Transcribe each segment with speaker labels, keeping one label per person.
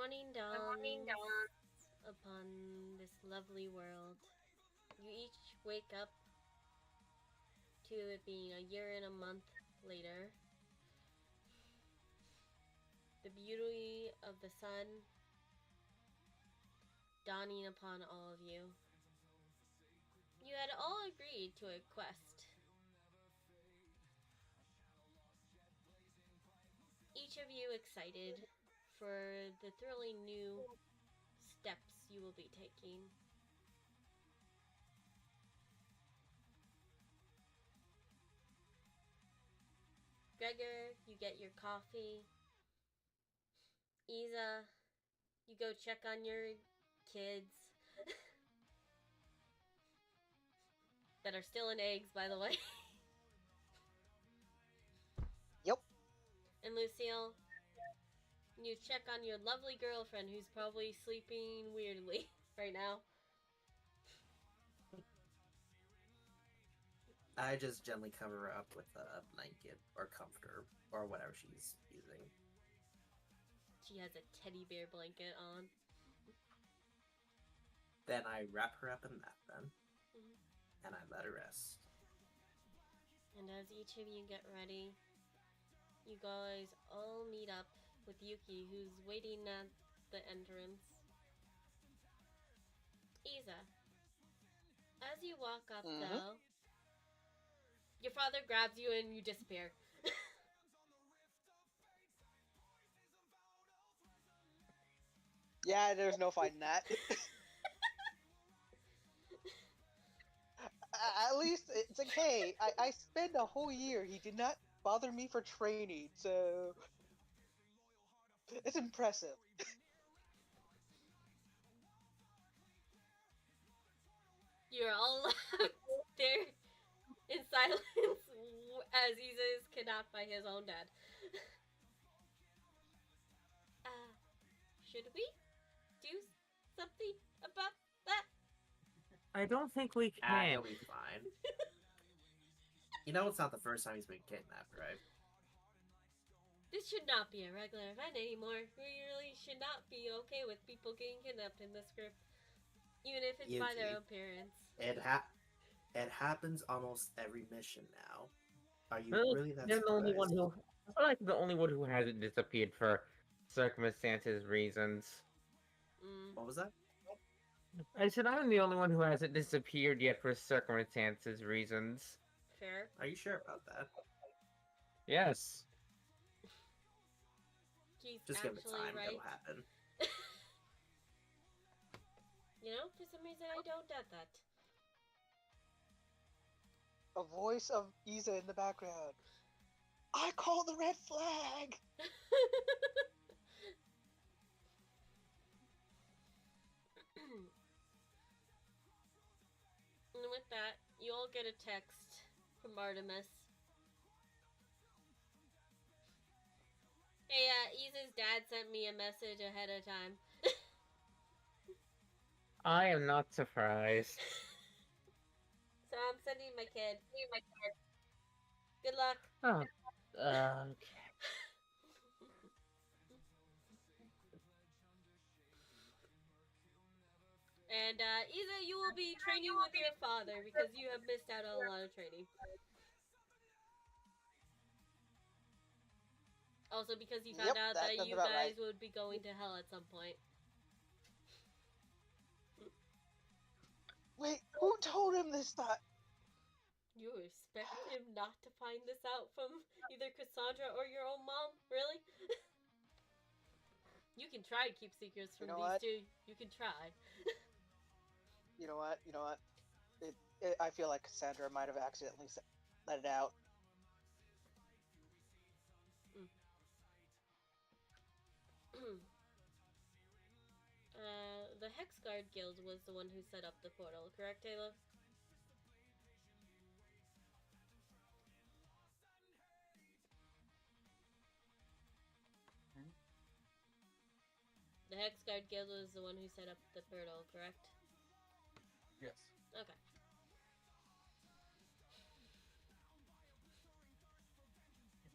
Speaker 1: morning dawns upon this lovely world. You each wake up to it being a year and a month later. The beauty of the sun dawning upon all of you. You had all agreed to a quest. Each of you excited for the thrilling new steps you will be taking. Gregor, you get your coffee. Isa, you go check on your kids. That are still in eggs, by the way.
Speaker 2: Yep.
Speaker 1: And Lucille, you check on your lovely girlfriend who's probably sleeping weirdly right now.
Speaker 3: I just gently cover her up with a blanket or comforter or whatever she's using.
Speaker 1: She has a teddy bear blanket on.
Speaker 3: Then I wrap her up in that then. And I let her rest.
Speaker 1: And as each of you get ready, you guys all meet up with Yuki, who's waiting at the entrance. Isa, as you walk up though, your father grabs you and you disappear.
Speaker 2: Yeah, there's no fighting that. At least it's okay. I spent a whole year. He did not bother me for training, so it's impressive.
Speaker 1: You're all left there in silence as Isa is kidnapped by his own dad. Should we do something about that?
Speaker 4: I don't think we can.
Speaker 3: He'll be fine. You know it's not the first time he's been kidnapped, right?
Speaker 1: This should not be a regular event anymore. We really should not be okay with people getting kidnapped in this group. Even if it's by their own parents.
Speaker 3: It happens almost every mission now. Are you really that surprised?
Speaker 4: The only one who, I feel like the only one who hasn't disappeared for circumstances reasons.
Speaker 3: What was that?
Speaker 4: I said I'm the only one who hasn't disappeared yet for circumstances reasons.
Speaker 1: Fair.
Speaker 3: Are you sure about that?
Speaker 4: Yes.
Speaker 1: He's
Speaker 3: just give it time,
Speaker 1: right.
Speaker 3: It'll happen.
Speaker 1: You know, for some reason I don't doubt that.
Speaker 2: A voice of Isa in the background. I call the red flag! And with that, you all get a text from Artemis. Hey, Isa's dad sent me a message ahead of time.
Speaker 4: I am not surprised.
Speaker 1: So I'm sending my kid. Good luck.
Speaker 4: Oh, okay.
Speaker 1: And Isa, you will be training with your father because you have missed out on a lot of training. Also because he found out that you guys would be going to hell at some point.
Speaker 2: Wait, who told him this thought?
Speaker 1: You expect him not to find this out from either Cassandra or your own mom? Really? You can try to keep secrets from these two. You can try.
Speaker 2: You know what? I feel like Cassandra might have accidentally let it out.
Speaker 1: The Hexguard Guild was the one who set up the portal, correct, Taylor? The Hexguard Guild was the one who set up the portal, correct?
Speaker 5: Yes.
Speaker 1: Okay.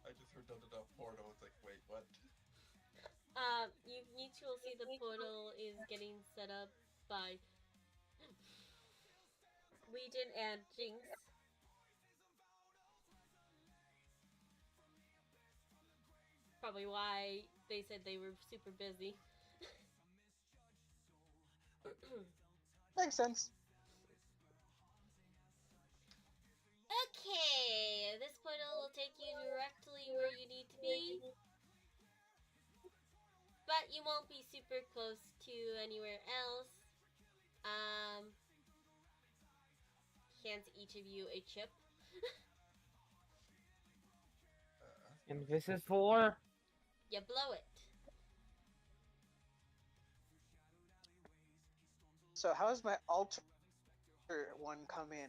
Speaker 5: I just heard da-da-da portal. It's like, wait, what?
Speaker 1: You need to see the portal is getting set up by Legion and Jinx. Probably why they said they were super busy.
Speaker 2: Makes sense.
Speaker 1: Okay, this portal will take you directly where you need to be. But you won't be super close to anywhere else. Hands each of you a chip.
Speaker 4: And this is for?
Speaker 1: You blow it.
Speaker 2: So how does my alter one come in?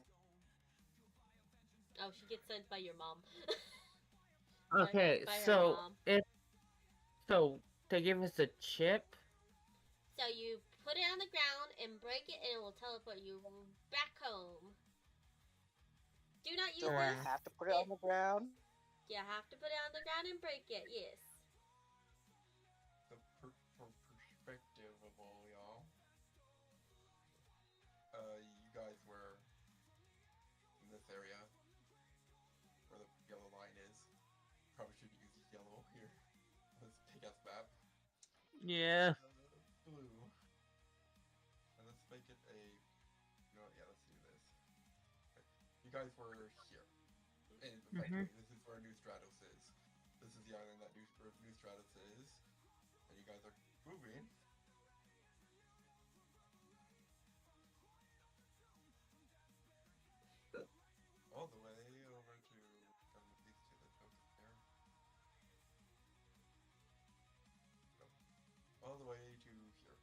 Speaker 1: Oh, she gets sent by your mom.
Speaker 4: Okay,
Speaker 1: by her
Speaker 4: so
Speaker 1: mom.
Speaker 4: they give us a chip.
Speaker 1: So you put it on the ground and break it, and it will teleport you back home. Do not use
Speaker 2: Do I
Speaker 1: this.
Speaker 2: have to put it on the ground?
Speaker 1: You have to put it on the ground and break it. Yes.
Speaker 5: The perspective of all y'all. You guys were in this area where the yellow line is. Probably should use yellow here. This big ass map.
Speaker 4: Yeah.
Speaker 5: Blue. And let's make it a. You know what? Yeah, let's do this. Okay. You guys were here. And effectively, this is where New Stratos is. This is the island that New Stratos is. And you guys are moving. All the way over to these two that shows up there. No. All the way to here.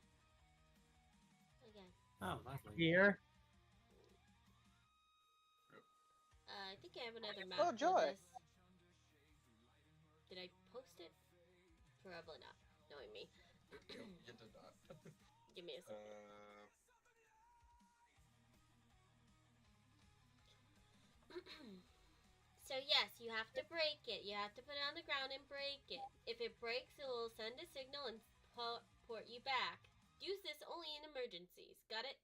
Speaker 1: Again.
Speaker 3: Oh, lovely.
Speaker 4: Here.
Speaker 1: I think I have another map
Speaker 2: Oh,
Speaker 1: for
Speaker 2: joy.
Speaker 1: this. Did I post it? Probably not, knowing me.
Speaker 5: You did not.
Speaker 1: Give me a second. So yes, you have to break it. You have to put it on the ground and break it. If it breaks, it will send a signal and port you back. Use this only in emergencies. Got it?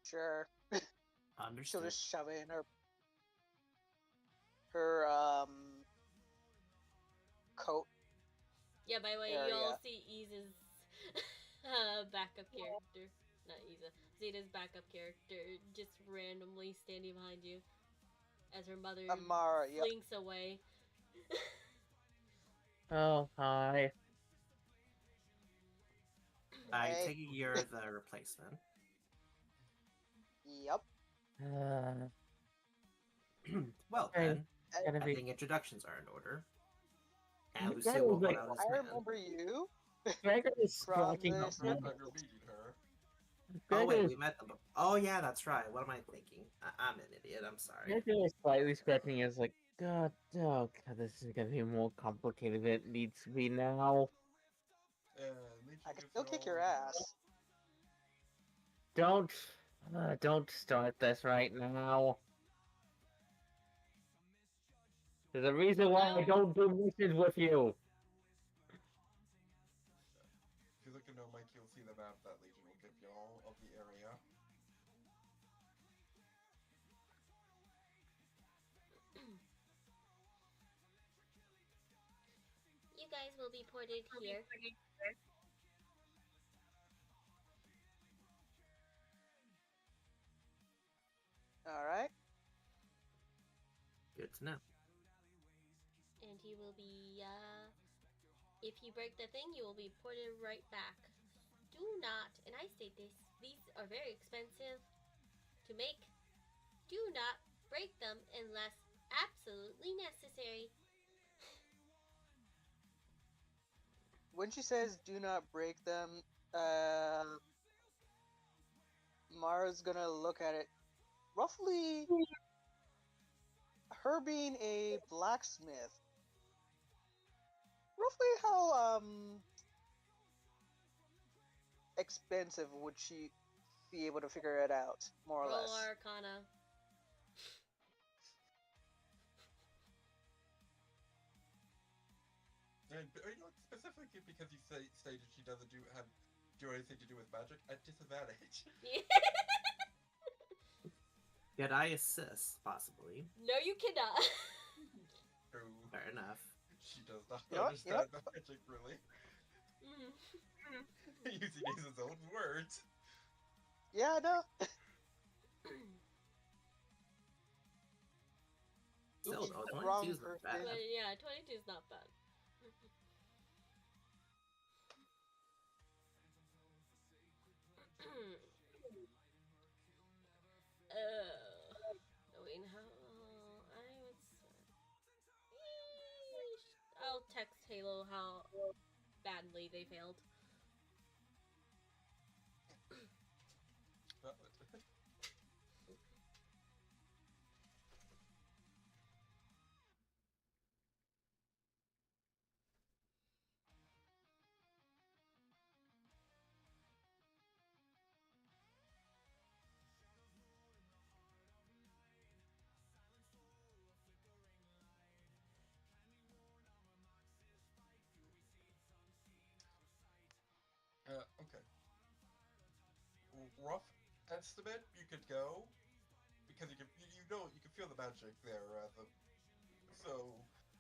Speaker 2: Sure. She'll
Speaker 3: Understood.
Speaker 2: just shove it in her coat.
Speaker 1: Yeah, by the way,
Speaker 2: Area.
Speaker 1: you'll see Iza's backup character. Not Iza. Zeta's backup character just randomly standing behind you as her mother
Speaker 2: Amara, yep.
Speaker 1: slinks away.
Speaker 4: Oh, hi.
Speaker 3: I
Speaker 2: Hey.
Speaker 3: take it you're the replacement.
Speaker 2: Yep.
Speaker 3: Well
Speaker 4: Hey,
Speaker 3: then,
Speaker 4: Gonna
Speaker 3: I
Speaker 4: be.
Speaker 3: think introductions are in order. And
Speaker 4: That
Speaker 3: Lucille will
Speaker 4: was
Speaker 3: go
Speaker 4: like-
Speaker 3: out as
Speaker 2: I
Speaker 3: man.
Speaker 2: remember you.
Speaker 4: Gregor is
Speaker 2: From
Speaker 4: striking
Speaker 2: the
Speaker 4: up.
Speaker 5: First time you're meeting her.
Speaker 3: Oh wait,
Speaker 4: Gregor
Speaker 3: we met them. Oh yeah, that's right. What am I thinking? I'm an idiot. I'm sorry.
Speaker 4: is slightly scratching his like, God, oh God, this is gonna be more complicated than it needs to be now.
Speaker 2: I can still kick your ass.
Speaker 4: Don't start this right now. There's a reason why I don't do missions with you.
Speaker 5: If you look at No Mike, you'll see the map that Legion will give y'all of the area.
Speaker 1: You guys will be ported here.
Speaker 2: Alright.
Speaker 3: Good to know.
Speaker 1: And you will be, if you break the thing, you will be ported right back. Do not, and I state this, these are very expensive to make. Do not break them unless absolutely necessary.
Speaker 2: When she says do not break them, Mara's gonna look at it. Roughly, her being a blacksmith, roughly how expensive would she be able to figure it out, more or
Speaker 1: Roll
Speaker 2: less?
Speaker 1: Arcana.
Speaker 5: And specifically because you stated she doesn't do anything to do with magic at disadvantage.
Speaker 3: Could I assist, possibly?
Speaker 1: No, you cannot.
Speaker 5: True.
Speaker 3: Fair enough.
Speaker 5: She does not
Speaker 2: You know what?
Speaker 5: understand magic, really.
Speaker 1: Mm.
Speaker 5: Using his own words.
Speaker 2: Yeah, no.
Speaker 3: Still,
Speaker 2: Oops,
Speaker 3: though,
Speaker 2: wrong
Speaker 3: 22's not bad.
Speaker 2: person.
Speaker 1: But yeah, 22 is not bad. Knowing how I would I'll text Halo how badly they failed.
Speaker 5: Okay. Rough estimate, you could go because you can feel the magic there.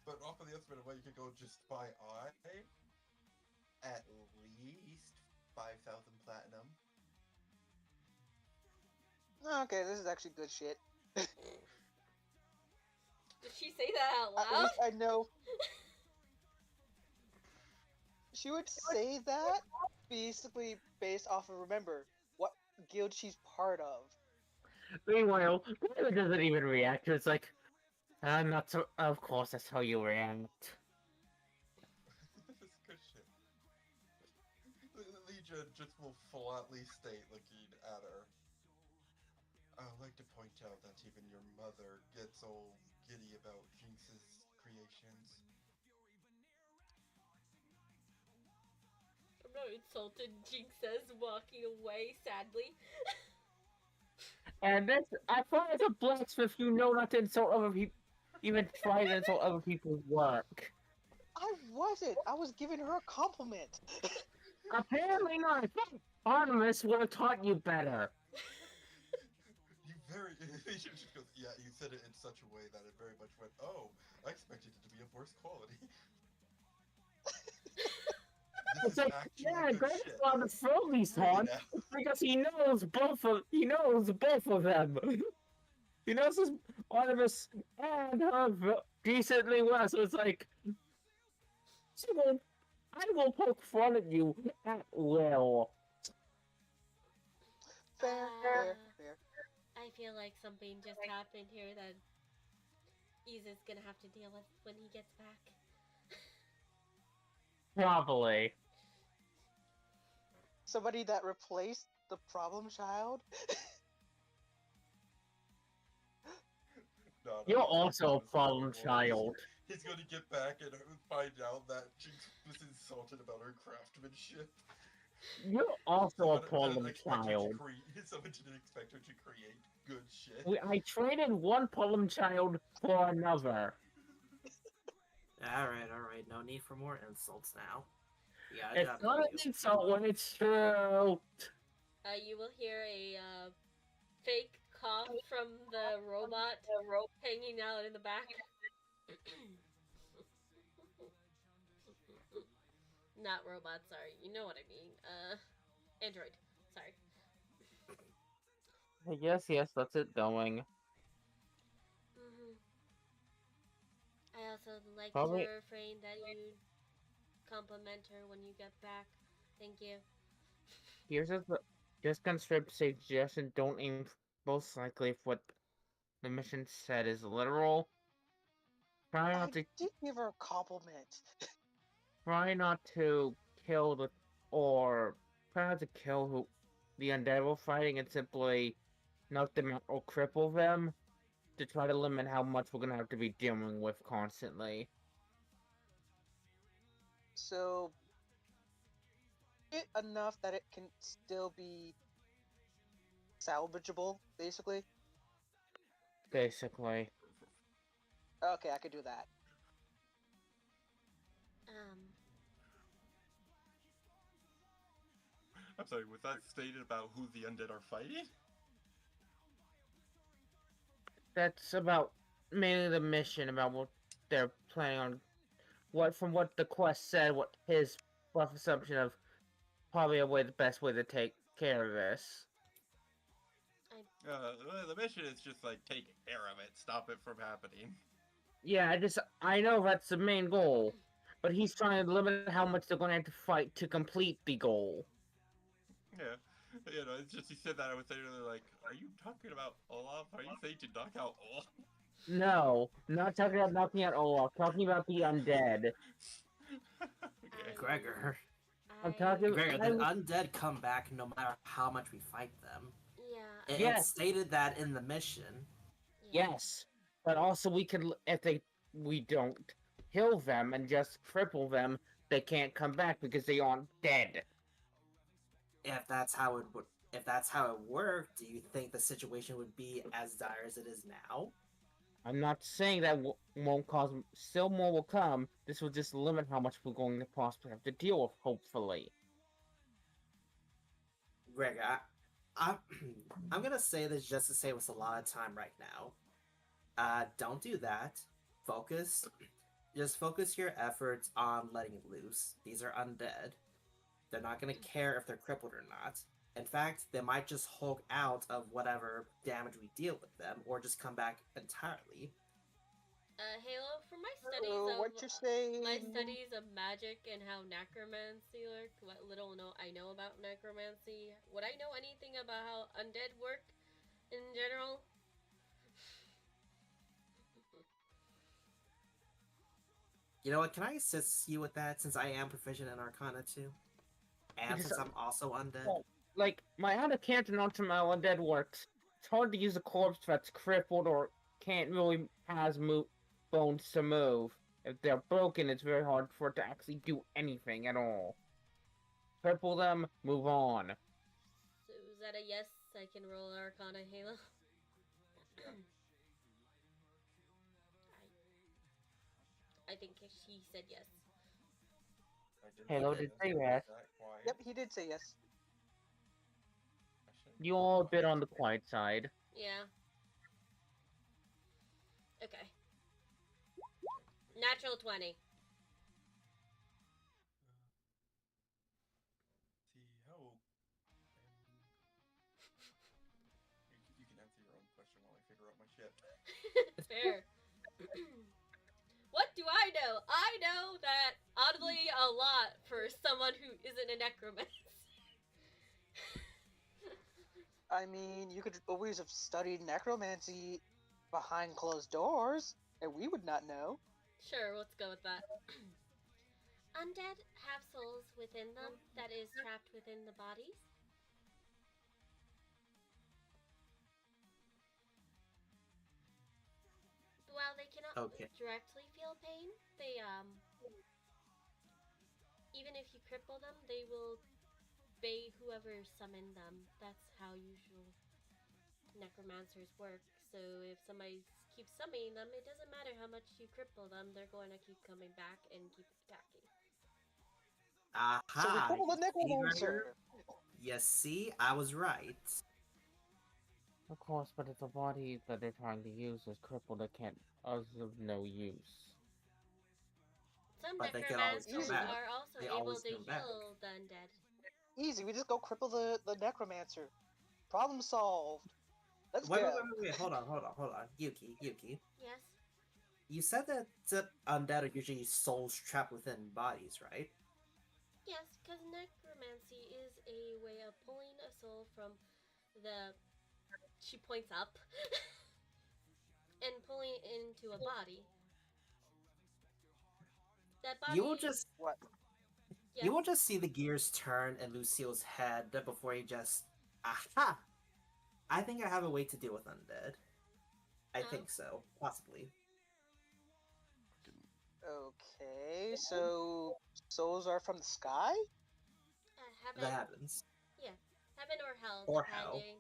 Speaker 5: But off of the estimate of what you could go just by eye, at least 5,000 platinum.
Speaker 2: Okay, this is actually good shit.
Speaker 1: Did she say that out
Speaker 2: At
Speaker 1: loud?
Speaker 2: least I know. She would say that basically based off of, remember, what guild she's part of.
Speaker 4: Meanwhile, Tyler doesn't even react. It's like, I'm not so. Of course, that's how you react.
Speaker 5: This is good shit. Legion just will flatly state, looking at her. I would like to point out that even your mother gets all giddy about Jinx's creations.
Speaker 1: I'm not insulted, Jinx says, walking away sadly.
Speaker 4: And this, I thought as a blacksmith, you know not to insult other people, even try to insult other people's work.
Speaker 2: I wasn't. I was giving her a compliment.
Speaker 4: Apparently not. I thought Artemis would have taught you better.
Speaker 5: She just goes, yeah, you said it in such a way that it very much went, oh, I expected it to be of worse quality. This
Speaker 4: It's
Speaker 5: is
Speaker 4: like,
Speaker 5: actually
Speaker 4: yeah,
Speaker 5: good
Speaker 4: Greg's
Speaker 5: shit.
Speaker 4: on the Froby's
Speaker 5: Really
Speaker 4: on
Speaker 5: now.
Speaker 4: because he knows both of them. He knows his Artemis and her decently well, so it's like, I will poke fun at you at will.
Speaker 2: Fair, fair, fair.
Speaker 1: I feel like something just happened here that Iza's gonna have to deal with when he gets back.
Speaker 4: Probably.
Speaker 2: Somebody that replaced the problem child.
Speaker 5: No,
Speaker 4: You're
Speaker 5: he's
Speaker 4: also a
Speaker 5: honestly
Speaker 4: problem
Speaker 5: horrible.
Speaker 4: child.
Speaker 5: He's going to get back and find out that Jinx was insulted about her craftsmanship.
Speaker 4: You're also a
Speaker 5: Someone
Speaker 4: problem
Speaker 5: didn't expect her
Speaker 4: child.
Speaker 5: Someone didn't expect her to create good shit.
Speaker 4: I traded one problem child for another.
Speaker 3: Alright. No need for more insults now. Yeah,
Speaker 4: It's not an insult when it's true.
Speaker 1: You will hear a fake cough from the robot hanging out in the back. Not robot, sorry. You know what I mean. Android. Sorry.
Speaker 4: Yes, that's it going.
Speaker 1: I also like
Speaker 4: Probably-
Speaker 1: to refrain that you compliment her when you get back. Thank you.
Speaker 4: Here's just construct suggestion, don't aim most likely if what the mission said is literal. Try
Speaker 2: I
Speaker 4: not to
Speaker 2: did give her a compliment.
Speaker 4: kill the or try not to kill who the undead we're fighting and simply knock them out or cripple them to try to limit how much we're gonna have to be dealing with constantly.
Speaker 2: So, it enough that it can still be salvageable, basically.
Speaker 4: Basically.
Speaker 2: Okay, I could do that.
Speaker 5: I'm sorry, was that stated about who the undead are fighting?
Speaker 4: That's about mainly the mission, about what they're planning on. From what the quest said, what his rough assumption of probably the best way to take care of this.
Speaker 5: The mission is just like take care of it, stop it from happening.
Speaker 4: Yeah, I know that's the main goal, but he's trying to limit how much they're going to have to fight to complete the goal.
Speaker 5: Yeah, it's just he said that. I was saying like, are you talking about Olaf? Are you saying to knock out Olaf?
Speaker 4: No, not talking about knocking out Olaf. Talking about the undead.
Speaker 5: Okay.
Speaker 3: Gregor.
Speaker 4: I'm talking.
Speaker 3: Gregor, the undead come back no matter how much we fight them.
Speaker 1: Yeah.
Speaker 3: It's stated that in the mission.
Speaker 4: Yes, but also we don't kill them and just cripple them, they can't come back because they aren't dead.
Speaker 3: If that's how it worked, do you think the situation would be as dire as it is now?
Speaker 4: I'm not saying that won't cause. Still more will come. This will just limit how much we're going to possibly have to deal with. Hopefully.
Speaker 3: Greg, I'm gonna say this just to save us a lot of time right now. Don't do that. Just focus your efforts on letting it loose. These are undead. They're not gonna care if they're crippled or not. In fact, they might just hulk out of whatever damage we deal with them, or just come back entirely.
Speaker 1: Halo, for my studies
Speaker 2: what you're saying?
Speaker 1: my studies of magic and how necromancy work, what little I know about necromancy, would I know anything about how undead work in general?
Speaker 3: You know what? Can I assist you with that since I am proficient in Arcana too, and since I'm also undead?
Speaker 4: Like my out of character knowledge from how undead works, it's hard to use a corpse that's crippled or can't really has bones to move. If they're broken, it's very hard for it to actually do anything at all. Cripple them, move on.
Speaker 1: So is that a yes? I can roll Arcana, Halo? I think she said yes.
Speaker 4: Halo did say yes.
Speaker 2: Yep, he did say yes.
Speaker 4: You all a bit on the quiet side.
Speaker 1: Yeah. Okay. Natural 20.
Speaker 5: See how. You can answer your own question while I figure out my shit.
Speaker 1: Fair. What do I know? I know that oddly a lot for someone who isn't a necromancer.
Speaker 2: I mean, you could always have studied necromancy behind closed doors, and we would not know.
Speaker 1: Sure, let's go with that. Undead have souls within them that is trapped within the bodies. While they cannot directly feel pain, they even if you cripple them, they will obey whoever summoned them. That's how usual necromancers work. So if somebody keeps summoning them, it doesn't matter how much you cripple them, they're going to keep coming back and keep attacking.
Speaker 3: Aha!
Speaker 2: So we cripple the necromancer.
Speaker 3: You see, I was right.
Speaker 4: Of course, but if the body that they're trying to use is crippled, it can't is of no use.
Speaker 1: Some
Speaker 3: But they can always
Speaker 1: necromancers
Speaker 3: come back.
Speaker 1: are also
Speaker 3: They
Speaker 1: able
Speaker 3: always
Speaker 1: to
Speaker 3: come back.
Speaker 1: heal the undead.
Speaker 2: Easy, we just go cripple the necromancer. Problem solved. Let's
Speaker 3: Wait,
Speaker 2: go.
Speaker 3: wait. Hold on. Yuki.
Speaker 1: Yes?
Speaker 3: You said that undead are usually souls trapped within bodies, right?
Speaker 1: Yes, because necromancy is a way of pulling a soul from the... She points up. And pulling it into a body. That body...
Speaker 3: You will just...
Speaker 2: What?
Speaker 1: Yes.
Speaker 3: You will just see the gears turn in Lucille's head before he just... Aha! I think I have a way to deal with undead. I think so. Possibly.
Speaker 2: Okay, so souls are from the sky?
Speaker 1: Heaven.
Speaker 3: That happens.
Speaker 1: Yeah. Heaven or hell,
Speaker 3: Or hell.
Speaker 1: depending.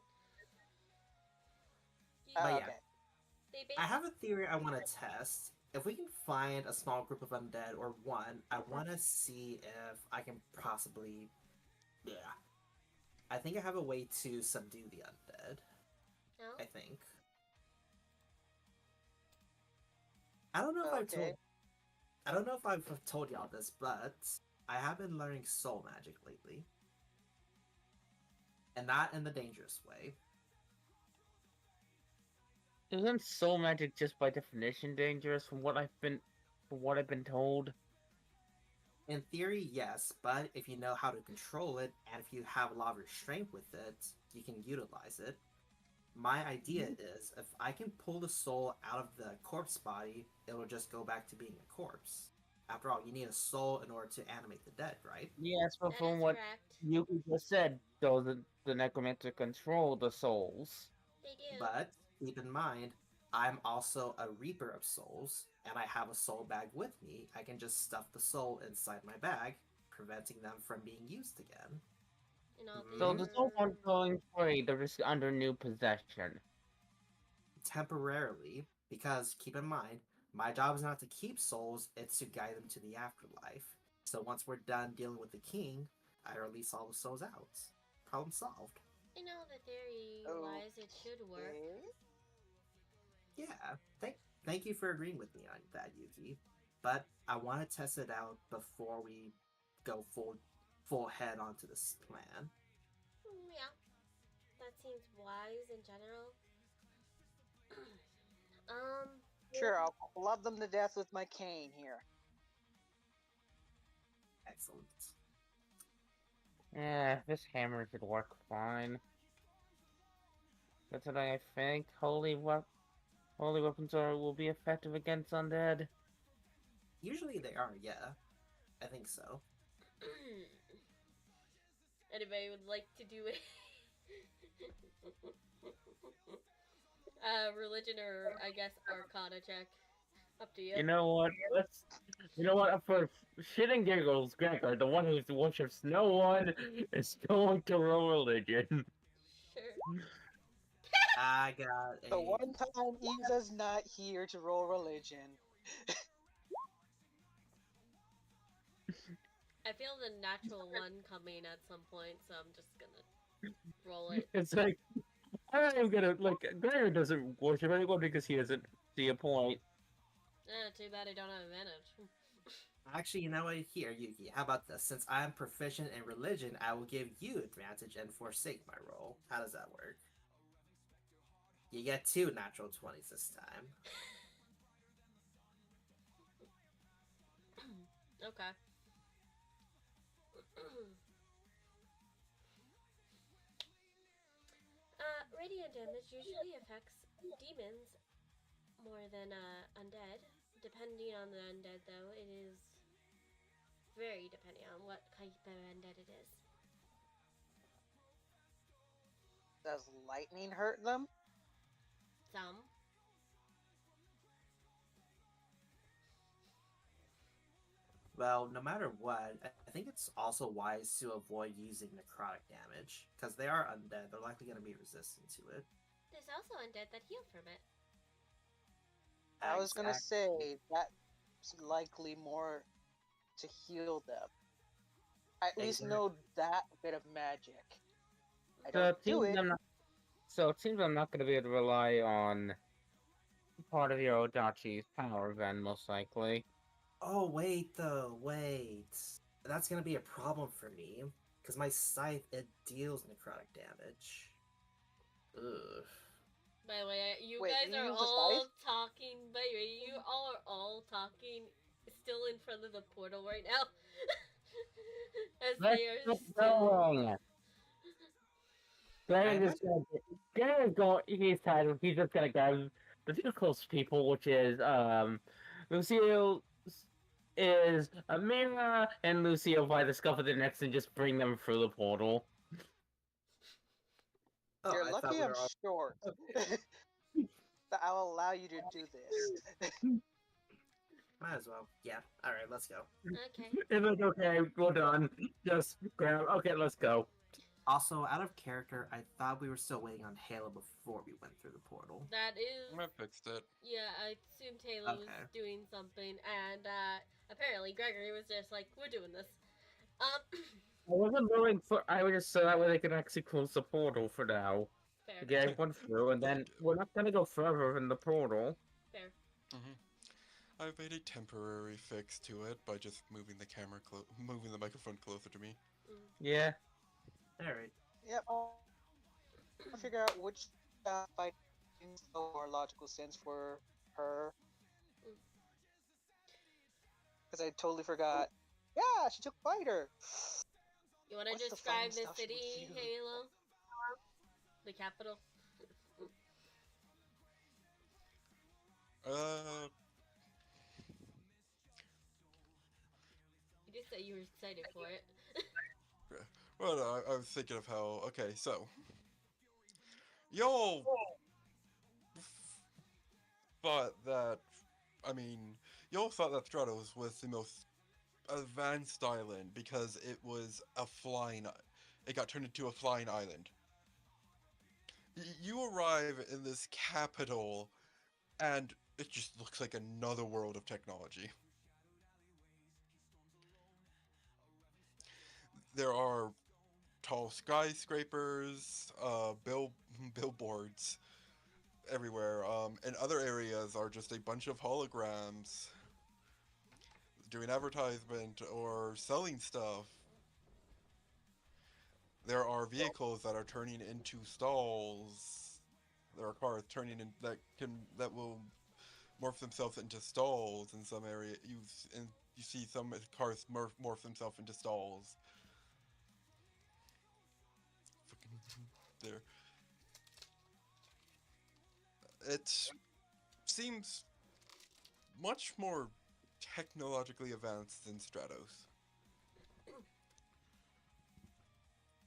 Speaker 3: But yeah.
Speaker 1: Okay.
Speaker 3: I have a theory I want to test. If we can find a small group of undead, or one, I want to see if I can possibly... Yeah. I think I have a way to subdue the undead.
Speaker 1: No?
Speaker 3: I think. I don't know if I've told.
Speaker 2: Okay.
Speaker 3: I don't know if I've told y'all this, but I have been learning soul magic lately, and not in the dangerous way.
Speaker 4: Isn't soul magic just by definition dangerous from what I've been told?
Speaker 3: In theory, yes, but if you know how to control it, and if you have a lot of restraint with it, you can utilize it. My idea is if I can pull the soul out of the corpse body, it will just go back to being a corpse. After all, you need a soul in order to animate the dead, right?
Speaker 4: Yes, but
Speaker 1: That
Speaker 4: from
Speaker 1: is
Speaker 4: what
Speaker 1: correct.
Speaker 4: Yuki just said, though the necromancer control the souls.
Speaker 1: They do.
Speaker 3: But keep in mind, I'm also a reaper of souls, and I have a soul bag with me. I can just stuff the soul inside my bag, preventing them from being used again.
Speaker 1: And all
Speaker 4: So
Speaker 3: Mhm.
Speaker 4: the souls aren't going free, they're just under new possession.
Speaker 3: Temporarily, because keep in mind, my job is not to keep souls, it's to guide them to the afterlife. So once we're done dealing with the king, I release all the souls out. Problem solved.
Speaker 1: In all the theory wise, it should work.
Speaker 2: Okay.
Speaker 3: Yeah, thank you for agreeing with me on that, Yuki. But I want to test it out before we go full head onto this plan.
Speaker 1: Yeah, that seems wise in general. um,
Speaker 2: Sure, I'll club them to death with my cane here.
Speaker 3: Excellent.
Speaker 4: Yeah, this hammer should work fine. That's what I think. Holy weapons will be effective against undead.
Speaker 3: Usually they are, yeah. I think so.
Speaker 1: anybody would like to do it? Religion or I guess Arcana check. Up to you.
Speaker 4: You know what? For shit and giggles, Gregor, the one who worships no one, is going to roll religion.
Speaker 1: Sure.
Speaker 3: I got
Speaker 2: The
Speaker 3: a
Speaker 2: one time Isa's not here to roll religion.
Speaker 1: I feel the natural one coming at some point, so I'm just gonna roll it.
Speaker 4: It's like, I'm gonna, Gregor doesn't worship anyone because he doesn't see a point.
Speaker 1: Too bad I don't have advantage.
Speaker 3: Actually, you know what? Here, Yuki, how about this? Since I'm proficient in religion, I will give you advantage and forsake my roll. How does that work? You get 2 natural 20s this time.
Speaker 1: Okay. Radiant damage usually affects demons more than undead. Depending on the undead, though, it is very depending on what type of undead it is.
Speaker 2: Does lightning hurt them?
Speaker 1: Some.
Speaker 3: Well, no matter what, I think it's also wise to avoid using necrotic damage, because they are undead, they're likely going to be resistant to it.
Speaker 1: There's also undead that heal from it.
Speaker 2: I was gonna
Speaker 3: Exactly.
Speaker 2: say that's likely more to heal them. I at least
Speaker 3: Exactly.
Speaker 2: know that bit of magic. I
Speaker 4: So
Speaker 2: don't
Speaker 4: it
Speaker 2: do
Speaker 4: seems
Speaker 2: it.
Speaker 4: I'm not gonna be able to rely on part of your Odachi's power then, most likely.
Speaker 3: Oh, wait, though, wait. That's going to be a problem for me, because my scythe, it deals necrotic damage. Ugh.
Speaker 1: By the way, you
Speaker 2: Wait,
Speaker 1: guys
Speaker 2: you
Speaker 1: are
Speaker 2: use a
Speaker 1: all
Speaker 2: scythe?
Speaker 1: talking. By the way, you all are all talking still in front of the portal right now. As
Speaker 4: Let's
Speaker 1: they are
Speaker 4: get
Speaker 1: still.
Speaker 4: going! Gregor's going, he's just gonna grab the 2 close people, which is, Lucio is Amira and Lucio by the scuff of the necks and just bring them through the portal.
Speaker 3: Oh,
Speaker 2: You're
Speaker 3: I thought
Speaker 2: lucky
Speaker 3: we
Speaker 2: I'm
Speaker 3: were all.
Speaker 2: short. That I'll allow you to do this.
Speaker 3: Might as well. Yeah. Alright, let's go.
Speaker 1: Okay.
Speaker 4: It's like, okay, we're done. Just grab, okay, let's go.
Speaker 3: Also, out of character, I thought we were still waiting on Halo before we went through the portal.
Speaker 1: That is.
Speaker 5: I fixed it.
Speaker 1: Yeah, I assumed Taylor was
Speaker 3: Okay.
Speaker 1: doing something, and apparently Gregory was just like, "We're doing this."
Speaker 4: wasn't going for. I would just so that way they can actually close the portal for now.
Speaker 1: Fair.
Speaker 4: To get everyone through, and then we're not gonna go further than the portal.
Speaker 1: Fair.
Speaker 5: I've made a temporary fix to it by just moving the moving the microphone closer to me.
Speaker 4: Yeah.
Speaker 3: Alright.
Speaker 2: Yep. I'll figure out which fighting style more logical sense for her. Because I totally forgot. Yeah, she took fighter.
Speaker 1: You want to
Speaker 2: What's the
Speaker 1: describe
Speaker 2: fighting
Speaker 1: the
Speaker 2: stuff she would
Speaker 1: city,
Speaker 2: use?
Speaker 1: Halo? The capital? You just said you were excited for it.
Speaker 5: Well, I was thinking of how. Okay, so y'all thought that. I mean, y'all thought that Stratos was the most advanced island because it was a flying. It got turned into a flying island. You arrive in this capital, and it just looks like another world of technology. There are tall skyscrapers, billboards everywhere. And other areas are just a bunch of holograms doing advertisement or selling stuff. There are vehicles that are turning into stalls. There are cars turning in that will morph themselves into stalls in some area. You see some cars morph themselves into stalls. There, it seems much more technologically advanced than Stratos.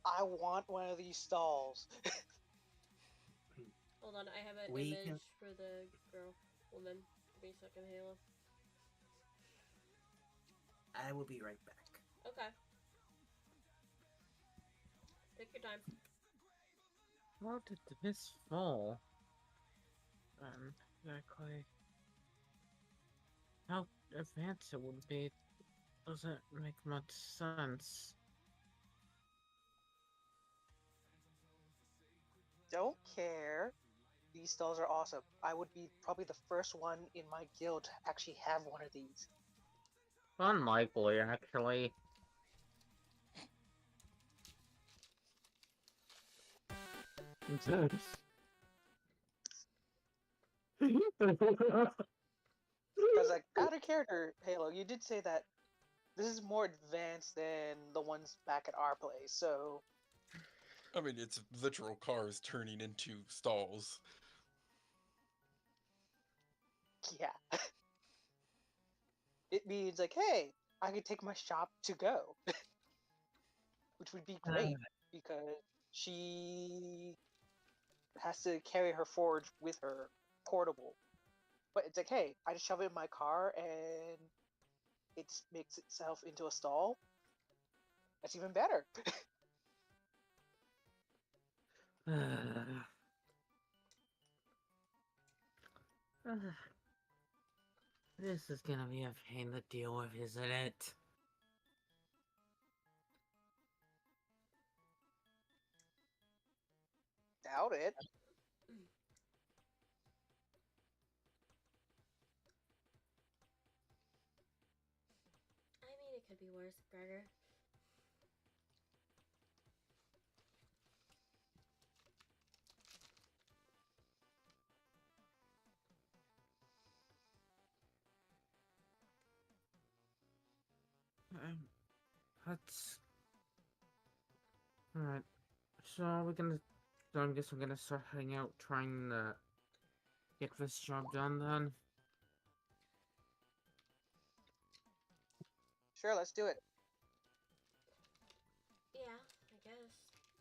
Speaker 2: I want one of these stalls.
Speaker 1: Hold on, I have an
Speaker 3: We
Speaker 1: image
Speaker 3: can-
Speaker 1: for the girl. Woman. Give me a second, Halo.
Speaker 3: I will be right back.
Speaker 1: Okay. Take your time.
Speaker 4: How did this fall? Exactly. How advanced it would be doesn't make much sense.
Speaker 2: Don't care. These stalls are awesome. I would be probably the first one in my guild to actually have one of these.
Speaker 4: Unlikely, actually.
Speaker 2: Because like out of character, Halo, you did say that this is more advanced than the ones back at our place. So
Speaker 5: I mean, it's literal cars turning into stalls.
Speaker 2: yeah, it means like, hey, I could take my shop to go, which would be great because she has to carry her forge with her, portable. But it's like, hey, I just shove it in my car and it makes itself into a stall. That's even better.
Speaker 4: This is gonna be a pain to deal with, isn't it?
Speaker 2: Doubt it.
Speaker 1: I mean, it could be worse, Gregor.
Speaker 4: That's alright. So we're gonna. So I guess I'm gonna start heading out, trying to get this job done. Then.
Speaker 2: Sure, let's do it.
Speaker 1: Yeah, I guess.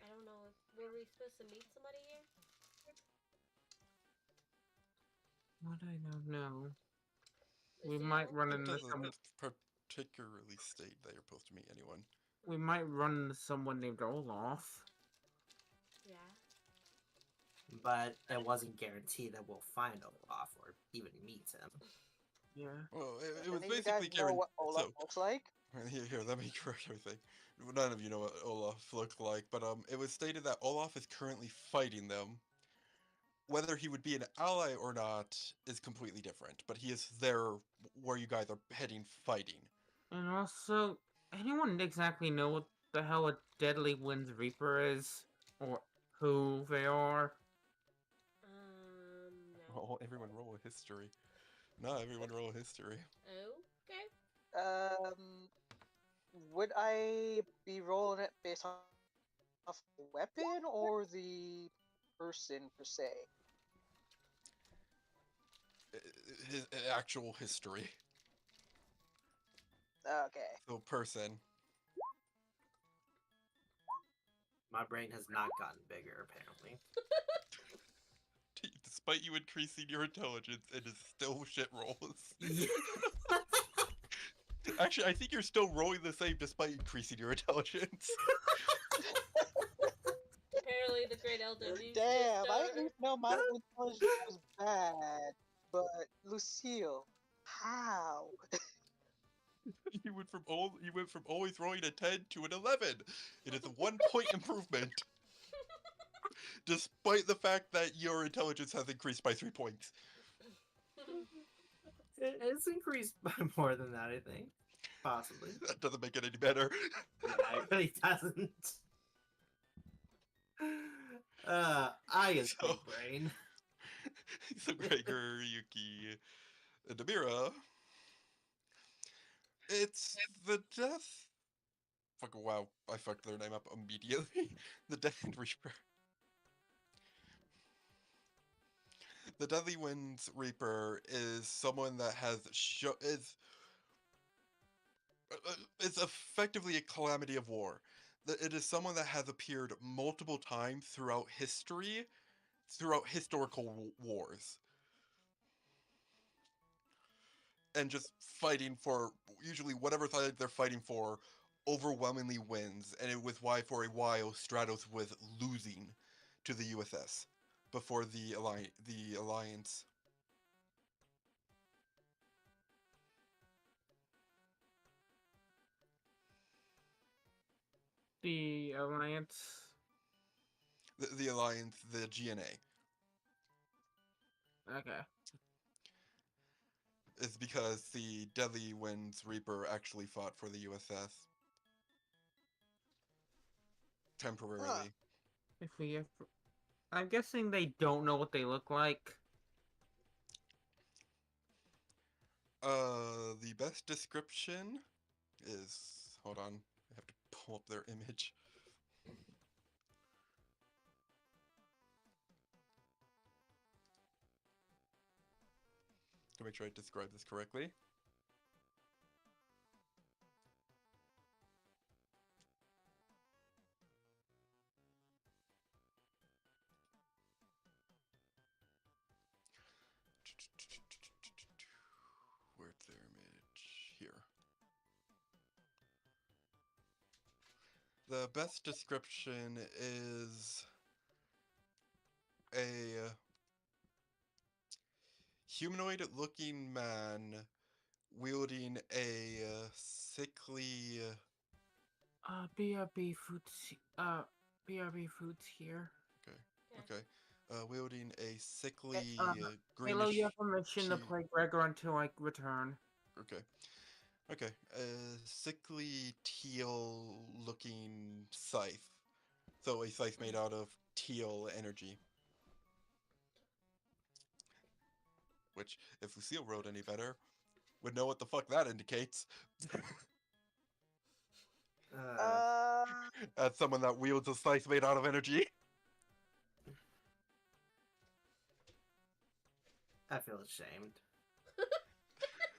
Speaker 1: I don't know. Were we supposed to meet somebody here?
Speaker 4: What I don't know. We
Speaker 1: Lucio?
Speaker 4: might run
Speaker 5: It
Speaker 4: into
Speaker 5: doesn't
Speaker 4: some.
Speaker 5: particularly state that you're supposed to meet anyone.
Speaker 4: We might run into someone named Olaf.
Speaker 1: Yeah.
Speaker 3: But it wasn't guaranteed that we'll find Olaf or even meet him.
Speaker 4: Yeah.
Speaker 5: Well, it was
Speaker 2: And you guys
Speaker 5: basically
Speaker 2: know
Speaker 5: guaranteed.
Speaker 2: what Olaf
Speaker 5: So,
Speaker 2: looks like?
Speaker 5: Here, let me correct everything. None of you know what Olaf looked like, but it was stated that Olaf is currently fighting them. Whether he would be an ally or not is completely different, but he is there where you guys are heading fighting.
Speaker 4: And also, anyone exactly know what the hell a Deadly Winds Reaper is? Or who they are?
Speaker 1: No.
Speaker 5: Oh, everyone roll a history. Not everyone roll a history.
Speaker 1: Okay.
Speaker 2: Would I be rolling it based off the weapon or the person per se?
Speaker 5: His actual history.
Speaker 2: Okay.
Speaker 5: So, person.
Speaker 3: My brain has not gotten bigger, apparently.
Speaker 5: Despite you increasing your intelligence, it is still shit rolls.
Speaker 3: Yeah.
Speaker 5: Actually, I think you're still rolling the same despite increasing your intelligence.
Speaker 1: Apparently, the Great Elder needs
Speaker 2: Damn, I
Speaker 1: this.
Speaker 2: didn't even know my intelligence was bad. But Lucille, how?
Speaker 5: You went from always rolling a 10 to an 11. It is a 1 point improvement, despite the fact that your intelligence has increased by 3 points.
Speaker 3: It's increased by more than that, I think. Possibly.
Speaker 5: That doesn't make it any better.
Speaker 3: Yeah, it really doesn't. I is
Speaker 5: So-
Speaker 3: big brain.
Speaker 5: So Gregor, Yuki, and Amira. It's the death. Fucking wow, I fucked their name up immediately. The Death Reaper. The Deadly Winds Reaper is someone that has is effectively a calamity of war. It is someone that has appeared multiple times throughout history, throughout historical wars, and just fighting for usually whatever side they're fighting for overwhelmingly wins, and it was why for a while Stratos was losing to the USS before the alliance.
Speaker 4: The Alliance.
Speaker 5: The alliance, the GNA,
Speaker 4: Okay.
Speaker 5: is because the Deadly Winds Reaper actually fought for the USS temporarily.
Speaker 4: If we ever... I'm guessing they don't know what they look like.
Speaker 5: The best description is, hold on, I have to pull up their image. To make sure I describe this correctly. Where's their image? Here. The best description is a humanoid-looking man wielding a sickly.
Speaker 4: BRB Foods. BRB Foods here.
Speaker 5: Okay. Wielding a sickly
Speaker 4: Halo,
Speaker 5: greenish.
Speaker 4: you have permission to
Speaker 5: chi-
Speaker 4: play Gregor until I return.
Speaker 5: Okay. Okay. A sickly teal-looking scythe. So a scythe made out of teal energy. Which, if Lucille wrote any better, would know what the fuck that indicates.
Speaker 2: Uh,
Speaker 5: As someone that wields a scythe made out of energy.
Speaker 3: I feel ashamed.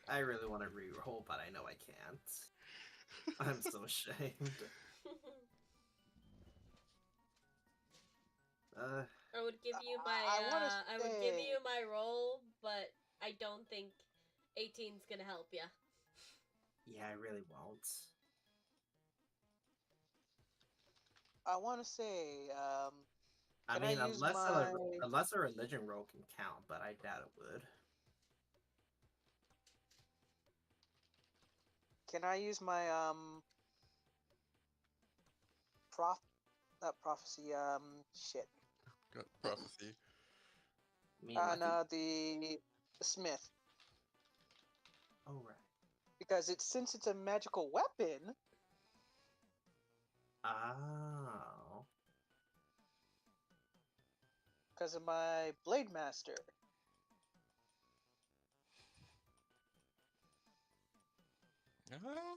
Speaker 3: I really want to re-roll, but I know I can't. I'm so ashamed.
Speaker 1: I would give you my
Speaker 2: I
Speaker 1: I would give
Speaker 2: say-
Speaker 1: you my roll, but I don't think 18's gonna help ya.
Speaker 3: Yeah, I really won't.
Speaker 2: I want to say,
Speaker 3: I
Speaker 2: Can I
Speaker 3: mean,
Speaker 2: use my-
Speaker 3: unless a religion roll can count, but I doubt it would.
Speaker 2: Can I use my prof not prophecy, shit.
Speaker 5: Got prophecy.
Speaker 3: Me and Lucky?
Speaker 2: No, the smith.
Speaker 3: Oh, right.
Speaker 2: Because since it's a magical weapon,
Speaker 3: Oh.
Speaker 2: because of my blade master.
Speaker 5: Uh,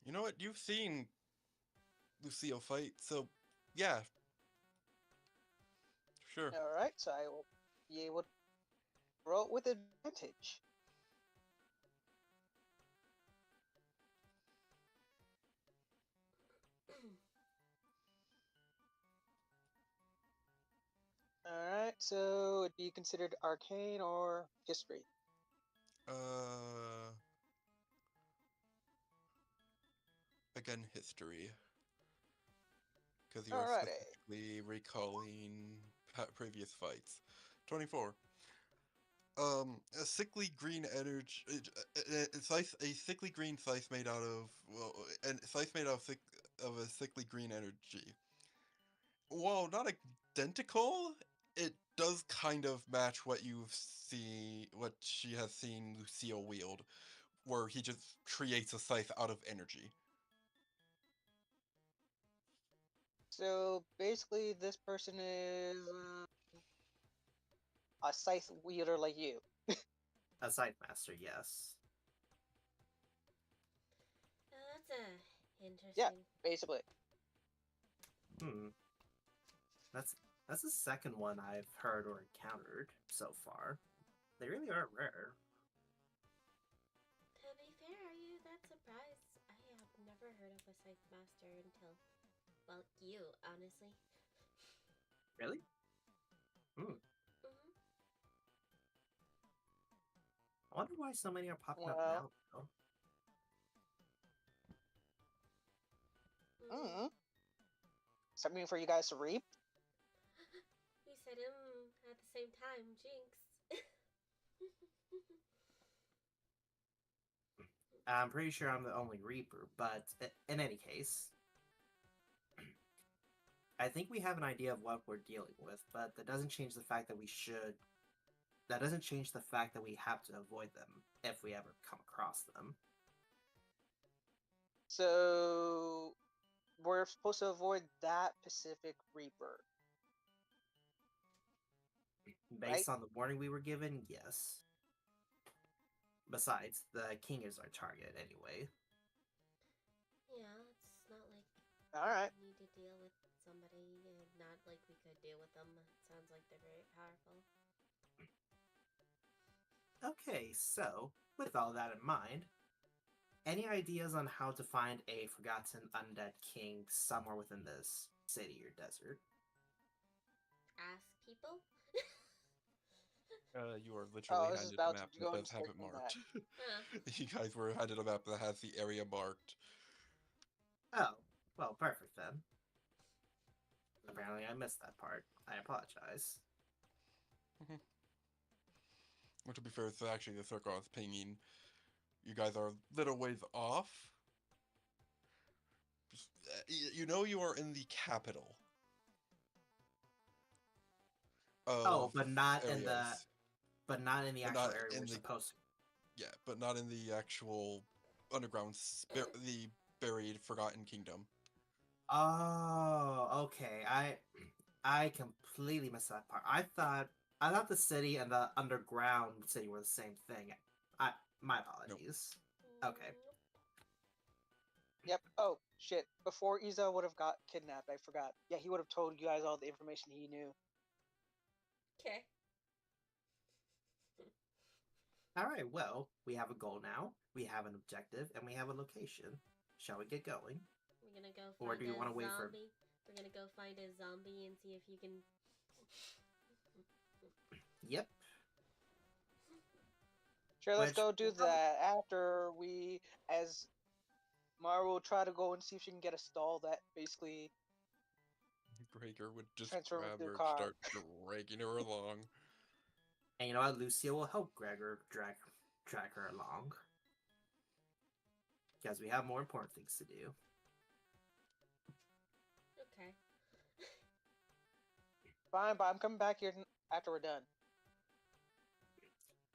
Speaker 5: you know what? You've seen Lucio fight, so yeah, sure.
Speaker 2: Alright, so I will be able to roll with advantage. Alright, so it'd be considered arcane or history.
Speaker 5: Again, history. Because you are
Speaker 2: Alrighty.
Speaker 5: specifically recalling previous fights. 24. A sickly green energy, a sickly green slice made out of, well, and slice made out of a sickly green energy. While not identical, it does kind of match what what she has seen Lucille wield, where he just creates a scythe out of energy.
Speaker 2: So basically, this person is a scythe wielder like you.
Speaker 3: A side master, yes.
Speaker 1: That's interesting.
Speaker 2: Yeah, basically.
Speaker 3: That's the second one I've heard or encountered so far. They really are rare.
Speaker 1: To be fair, are you that surprised? I have never heard of a scythe master until, well, you, honestly.
Speaker 3: Really?
Speaker 1: Mm-hmm.
Speaker 3: I wonder why so many are popping up
Speaker 2: Well,
Speaker 3: now, though.
Speaker 2: mm, something for you guys to reap.
Speaker 1: We said at the same time, Jinx.
Speaker 3: I'm pretty sure I'm the only Reaper, but in any case, I think we have an idea of what we're dealing with, but that doesn't change the fact that we should. That doesn't change the fact that we have to avoid them if we ever come across them.
Speaker 2: So we're supposed to avoid that Pacific Reaper.
Speaker 3: Based
Speaker 2: Right?
Speaker 3: on the warning we were given, yes. Besides, the king is our target anyway.
Speaker 1: Yeah, it's not like
Speaker 2: Alright.
Speaker 1: we need to deal with somebody and not like we could deal with them. It sounds like they're very powerful.
Speaker 3: Okay, so, with all that in mind, any ideas on how to find a forgotten undead king somewhere within this city or desert?
Speaker 1: Ask people?
Speaker 5: You are literally
Speaker 2: this is
Speaker 5: handed a
Speaker 2: about
Speaker 5: map
Speaker 2: to
Speaker 5: that
Speaker 2: go
Speaker 5: does have it
Speaker 2: straight from
Speaker 5: marked.
Speaker 1: Huh.
Speaker 5: You guys were handed a map that has the area marked.
Speaker 3: Oh, well, perfect then. Apparently I missed that part. I apologize.
Speaker 5: Well, to be fair, it's actually the circle I was pinging. You guys are a little ways off. You know you are in the capital
Speaker 3: Oh,
Speaker 5: of
Speaker 3: but not in the
Speaker 5: areas.
Speaker 3: but not in the
Speaker 5: But
Speaker 3: actual
Speaker 5: not
Speaker 3: area
Speaker 5: in
Speaker 3: we're
Speaker 5: the
Speaker 3: supposed to.
Speaker 5: Yeah, but not in the actual underground, the buried, forgotten kingdom.
Speaker 3: Oh, okay. I completely missed that part. I thought the city and the underground city were the same thing. My
Speaker 5: Nope.
Speaker 3: apologies. Okay.
Speaker 2: Yep. Oh, shit. Before Iza would have got kidnapped, I forgot. Yeah, he would have told you guys all the information he knew.
Speaker 1: Okay.
Speaker 3: All right. Well, we have a goal now. We have an objective, and we have a location. Shall we get going?
Speaker 1: We're gonna go
Speaker 3: Or
Speaker 1: find
Speaker 3: do you
Speaker 1: a
Speaker 3: wanna wait for-
Speaker 1: zombie. We're gonna go find a zombie and see if you can.
Speaker 3: Yep.
Speaker 2: Sure, let's
Speaker 3: Which-
Speaker 2: go do that after we, as Mara will try to go and see if she can get a stall that basically
Speaker 5: Gregor would just
Speaker 2: transfer
Speaker 5: grab
Speaker 2: the
Speaker 5: her and
Speaker 2: car.
Speaker 5: start dragging her along.
Speaker 3: And you know what? Lucia will help Gregor drag her along. Because we have more important things to do.
Speaker 1: Okay.
Speaker 2: Fine, but I'm coming back here after we're done.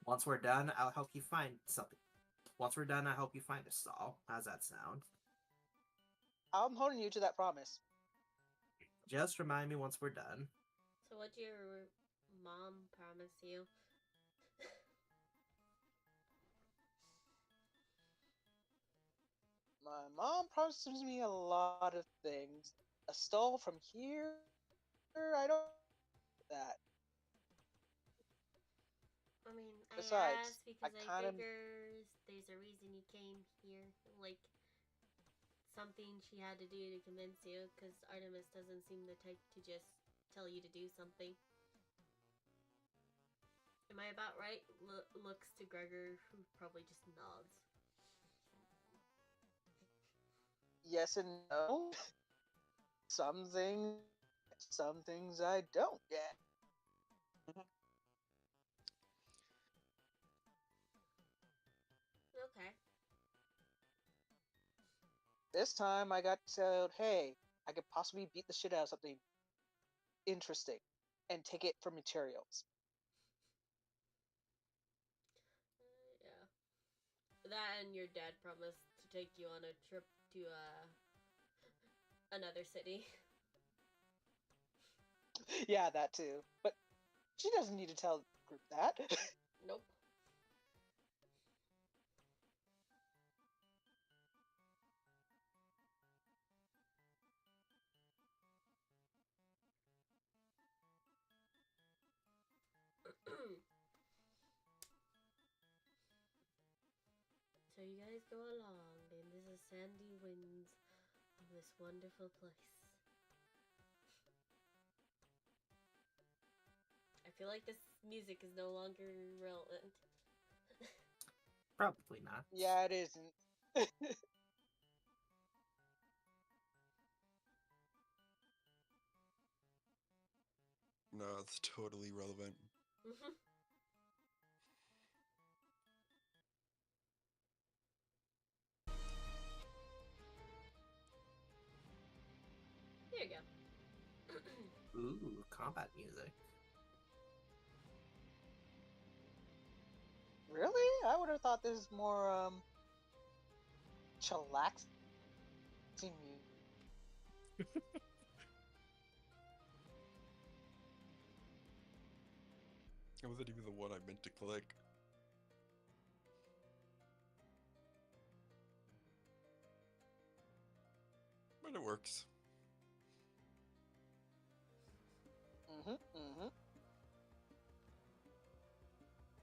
Speaker 3: Once we're done, I'll help you find something. Once we're done, I'll help you find a stall. How's that sound?
Speaker 2: I'm holding you to that promise.
Speaker 3: Just remind me once we're done.
Speaker 1: So what'd your mom promise you?
Speaker 2: My mom promises me a lot of things. A stall from here? I don't that.
Speaker 1: I mean, I
Speaker 2: Besides,
Speaker 1: asked because
Speaker 2: I
Speaker 1: I
Speaker 2: kind of
Speaker 1: figure there's a reason you came here. Like, something she had to do to convince you, because Artemis doesn't seem the type to just tell you to do something. Am I about right? Looks to Gregor, who probably just nods.
Speaker 2: yes and no. Some things I don't get.
Speaker 1: Okay.
Speaker 2: This time I got told, hey, I could possibly beat the shit out of something interesting and take it for materials.
Speaker 1: Yeah. That and your dad promised to take you on a trip to another city.
Speaker 2: Yeah, that too. But she doesn't need to tell the group that.
Speaker 1: Nope. So you guys go along into the sandy winds of this wonderful place. I feel like this music is no longer relevant.
Speaker 3: Probably not.
Speaker 2: Yeah, it isn't.
Speaker 5: No, it's totally relevant.
Speaker 1: There you go.
Speaker 3: Ooh, combat music.
Speaker 2: Really? I would have thought this is more chillaxing music.
Speaker 5: It wasn't even the one I meant to click. But it works.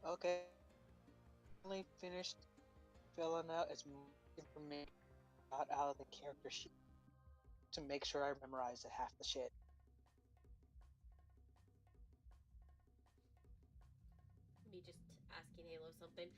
Speaker 2: Okay. Only finished filling out as much information out of the character sheet to make sure I memorized half the shit.
Speaker 1: Me just asking Halo something.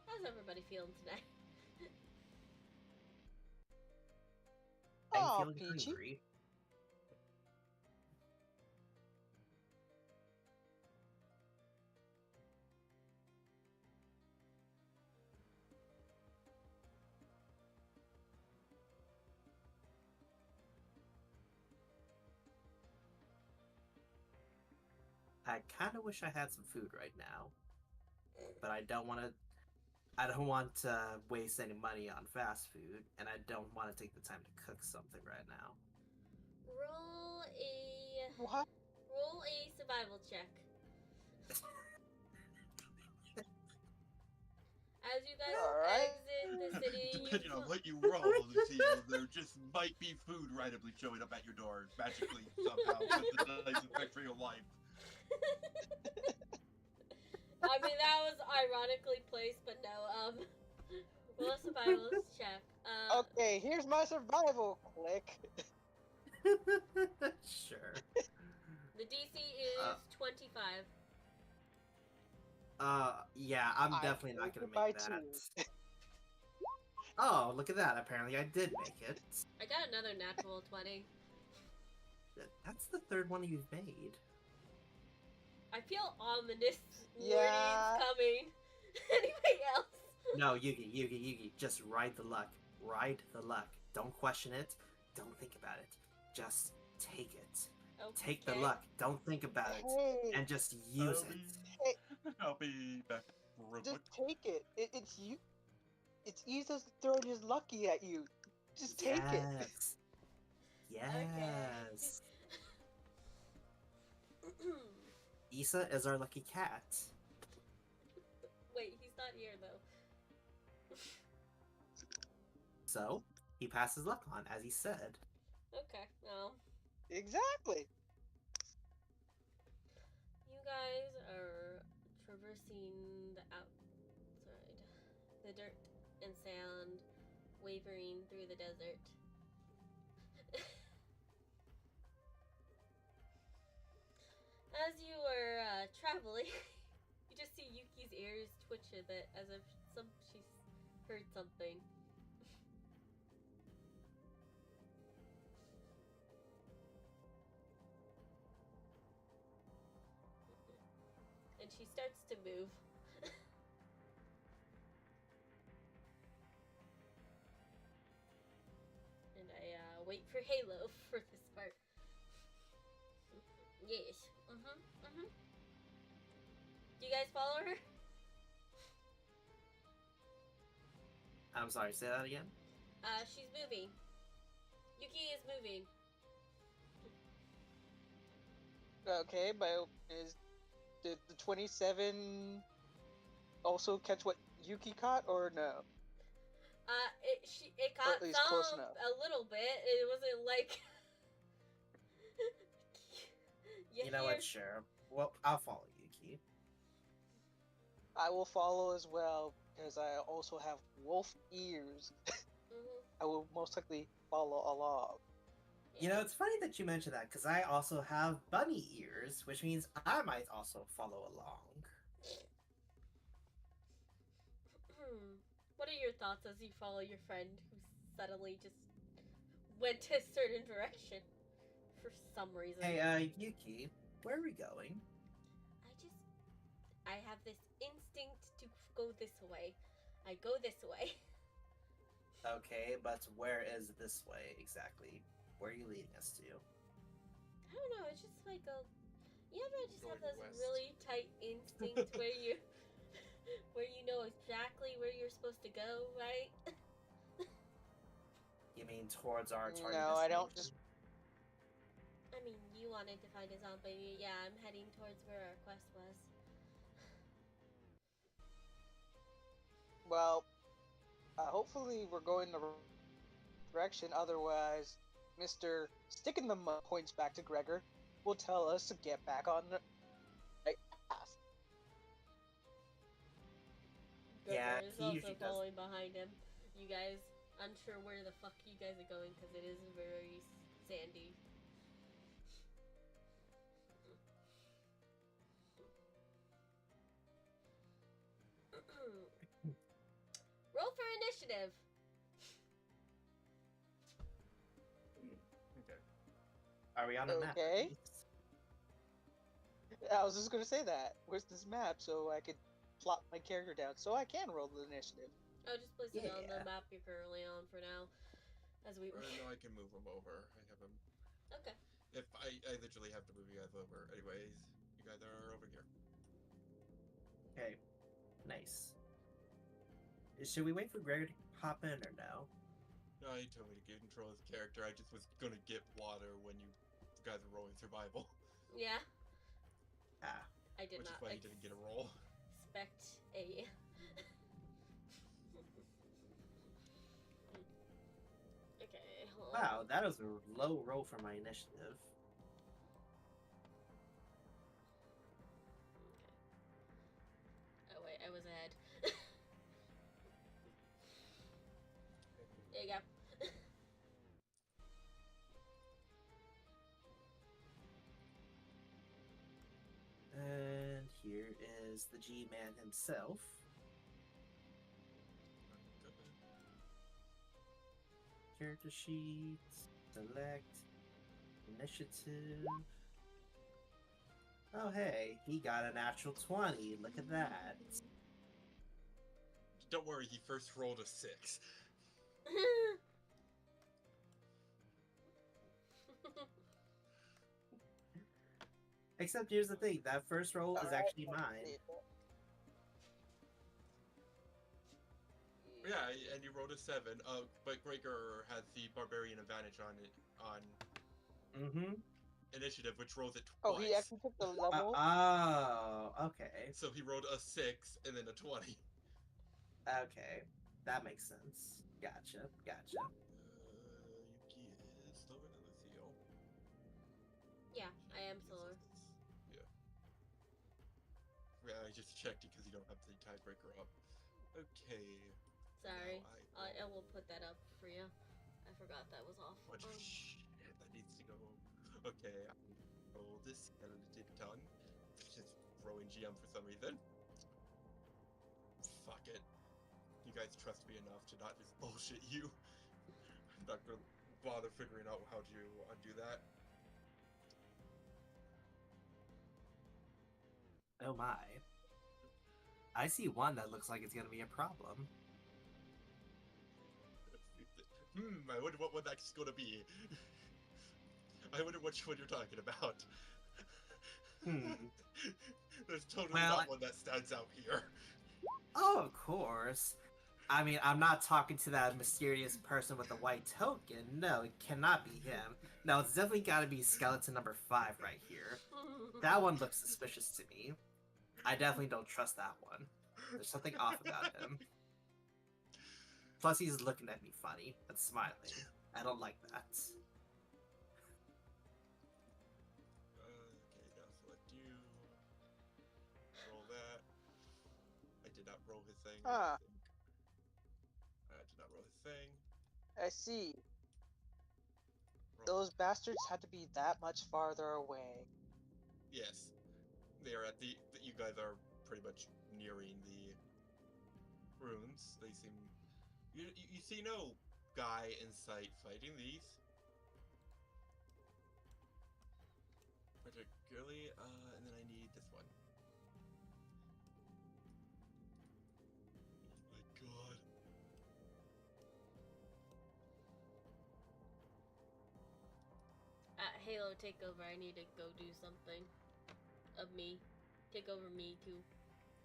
Speaker 1: How's everybody feeling today?
Speaker 3: I'm
Speaker 2: Oh,
Speaker 3: feeling
Speaker 2: peachy.
Speaker 3: hungry. I kind of wish I had some food right now, but I don't want to. I don't want to waste any money on fast food, and I don't want to take the time to cook something right now.
Speaker 2: What?
Speaker 1: Roll a survival check. As you guys
Speaker 2: Alright.
Speaker 1: exit the city,
Speaker 5: Depending on what you roll, Lucio, there just might be food randomly showing up at your door magically somehow with the dice effect for your life.
Speaker 1: I mean, that was ironically placed, but no. Roll a survivalist check.
Speaker 2: Okay, here's my survival. Click.
Speaker 3: Sure.
Speaker 1: The DC is 25.
Speaker 3: Yeah, I'm
Speaker 2: I
Speaker 3: definitely not
Speaker 2: failed
Speaker 3: gonna
Speaker 2: by
Speaker 3: make that.
Speaker 2: 2.
Speaker 3: Oh, look at that! Apparently, I did make it.
Speaker 1: I got another natural 20.
Speaker 3: That's the third one you've made.
Speaker 1: I feel ominous
Speaker 2: Yeah.
Speaker 1: warnings coming. Anybody else?
Speaker 3: No, Yugi, just ride the luck. Ride the luck. Don't question it. Don't think about it. Just take it.
Speaker 1: Okay.
Speaker 3: Take the luck. Don't think about it.
Speaker 2: Hey,
Speaker 3: And just use it.
Speaker 2: hey,
Speaker 5: I'll be back real
Speaker 2: just
Speaker 5: quick.
Speaker 2: take it. It's you. It's Isa's throwing his lucky at you. Just take it.
Speaker 3: Yes. Issa is our lucky cat.
Speaker 1: Wait, he's not here though.
Speaker 3: So, he passes luck on, as he said.
Speaker 1: Okay, well.
Speaker 2: Exactly.
Speaker 1: You guys are traversing the outside. The dirt and sand wavering through the desert. As you are traveling, you just see Yuki's ears twitch a bit as if she's heard something. And she starts to move. And I wait for Halo for this part. Yes. Do you guys follow her?
Speaker 3: I'm sorry, say that again?
Speaker 1: She's moving. Yuki is moving.
Speaker 2: Okay, but did the 27 also catch what Yuki caught, or no?
Speaker 1: It
Speaker 2: Or
Speaker 1: caught
Speaker 2: at least close
Speaker 1: some
Speaker 2: enough.
Speaker 1: a little bit. It wasn't like.
Speaker 3: You know what, sure. Well, I'll follow Yuki.
Speaker 2: I will follow as well because I also have wolf ears. I will most likely follow along.
Speaker 3: You know, it's funny that you mentioned that, because I also have bunny ears, which means I might also follow along.
Speaker 1: What are your thoughts as you follow your friend who suddenly just went to a certain direction for some reason?
Speaker 3: Hey, Yuki, where are we going?
Speaker 1: I have this instinct to go this way. I go this way.
Speaker 3: Okay, but where is this way exactly? Where are you leading us to?
Speaker 1: I don't know, it's just like a... You ever just
Speaker 5: Going
Speaker 1: have those
Speaker 5: west.
Speaker 1: really tight instincts where you know exactly where you're supposed to go, right?
Speaker 3: You mean towards our target
Speaker 2: No, I don't
Speaker 3: destination?
Speaker 1: I mean, you wanted to find a zombie. Yeah, I'm heading towards where our quest was.
Speaker 2: Well, hopefully we're going the right direction. Otherwise, Mr. Stick in the Mud points back to Gregor. Will tell us to get back on the right path.
Speaker 3: Yeah,
Speaker 1: Gregor is
Speaker 3: he
Speaker 1: also
Speaker 3: usually does.
Speaker 1: following behind him. You guys, unsure where the fuck you guys are going because it is very sandy. Roll for initiative.
Speaker 5: Okay.
Speaker 3: Are we on a map?
Speaker 2: Okay. I was just gonna say that. Where's this map so I could plot my character down so I can roll the initiative.
Speaker 1: I'll just place it on the
Speaker 3: Yeah.
Speaker 1: map you're currently on for now. As we
Speaker 5: Or no, I can move them over. I have them.
Speaker 1: Okay.
Speaker 5: If I literally have to move you guys over. Anyways, you guys are over here.
Speaker 3: Okay, nice. Should we wait for Gregor to hop in or no?
Speaker 5: No, he told me to control his character. I just was gonna get water when you guys were rolling survival.
Speaker 1: Yeah,
Speaker 3: Ah,
Speaker 1: I did
Speaker 5: Which
Speaker 1: not
Speaker 5: is why he didn't get a roll.
Speaker 1: expect a. Okay, hold on.
Speaker 3: wow, that was a low roll for my initiative.
Speaker 1: Oh wait, I was ahead. There you go.
Speaker 3: And here is the G-Man himself. Character sheet, select, initiative. Oh hey, he got a natural 20. Look at that.
Speaker 5: Don't worry, he first rolled a 6.
Speaker 3: Except here's the thing, that first roll is actually mine.
Speaker 5: Yeah, and you rolled a 7. But Gregor has the barbarian advantage on it on
Speaker 3: Mm-hmm.
Speaker 5: initiative, which rolls it twice.
Speaker 2: Oh, he actually took the level.
Speaker 3: Oh, okay.
Speaker 5: So he rolled a 6 and then a 20.
Speaker 3: Okay. That makes sense. Gotcha.
Speaker 5: Yuki is slower than Lucio.
Speaker 1: Yeah, I am
Speaker 5: Yes,
Speaker 1: slower.
Speaker 5: Yeah. Yeah, I just checked it because you don't have the tiebreaker up. Okay.
Speaker 1: Sorry,
Speaker 5: Now
Speaker 1: I will put that up for you. I forgot that was off.
Speaker 5: What shit, that needs to go. Okay, I roll this skeleton ton. Just throwing GM for some reason. Fuck it. You guys trust me enough to not just bullshit you. I'm not gonna bother figuring out how to undo that.
Speaker 3: Oh my. I see one that looks like it's gonna be a problem.
Speaker 5: I wonder what one that's gonna be. I wonder which one you're talking about. There's totally not one that stands out here.
Speaker 3: Oh, of course. I mean, I'm not talking to that mysterious person with the white token. No, it cannot be him. No, it's definitely gotta be skeleton number 5 right here. That one looks suspicious to me. I definitely don't trust that one. There's something off about him. Plus, he's looking at me funny, but smiling. I don't like that.
Speaker 5: Okay, now select you. Roll that. I did not roll his thing. I did not roll his thing.
Speaker 2: I see.
Speaker 5: Roll.
Speaker 2: Those bastards had to be that much farther away.
Speaker 5: Yes. They are at the. You guys are pretty much nearing the ruins. They seem. You see no guy in sight fighting these. Particularly, and then I need this one. Oh my god.
Speaker 1: Halo takeover. I need to go do something of me. Take over me too,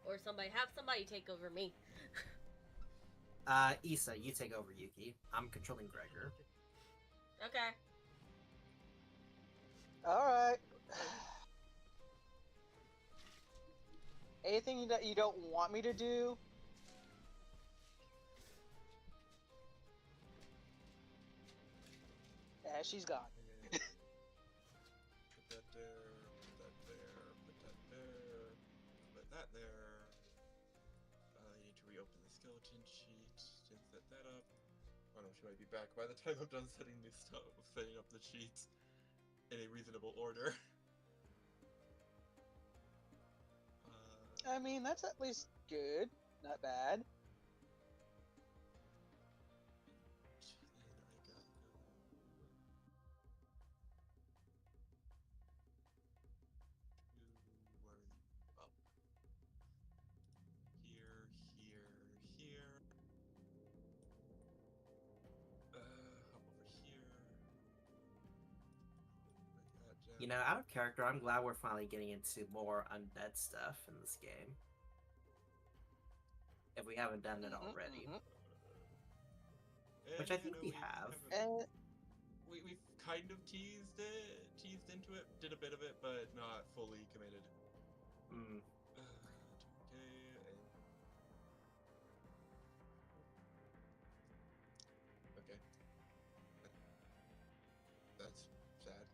Speaker 1: or somebody have somebody take over me.
Speaker 3: Issa, you take over Yuki. I'm controlling Gregor.
Speaker 1: Okay.
Speaker 2: Alright. Anything that you don't want me to do? Yeah, she's gone.
Speaker 5: Put that there, put that there, put that there, put that there. I need to reopen the skeleton sheet and set that up. Oh no, she might be back by the time I'm done setting this stuff, setting up the sheets in a reasonable order.
Speaker 2: I mean, that's at least good. Not bad.
Speaker 5: Here, here. Hop over here. Like that.
Speaker 3: You know, out of character, I'm glad we're finally getting into more undead stuff in this game. If we haven't done it already. Which I think we have.
Speaker 5: We've kind of teased into it, did a bit of it, but not fully committed.
Speaker 3: Mm.
Speaker 5: Okay. That's sad,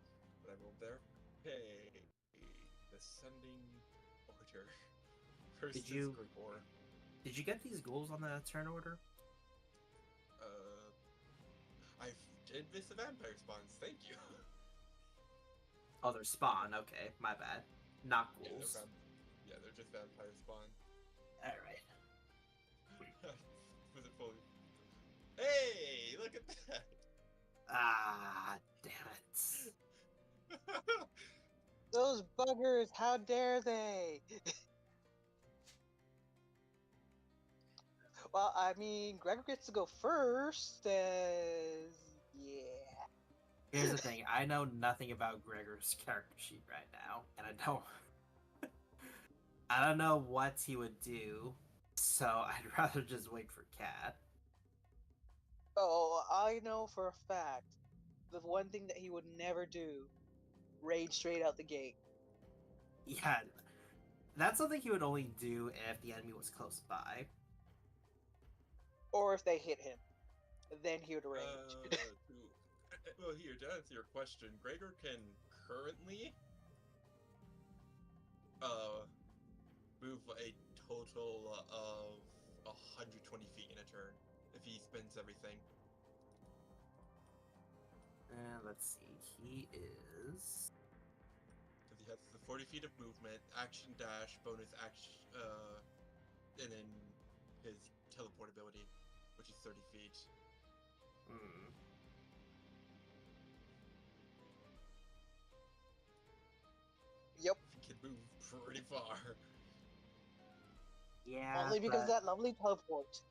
Speaker 5: but I rolled there. Hey, Ascending Order. First
Speaker 3: Did you-
Speaker 5: Grigor.
Speaker 3: Did you get these ghouls on the turn order?
Speaker 5: I did miss the vampire spawns. Thank you.
Speaker 3: Oh, they're spawn. Okay, my bad. Not
Speaker 5: Yeah,
Speaker 3: ghouls.
Speaker 5: they're just vampire spawn.
Speaker 3: Alright.
Speaker 5: Was it fully? Hey, look at that!
Speaker 3: Ah, damn it.
Speaker 2: Those buggers, how dare they? Well, I mean, Gregor gets to go first, as... yeah.
Speaker 3: Here's the thing, I know nothing about Gregor's character sheet right now, and I don't know what he would do, so I'd rather just wait for Cat.
Speaker 2: Oh, I know for a fact, the one thing that he would never do, raid straight out the gate.
Speaker 3: Yeah, that's something he would only do if the enemy was close by.
Speaker 2: Or if they hit him. Then he would rage.
Speaker 5: Well, here, to answer your question, Gregor can currently move a total of 120 feet in a turn if he spends everything.
Speaker 3: And let's see, he is...
Speaker 5: Because he has the 40 feet of movement, action dash, bonus action, and then his teleport ability, which is 30 feet.
Speaker 3: Hmm.
Speaker 2: Yep.
Speaker 5: He can move pretty far.
Speaker 3: Yeah,
Speaker 2: Only because
Speaker 3: but...
Speaker 2: that lovely teleport.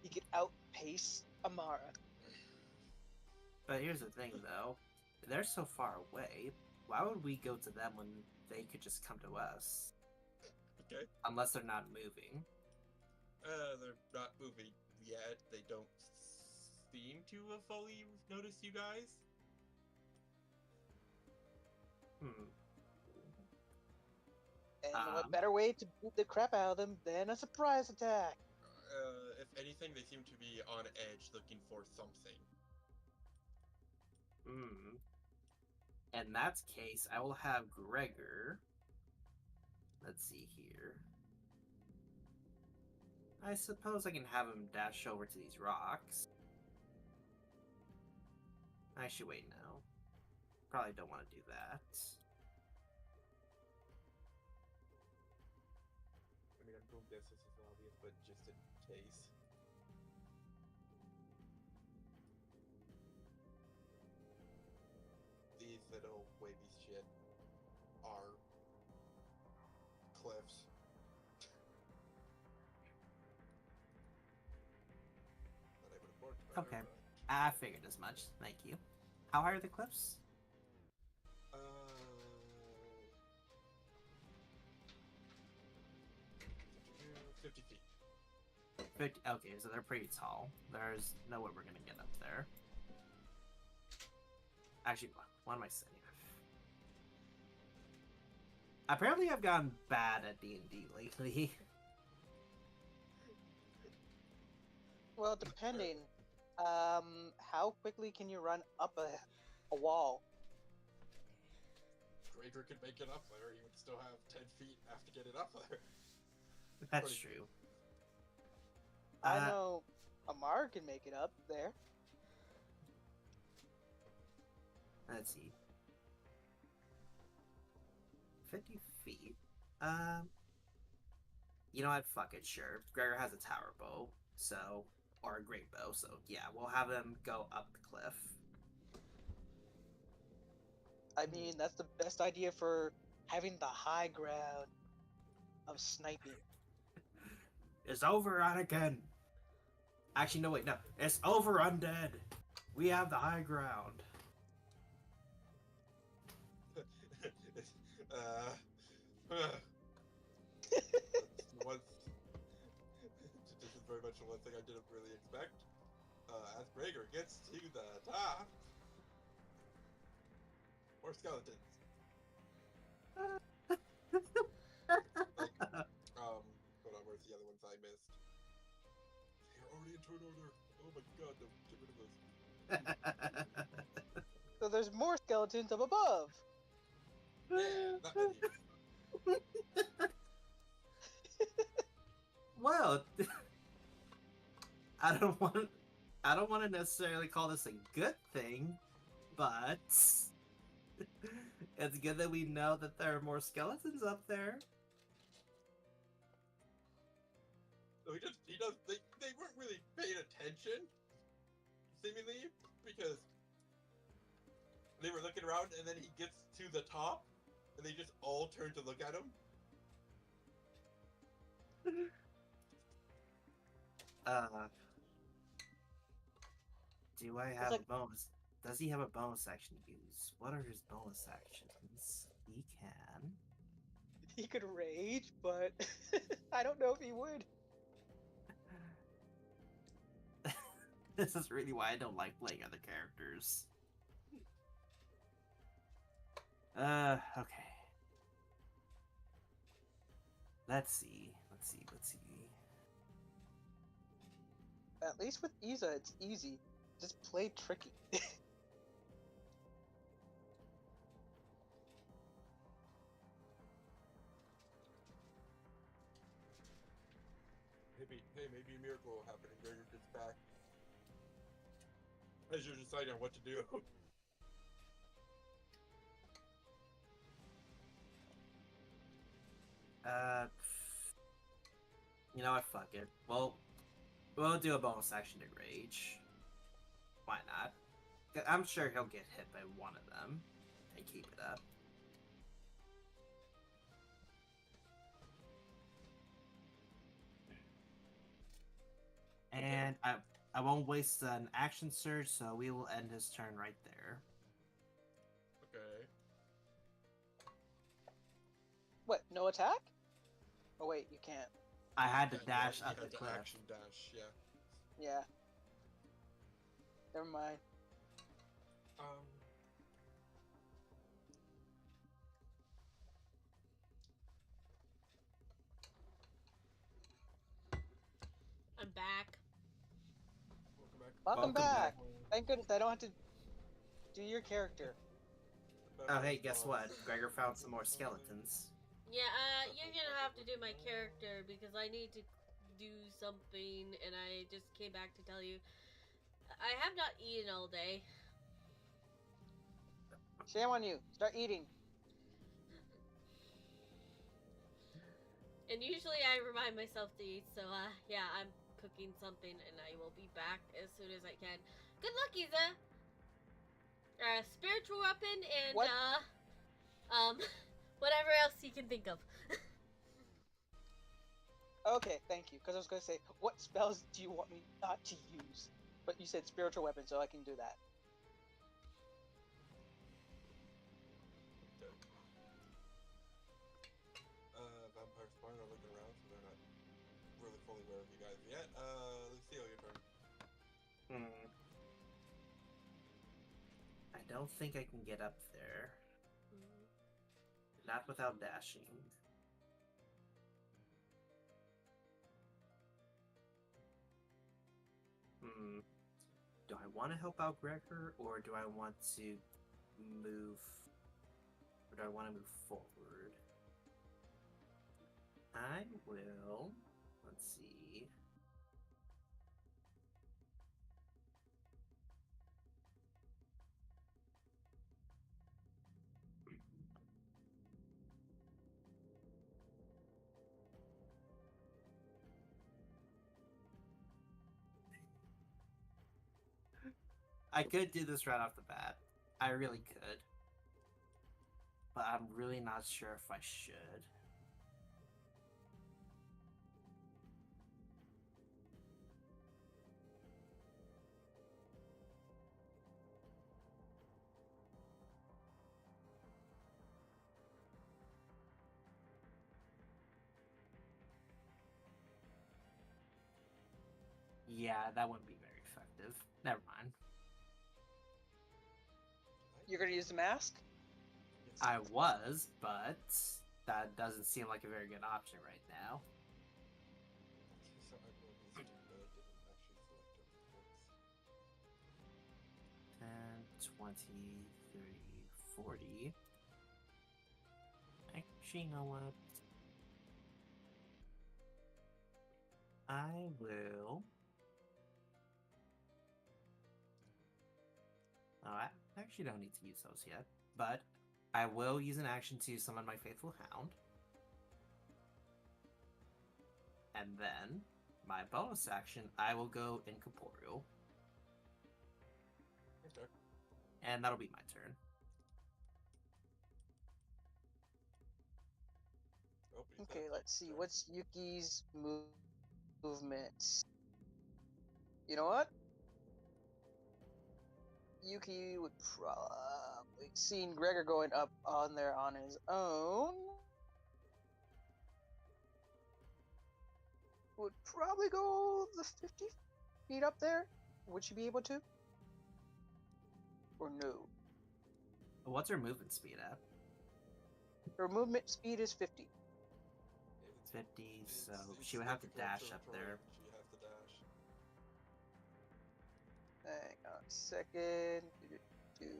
Speaker 2: He could outpace Amara.
Speaker 3: But here's the thing, though. They're so far away, why would we go to them when they could just come to us?
Speaker 5: Okay.
Speaker 3: Unless they're not moving.
Speaker 5: They're not moving yet. They don't seem to have fully noticed you guys.
Speaker 3: Hmm.
Speaker 2: And what better way to beat the crap out of them than a surprise attack?
Speaker 5: If anything, they seem to be on edge looking for something.
Speaker 3: Hmm. In that case, I will have Gregor. Let's see here. I suppose I can have him dash over to these rocks. Actually, wait, no. Probably don't want to do that.
Speaker 5: I mean, I'm doing this is obvious, but just in case. These little wavy shit are cliffs. That I would have worked better,
Speaker 3: Okay.
Speaker 5: but,
Speaker 3: I figured as much. Thank you. How high are the cliffs?
Speaker 5: 50 feet.
Speaker 3: 50. Okay, so they're pretty tall. There's no way we're gonna get up there. Actually, what am I saying? Apparently, I've gotten bad at D&D lately.
Speaker 2: Well, depending. How quickly can you run up a wall?
Speaker 5: Gregor could make it up there. You would still have 10 feet after get it up there.
Speaker 3: That's true.
Speaker 2: I know Amar can make it up there.
Speaker 3: Let's see. 50 feet. You know what? Fuck it, sure. Gregor has a tower bow, so... Or a great bow, so yeah, we'll have him go up the cliff.
Speaker 2: I mean, that's the best idea for having the high ground of sniping.
Speaker 3: It's over, Anakin! Actually, no, wait, no. It's over, Undead! We have the high ground.
Speaker 5: as Gregor gets to the top. More skeletons. Like, hold on, where's the other ones I missed? They're already in turn order. Oh my god, no, get rid of those.
Speaker 2: So there's more skeletons up above.
Speaker 5: Yeah, not many.
Speaker 3: Well, I don't want to necessarily call this a good thing, but it's good that we know that there are more skeletons up there.
Speaker 5: So they weren't really paying attention, seemingly, because they were looking around and then he gets to the top and they just all turn to look at him.
Speaker 3: Do I have
Speaker 2: like-
Speaker 3: a bonus? Does he have a bonus action to use? What are his bonus actions? He can.
Speaker 2: He could rage, but I don't know if he would.
Speaker 3: This is really why I don't like playing other characters. Okay. Let's see.
Speaker 2: At least with Iza, it's easy. Just play tricky.
Speaker 5: Maybe a miracle will happen and Gregor gets back. As you're deciding on what to do.
Speaker 3: You know what? Fuck it. Well, we'll do a bonus action to rage. Why not? I'm sure he'll get hit by one of them and keep it up. And I won't waste an action surge, so we will end his turn right there.
Speaker 5: Okay.
Speaker 2: What, no attack? Oh wait, you can't.
Speaker 3: I had to
Speaker 5: Yeah,
Speaker 3: dash
Speaker 5: you
Speaker 3: up
Speaker 5: had
Speaker 3: the
Speaker 5: to
Speaker 3: cliff.
Speaker 5: action dash, yeah.
Speaker 2: Yeah. Never mind.
Speaker 5: Um.
Speaker 1: I'm back.
Speaker 2: Welcome
Speaker 3: Welcome
Speaker 2: back.
Speaker 3: back.
Speaker 2: Thank goodness I don't have to do your character.
Speaker 3: Oh, hey, guess what? Gregor found some more skeletons.
Speaker 1: Yeah, you're gonna have to do my character because I need to do something, and I just came back to tell you I have not eaten all day.
Speaker 2: Shame on you. Start eating.
Speaker 1: And usually I remind myself to eat, so yeah, I'm cooking something, and I will be back as soon as I can. Good luck, Iza. Spiritual weapon and
Speaker 2: What?
Speaker 1: whatever else you can think of.
Speaker 2: Okay, thank you. Because I was going to say, what spells do you want me not to use? But you said spiritual weapon, so I can do that.
Speaker 5: Vampire Spawn are looking around, so they're not really fully aware of you guys yet. Lucille, your turn.
Speaker 3: I don't think I can get up there. Not without dashing. Do I want to help out Gregor, or do I want to move? Or do I want to move forward? I will. Let's see. I could do this right off the bat. I really could. But I'm really not sure if I should. Yeah, that wouldn't be very effective. Never mind.
Speaker 2: You're gonna use the mask?
Speaker 5: Yes.
Speaker 3: I was, but that doesn't seem like a very good option right now.
Speaker 5: So I will use it, but I didn't actually select it once.
Speaker 3: 10, 20, 30, 40. Actually, you know what? I will. Oh, I actually don't need to use those yet, but I will use an action to summon my Faithful Hound. And then, my bonus action, I will go Incorporeal.
Speaker 5: Okay.
Speaker 3: And that'll be my turn.
Speaker 5: Oh, but
Speaker 2: Okay, let's see. What's Yuki's movement? You know what? Yuki would probably seeing Gregor going up on there on his own. Would probably go the 50 feet up there. Would she be able to? Or no?
Speaker 3: What's her movement speed at?
Speaker 2: Her movement speed is 50.
Speaker 3: 50, so
Speaker 5: it's
Speaker 3: she would have to
Speaker 5: compared
Speaker 3: dash
Speaker 5: her
Speaker 3: up there.
Speaker 5: terrain, She has to dash.
Speaker 2: Hang on a second.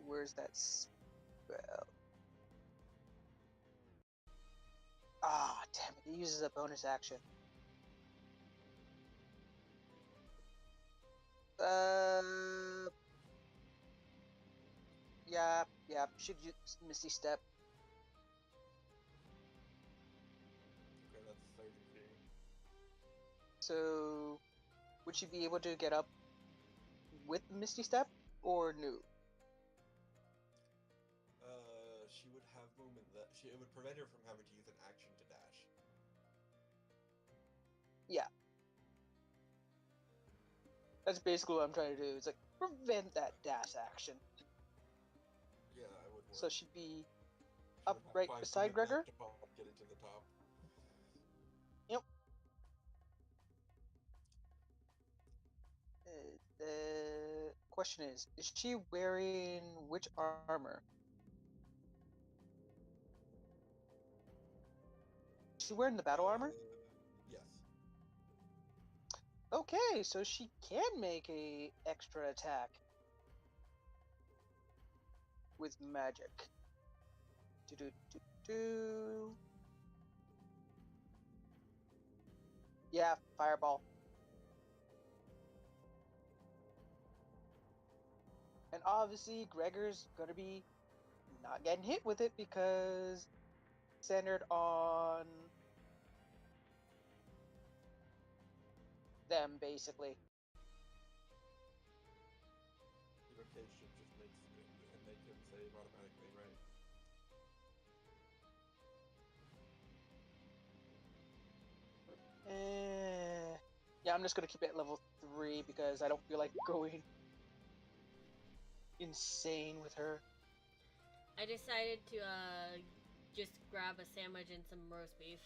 Speaker 2: Where's that spell? Ah, damn it. It uses a bonus action. Yeah. Should use Misty Step.
Speaker 5: Okay, that's 30 feet.
Speaker 2: So, would she be able to get up with Misty Step or no?
Speaker 5: She would have movement that it would prevent her from having to use an action to dash.
Speaker 2: Yeah. That's basically what I'm trying to do. It's like prevent that dash action.
Speaker 5: Yeah, I would work.
Speaker 2: So she'd be
Speaker 5: She
Speaker 2: up
Speaker 5: would have
Speaker 2: right
Speaker 5: 5
Speaker 2: beside
Speaker 5: movement
Speaker 2: Gregor.
Speaker 5: back to pop, getting to the top.
Speaker 2: Yep. The question is she wearing which armor? Is she wearing the battle armor?
Speaker 5: Yes.
Speaker 2: Okay, so she can make a extra attack with magic. Do. Yeah, fireball. And obviously, Gregor's gonna be not getting hit with it because centered on them, basically.
Speaker 5: Evocation just makes it and make him save automatically, right?
Speaker 2: Yeah, I'm just gonna keep it at level 3 because I don't feel like going insane with her.
Speaker 1: I decided to just grab a sandwich and some roast beef.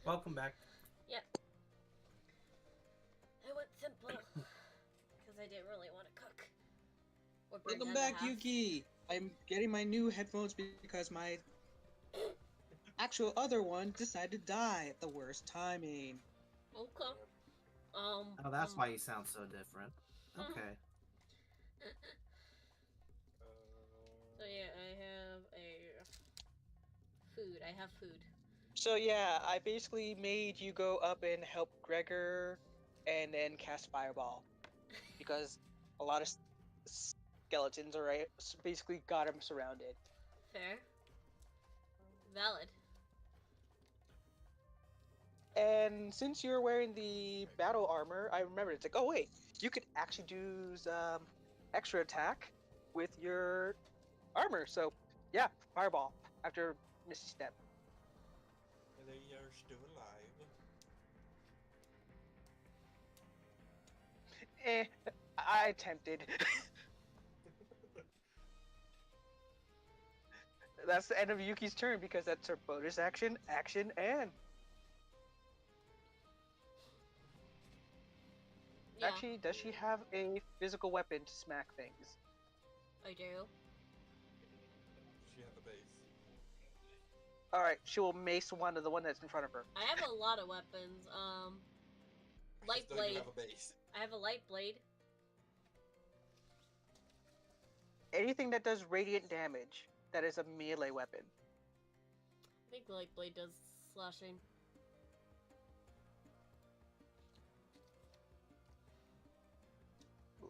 Speaker 3: Welcome back.
Speaker 1: Yep. I went simple because I didn't really want to cook. Or burn
Speaker 6: Welcome
Speaker 1: down the
Speaker 6: back,
Speaker 1: house.
Speaker 6: Yuki. I'm getting my new headphones because my actual other one decided to die at the worst timing.
Speaker 1: Okay.
Speaker 3: Oh, that's why you sound so different. Okay.
Speaker 1: So yeah, I have a food. I have food.
Speaker 2: So yeah, I basically made you go up and help Gregor and then cast fireball because a lot of skeletons are basically got him surrounded.
Speaker 1: Fair. Valid.
Speaker 2: And since you're wearing the battle armor, I remember it's like, oh wait, you could actually do extra attack with your armor. So yeah, fireball after Misty Step.
Speaker 5: They are still alive.
Speaker 2: I attempted. That's the end of Yuki's turn because that's her bonus action, and does she have a physical weapon to smack things?
Speaker 1: I do.
Speaker 5: She had the base.
Speaker 2: All right, she will mace the one that's in front of her.
Speaker 1: I have a lot of weapons. Light
Speaker 5: Just know
Speaker 1: blade.
Speaker 5: you have a base.
Speaker 1: I have a light blade.
Speaker 2: Anything that does radiant damage, that is a melee weapon.
Speaker 1: I think the light blade does slashing.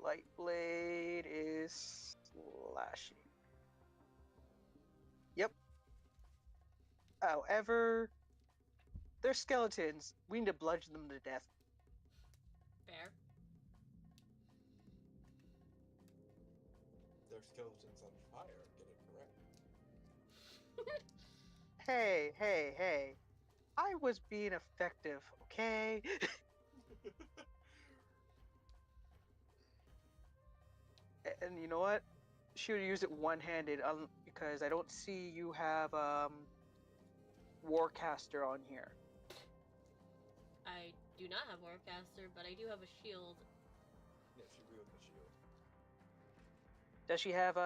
Speaker 2: Light blade is slashing. Yep. However, they're skeletons. We need to bludgeon them to death.
Speaker 1: Fair.
Speaker 5: They're skeletons on fire. Get it correct.
Speaker 2: Hey. I was being effective, okay? And you know what? She would use it one-handed because I don't see you have Warcaster on here.
Speaker 1: I do not have Warcaster, but I do have a shield.
Speaker 5: Yeah, she wields the shield.
Speaker 2: Does she have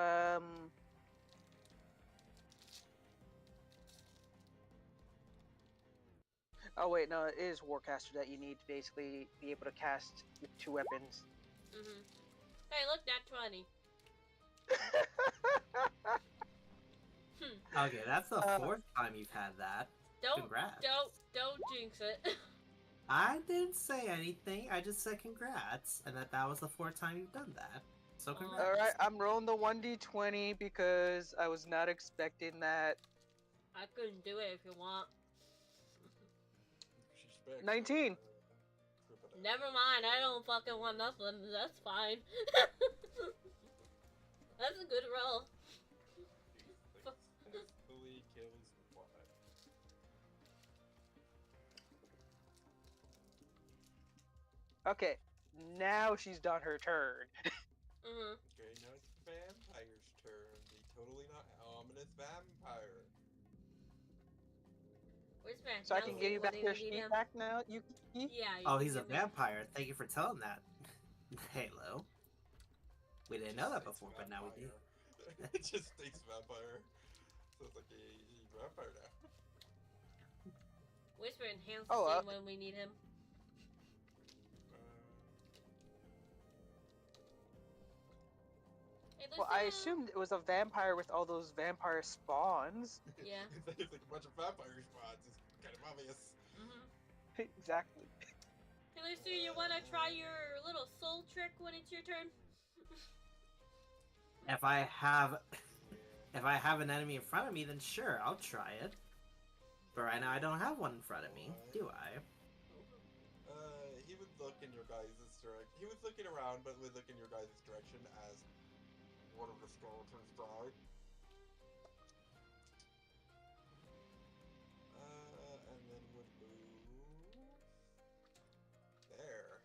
Speaker 2: Oh wait, no, it is Warcaster that you need to basically be able to cast with two weapons.
Speaker 1: Mm-hmm. Hey, look, nat 20.
Speaker 3: Okay, that's the fourth time you've had that. Congrats.
Speaker 1: Don't jinx it.
Speaker 3: I didn't say anything. I just said congrats, and that was the fourth time you've done that. So congrats.
Speaker 2: All right, I'm rolling the 1d20 because I was not expecting that.
Speaker 1: I couldn't do it if you want.
Speaker 5: She's back,
Speaker 2: 19.
Speaker 1: Never mind, I don't fucking want nothing. That's fine. That's a good roll.
Speaker 5: Successfully kills one.
Speaker 2: Okay, now she's done her turn.
Speaker 1: Mm-hmm.
Speaker 5: Okay, now it's the vampire's turn. The totally not ominous vampire.
Speaker 1: Where's Matt?
Speaker 2: So I can give you back your sheet back now, Yuki?
Speaker 1: Yeah.
Speaker 3: Oh, he's a vampire. Thank you for telling that. Halo. We didn't know that before, but now we do.
Speaker 5: It just thinks vampire. So it's like he's a vampire now.
Speaker 1: Whisper enhanced when we need him. Hey,
Speaker 2: Well, I assumed it was a vampire with all those vampire spawns.
Speaker 1: Yeah.
Speaker 5: It's like a bunch of vampire spots. It's kind of obvious.
Speaker 1: Mm-hmm.
Speaker 2: Exactly.
Speaker 1: Hey, Lucy, you want to try your little soul trick when it's your turn?
Speaker 3: If I have an enemy in front of me, then sure, I'll try it. But right now I don't have one in front of me, do I?
Speaker 5: He would look in your guys' direction. He was looking around, but would look in your guys' direction as one of the skeletons died. And then would move there.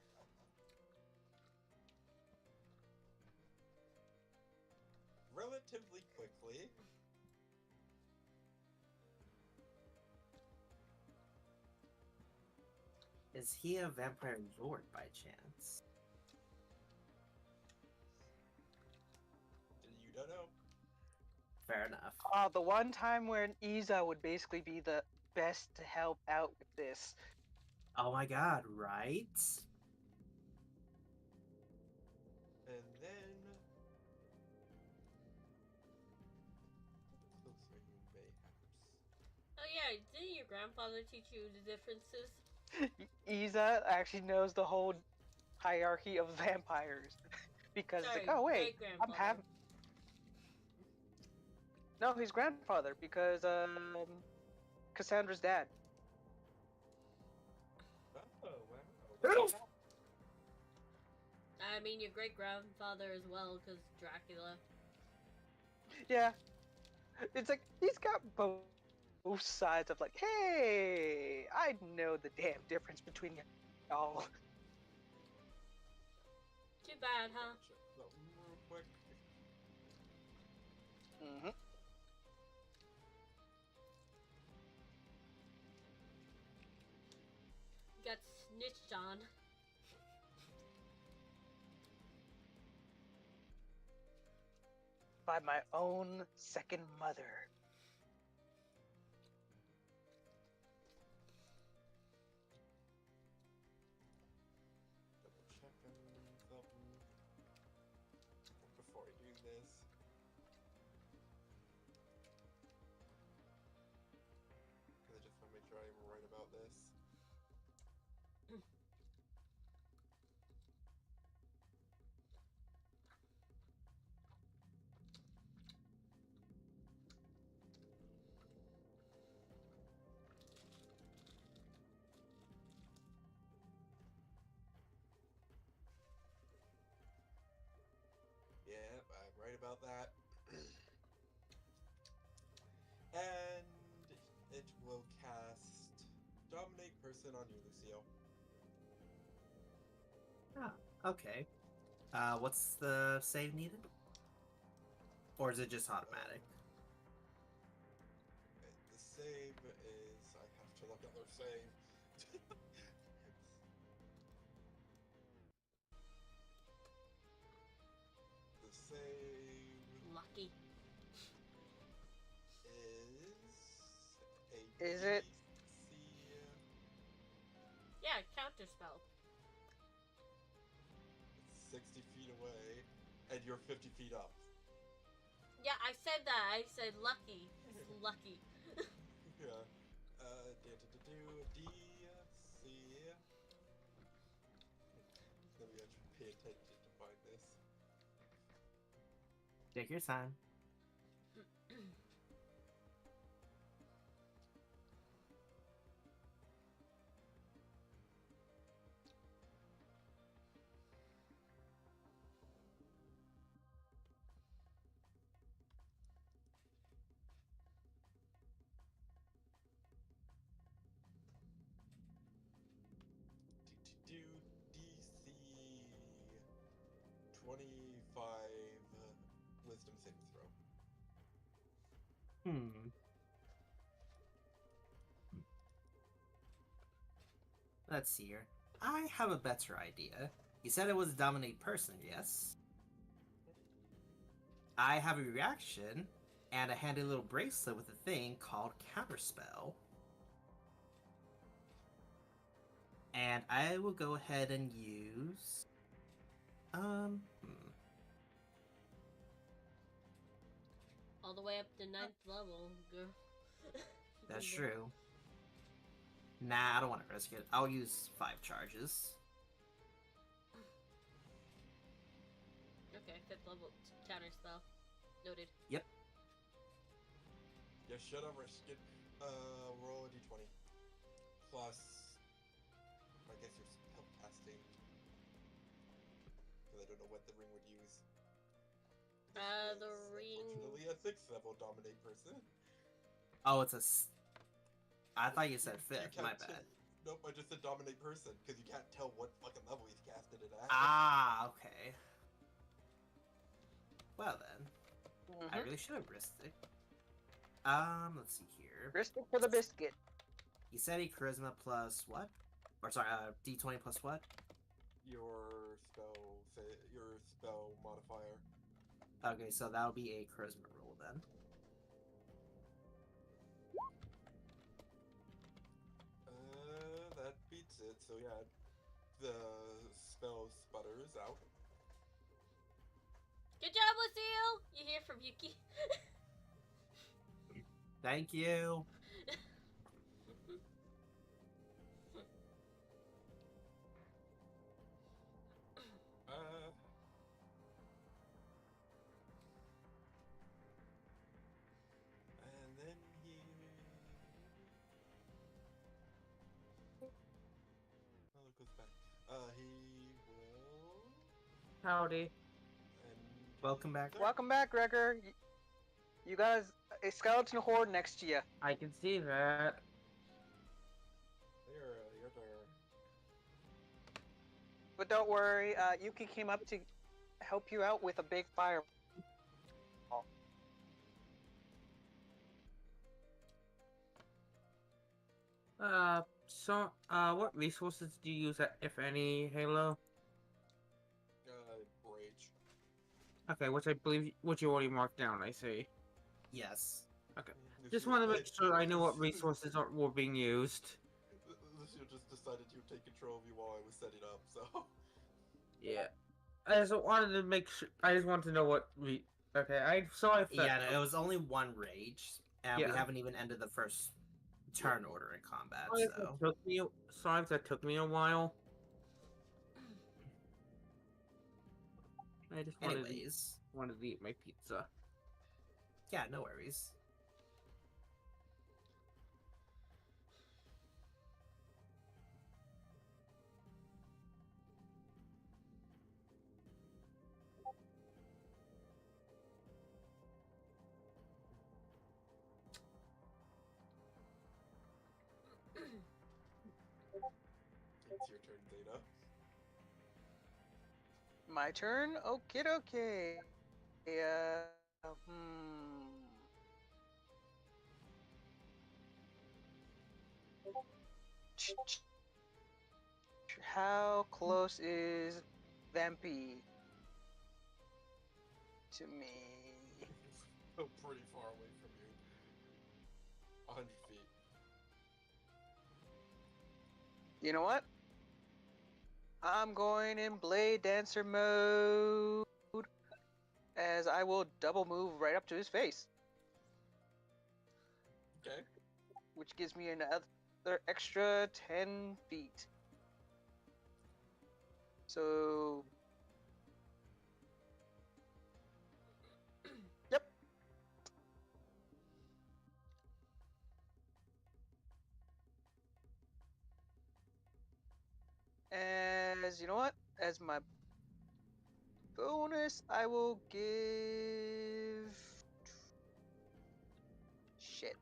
Speaker 5: Relatively quickly.
Speaker 3: Is he a vampire lord by chance?
Speaker 5: You don't know.
Speaker 3: Fair enough.
Speaker 2: The one time when Iza would basically be the best to help out with this.
Speaker 3: Oh my god, right?
Speaker 5: And then... closer you mayhaps.
Speaker 1: Oh yeah, didn't your grandfather teach you the differences?
Speaker 2: Iza actually knows the whole hierarchy of vampires. Because
Speaker 1: Sorry,
Speaker 2: it's like, oh wait, I'm having... No, his grandfather, because Cassandra's dad.
Speaker 5: Oh, wow.
Speaker 1: I mean, your great-grandfather as well, because Dracula.
Speaker 2: Yeah. It's like, he's got both sides of like, hey, I know the damn difference between y'all.
Speaker 1: Too bad, huh?
Speaker 5: Check that real quick.
Speaker 2: Mm-hmm.
Speaker 1: Got snitched on.
Speaker 2: by my own second mother.
Speaker 5: Double checking something before I do this. Because I just want to make sure I'm right about this. Yep, I'm right about that. And it will cast Dominate Person on you, Lucio.
Speaker 3: Okay. What's the save needed? Or is it just automatic?
Speaker 5: The save is... I have to look at their save. The save
Speaker 1: Lucky.
Speaker 5: is
Speaker 2: Is it?
Speaker 5: DC
Speaker 1: Yeah, counter spell.
Speaker 5: 60 feet away, and you're 50 feet up.
Speaker 1: Yeah, I said that. I said lucky. It's lucky.
Speaker 5: Yeah. DC. Let me actually pay attention to find this.
Speaker 3: Take your time.
Speaker 5: Do DC 25 Wisdom saving throw.
Speaker 3: Let's see here. I have a better idea. You said it was a dominate person, yes? I have a reaction and a handy little bracelet with a thing called Counterspell. And I will go ahead and use...
Speaker 1: All the way up to 9th level, girl.
Speaker 3: That's true. Nah, I don't want to risk it. I'll use 5 charges.
Speaker 1: Okay, 5th level counter spell. Noted.
Speaker 3: Yep.
Speaker 5: You should have risked it. Roll a d20. Plus, I guess you're spell casting. Because I don't know what the ring would use.
Speaker 1: The ring.
Speaker 5: Unfortunately, a 6th level dominate person.
Speaker 3: Oh, it's a... I thought you said
Speaker 5: You
Speaker 3: 5th, my
Speaker 5: can't
Speaker 3: bad.
Speaker 5: Nope, I just said dominate person, because you can't tell what fucking level he's casted it at.
Speaker 3: Ah, okay. Well then. I
Speaker 2: Mhm.
Speaker 3: really should have risked it. Let's see here.
Speaker 2: Risk it for the biscuit.
Speaker 3: You said a charisma plus what? Or sorry, d20 plus what?
Speaker 5: Your spell modifier.
Speaker 3: Okay, so that'll be a charisma roll then.
Speaker 5: That beats it, so yeah. The spell sputters out.
Speaker 1: Good job, Lucille! You hear from Yuki?
Speaker 3: Thank you.
Speaker 5: And then he... Oh, it goes back. He will...
Speaker 4: Howdy.
Speaker 5: And
Speaker 3: Welcome back.
Speaker 2: Welcome back, Gregor. You got a skeleton horde next to you.
Speaker 4: I can see that.
Speaker 5: Here, your turn.
Speaker 2: But don't worry, Yuki came up to help you out with a big fire.
Speaker 4: What resources do you use, if any, Halo?
Speaker 5: Rage.
Speaker 4: Okay, which you already marked down, I see.
Speaker 3: Yes.
Speaker 4: Just want to make sure I know what resources were being used.
Speaker 5: Lucio just decided he would take control of you while I was setting up, so.
Speaker 4: Yeah. I just wanted to make sure. I just wanted to know what Okay, I saw if that.
Speaker 3: Yeah, no, it was only one rage, and we
Speaker 4: Yeah.
Speaker 3: haven't even ended the first turn order in combat,
Speaker 4: Sorry if
Speaker 3: so.
Speaker 4: sorry if that took me a while. I just
Speaker 3: Anyways.
Speaker 4: wanted to eat my pizza.
Speaker 3: Yeah, no worries.
Speaker 5: It's your turn, Zeta.
Speaker 2: My turn? Okay. How close is Vampy to me?
Speaker 5: Oh, pretty far away from you. 100 feet.
Speaker 2: You know what? I'm going in Blade Dancer mode, as I will double move right up to his face,
Speaker 5: Okay.
Speaker 2: which gives me another extra 10 feet. So, yep. As you know what? As my bonus, I will give. Shit.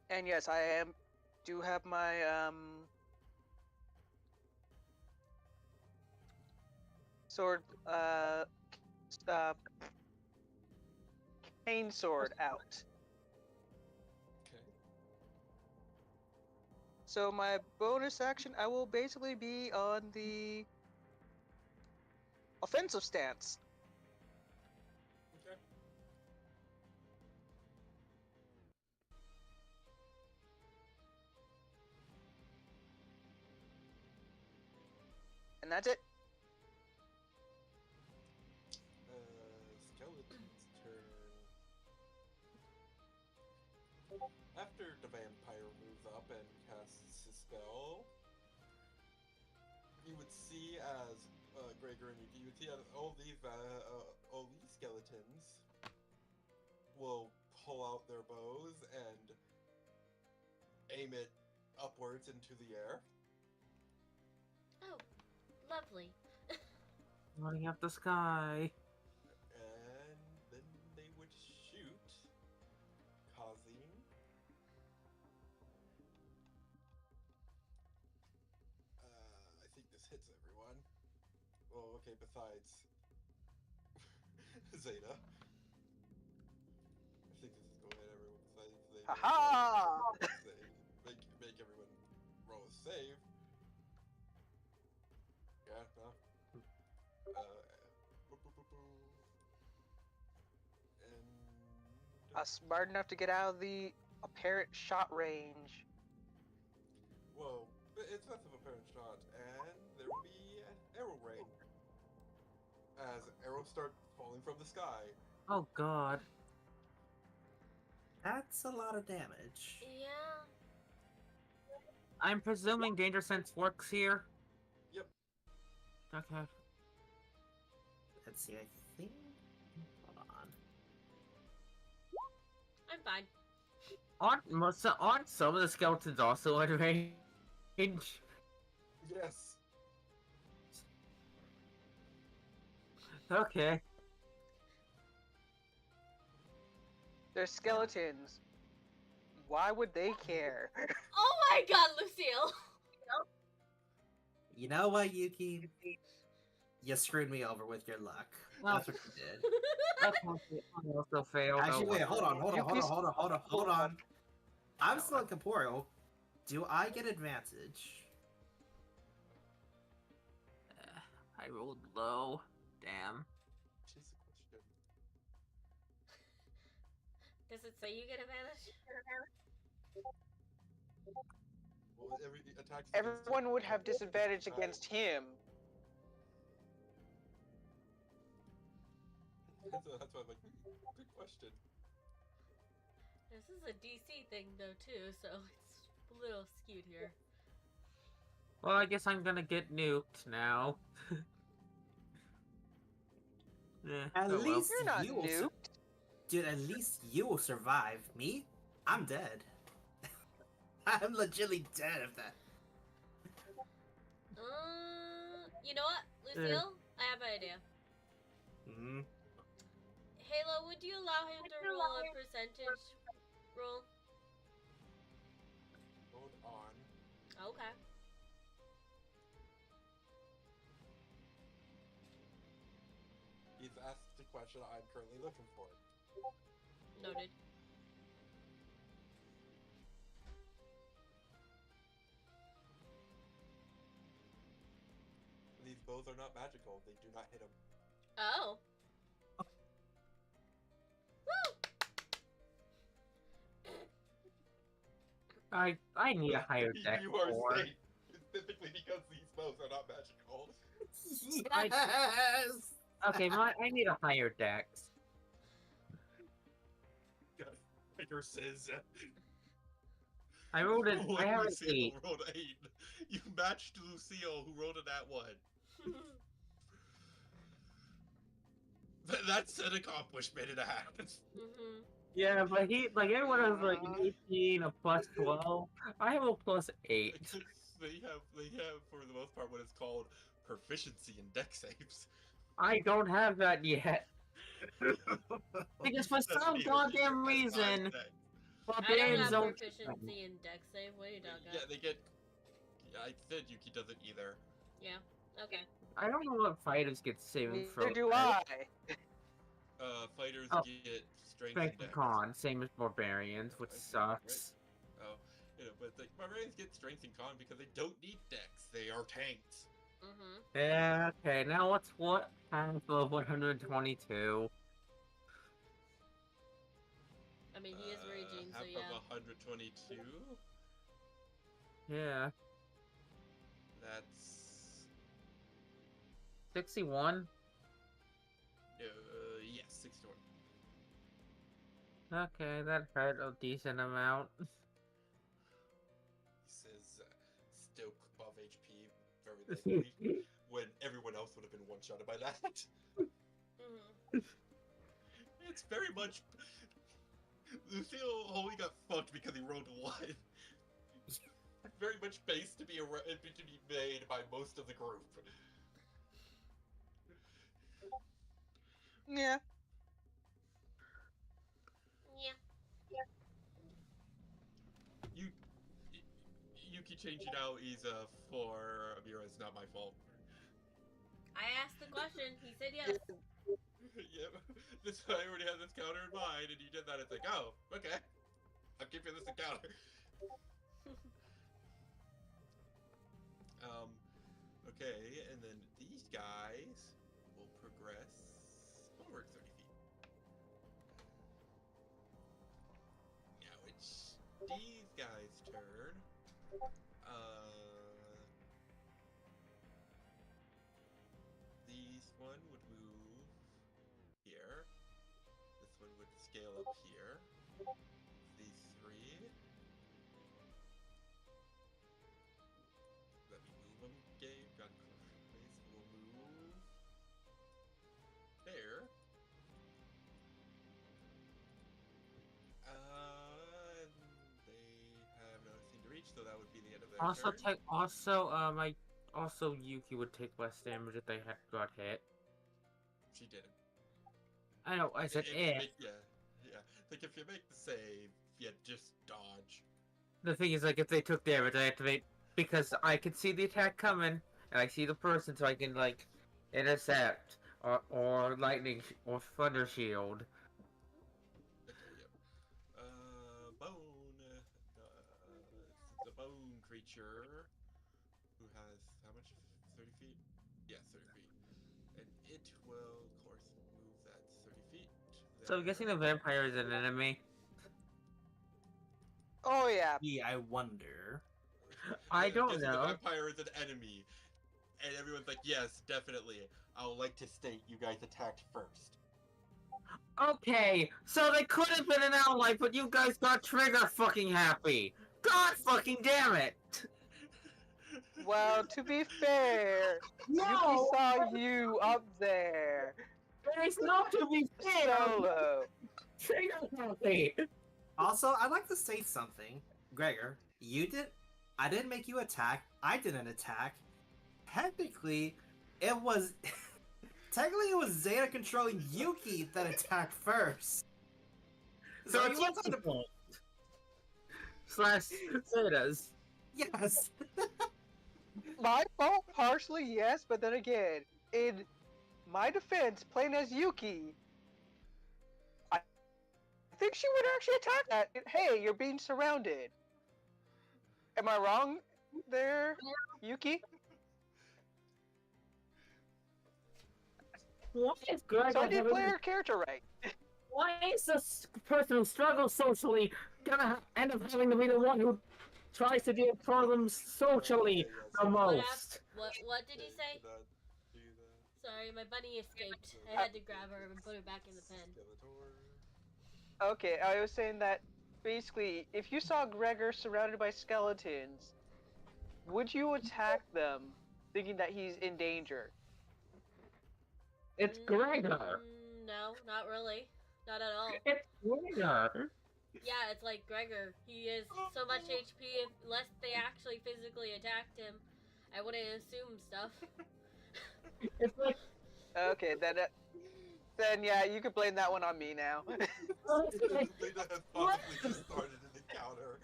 Speaker 2: And yes, do have my sword cane sword out.
Speaker 5: Okay.
Speaker 2: So my bonus action, I will basically be on the offensive stance.
Speaker 5: Okay.
Speaker 2: And that's it.
Speaker 5: Skeleton's turn. After the vampire moves up and casts his spell, you would see as Gregor and you would see as all these skeletons will pull out their bows and aim it upwards into the air.
Speaker 1: Oh, lovely.
Speaker 4: Running up the sky.
Speaker 5: And then they would shoot, causing I think this hits everyone. Oh, okay, besides Zeta. I think this is going to hit everyone besides Zeta.
Speaker 2: Haha!
Speaker 5: Make everyone roll a save. Yeah, no. And
Speaker 2: Smart enough to get out of the apparent shot range.
Speaker 5: whoa, it's less of a parent shot, and there will be an arrow rain as arrows start falling from the sky.
Speaker 4: Oh god.
Speaker 3: That's a lot of damage.
Speaker 1: Yeah.
Speaker 4: I'm presuming danger sense works here.
Speaker 5: Yep.
Speaker 4: Okay.
Speaker 3: Let's see, I think. Hold on.
Speaker 1: I'm fine.
Speaker 4: Aren't some of the skeletons also in range?
Speaker 5: Yes.
Speaker 4: Okay.
Speaker 2: They're skeletons. Why would they care?
Speaker 1: Oh my god, Lucille!
Speaker 3: You know what, Yuki? You screwed me over with your luck.
Speaker 4: Well,
Speaker 3: That's what you did.
Speaker 4: I also failed.
Speaker 3: Actually, wait, hold on.
Speaker 2: Hold on.
Speaker 3: I'm still in corporeal. Do I get advantage?
Speaker 4: I rolled low. Damn.
Speaker 5: Which is the question.
Speaker 1: Does it say you get advantage?
Speaker 5: Well, every attacks against
Speaker 2: Everyone would have
Speaker 5: you.
Speaker 2: disadvantage against him.
Speaker 5: That's why I'm like, good question.
Speaker 1: This is a DC thing though too, so it's a little skewed here.
Speaker 4: Well, I guess I'm gonna get nuked now.
Speaker 3: At
Speaker 4: oh well.
Speaker 3: least
Speaker 2: You're not
Speaker 3: you will
Speaker 2: nuked.
Speaker 3: Dude, at least you will survive. Me? I'm dead. I'm legitimately dead of that.
Speaker 1: You know what, Lucille? I have an idea.
Speaker 3: Hmm.
Speaker 1: Halo, would you allow him to roll a percentage roll?
Speaker 5: Hold on.
Speaker 1: Okay.
Speaker 5: He's asked the question I'm currently looking for.
Speaker 1: Noted.
Speaker 5: These bows are not magical. They do not hit him.
Speaker 1: Oh. Woo!
Speaker 4: I need a higher deck
Speaker 5: You are
Speaker 4: score.
Speaker 5: safe, specifically because these bows are not magical.
Speaker 3: Yes!
Speaker 4: Okay, I need a higher dex.
Speaker 5: Fighter says.
Speaker 4: I rolled it. I have an
Speaker 5: Lucille
Speaker 4: 8.
Speaker 5: rolled an 8. You matched Lucille, who rolled a nat 1. That's an accomplishment and a half.
Speaker 1: Mm-hmm.
Speaker 4: Yeah, but everyone has like an 18, a plus 12. I have a plus 8.
Speaker 5: They have for the most part what is called proficiency in deck saves.
Speaker 4: I don't have that yet. Because for some goddamn reason,
Speaker 1: I don't
Speaker 4: barbarians
Speaker 1: have
Speaker 4: don't.
Speaker 1: proficiency in deck save. What are you talking
Speaker 5: Yeah,
Speaker 1: about?
Speaker 5: they get. Yeah, I said Yuki doesn't either.
Speaker 1: Yeah. Okay.
Speaker 4: I don't know what fighters get saving throw.
Speaker 2: Neither do I.
Speaker 5: Fighters
Speaker 4: Oh.
Speaker 5: get strength
Speaker 4: Strength
Speaker 5: and
Speaker 4: and
Speaker 5: dex.
Speaker 4: con, same as barbarians, which
Speaker 5: Okay,
Speaker 4: sucks.
Speaker 5: Right. Oh, but the barbarians get strength and con because they don't need dex. They are tanks.
Speaker 1: Mm-hmm.
Speaker 4: Yeah, okay, now what half of 122?
Speaker 1: I mean, he is raging, so
Speaker 5: Half
Speaker 1: yeah.
Speaker 5: of 122.
Speaker 4: Yeah.
Speaker 5: That's
Speaker 4: 61?
Speaker 5: yes, 61.
Speaker 4: Okay, that hurt a decent amount.
Speaker 5: He says still above HP very lightly when everyone else would have been one-shotted by that.
Speaker 1: Mm-hmm.
Speaker 5: It's very much Lucille only got fucked because he rolled a 1. Very much base to be made by most of the group.
Speaker 2: Yeah.
Speaker 1: Yeah.
Speaker 5: Yuki changing out Iza for Amira is not my fault.
Speaker 1: I asked the question. He said yes.
Speaker 5: Yep. I already had this counter in mind, and you did that. It's like, oh, okay. I'll give you this a counter. Okay, and then these guys will progress forward 30 feet. Now it's these guys' turn. These one would move here. This one would scale up here. These three. Let me move them, Gabe. Got place. We'll move there. And they have nothing to reach, so that would be the end of their turn.
Speaker 4: Also Yuki would take less damage if they had got hit.
Speaker 5: She didn't.
Speaker 4: I know, I said
Speaker 5: If
Speaker 4: if.
Speaker 5: you make, yeah. Like if you make the save, you just dodge.
Speaker 4: The thing is, like, if they took damage, I activate because I can see the attack coming, and I see the person, so I can like intercept or lightning or thunder shield.
Speaker 5: Okay, yep. Bone. It's a bone creature who has how much? 30 feet? Yeah, 30 feet.
Speaker 4: So I'm guessing the vampire is an enemy.
Speaker 2: Oh yeah.
Speaker 3: Gee, I wonder.
Speaker 4: I don't
Speaker 5: Guessing
Speaker 4: know.
Speaker 5: The vampire is an enemy, and everyone's like, "Yes, definitely." I would like to state you guys attacked first.
Speaker 4: Okay, so they could have been an ally, but you guys got trigger fucking happy. God fucking damn it!
Speaker 2: Well, to be fair, Yuki
Speaker 4: No,
Speaker 2: saw you up there.
Speaker 4: it's not to be fair.
Speaker 2: Solo.
Speaker 4: Trigger happy.
Speaker 3: Also, I'd like to say something. Gregor, I didn't make you attack. I didn't attack. Technically, it was Zeta controlling Yuki that attacked first.
Speaker 4: So it's
Speaker 3: you want
Speaker 4: Yuki's
Speaker 3: to...
Speaker 4: fault. Slash Zeta's.
Speaker 3: Yes.
Speaker 2: My fault, partially, yes, but then again, in my defense, playing as Yuki, I think she would actually attack that. Hey, you're being surrounded. Am I wrong there, Yuki?
Speaker 4: Why is Greg
Speaker 2: So I did play her character right.
Speaker 4: Why is this person who struggles socially gonna end up having to be the one who tries to deal with problems socially the most?
Speaker 1: What did he say?
Speaker 5: Do that.
Speaker 1: Sorry, my bunny escaped. I had to grab her and put her back in the pen.
Speaker 5: Skeletor.
Speaker 2: Okay, I was saying that basically, if you saw Gregor surrounded by skeletons, would you attack them thinking that he's in danger?
Speaker 4: It's Gregor.
Speaker 1: No, not really. Not at all.
Speaker 4: It's Gregor.
Speaker 1: Yeah, it's like Gregor. He has so much HP, unless they actually physically attacked him, I wouldn't assume stuff.
Speaker 4: It's like
Speaker 2: Okay, then yeah, you could blame that one on me now.
Speaker 5: Lena has possibly just started an encounter.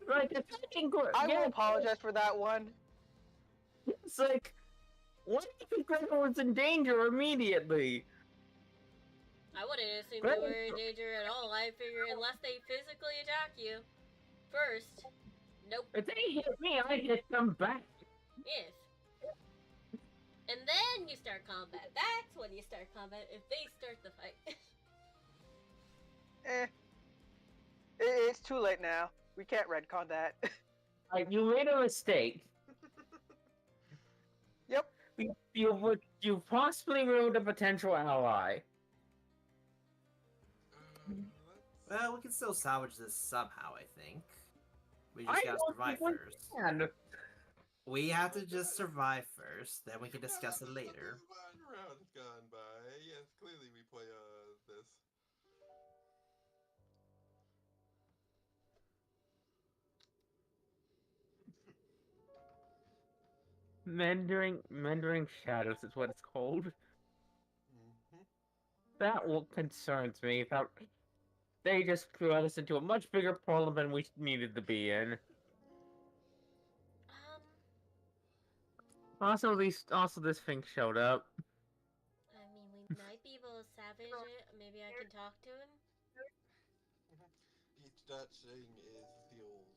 Speaker 4: like attacking Gregor.
Speaker 2: I will apologize for that one.
Speaker 4: It's like, why do you think Gregor was in danger immediately?
Speaker 1: I wouldn't assume they were in danger at all. I figure unless they physically attack you first. Nope.
Speaker 4: If they hit me, I hit them back.
Speaker 1: Yes. And then you start combat. That's when you start combat, if they start the fight.
Speaker 2: It's too late now. We can't retcon that.
Speaker 4: You made a mistake.
Speaker 2: Yep.
Speaker 4: You possibly ruined a potential ally.
Speaker 3: Well, we can still salvage this somehow, I think. We
Speaker 4: I
Speaker 3: just gotta
Speaker 4: don't
Speaker 3: survive
Speaker 4: think we
Speaker 3: first.
Speaker 4: can.
Speaker 3: We have to just survive first, then we can discuss it later.
Speaker 5: One round has gone by. Yes, clearly we play this.
Speaker 4: Mendering shadows is what it's called.
Speaker 5: Mm-hmm.
Speaker 4: That what concerns me. That they just threw us into a much bigger problem than we needed to be in. Also, this thing showed up.
Speaker 1: I mean, we might be able to salvage it. Maybe I can talk to him.
Speaker 5: That thing is the old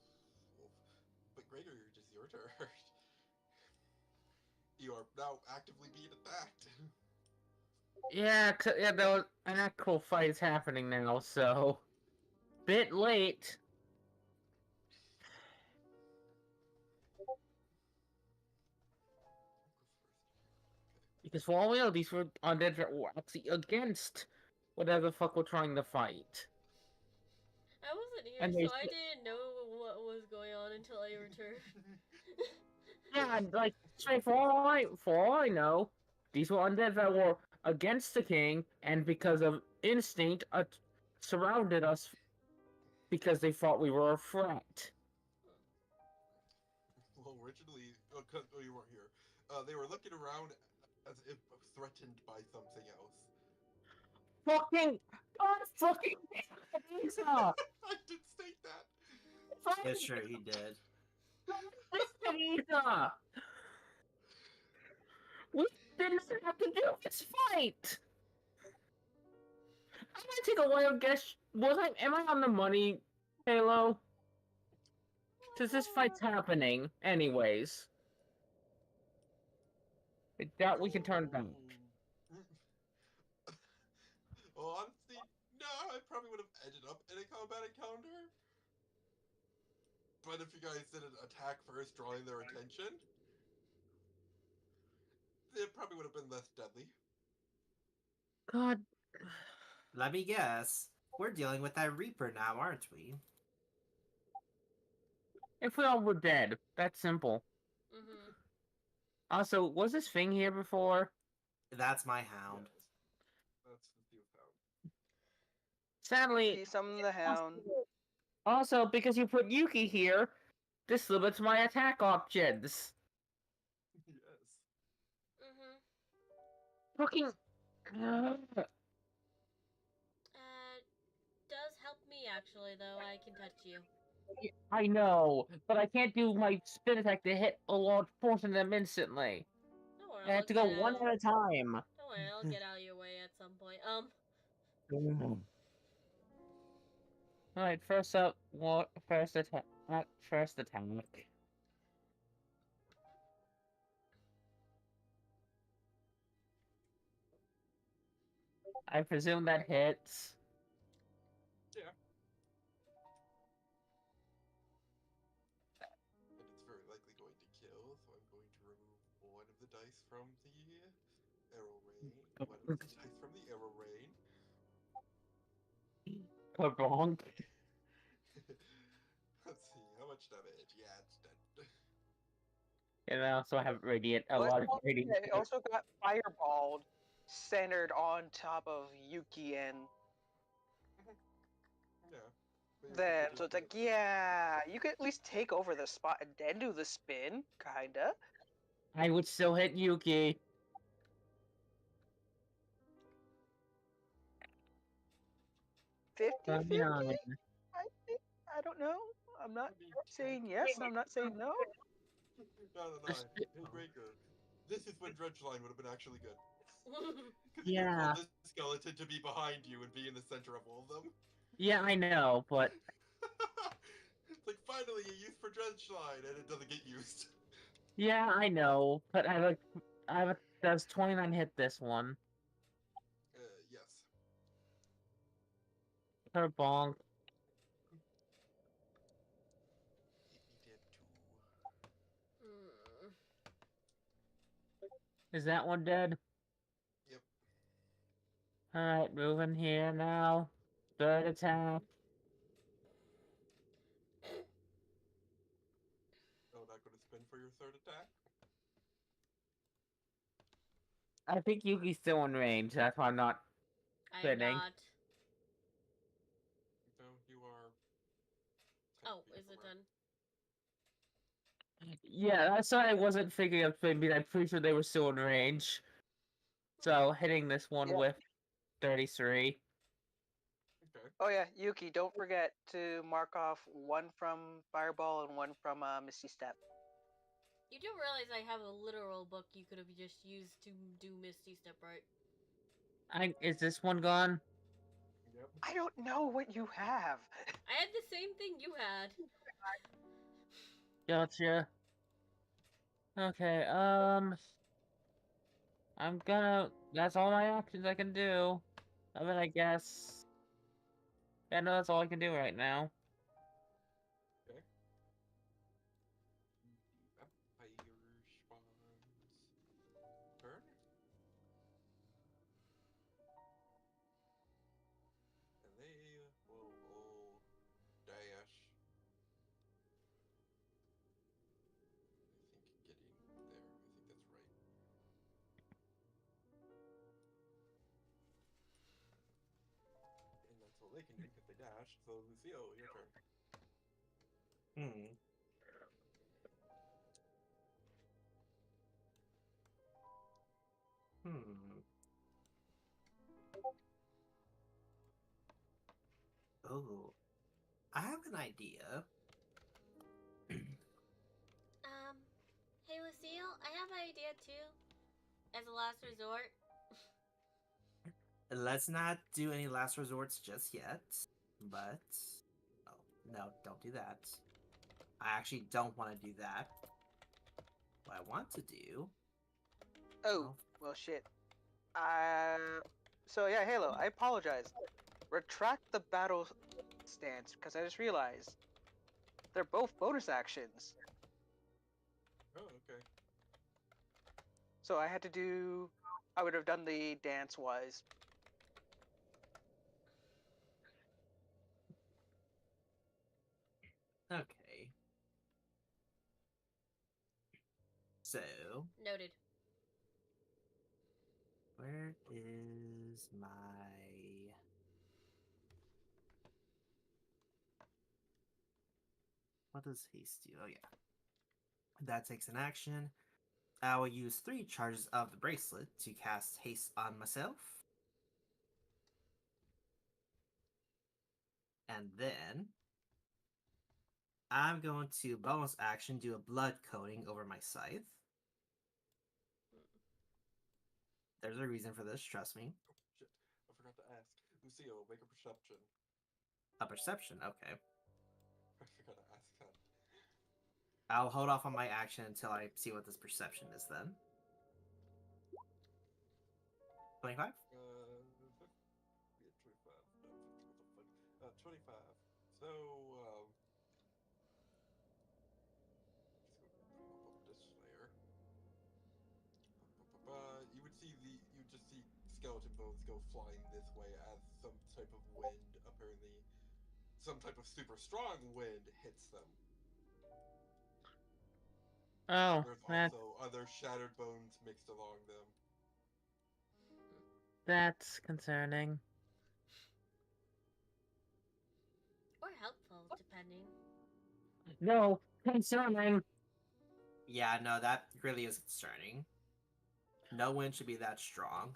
Speaker 5: wolf. But Gregor, it is your turn. You are now actively being attacked.
Speaker 4: Yeah, there was an actual fight is happening now, so bit late. Because for all we know, these were undead that were actually against whatever the fuck we're trying to fight.
Speaker 1: I wasn't here,
Speaker 4: And
Speaker 1: so
Speaker 4: they
Speaker 1: I didn't know what was going on until I returned.
Speaker 4: Yeah, and like, for all I know, these were undead that were against the king, and because of instinct, surrounded us because they thought we were a threat.
Speaker 5: Well, originally, you weren't here. They were looking around as if threatened by something else.
Speaker 4: Fucking God, fucking Lisa!
Speaker 5: I did state that.
Speaker 3: Yeah, sure, he did.
Speaker 4: Lisa! We didn't have to do this fight. I'm gonna take a wild guess. Am I on the money, Halo? Because this fight's happening, anyways. I doubt we can turn back.
Speaker 5: combat encounter. But if you guys didn't attack first, drawing their attention, it probably would have been less deadly.
Speaker 4: God.
Speaker 3: Let me guess. We're dealing with that Reaper now, aren't we?
Speaker 4: If we all were dead, that's simple.
Speaker 1: Mm-hmm.
Speaker 4: Also, was this thing here before?
Speaker 3: That's my hound.
Speaker 5: Yes. That's the you found.
Speaker 4: Sadly,
Speaker 2: He summoned the hound.
Speaker 4: also because you put Yuki here, this limits my attack options.
Speaker 5: Yes.
Speaker 1: Mm-hmm.
Speaker 4: Fucking.
Speaker 1: Does help me actually, though. I can touch you.
Speaker 4: I know, but I can't do my spin attack to hit a large portion of them instantly.
Speaker 1: Don't worry,
Speaker 4: I have to go one at a time.
Speaker 1: Don't worry, I'll get out of your way at some point.
Speaker 4: Alright, first up, what? First attack. First attack. I presume that hits.
Speaker 5: Yeah. And it's very likely going to kill, so I'm going to remove one of the dice from the arrow rain. One of the dice from the arrow rain.
Speaker 4: Kabonk.
Speaker 5: Let's see, how much damage? Yeah, it's dead.
Speaker 4: And I also have radiant, a
Speaker 2: Well,
Speaker 4: lot of radiant.
Speaker 2: It also got fireballed, centered on top of Yuki and
Speaker 5: Yeah. But
Speaker 2: then.
Speaker 5: you
Speaker 2: So it's
Speaker 5: could
Speaker 2: like, yeah, you could at least take over the spot and then do the spin, kinda.
Speaker 4: I would still hit Yuki.
Speaker 2: 50-50?
Speaker 4: 29.
Speaker 2: I think. I don't know. I'm not
Speaker 5: I mean,
Speaker 2: saying yes, and I'm not saying no.
Speaker 5: No. Hey, Breaker. This is when Dredgeline would have been actually good. Because you
Speaker 4: Yeah.
Speaker 5: want this skeleton to be behind you and be in the center of all of them.
Speaker 4: Yeah, I know, but
Speaker 5: It's like, finally, you use for Dredgeline, and it doesn't get used.
Speaker 4: yeah, I know, but does 29 hit this one?
Speaker 5: Yes.
Speaker 4: Kabonk.
Speaker 5: He did too.
Speaker 1: Mm.
Speaker 4: Is that one dead?
Speaker 5: Yep.
Speaker 4: Alright, moving here now. Third attack.
Speaker 5: Oh, not going to spin for your third attack?
Speaker 4: I think Yuki's still in range, that's why I'm not
Speaker 1: I'm
Speaker 4: spinning.
Speaker 1: not.
Speaker 5: No, you are. 10
Speaker 1: Oh,
Speaker 5: feet
Speaker 1: is it
Speaker 5: from her.
Speaker 1: done?
Speaker 4: Yeah, that's why I wasn't figuring out spin, because I'm pretty sure they were still in range. So, hitting this one
Speaker 2: Yeah.
Speaker 4: with 33.
Speaker 5: Okay.
Speaker 2: Oh yeah, Yuki, don't forget to mark off one from Fireball and one from Misty Step.
Speaker 1: You do realize I have a literal book you could have just used to do Misty Step, right?
Speaker 4: Is this one gone?
Speaker 5: Yep.
Speaker 2: I don't know what you have.
Speaker 1: I had the same thing you had.
Speaker 4: Gotcha. Okay, that's all my options I can do. I mean, I guess. Yeah, no, that's all I can do right now.
Speaker 5: Okay. Vampire Spawn's turn. And they will all dash. I think getting there. I think that's right. And that's all they can do because they dashed. So, Lucille, your turn.
Speaker 3: Hmm. Hmm. Oh, I have an idea.
Speaker 1: Hey Lucille, I have an idea too. As a last resort.
Speaker 3: Let's not do any last resorts just yet. But oh no, don't do that. I actually don't want to do that. What I want to do.
Speaker 2: Oh, well, shit. So yeah, Halo, I apologize. Retract the battle Dance Dance because I just realized they're both bonus actions.
Speaker 5: Oh, okay.
Speaker 2: So I had to do. I would have done the dance wise.
Speaker 3: Okay. So,
Speaker 1: Noted.
Speaker 3: where is my... What does haste do? Oh, yeah. That takes an action. I will use 3 charges of the bracelet to cast haste on myself. And then I'm going to bonus action do a blood coating over my scythe. There's a reason for this, trust me.
Speaker 5: Oh, shit. I forgot to ask. Lucille, make a perception.
Speaker 3: A perception, okay.
Speaker 5: I forgot to ask that.
Speaker 3: I'll hold off on my action until I see what this perception is then. 25?
Speaker 5: Yeah, 25. No, 50, what the fuck? 25. So, just go pop up this layer. You would see you would just see skeleton bones go flying this way as some type of wind, apparently, some type of super strong wind hits them.
Speaker 4: Oh,
Speaker 5: There's also other shattered bones mixed along them.
Speaker 4: that's concerning.
Speaker 1: Or helpful, depending.
Speaker 4: No, concerning.
Speaker 3: Yeah, no, that really is concerning. No wind should be that strong.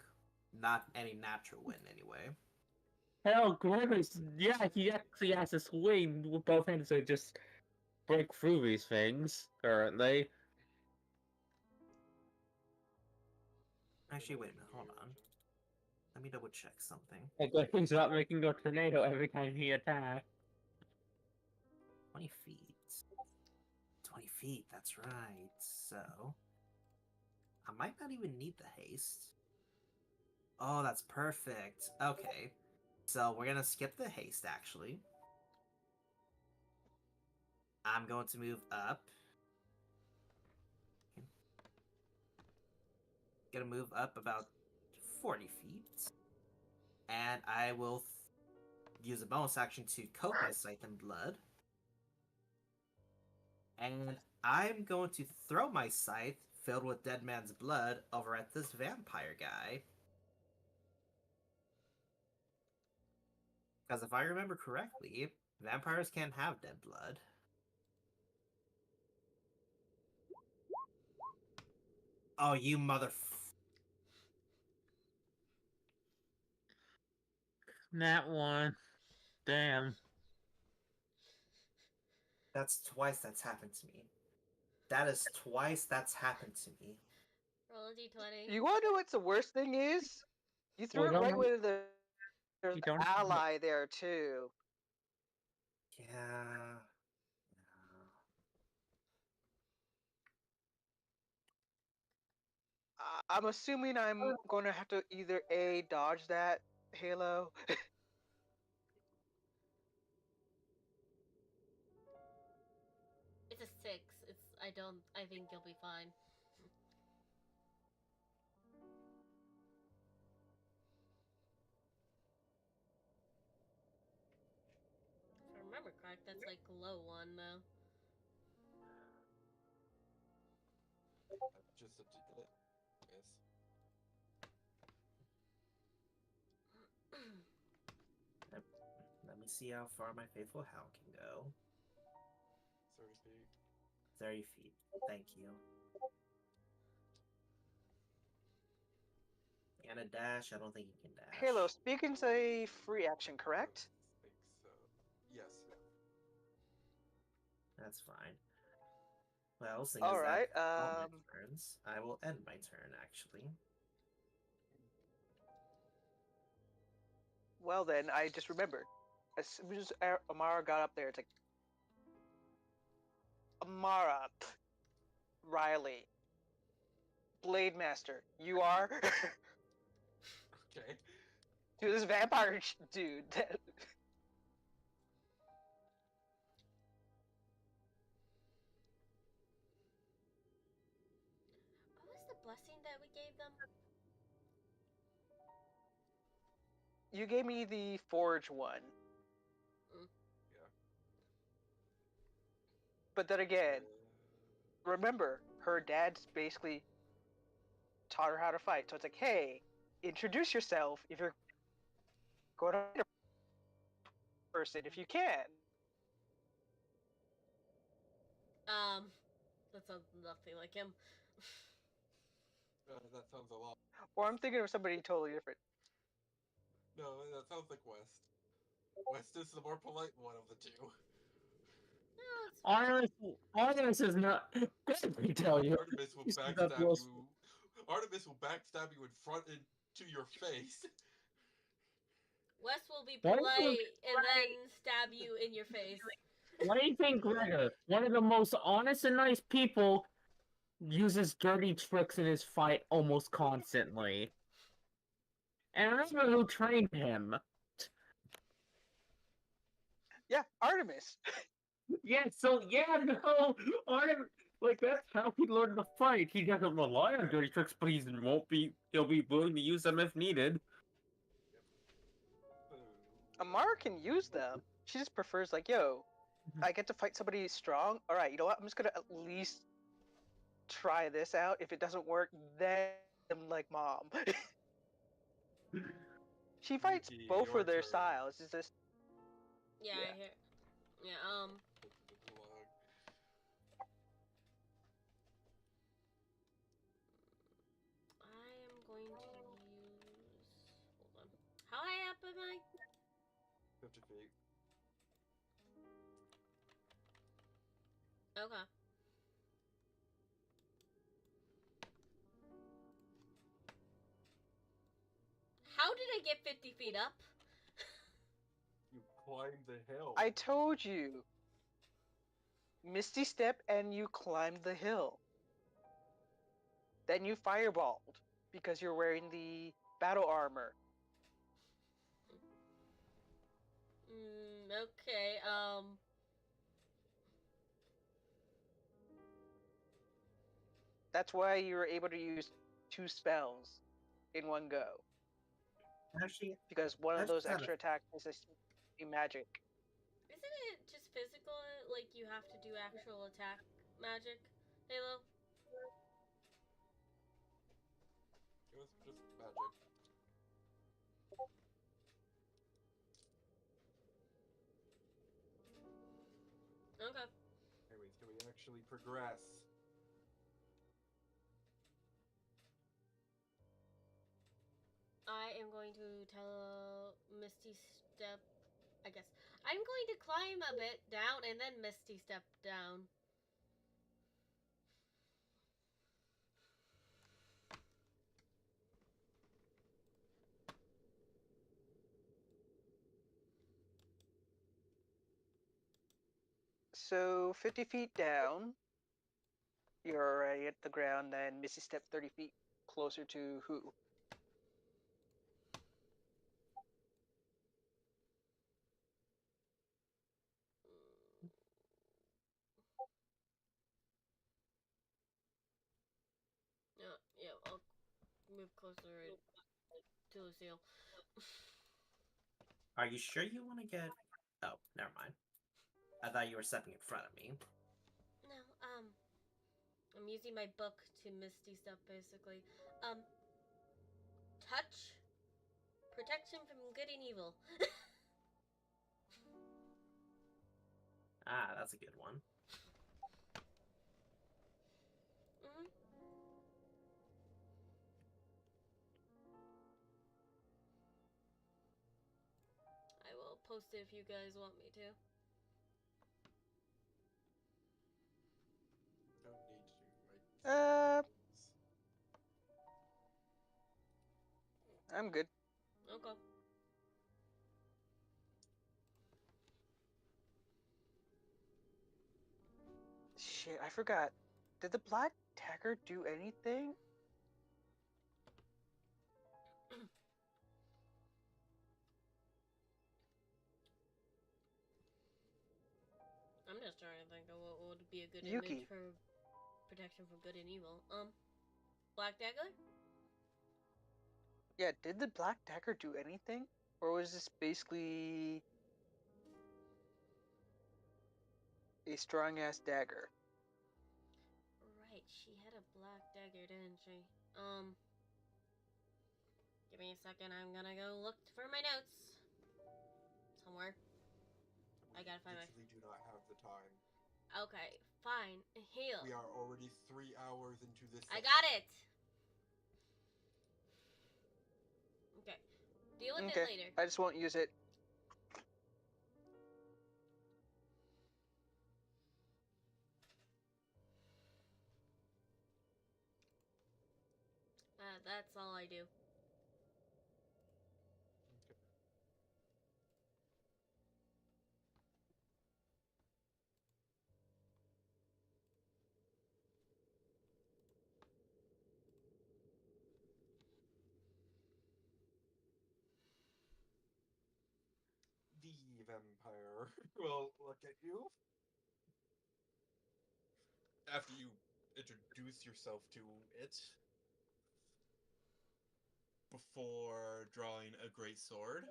Speaker 3: Not any natural wind, anyway.
Speaker 4: Hell, Grimace, yeah, he actually has to swing with both hands to just break through these things, currently.
Speaker 3: Actually, wait a minute, hold on. Let me double check something.
Speaker 4: Like, he's not making a tornado every time he attacks.
Speaker 3: 20 feet. 20 feet, that's right. So, I might not even need the haste. Oh, that's perfect. Okay. So, we're gonna skip the haste, actually. I'm going to move up. Gonna move up about 40 feet. And I will use a bonus action to coat my scythe in blood. And I'm going to throw my scythe, filled with dead man's blood, over at this vampire guy. Because if I remember correctly, vampires can't have dead blood. Oh, you mother...
Speaker 4: That one. Damn.
Speaker 3: That's twice that's happened to me. That is twice that's happened to me.
Speaker 1: Roll a d20.
Speaker 2: You want to know what the worst thing is? You threw
Speaker 4: Well,
Speaker 2: it right
Speaker 4: don't-
Speaker 2: when there's
Speaker 4: you
Speaker 2: an
Speaker 4: don't-
Speaker 2: ally there too.
Speaker 3: Yeah...
Speaker 2: I'm assuming I'm going to have to either A, dodge that halo.
Speaker 1: It's a 6. I think you'll be fine. If I remember correct, that's like low 1 though.
Speaker 5: Just a miss.
Speaker 3: Let me see how far my faithful hound can go.
Speaker 5: 30 feet.
Speaker 3: 30 feet. Thank you. And a dash? I don't think you can dash.
Speaker 2: Halo, speaking's a free action, correct?
Speaker 5: I think so. Yes.
Speaker 3: That's fine. Well, seeing
Speaker 2: All
Speaker 3: as
Speaker 2: right.
Speaker 3: that's all my turns, I will end my turn, actually.
Speaker 2: Well then, I just remembered. As soon as Amara got up there, it's like, Amara, Riley, Blade Master, you are?
Speaker 5: Okay.
Speaker 2: Dude, this vampire dude. you gave me the forge one.
Speaker 5: Yeah.
Speaker 2: But then again, remember, her dad's basically taught her how to fight. So it's like, hey, introduce yourself if you're going to fight a person, if you can.
Speaker 1: That sounds nothing like him.
Speaker 5: That sounds a lot.
Speaker 2: Or I'm thinking of somebody totally different.
Speaker 5: No, that sounds like West. West is the more polite one of the two.
Speaker 4: Artemis is not. Let me tell you.
Speaker 5: Artemis will
Speaker 4: He's not
Speaker 5: backstab
Speaker 4: close.
Speaker 5: you. Artemis will backstab you in front and to your face.
Speaker 1: Wes will be
Speaker 4: Why do you think
Speaker 1: polite and then stab you in your face.
Speaker 4: Why do you think Gregor, one of the most honest and nice people, uses dirty tricks in his fight almost constantly? And I don't know who trained him.
Speaker 2: Yeah, Artemis.
Speaker 4: Yeah, no, Artemis, like that's how he learned to fight. He doesn't rely on dirty tricks, but he'll be willing to use them if needed.
Speaker 2: Amara can use them. She just prefers like, yo, I get to fight somebody strong. All right, you know what? I'm just gonna at least try this out. If it doesn't work, then I'm like mom. She fights
Speaker 5: Yuki,
Speaker 2: both
Speaker 5: your
Speaker 2: of their
Speaker 5: turn.
Speaker 2: styles. It's just
Speaker 1: Yeah,
Speaker 2: Yeah.
Speaker 1: I hear. Yeah, I am going to use. Hold on. How high up am I?
Speaker 5: 50 feet.
Speaker 1: Okay. How did I get 50 feet up?
Speaker 5: You climb the hill.
Speaker 2: I told you. Misty Step and you climbed the hill. Then you fireballed because you're wearing the battle armor.
Speaker 1: Okay,
Speaker 2: That's why you were able to use 2 spells in one go.
Speaker 3: Actually,
Speaker 2: Because one of
Speaker 3: That's
Speaker 2: those
Speaker 3: kinda-
Speaker 2: extra attacks is a magic.
Speaker 1: isn't it just physical? Like, you have to do actual attack magic, Halo?
Speaker 5: It was just magic.
Speaker 1: Okay.
Speaker 5: Anyways, can we actually progress?
Speaker 1: I am going to tell Misty Step. I guess I'm going to climb a bit down and then Misty Step down.
Speaker 2: So 50 feet down, you're already at the ground, then Misty Step 30 feet closer to who?
Speaker 1: Yeah, I'll move closer to Lucille.
Speaker 3: Are you sure you want to get? Oh, never mind. I thought you were stepping in front of me.
Speaker 1: No, I'm using my book to Misty Step basically. Touch, protection from good and evil.
Speaker 3: Ah, that's a good one.
Speaker 1: Mhm. I will post it if you guys want me to.
Speaker 5: Don't need to.
Speaker 2: I'm good.
Speaker 1: Okay.
Speaker 2: Shit, I forgot. Did the Black Dagger do anything?
Speaker 1: I'm just trying to think of what would be a good
Speaker 2: Yuki.
Speaker 1: image for protection from good and evil. Black Dagger?
Speaker 2: Yeah, did the Black Dagger do anything? Or was this basically a strong ass dagger?
Speaker 1: Right, she had a black dagger, didn't she? Give me a second. I'm gonna go look for my notes somewhere. I gotta find my.
Speaker 5: Literally do not have the time.
Speaker 1: Okay, fine. Heal.
Speaker 5: We are already 3 hours into this.
Speaker 1: I got it. Okay, deal with it
Speaker 2: Okay,
Speaker 1: later.
Speaker 2: I just won't use it.
Speaker 1: That's all I do.
Speaker 5: Okay. The vampire will look at you after you introduce yourself to it before drawing a great sword.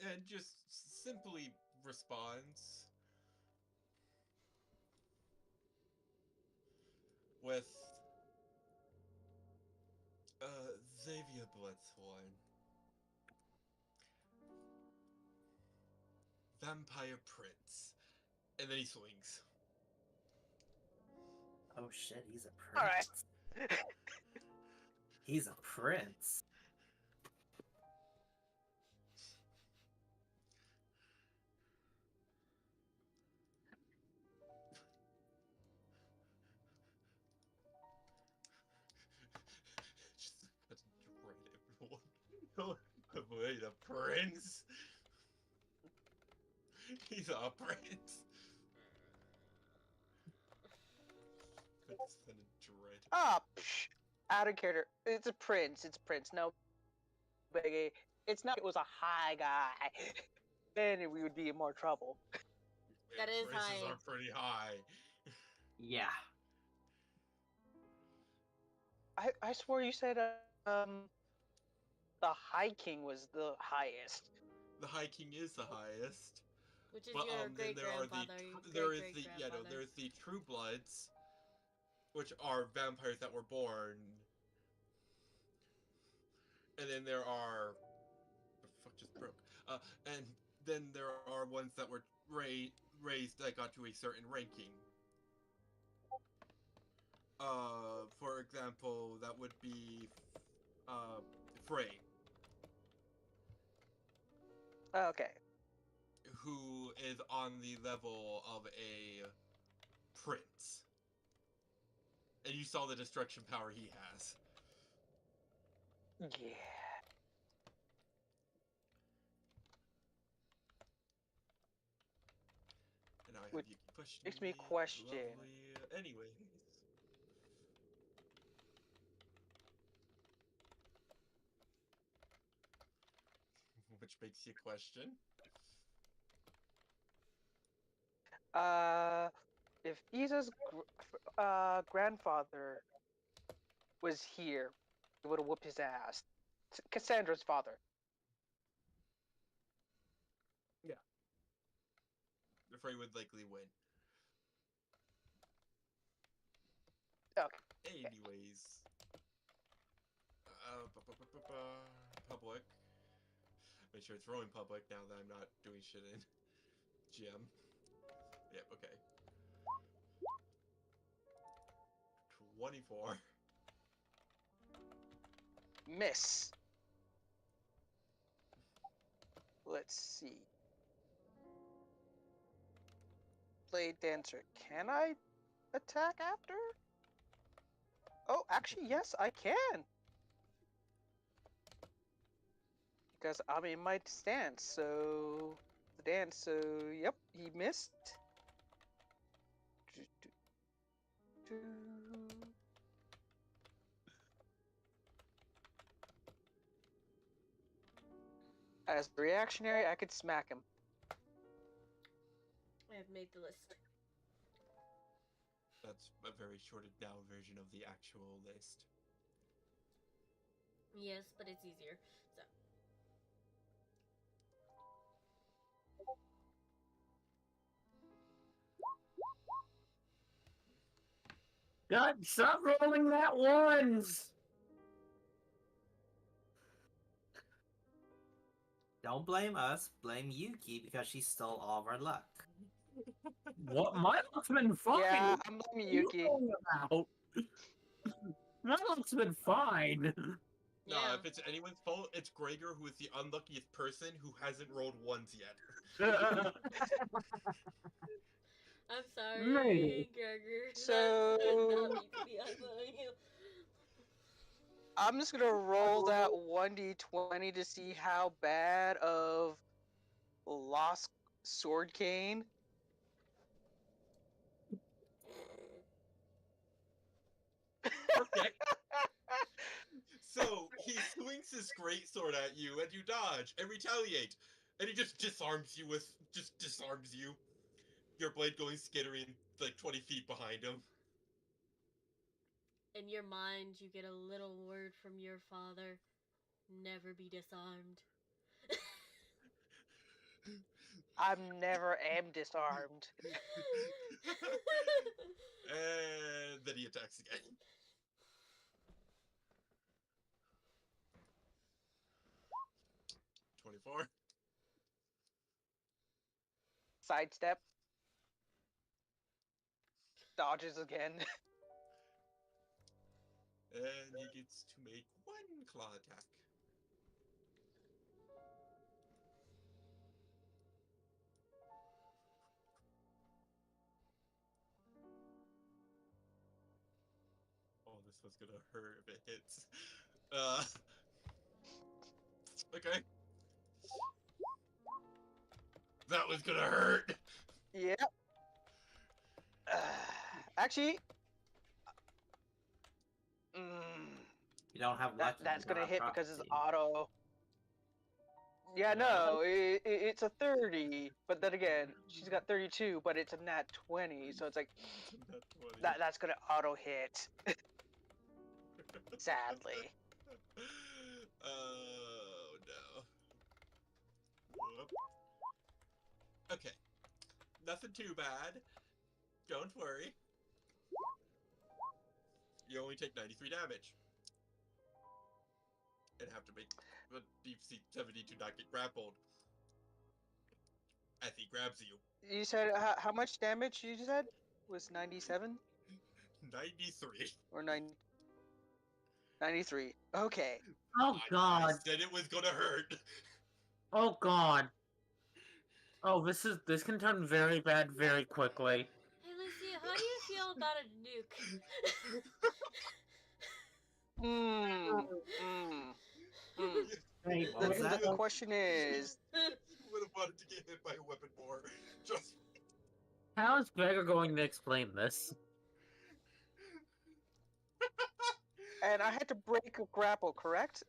Speaker 5: And just simply responds with Xavier Bloodthorn, Vampire Prince. And then he swings.
Speaker 3: Oh shit, he's a
Speaker 2: All right.
Speaker 3: prince. He's a prince.
Speaker 5: Just right everyone. Wait, a prince? He's a prince. That's dread.
Speaker 2: Ah, out of character. It's a prince. It's a prince. No, biggie. It's not. It was a high guy. Then we would be in more trouble.
Speaker 5: Yeah,
Speaker 1: That is
Speaker 5: princes
Speaker 1: high.
Speaker 5: are pretty high.
Speaker 3: Yeah.
Speaker 2: I swore you said the High King was the highest.
Speaker 5: The High King is the highest.
Speaker 1: Which is
Speaker 5: But
Speaker 1: your
Speaker 5: then
Speaker 1: great
Speaker 5: there are
Speaker 1: grandfather.
Speaker 5: there's the True Bloods, which are vampires that were born. And then there are the fuck just broke. And then there are ones that were raised that got to a certain ranking. For example, that would be Frey,
Speaker 2: Okay.
Speaker 5: who is on the level of a prince. And you saw the destruction power he has.
Speaker 2: Yeah.
Speaker 5: And now I have
Speaker 2: Which
Speaker 5: Yuki questioning
Speaker 2: makes me question.
Speaker 5: Lovely. Anyways. Which makes you question.
Speaker 2: If Isa's grandfather was here, he would have whooped his ass. Cassandra's father.
Speaker 5: Frey would likely win.
Speaker 2: Okay.
Speaker 5: Anyways. Public. Make sure it's rolling public now that I'm not doing shit in GM. Yep, okay. 24.
Speaker 2: Miss. Let's see. Blade Dancer. Can I attack after? Oh, actually, yes, I can. Because I'm in my stance, so the dance. So yep, he missed. As a reactionary, I could smack him.
Speaker 1: have made the list.
Speaker 5: That's a very shorted down version of the actual list.
Speaker 1: Yes, but it's easier. So
Speaker 4: God, stop rolling that ones!
Speaker 3: Don't blame us. Blame Yuki because she stole all of our luck.
Speaker 4: What? My luck's been fine.
Speaker 2: Yeah,
Speaker 4: What
Speaker 2: I'm blaming
Speaker 4: are you
Speaker 2: Yuki.
Speaker 4: talking about? My luck's been fine.
Speaker 5: No,
Speaker 1: yeah.
Speaker 5: if it's anyone's fault, it's Gregor, who is the unluckiest person who hasn't rolled ones yet.
Speaker 1: I'm
Speaker 4: Maybe.
Speaker 1: sorry, Gregor.
Speaker 2: So
Speaker 1: That's not me to be on you.
Speaker 2: I'm just gonna roll that 1d20 to see how bad of lost sword cane.
Speaker 5: Okay. So he swings his greatsword at you, and you dodge and retaliate, and he just disarms you. Your blade going skittering like 20 feet behind him.
Speaker 1: In your mind, you get a little word from your father: never be disarmed.
Speaker 2: I'm never am disarmed.
Speaker 5: And then he attacks again. $24.
Speaker 2: Sidestep. Dodges again.
Speaker 5: And he gets to make one claw attack. Oh, this was gonna hurt if it hits. Okay. That was gonna hurt!
Speaker 2: Yep. Actually,
Speaker 3: You don't have luck.
Speaker 2: that's
Speaker 3: you don't
Speaker 2: gonna
Speaker 3: have
Speaker 2: hit because it's
Speaker 3: prophecy.
Speaker 2: auto. Yeah, no, it's a 30, but then again, she's got 32, but it's a nat 20, so it's like
Speaker 5: It's a nat 20.
Speaker 2: that's gonna auto hit. Sadly.
Speaker 5: Oh no. Whoop. Okay. Nothing too bad. Don't worry. You only take 93 damage. And have to make a DC 70 to not get grappled. As he grabs you.
Speaker 2: You said how much damage you said was 97
Speaker 5: 93.
Speaker 2: or 93. Okay.
Speaker 4: Oh
Speaker 5: I
Speaker 4: God.
Speaker 5: said it was gonna hurt.
Speaker 4: Oh God. Oh, this can turn very bad very quickly.
Speaker 1: Hey, Lucia, how do you feel about a nuke?
Speaker 4: Hey,
Speaker 3: What was that?
Speaker 2: The question is,
Speaker 5: You would have wanted to get hit by a weapon more. Just.
Speaker 4: how is Gregor going to explain this?
Speaker 2: and I had to break a grapple, correct?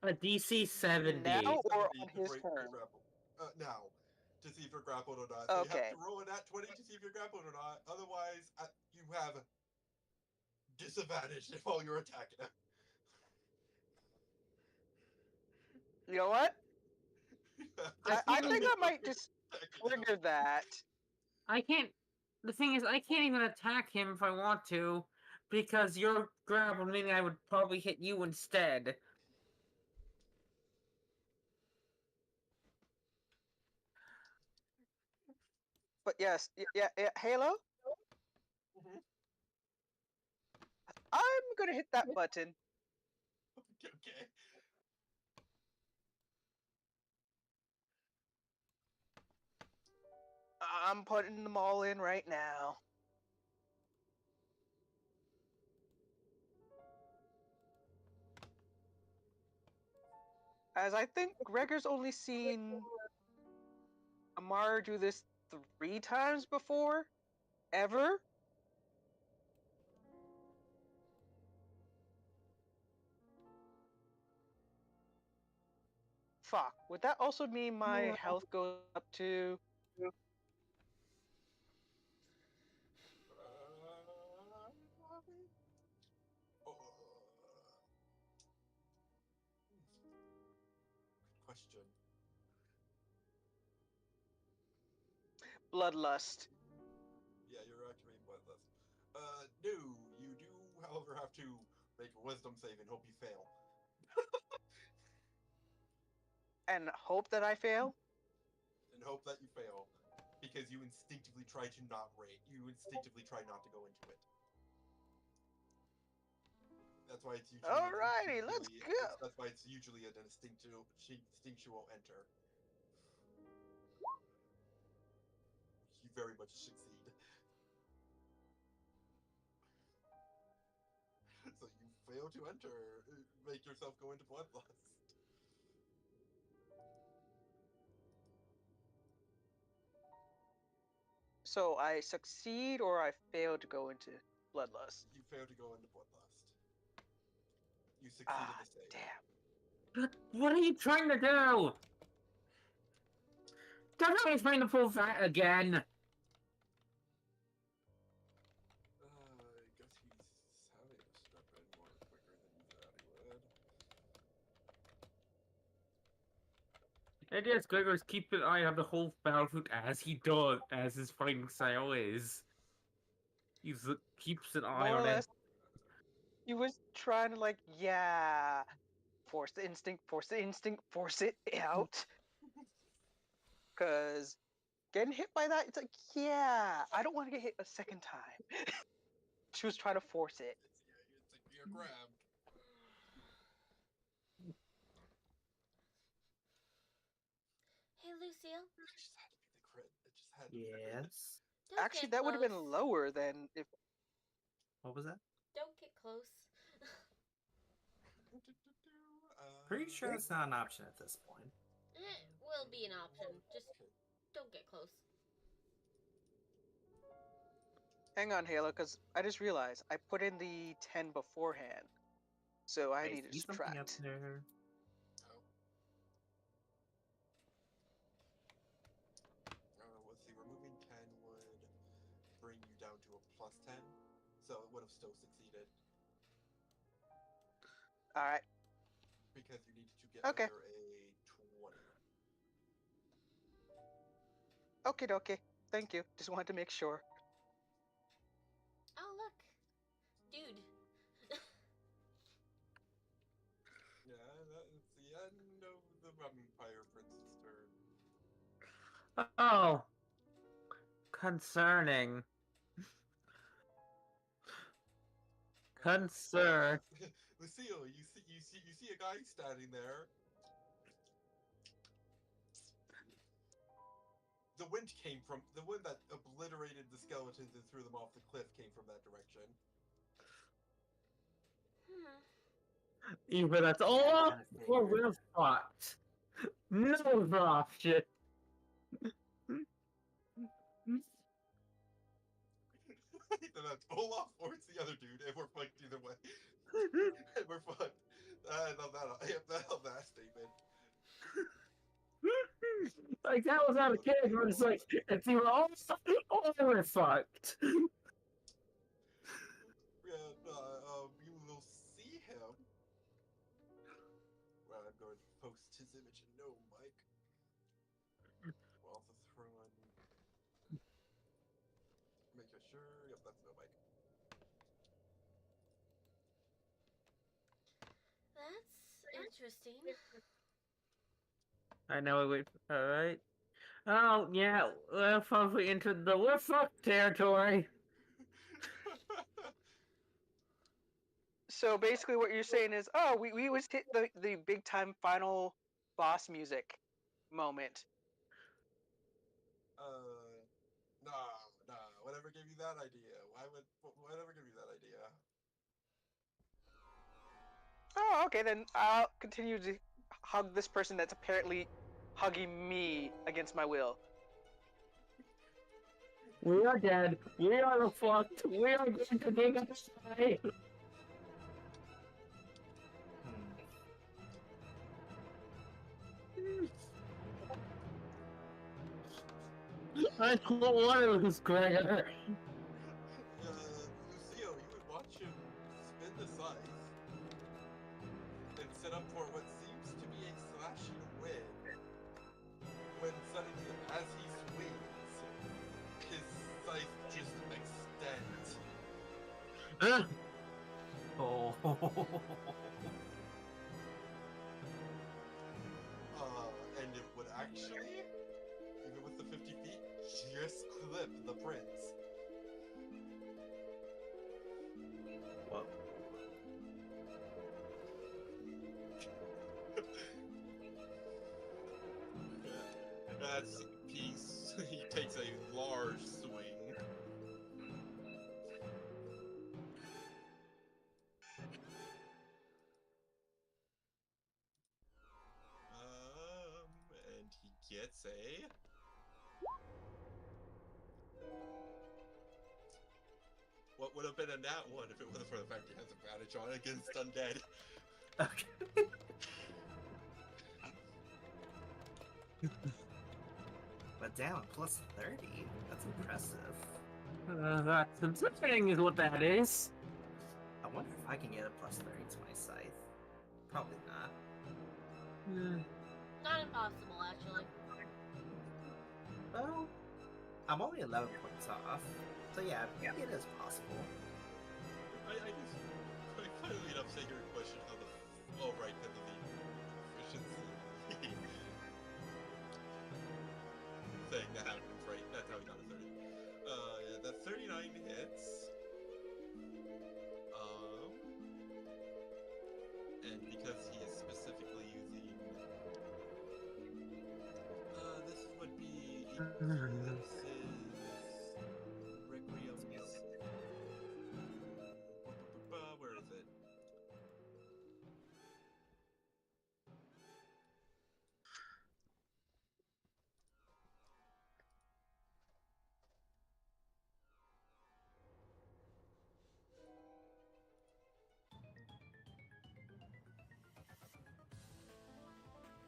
Speaker 4: A DC 70.
Speaker 2: Now or on
Speaker 5: to
Speaker 2: his
Speaker 5: break
Speaker 2: turn?
Speaker 5: the grapple. Now. To see if you're grappled or not. So you
Speaker 2: Okay.
Speaker 5: have to roll a nat 20 to see if you're grappled or not. Otherwise, you have disadvantage while you're attacking him.
Speaker 2: You know what? I think I might just
Speaker 5: Attacking him.
Speaker 2: trigger that.
Speaker 4: I can't. The thing is, I can't even attack him if I want to, because your grab would mean I would probably hit you instead.
Speaker 2: But yes, yeah, Halo.
Speaker 5: Mhm.
Speaker 2: I'm gonna hit that button.
Speaker 5: Okay.
Speaker 2: I'm putting them all in right now. As I think Gregor's only seen Amar do this 3 times before, ever. Fuck. Would that also mean my health goes up to
Speaker 5: question.
Speaker 2: Bloodlust.
Speaker 5: Yeah, you're activating Bloodlust. No, you do, however, have to make a wisdom save and hope you fail.
Speaker 2: And hope that I fail?
Speaker 5: And hope that you fail. Because you instinctively try to not rate. You instinctively try not to go into it. That's why it's usually
Speaker 2: Alrighty, let's go.
Speaker 5: That's why it's usually an instinctual enter. You very much succeed. So you fail to enter. Make yourself go into bloodlust.
Speaker 2: So I succeed or I fail to go into bloodlust?
Speaker 5: You fail to go into bloodlust. You succeeded the save.
Speaker 2: Damn.
Speaker 4: What are you trying to do? Don't try to find the full fat again.
Speaker 5: I guess he's having to step in more quicker than you thought he would.
Speaker 4: And yes, Gregor's keep an eye on the whole battlefield as he does, as his fighting style is. He keeps an eye
Speaker 2: More or
Speaker 4: on
Speaker 2: less,
Speaker 4: it.
Speaker 2: he was trying to like, yeah, force the instinct, force it out. Cause getting hit by that, it's like, yeah, I don't want to get hit a second time. She was trying to force it.
Speaker 5: It's a grab.
Speaker 1: Hey, Lucille.
Speaker 5: It just had to be the crit. It just had to be the crit.
Speaker 3: Yes.
Speaker 1: Don't
Speaker 2: Actually,
Speaker 1: get
Speaker 2: that would have been
Speaker 1: close.
Speaker 2: lower than if.
Speaker 3: What was that?
Speaker 1: Don't get close.
Speaker 3: Pretty sure it's not an option at this point.
Speaker 1: It will be an option. Just don't get close.
Speaker 2: Hang on, Halo, because I just realized I put in the 10 beforehand. So I need to
Speaker 3: see something up
Speaker 2: subtract.
Speaker 3: there.
Speaker 5: Let's see, removing 10 would bring you down to a plus 10, so it would have still succeeded.
Speaker 2: Alright.
Speaker 5: Because you needed to get
Speaker 2: Okay.
Speaker 5: under a 20.
Speaker 2: Okay. Thank you. Just wanted to make sure.
Speaker 1: Oh, look. Dude.
Speaker 5: Yeah, that's the end of the Vampire Prince's turn.
Speaker 4: Oh. Concerning. Concern.
Speaker 5: Lucille, you see a guy standing there. The wind that obliterated the skeletons and threw them off the cliff came from that direction.
Speaker 4: Even that's all we're fucked. No option.
Speaker 5: Either that's Olaf or it's the other dude, and we're fucked either way. And we're fucked. I love that statement.
Speaker 4: Like that was not a kid, but it's like if you were all we're fucked.
Speaker 5: Yeah, you will see him. Well, I'm going to post his image in no mic. We'll also throw in. Make sure. Yep, that's no mic.
Speaker 1: That's interesting.
Speaker 4: I know. Wait. All right. Oh yeah, we're probably into the we're fucked territory.
Speaker 2: So basically, what you're saying is, oh, we always hit the big time final boss music moment.
Speaker 5: Nah. Whatever gave you that idea? Whatever gave you that idea?
Speaker 2: Oh, okay, then I'll continue to hug this person that's apparently hugging me against my will.
Speaker 4: We are dead. We are fucked. We are going to dig a die. I don't want to lose Gregor.
Speaker 5: Lucille, you would watch him spin the scythe and set up for what seems to be a slashing wind.
Speaker 3: Oh.
Speaker 5: And it would actually, even with the 50 feet, just clip the prince.
Speaker 3: Whoa.
Speaker 5: That's he takes a large swing. And he gets a. What would have been a nat one if it wasn't for the fact he has advantage on against undead?
Speaker 3: Okay. But down plus 30. That's impressive.
Speaker 4: That's concerning is what that is.
Speaker 3: I wonder if I can get a plus 30 to my scythe. Probably not.
Speaker 1: Not impossible, actually.
Speaker 3: Well, I'm only 11 points off. So yeah, maybe it is possible.
Speaker 5: I just quite funnily enough say your question how the right because of the efficiency. Saying that happens, right? That's how he got a 30. Yeah, that's 39 hits. And because he is specifically using this would be this is Requiem's where is it?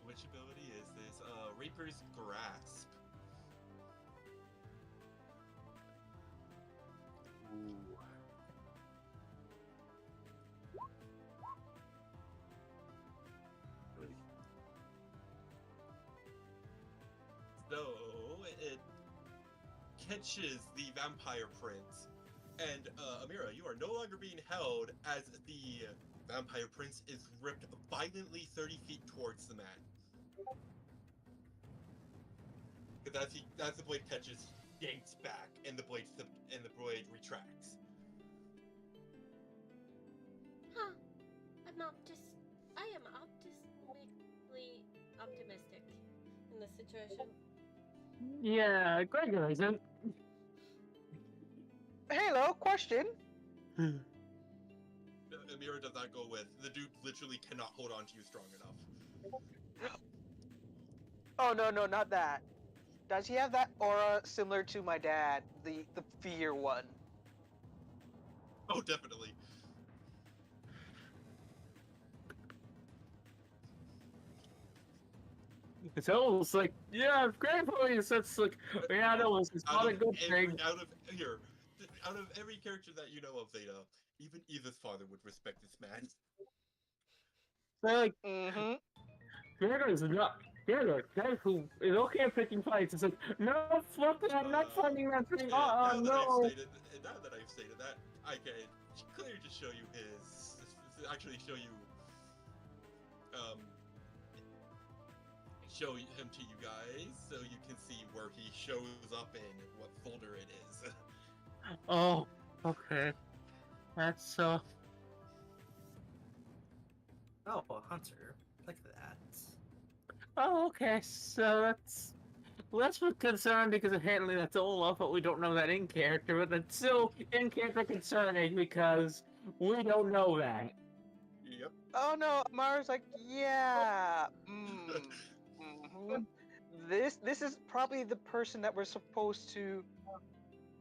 Speaker 5: Which ability is this? Reaper's Grasp.
Speaker 3: Ooh.
Speaker 5: So it catches the vampire prince, and Amira, you are no longer being held as the vampire prince is ripped violently 30 feet towards the man. Because as the blade catches, he yanks back, and the blade retracts.
Speaker 1: Huh. I am optimistically optimistic in this situation.
Speaker 4: Yeah, Greg isn't.
Speaker 2: Hello, question.
Speaker 5: Amira does not go with. The dude literally cannot hold on to you strong enough.
Speaker 2: Oh no, not that. Does he have that aura similar to my dad, the fear one?
Speaker 5: Oh, definitely.
Speaker 4: It's almost like, yeah, grandpa is that's like, yeah, no, it's not a good thing.
Speaker 5: Out of every character that you know of, Zeta, even Eva's father would respect this man.
Speaker 4: They're like,
Speaker 2: Mm-hmm.
Speaker 4: Gregor is not. Gregor, that who is okay at picking fights. It's like, no, fuck that, I'm not finding that thing.
Speaker 5: Now
Speaker 4: No.
Speaker 5: that I've stated that, I can clearly just show you actually show you, show him to you guys so you can see where he shows up in what folder it is.
Speaker 4: Oh, okay. That's
Speaker 3: Oh, a hunter. Look at that.
Speaker 4: Oh, okay. So that's less of a concern because apparently that's Olaf, but we don't know that in character. But that's still in character concerning because we don't know that.
Speaker 5: Yep.
Speaker 2: Oh no, Mara's like, yeah. Mm-hmm. This is probably the person that we're supposed to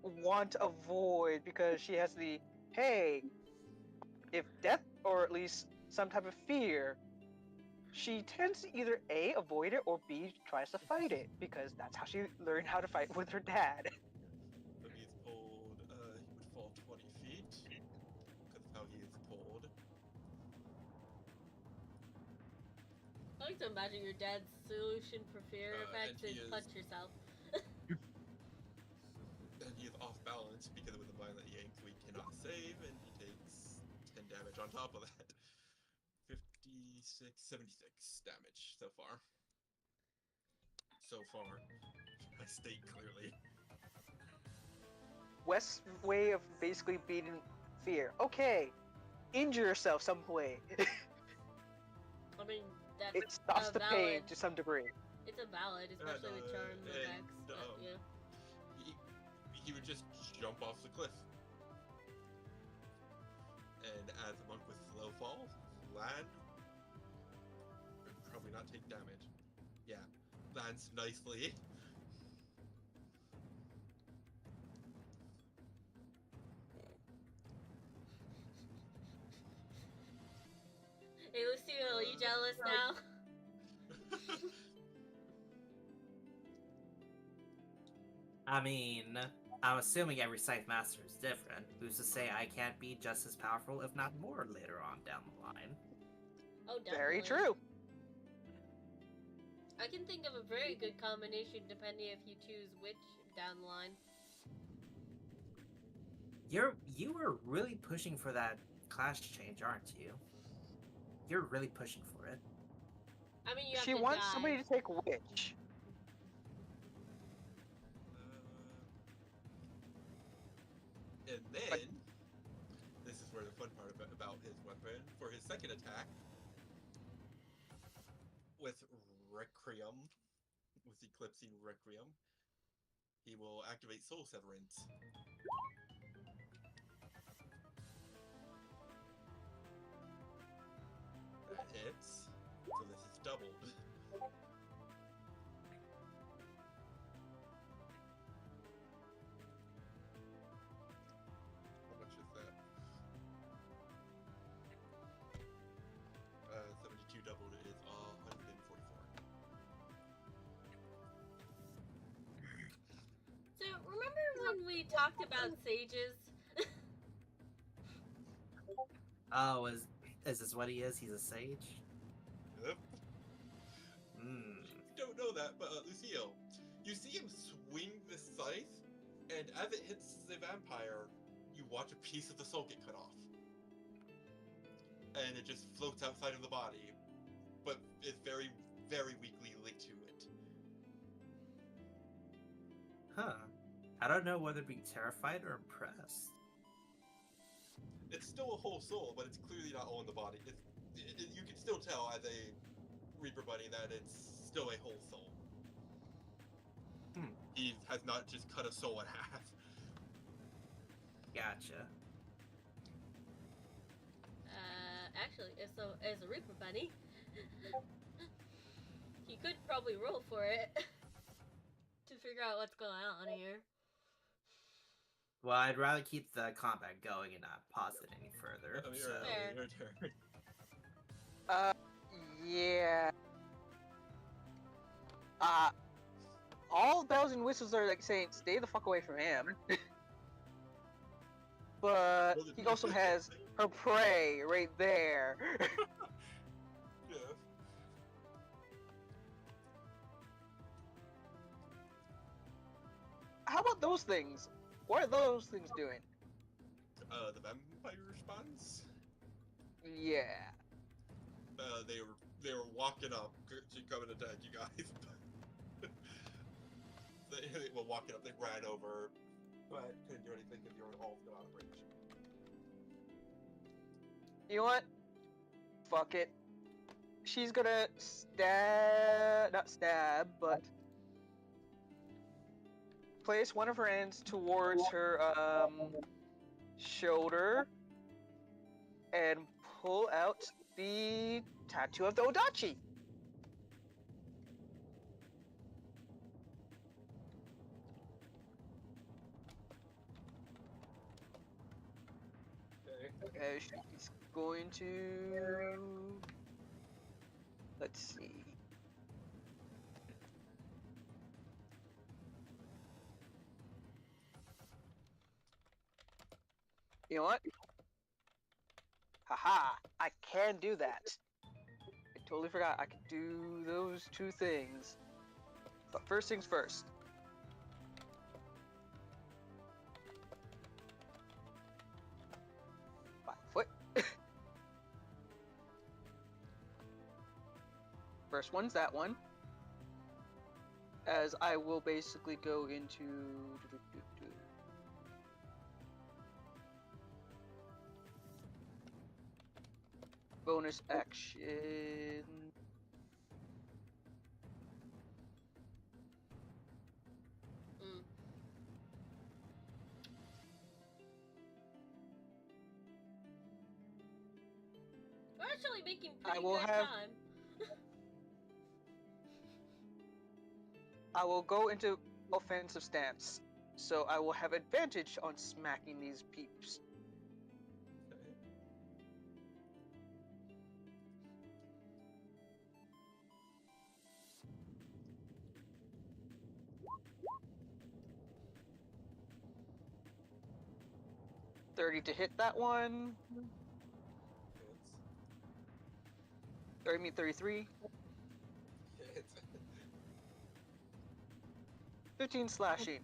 Speaker 2: want to avoid because she has the hey, if death or at least some type of fear, she tends to either A, avoid it, or B, tries to fight it because that's how she learned how to fight with her dad.
Speaker 5: So he's pulled, he would fall 20 feet because of how he is pulled.
Speaker 1: I like to imagine your dad's solution for fear effects is punch yourself.
Speaker 5: And he is off balance because with a violent yank, we cannot save, and he damage on top of that. 56, 76 damage so far. So far. I state clearly.
Speaker 2: West's way of basically beating fear. Okay, injure yourself some way.
Speaker 1: I mean, that's
Speaker 2: It stops the pain
Speaker 1: valid.
Speaker 2: to some degree.
Speaker 1: It's a valid, especially with charm effects.
Speaker 5: and,
Speaker 1: Yeah.
Speaker 5: he would just jump off the cliff. And as a monk with slow fall, land, but probably not take damage. Yeah, lands nicely.
Speaker 1: Hey, Lucille, are you jealous now?
Speaker 3: I mean, I'm assuming every Scythe Master is different. Who's to say I can't be just as powerful, if not more, later on down the line?
Speaker 1: Oh, definitely.
Speaker 2: Very true.
Speaker 1: I can think of a very good combination depending if you choose which down the line.
Speaker 3: You were really pushing for that class change, aren't you? You're really pushing for it.
Speaker 1: I mean, you have
Speaker 2: She
Speaker 1: to
Speaker 2: wants
Speaker 1: die.
Speaker 2: somebody to take Witch.
Speaker 5: And then, this is where the fun part about his weapon, for his second attack, with Requiem, with Eclipsing Requiem, he will activate Soul Severance. That hits, so this is doubled. How much is that? 72 doubled is 144.
Speaker 1: So, remember when we talked about sages?
Speaker 3: Oh, is this what he is? He's a sage?
Speaker 5: Yep.
Speaker 3: Hmm.
Speaker 5: You don't know that, but Lucille, you see him swing the scythe, and as it hits the vampire, you watch a piece of the soul get cut off. And it just floats outside of the body, but is very, very weakly linked to it.
Speaker 3: Huh. I don't know whether to be terrified or impressed.
Speaker 5: It's still a whole soul, but it's clearly not all in the body. You can still tell as a Reaper Bunny that it's still a whole soul. He has not just cut a soul in half.
Speaker 3: Gotcha.
Speaker 1: Actually, as a Reaper Bunny, he could probably roll for it to figure out what's going on here.
Speaker 3: Well, I'd rather keep the combat going and not pause it any further.
Speaker 5: Oh,
Speaker 3: So.
Speaker 5: your turn.
Speaker 2: Yeah. All bells and whistles are like saying, stay the fuck away from him. But he also has her prey right there.
Speaker 5: Yeah.
Speaker 2: How about those things? What are those things doing?
Speaker 5: The vampire response?
Speaker 2: Yeah.
Speaker 5: They were walking up, coming to attack you guys. they were walking up. They ran over, but couldn't do anything because you were all still out of range.
Speaker 2: You know what? Fuck it. She's gonna not stab, but place one of her hands towards her shoulder and pull out the tattoo of the Odachi.
Speaker 5: Okay.
Speaker 2: She's going to... Let's see. You know what? Haha, I can do that. I totally forgot I could do those two things. But first things first. 5 foot. first one's that one. As I will basically go into bonus action.
Speaker 1: Mm. We're actually making
Speaker 2: I
Speaker 1: pretty
Speaker 2: will
Speaker 1: good
Speaker 2: have-
Speaker 1: time.
Speaker 2: I will go into offensive stance, so I will have advantage on smacking these peeps.
Speaker 5: Okay.
Speaker 2: 30 to hit that one.
Speaker 5: Hits.
Speaker 2: 33.
Speaker 5: Hits.
Speaker 2: 15 slashing.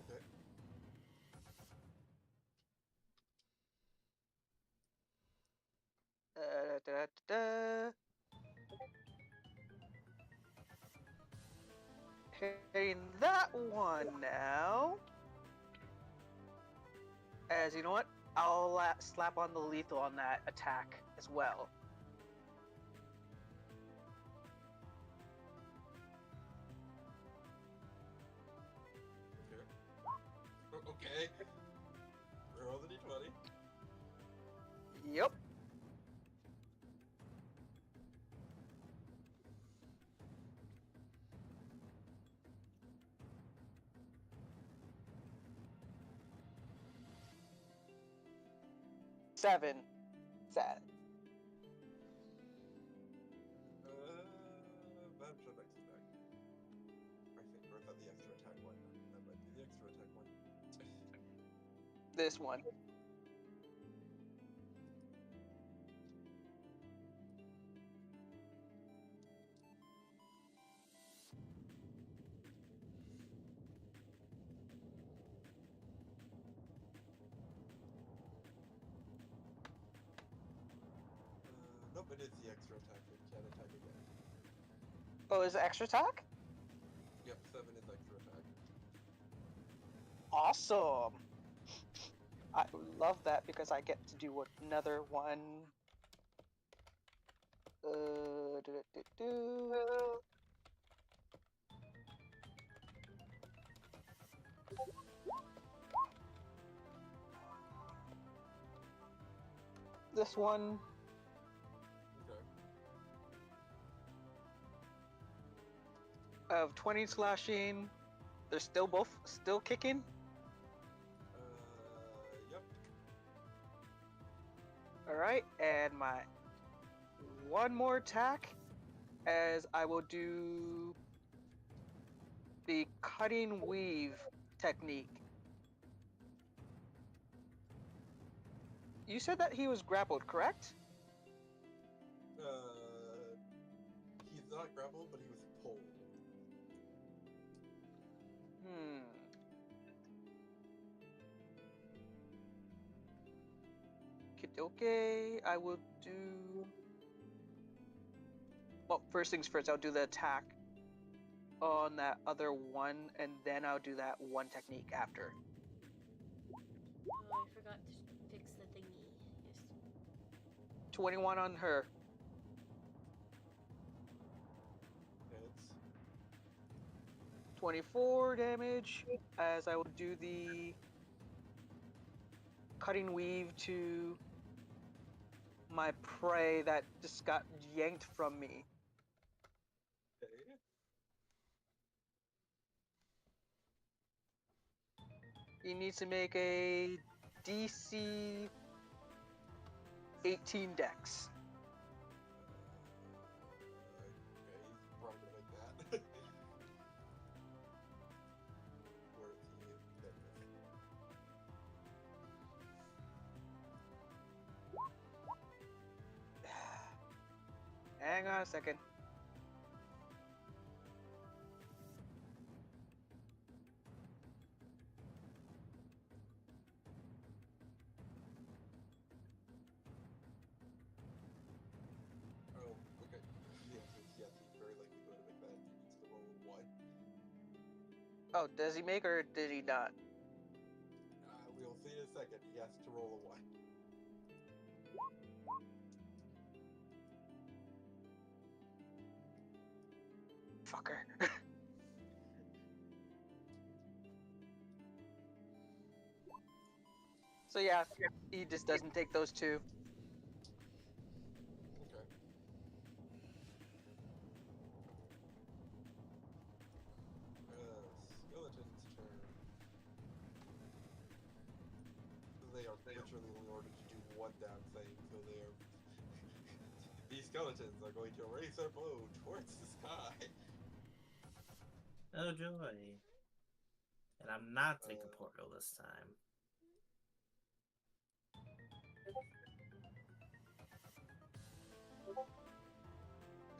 Speaker 5: Okay.
Speaker 2: Da, da, da. Hitting that one now. As you know what? I'll slap on the lethal on that attack as well.
Speaker 5: Okay. Okay. Roll the d20.
Speaker 2: Yep. Seven. Sad.
Speaker 5: Bad for next attack. I think, or is that the extra attack one? That might be the extra attack one.
Speaker 2: This one.
Speaker 5: Nope, it is the extra attack. It can attack again.
Speaker 2: Oh, is it extra attack?
Speaker 5: Yep, 7 is extra attack.
Speaker 2: Awesome. I love that because I get to do another one. Do. This one.
Speaker 5: Okay.
Speaker 2: Of 20 slashing. They're still both still kicking.
Speaker 5: Yep.
Speaker 2: Alright, and my one more attack as I will do the cutting weave technique. You said that he was grappled, correct?
Speaker 5: He's not grappled, but he was pulled.
Speaker 2: Okay, I will do. Well, first things first, I'll do the attack on that other one, and then I'll do that one technique after.
Speaker 1: Oh, I forgot to fix the thingy. Yes.
Speaker 2: 21 on her.
Speaker 5: Hits.
Speaker 2: 24 damage, as I will do the cutting weave to my prey that just got yanked from me.
Speaker 5: Okay.
Speaker 2: He needs to make a DC 18 dex.
Speaker 5: Okay, he's probably gonna make that. Where is he? There he is.
Speaker 2: Hang on a second. Oh, does he make or did he not?
Speaker 5: We'll see in a second. He has to roll a 1.
Speaker 2: Fucker. So yeah, he just doesn't take those 2.
Speaker 5: Okay. Skeleton's turn. They are literally only ordered to do one damn thing, so they are. These skeletons are going to raise their bow towards the sky.
Speaker 3: Oh joy. And I'm not taking portal this time.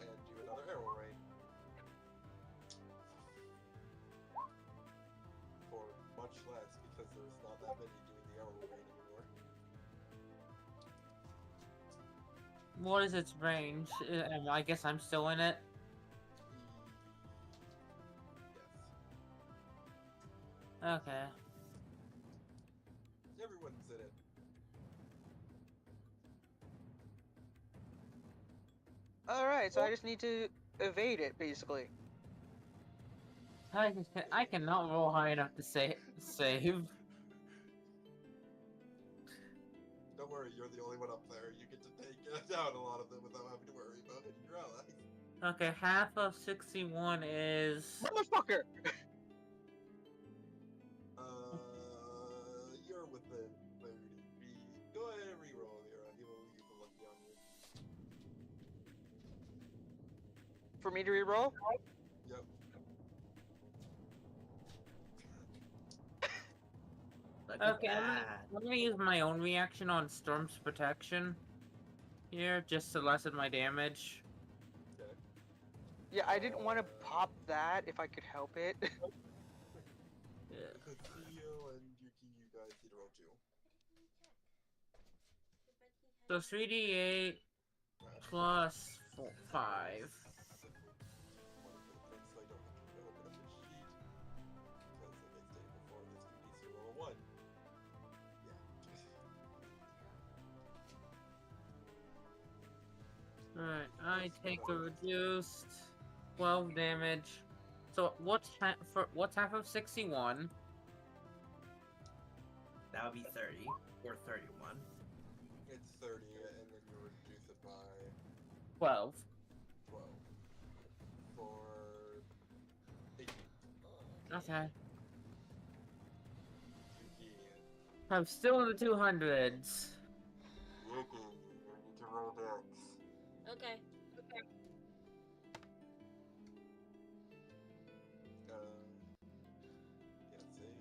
Speaker 5: And do another arrow rain. For much less, because there's not that many doing the arrow rain anymore.
Speaker 4: What is its range? I guess I'm still in it.
Speaker 5: Yes.
Speaker 4: Okay.
Speaker 5: Everyone's in it.
Speaker 2: Alright, so I just need to evade it, basically.
Speaker 4: I cannot roll high enough to save.
Speaker 5: Don't worry, you're the only one up there. You get to take down a lot of them without having to worry about it. Your allies.
Speaker 4: Okay, half of 61 is...
Speaker 2: Motherfucker!
Speaker 5: You're within 30 feet. Go ahead and reroll, Lyra. He will leave the lucky on you.
Speaker 2: For me to reroll?
Speaker 5: Yep.
Speaker 3: Look at
Speaker 4: Okay,
Speaker 3: that.
Speaker 4: I'm gonna use my own reaction on Storm's Protection here, just to lessen my damage.
Speaker 5: Okay.
Speaker 2: Yeah, I didn't want to pop that if I could help it.
Speaker 4: Yeah.
Speaker 5: Theo and Yuki, you guys need to roll 2.
Speaker 4: So 3d8 plus 5.
Speaker 5: So I don't have to open up the sheet. Because like I stated before, this one needs to roll a 1. Yeah.
Speaker 4: Alright, I take the reduced 12 damage. So what's half of 61?
Speaker 3: That would be 30 or 31.
Speaker 5: It's 30, and then you reduce it by
Speaker 4: 12.
Speaker 5: 12. For 18.
Speaker 4: Okay.
Speaker 5: Yuki.
Speaker 4: I'm still in the 200s.
Speaker 5: Yuki, you need to roll dex.
Speaker 1: Okay.
Speaker 5: Yeah, saved.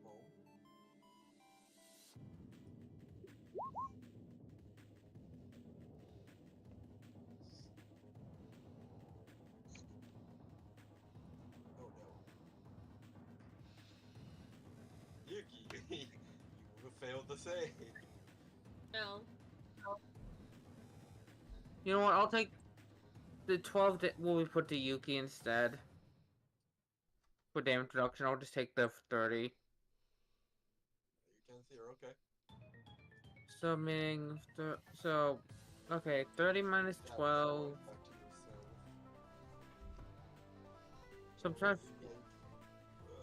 Speaker 5: Small. Oh no. Yuki, you failed to save.
Speaker 1: No.
Speaker 4: You know what? I'll take the 12 will we put to Yuki instead. For damage reduction, I'll just take the 30.
Speaker 5: You can't see her, okay.
Speaker 4: So meaning so okay, 30 minus 12.
Speaker 5: Back to yourself.
Speaker 4: So I'm trying.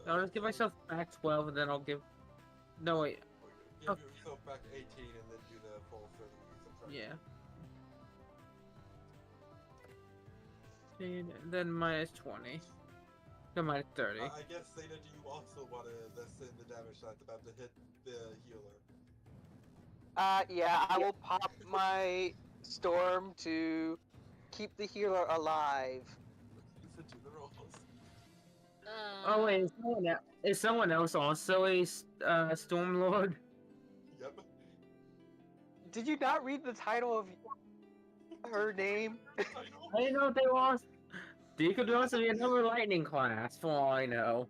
Speaker 4: I'll just give myself back 12 and then I'll give. No wait.
Speaker 5: Give
Speaker 4: Okay.
Speaker 5: yourself back 18 and then do the full 30 subtraction.
Speaker 4: Yeah. And then minus 20. No, minus 30.
Speaker 5: I guess, Zeta, do you also want to lessen the damage that's about to hit the healer?
Speaker 2: Yeah, I will pop my storm to keep the healer alive.
Speaker 5: So do the rolls.
Speaker 4: Oh wait, is someone else also a Stormlord?
Speaker 5: Yep.
Speaker 2: Did you not read the title of her name?
Speaker 4: I didn't know if they lost. You could also be another lightning class, for all I know.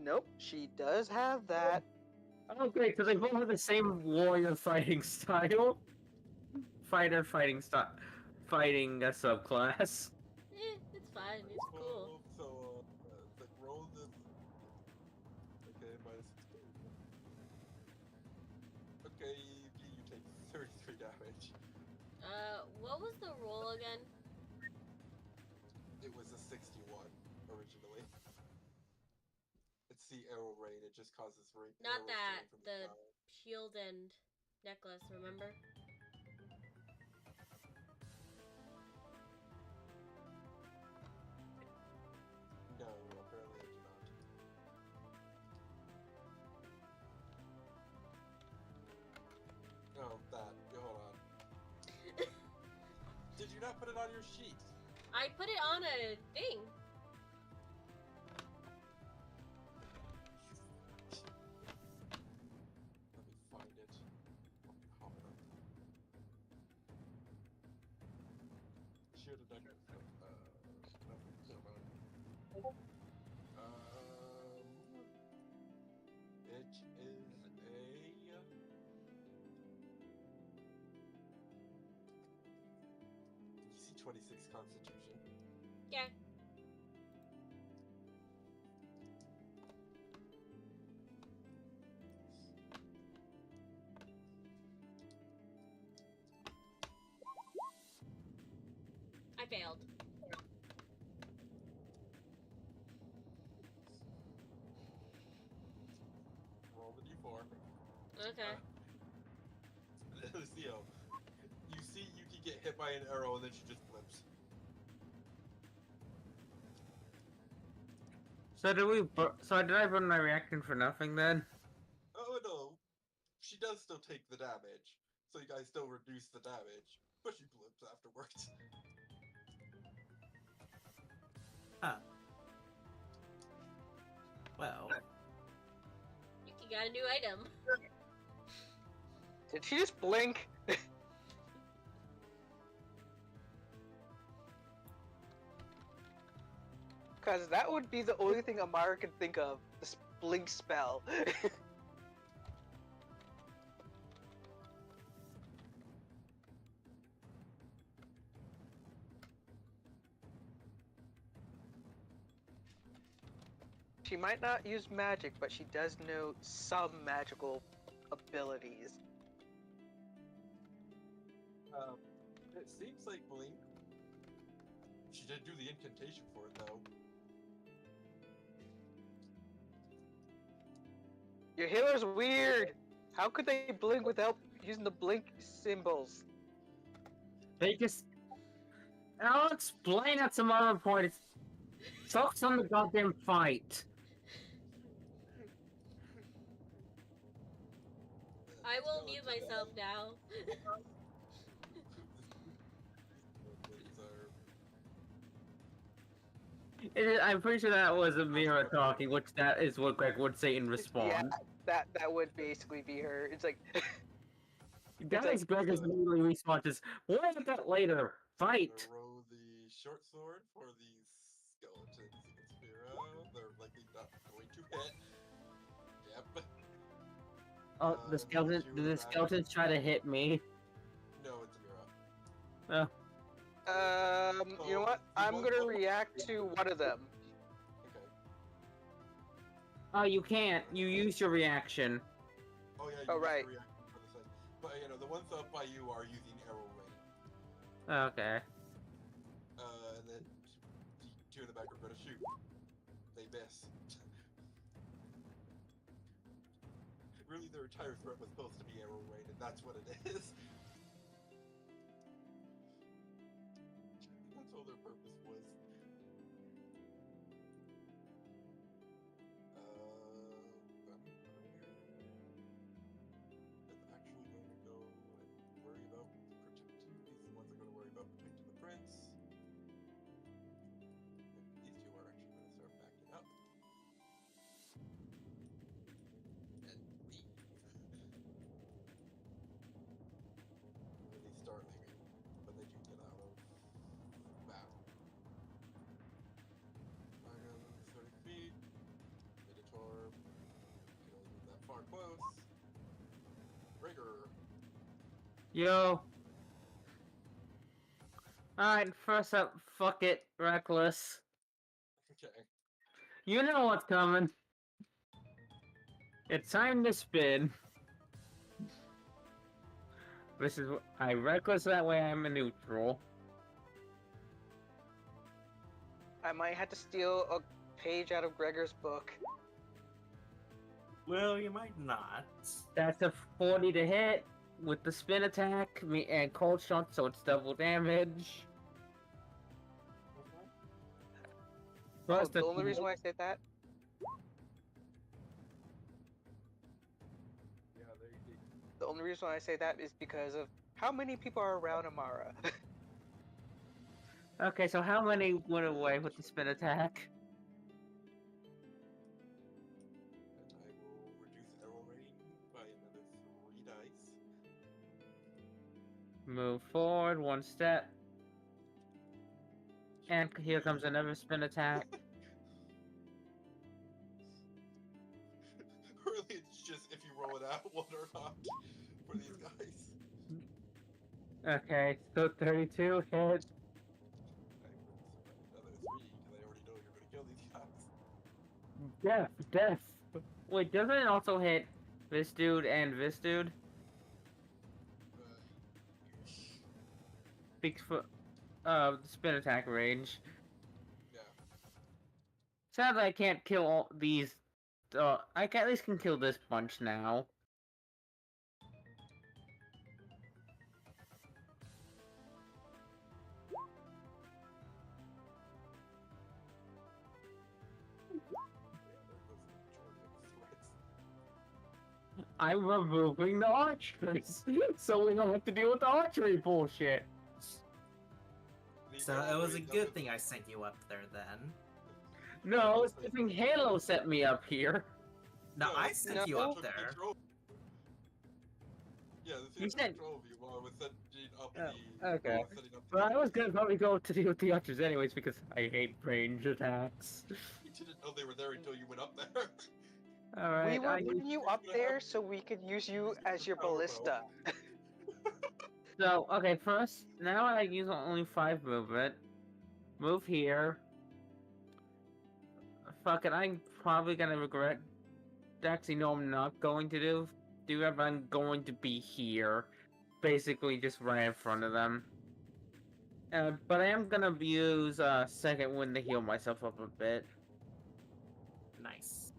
Speaker 2: Nope, she does have that.
Speaker 4: Oh, great, so they both have the same warrior fighting style. Fighting style. Fighting subclass.
Speaker 1: It's fine. It's cool.
Speaker 5: Well, so, it's like roll this. Okay, minus 16. Okay, you take 33 damage.
Speaker 1: What was the roll again?
Speaker 5: It was a 61 originally. It's the arrow rain, it just causes rain.
Speaker 1: Not
Speaker 5: arrows to
Speaker 1: that.
Speaker 5: rain from
Speaker 1: The
Speaker 5: sky.
Speaker 1: shield and necklace, remember?
Speaker 5: No, apparently I do not. Oh, that. Hold on. Did you not put it on your sheet?
Speaker 1: I put it on a thing.
Speaker 5: Let me find it. Hold on. Should have done it. No, never mind. It is a DC 26 Constitution.
Speaker 1: Yeah. I failed.
Speaker 5: Roll the d4.
Speaker 1: Okay.
Speaker 5: Lucio, you see Yuki get hit by an arrow and then she just flips.
Speaker 4: So did I run my reaction for nothing then?
Speaker 5: Oh no, she does still take the damage, so you guys still reduce the damage, but she flips afterwards.
Speaker 3: Huh. Well,
Speaker 1: Yuki got a new item.
Speaker 2: Did she just blink? Because that would be the only thing Amara could think of. This blink spell. She might not use magic, but she does know some magical abilities.
Speaker 5: It seems like Blink. She did do the incantation for it though.
Speaker 2: Your healer's weird. How could they blink without using the blink symbols?
Speaker 4: They just... I'll explain at some other point. Focus on the goddamn fight.
Speaker 1: I will mute myself now.
Speaker 4: I'm pretty sure that was Amira talking, which that is what Greg would say in response.
Speaker 2: Yeah, that would basically be her. It's like
Speaker 4: That is Greg's immediately response is, we'll look at that later. Fight!
Speaker 5: Roll the short sword for the skeletons against Mira. They're likely not going to hit. Yep.
Speaker 4: Oh, the skeletons try to hit me.
Speaker 5: No, it's Mira.
Speaker 4: Oh.
Speaker 2: You know what? I'm gonna react to one of them.
Speaker 5: Okay.
Speaker 4: Oh, you can't. You use your reaction.
Speaker 5: Oh yeah.
Speaker 2: Oh, right.
Speaker 5: For the side. But the ones up by you are using arrow rain.
Speaker 4: Okay.
Speaker 5: And then two in the back are gonna shoot. They miss. Really, their entire threat was supposed to be arrow rain, and that's what it is. That's all their purpose was. That's actually going to go and worry about protecting. These ones are going to worry about protecting the prince. And these two are actually going to start backing up. And leave. Rigor.
Speaker 4: Yo. Alright, first up, fuck it, Reckless.
Speaker 5: Okay.
Speaker 4: You know what's coming. It's time to spin. This is I Reckless, that way I'm a neutral.
Speaker 2: I might have to steal a page out of Gregor's book.
Speaker 3: Well, you might not.
Speaker 4: That's a 40 to hit with the spin attack and cold shot, so it's double damage.
Speaker 2: Oh,
Speaker 4: First
Speaker 2: the only
Speaker 4: attack-
Speaker 2: reason why I said that,
Speaker 5: Yeah, they
Speaker 2: the only reason why I say that is because of how many people are around Amara.
Speaker 4: Okay, so how many went away with the spin attack?
Speaker 5: and I will reduce arrow rain by another 3 dice.
Speaker 4: Move forward one step. And here comes another spin attack.
Speaker 5: Really, it's just if you roll it out, one or not, for these guys.
Speaker 4: Okay, so 32 hit.
Speaker 5: I will survive another 3, because I already know you're gonna kill these guys.
Speaker 4: Death. Wait, doesn't it also hit this dude and this dude? Speaks for spin attack range.
Speaker 5: Yeah.
Speaker 4: Sadly, I can't kill all these. I at least can kill this bunch now. I'm removing the archers, so we don't have to deal with the archery bullshit.
Speaker 3: So it was a good thing I sent you up there then.
Speaker 4: No, it's the thing Halo set me up here.
Speaker 3: No, I sent you
Speaker 2: No.
Speaker 3: up there.
Speaker 5: Yeah,
Speaker 4: You
Speaker 5: the
Speaker 4: said-
Speaker 5: control of you while I was setting up
Speaker 4: Oh,
Speaker 5: the.
Speaker 4: okay.
Speaker 5: while I was setting up the
Speaker 4: But I was gonna probably go to deal with the archers anyways because I hate range attacks.
Speaker 5: You didn't know they were there until you went up there.
Speaker 4: Alright,
Speaker 2: We were
Speaker 4: I
Speaker 2: putting you up there so we could use you as your
Speaker 5: Power bow.
Speaker 2: ballista.
Speaker 4: So, okay, first, now I use only 5 movement. Move here. Fuck it, I'm probably gonna regret. Actually, no, I'm not going to do it, but I'm going to be here. Basically, just right in front of them. But I am gonna use second wind to heal myself up a bit.
Speaker 3: Nice.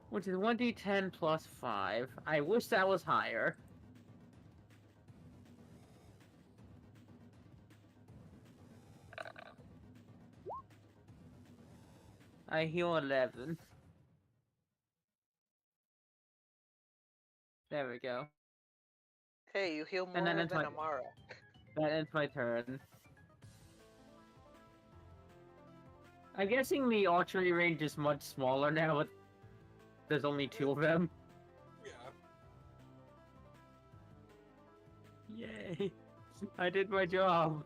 Speaker 4: Which is 1d10 plus 5. I wish that was higher. I heal 11. There we go.
Speaker 2: Hey, you heal more
Speaker 4: And then
Speaker 2: than
Speaker 4: it's my-
Speaker 2: Amara.
Speaker 4: That ends my turn. I'm guessing the archery range is much smaller now, but there's only 2 of them.
Speaker 5: Yeah.
Speaker 4: Yay! I did my job.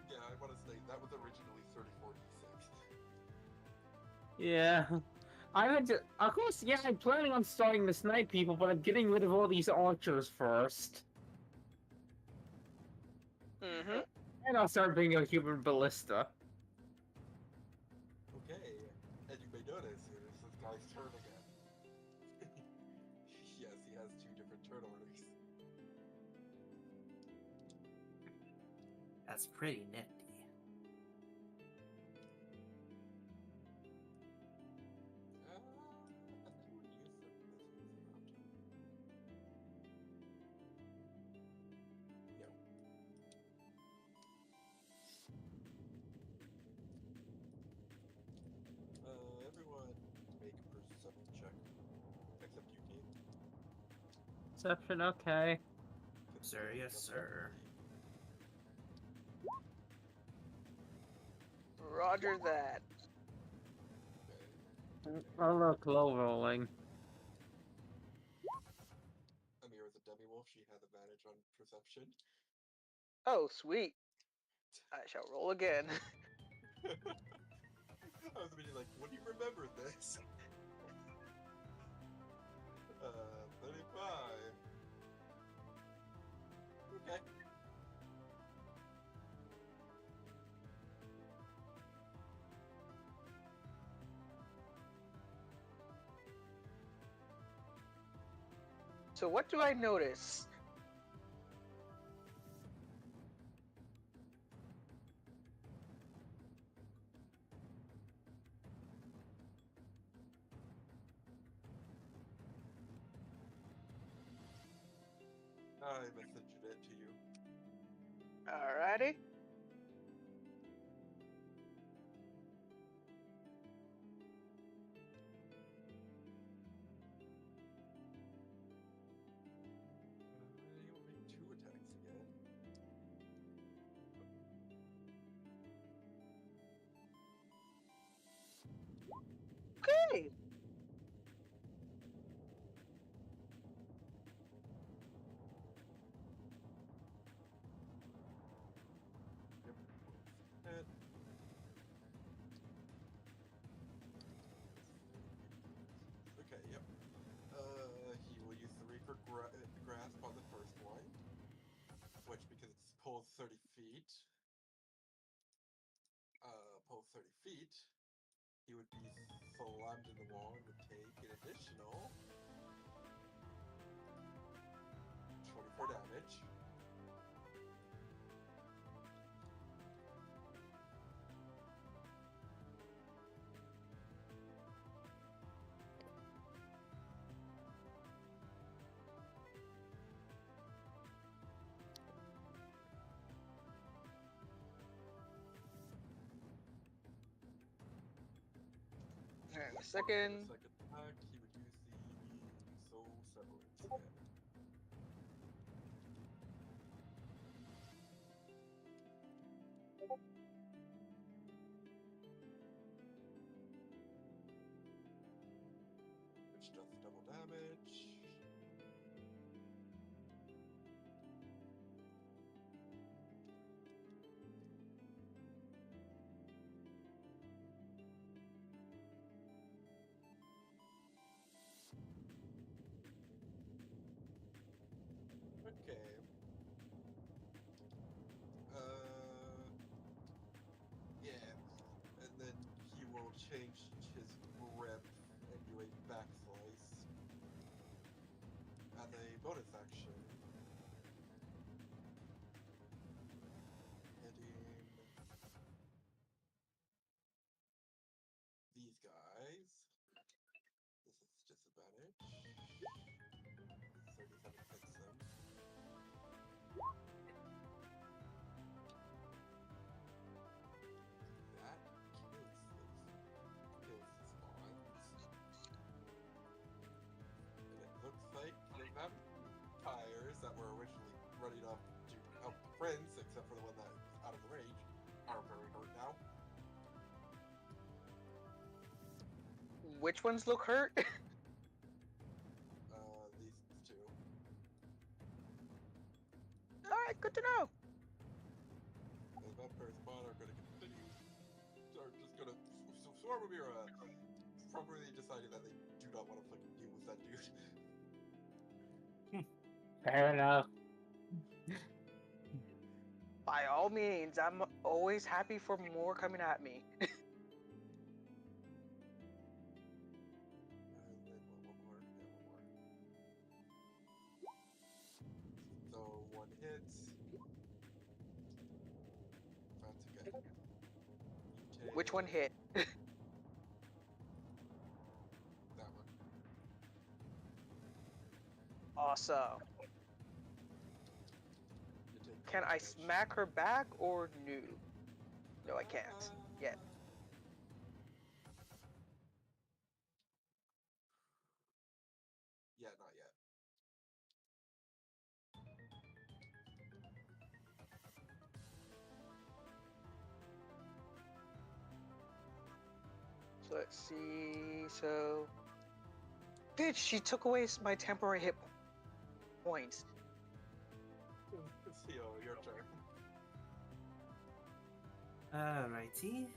Speaker 5: Yeah, I want to say that was originally 34d6.
Speaker 4: Yeah. Of course, yeah, I'm planning on starting to snipe people, but I'm getting rid of all these archers first.
Speaker 2: Mm-hmm.
Speaker 4: And I'll start being a human ballista.
Speaker 5: Okay, and you may notice it is this guy's turn again. Yes, he has 2 different turn orders.
Speaker 3: That's pretty nifty.
Speaker 5: I think we'll use this as an option. Yep. Everyone make a perception check. Except you, Keith.
Speaker 4: Perception, okay.
Speaker 3: Sir, yes, sir.
Speaker 2: Roger that.
Speaker 5: Okay.
Speaker 4: Oh look, low rolling.
Speaker 5: Amir is a demi-wolf. She has advantage on perception.
Speaker 2: Oh, sweet. I shall roll again.
Speaker 5: I was really like, would you remember this? 35.
Speaker 2: So what do I notice?
Speaker 5: I messaged it to you.
Speaker 2: Alrighty.
Speaker 5: You'll make 2 attacks again.
Speaker 2: Okay.
Speaker 5: Yep. Hit. Okay, yep. He will use the Reaper Grasp on the first one, which, because it pulls 30 feet, he would be slammed in the wall and would take an additional 24 damage.
Speaker 2: And a
Speaker 5: For
Speaker 2: second.
Speaker 5: the second attack, he would use the Soul Severance again. Which does double damage. Okay. Yeah. And then he will change his grip and do a back slice. As a bonus action. Hitting these guys. This is disadvantage. 37 hits them. That kills the spawns. And it looks like the vampires that were originally running up to help the prince, except for the one that's out of the range, are very hurt now.
Speaker 2: Which ones look hurt?
Speaker 5: These two.
Speaker 2: Alright, good to know.
Speaker 5: The vampire spawn are going to continue. Are just going to. Swarm of Mira probably decided that they do not want to fucking deal with that dude.
Speaker 4: Fair enough.
Speaker 2: By all means, I'm always happy for more coming at me.
Speaker 5: And then one more. Yeah, one more. So one hits. That's okay. You take
Speaker 2: Which one hit?
Speaker 5: that one.
Speaker 2: Awesome.
Speaker 5: You take
Speaker 2: Can I
Speaker 5: damage.
Speaker 2: smack her back or no? No, I can't. Yet.
Speaker 5: Yeah, not yet.
Speaker 2: So let's see. So, bitch, she took away my temporary hit points.
Speaker 5: Theo, your turn.
Speaker 3: Alrighty.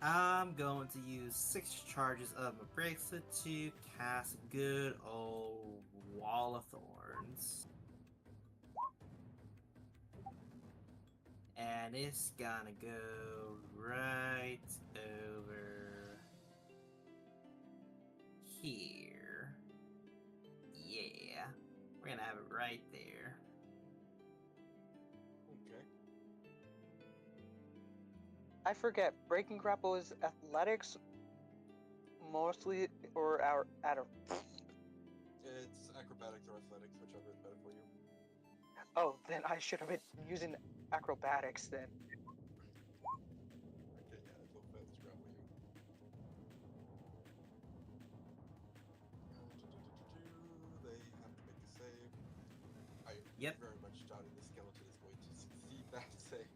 Speaker 3: I'm going to use 6 charges of a bracelet to cast good old Wall of Thorns. And it's gonna go right over here. right there.
Speaker 5: Okay.
Speaker 2: I forget. Breaking grapple is athletics mostly, or our at a.
Speaker 5: It's acrobatics or athletics, whichever is better for you.
Speaker 2: Oh, then I should have been using acrobatics then.
Speaker 5: Okay, yeah, it will fail to grapple you. They have to make a save. I
Speaker 3: Yep.
Speaker 5: very much doubting the skeleton is going to succeed that save.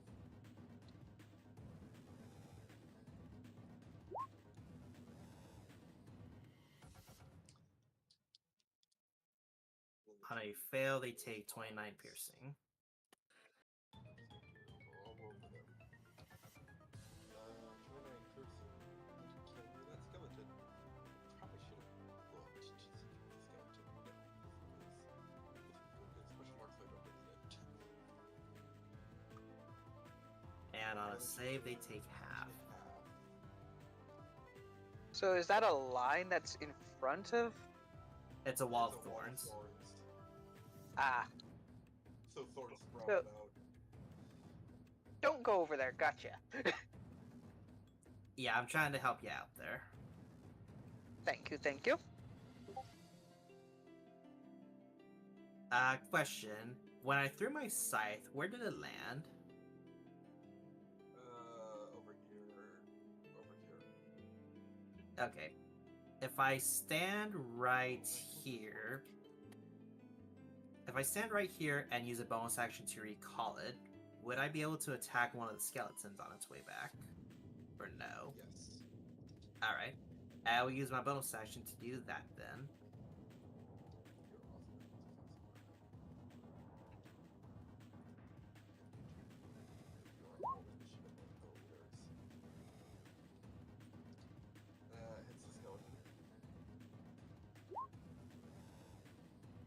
Speaker 3: On a fail, they take 29 piercing.
Speaker 5: All over them. 29 piercing would kill that skeleton. Probably should have looked to see if it was a skeleton. No, this is question marks so I don't get it.
Speaker 3: And on a save, they take half.
Speaker 2: So is that a line that's in front of?
Speaker 3: It's a wall of thorns.
Speaker 2: Ah,
Speaker 5: So thorns sprout
Speaker 2: So-
Speaker 5: out.
Speaker 2: don't go over there. Gotcha.
Speaker 3: Yeah, I'm trying to help you out there.
Speaker 2: Thank you. Thank you.
Speaker 3: Question. When I threw my scythe, where did it land?
Speaker 5: Over here. Over here.
Speaker 3: Okay. If I stand right here... If I stand right here and use a bonus action to recall it, would I be able to attack one of the skeletons on its way back? Or no?
Speaker 5: Yes.
Speaker 3: Alright. I will use my bonus action to do that then.
Speaker 5: You're awesome. Hits the skeleton.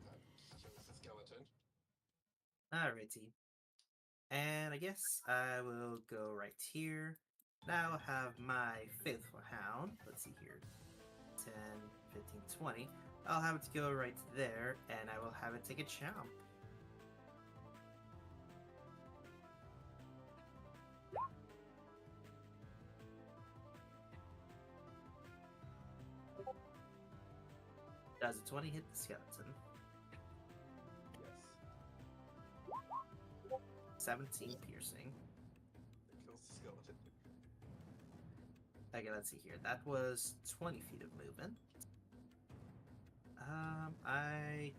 Speaker 5: That kills the skeleton.
Speaker 3: Alrighty. And I guess I will go right here. Now I'll have my faithful hound. Let's see here. 10, 15, 20. I'll have it to go right there, and I will have it take a chomp. Does a 20 hit the skeleton?
Speaker 5: Yes.
Speaker 3: 17 piercing.
Speaker 5: It kills the skeleton.
Speaker 3: Okay, let's see here. That was 20 feet of movement. I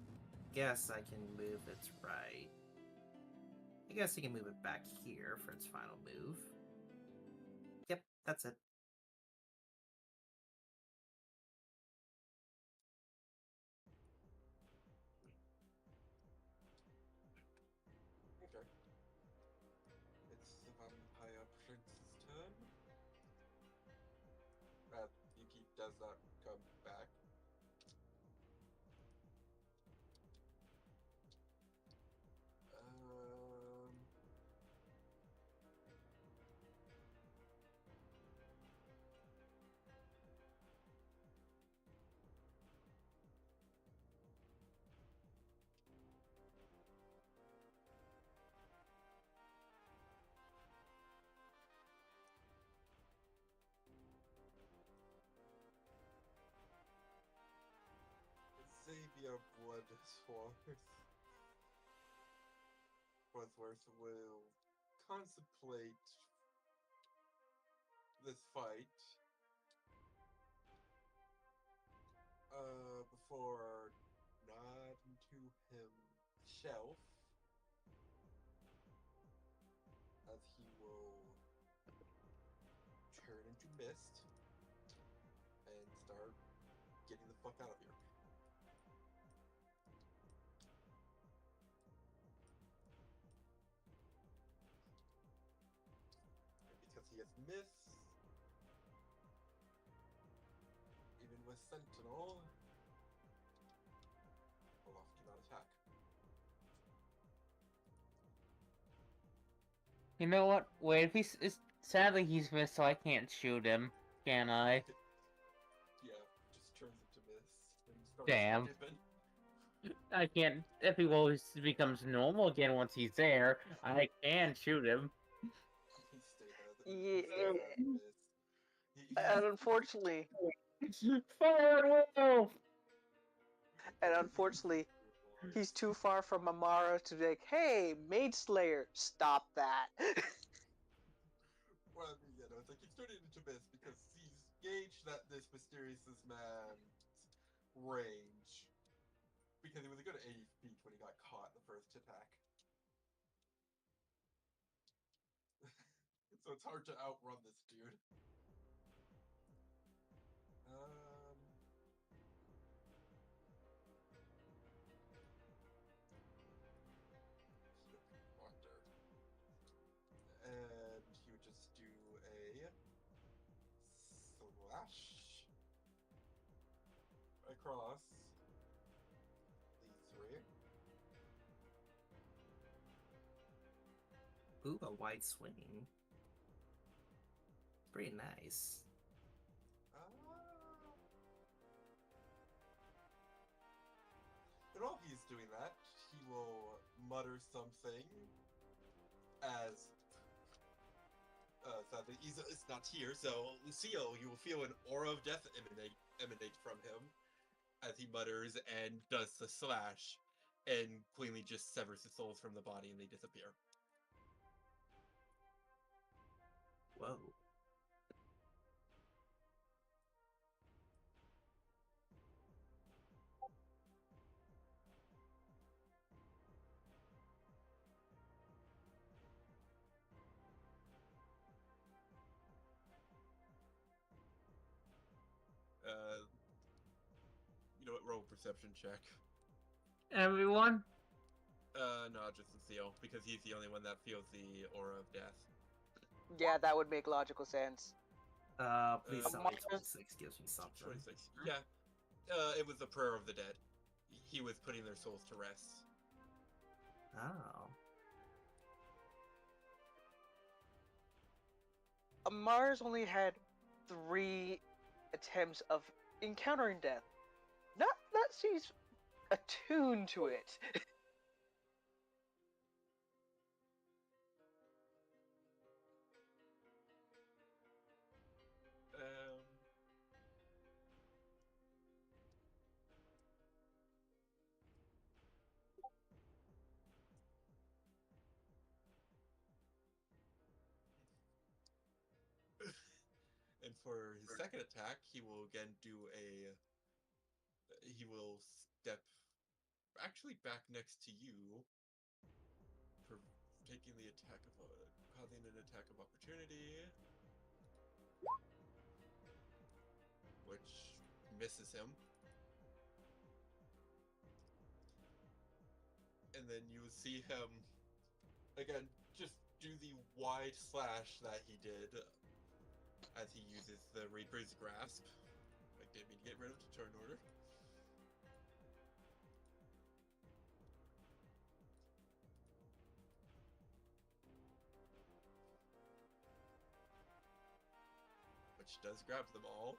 Speaker 3: guess I can move it right. I guess I can move it back here for its final move. Yep, that's it.
Speaker 5: Okay. It's the Vampire Prince's turn. Yuki does not come back. Xavier Bloodsworth will contemplate this fight before nodding to himself as he will turn into mist and start getting the fuck out of here. Because he has mist, even with Sentinel, Olaf cannot attack.
Speaker 4: You know what? Wait, if sadly he's missed, so I can't shoot him, can I?
Speaker 5: Yeah, just turns into mist and starts
Speaker 4: Damn.
Speaker 5: dipping.
Speaker 4: I can't. If he always becomes normal again once he's there, I can shoot him.
Speaker 5: He stayed as
Speaker 2: Yeah,
Speaker 5: this.
Speaker 2: and unfortunately,
Speaker 4: Fire wolf!
Speaker 2: and unfortunately, he's too far from Amara to be like, "Hey, Maid Slayer, stop that."
Speaker 5: Well, I mean, it's like he's turning into this because he's gauged that this mysterious man's range. Because he was a good 80 feet when he got caught the first attack. So it's hard to outrun this dude. Wonder. And he would just do a slash across these three.
Speaker 3: Ooh, a wide swing. Pretty nice.
Speaker 5: And while he's doing that, he will mutter something as sadly Isa is not here, so Lucio, you will feel an aura of death emanate from him as he mutters and does the slash and cleanly just severs the souls from the body and they disappear.
Speaker 3: Whoa.
Speaker 5: You know what? Roll a perception check.
Speaker 4: Everyone?
Speaker 5: No, just Lucio, because he's the only one that feels the aura of death.
Speaker 2: Yeah, that would make logical sense.
Speaker 3: Please tell me
Speaker 2: Amara-
Speaker 3: 26 gives me something.
Speaker 5: 26. Yeah. It was the prayer of the dead. He was putting their souls to rest.
Speaker 3: Oh.
Speaker 2: Amara's only had 3 attempts of encountering death. Not that she's attuned to it.
Speaker 5: And for his second attack, he will again do a. He will step actually back next to you for taking the attack of causing an attack of opportunity, which misses him. And then you see him again just do the wide slash that he did as he uses the Reaper's Grasp. I didn't mean to get rid of the turn order. Which does grab them all.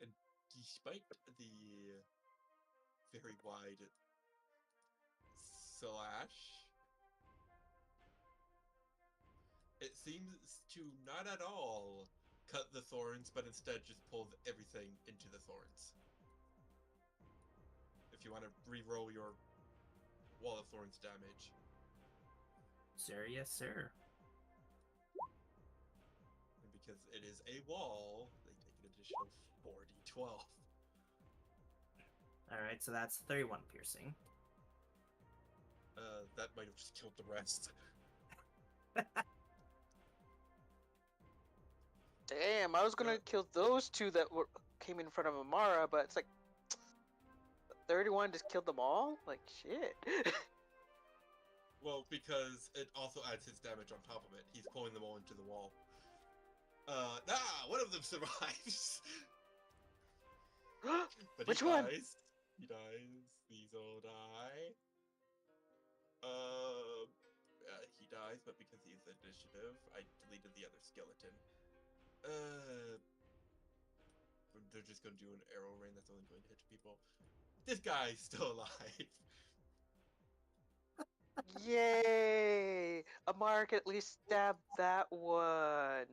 Speaker 5: And despite the very wide slash, it seems to not at all cut the thorns, but instead just pulls everything into the thorns. If you want to re-roll your Wall of Thorns damage.
Speaker 3: Sir, yes, sir.
Speaker 5: And because it is a wall, they take an additional 4d12.
Speaker 3: Alright, so that's 31 piercing.
Speaker 5: That might have just killed the rest.
Speaker 2: Damn, I was gonna kill those 2 that came in front of Amara, but it's like 31 just killed them all? Like, shit.
Speaker 5: Well, because it also adds his damage on top of it. He's pulling them all into the wall. One of them survives. But
Speaker 2: Which
Speaker 5: he
Speaker 2: one?
Speaker 5: dies. He dies. These all die. guys, but because he's initiative, I deleted the other skeleton. They're just gonna do an arrow rain that's only going to hit people. This guy's still alive.
Speaker 2: Yay! Amara can at least stab that one.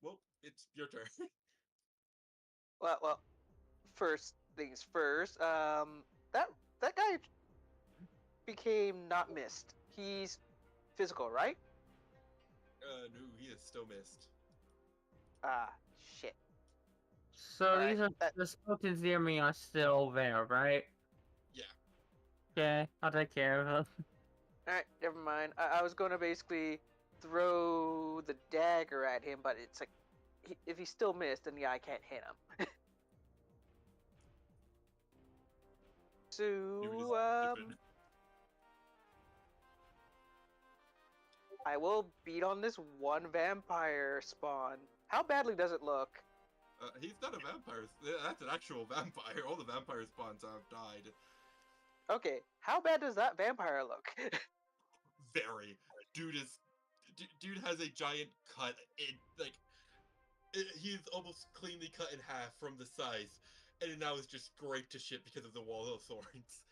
Speaker 5: Well, it's your turn.
Speaker 2: well, first things first. That guy became not missed. He's physical, right?
Speaker 5: No, he is still missed.
Speaker 2: Ah, shit.
Speaker 4: So
Speaker 2: Alright,
Speaker 4: these are the skeletons near me are still there, right?
Speaker 5: Yeah.
Speaker 4: Okay, I'll take care of them.
Speaker 2: Alright, never mind. I was gonna basically throw the dagger at him, but it's like, if he's still missed, then yeah, I can't hit him. So, I will beat on this one vampire spawn. How badly does it look?
Speaker 5: He's not a vampire. That's an actual vampire. All the vampire spawns have died.
Speaker 2: Okay, how bad does that vampire look?
Speaker 5: Very. Dude has a giant cut. He's almost cleanly cut in half from the size, and it now is just scraped to shit because of the wall of thorns.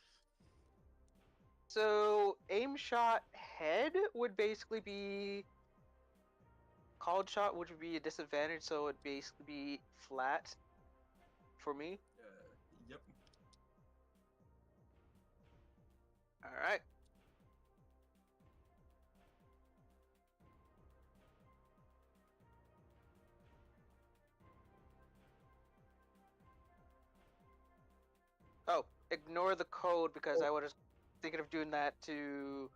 Speaker 2: So, aim shot head would basically be... Called shot would be a disadvantage, so it would basically be flat for me.
Speaker 5: Yep.
Speaker 2: Alright. Oh, ignore the code because I was thinking of doing that to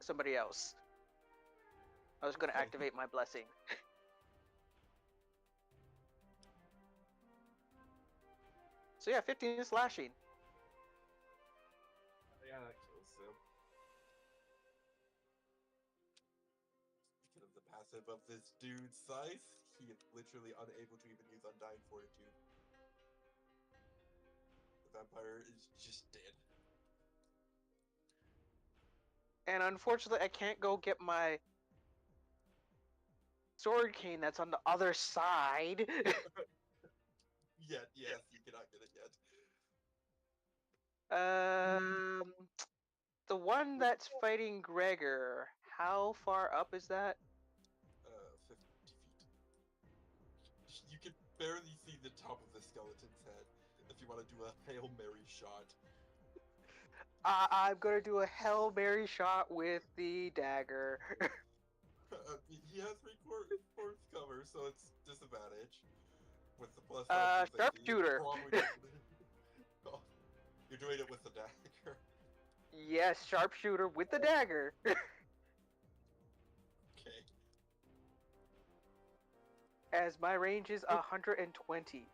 Speaker 2: somebody else. I was going to
Speaker 5: Okay.
Speaker 2: activate my blessing. So yeah, 15 slashing.
Speaker 5: Yeah, that kills him. Because of the passive of this dude's size, he is literally unable to even use Undying Fortitude. The vampire is just dead.
Speaker 2: And unfortunately, I can't go get my sword cane that's on the other side.
Speaker 5: Yes, you cannot get it yet.
Speaker 2: The one that's fighting Gregor, how far up is that?
Speaker 5: 50 feet. You can barely see the top of the skeleton's head if you want to do a Hail Mary shot.
Speaker 2: I'm gonna do a Hail Mary shot with the dagger.
Speaker 5: He has 3/4 cover, so it's disadvantage. With the plus 5
Speaker 2: sharpshooter.
Speaker 5: Oh, you're doing it with the dagger.
Speaker 2: Yes, sharpshooter with the dagger.
Speaker 5: Okay.
Speaker 2: As my range is 120.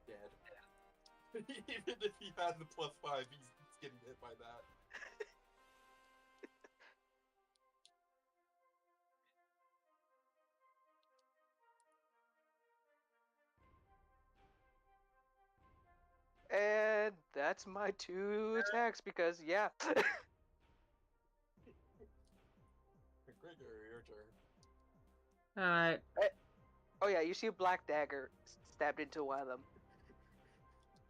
Speaker 5: Dead. Even if he had the plus 5, he's getting hit by that.
Speaker 2: And that's my 2 attacks because, yeah.
Speaker 5: Gregor, your turn.
Speaker 4: Alright.
Speaker 2: Oh yeah, you see a black dagger stabbed into one of them.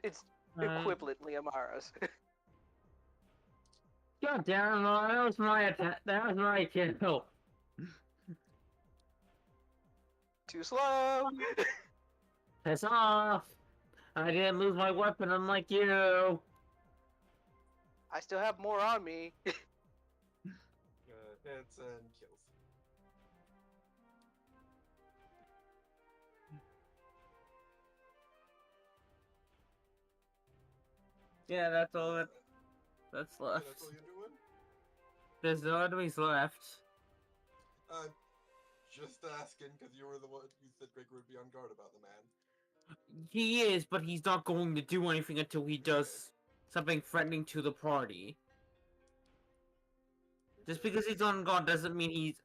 Speaker 2: It's equivalently Amara's.
Speaker 4: God damn, that was my attack. That was my kill.
Speaker 2: Too slow.
Speaker 4: Piss off. I didn't lose my weapon unlike you.
Speaker 2: I still have more on me.
Speaker 5: Hits and kills.
Speaker 4: Yeah, that's all that's
Speaker 5: Yeah,
Speaker 4: left.
Speaker 5: that's all you're doing?
Speaker 4: There's no enemies left.
Speaker 5: Just asking, because you were the one who said Gregor would be on guard about the man.
Speaker 4: He is, but he's not going to do anything until he does something threatening to the party. Just because he's on guard doesn't mean he's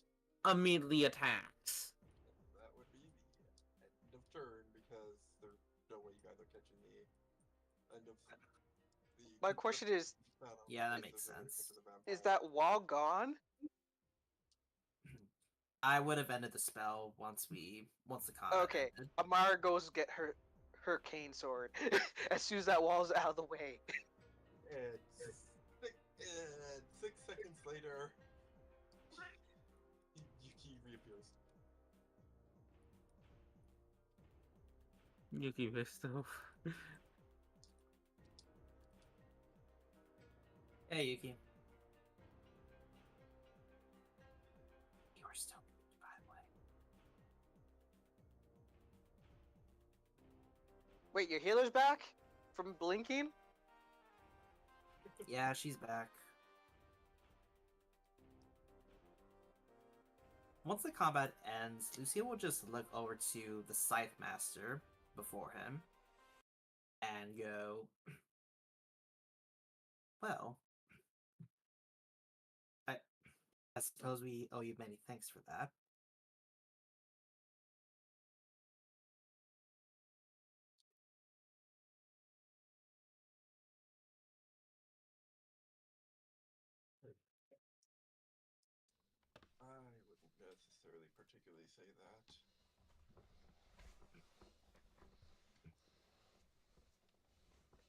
Speaker 4: immediately attacks.
Speaker 5: That would be the end of turn,
Speaker 2: My question is
Speaker 3: Yeah, that makes sense.
Speaker 2: that wall gone?
Speaker 3: I would have ended the spell once the combat
Speaker 2: Okay,
Speaker 3: ended.
Speaker 2: Amara goes get her cane sword as soon as that wall's out of the way.
Speaker 5: And 6 seconds later, Yuki reappears.
Speaker 4: Yuki Visto.
Speaker 3: Hey, Yuki. You are still muted, by the way.
Speaker 2: Wait, your healer's back from blinking?
Speaker 3: Yeah, she's back. Once the combat ends, Lucille will just look over to the Scythe Master before him and go, well, I suppose we owe you many thanks for that.
Speaker 5: I wouldn't necessarily particularly say that.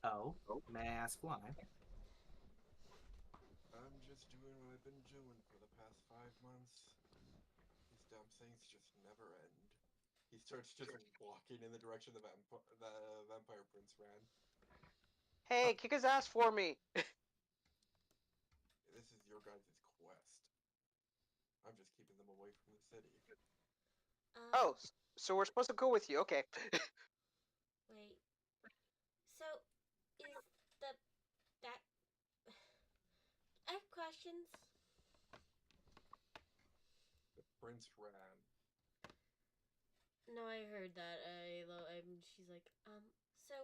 Speaker 3: Oh, may I ask why?
Speaker 5: I'm just doing what I've been doing for the past 5 months. These damn things just never end. He starts just walking in the direction the vampire prince ran.
Speaker 2: Hey, kick his ass for me!
Speaker 5: This is your guys' quest. I'm just keeping them away from the city.
Speaker 2: Oh, so we're supposed to go with you, okay.
Speaker 1: Wait. So, is that... I have questions.
Speaker 5: The prince ran.
Speaker 1: No, I heard that. She's like, so...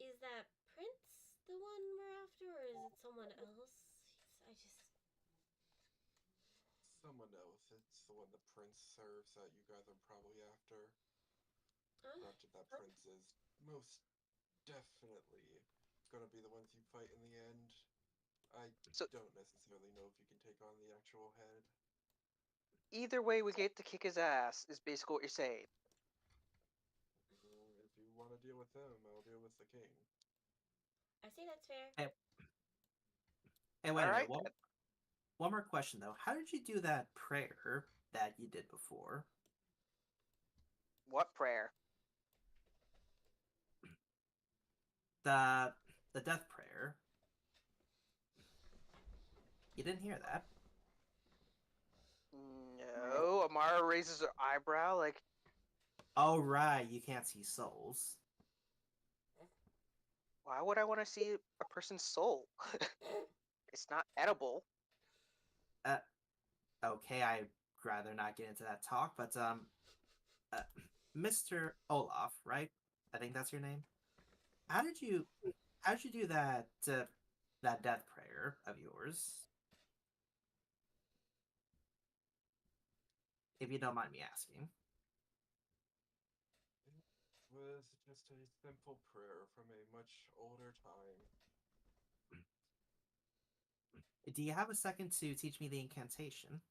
Speaker 1: Is that Prince the one we're after, or is it someone else?
Speaker 5: Someone else. It's the one the prince serves that you guys are probably after. Granted, that prince is most definitely gonna be the ones you fight in the end. I don't necessarily know if you can take on the actual head.
Speaker 2: Either way, we get to kick his ass, is basically what you're saying.
Speaker 5: If you want to deal with him, I'll deal with the king.
Speaker 1: I say that's fair.
Speaker 3: Hey, wait a minute. One more question, though. How did you do that prayer that you did before?
Speaker 2: What prayer?
Speaker 3: The death prayer. You didn't hear that?
Speaker 2: No. Amara raises her eyebrow like...
Speaker 3: Oh, right. You can't see souls.
Speaker 2: Why would I want to see a person's soul? It's not edible.
Speaker 3: Okay, I'd rather not get into that talk, but Mr. Olaf, right? I think that's your name. How did you do that that death prayer of yours? If you don't mind me asking.
Speaker 5: It was just a simple prayer from a much older time.
Speaker 3: Do you have a second to teach me the incantation?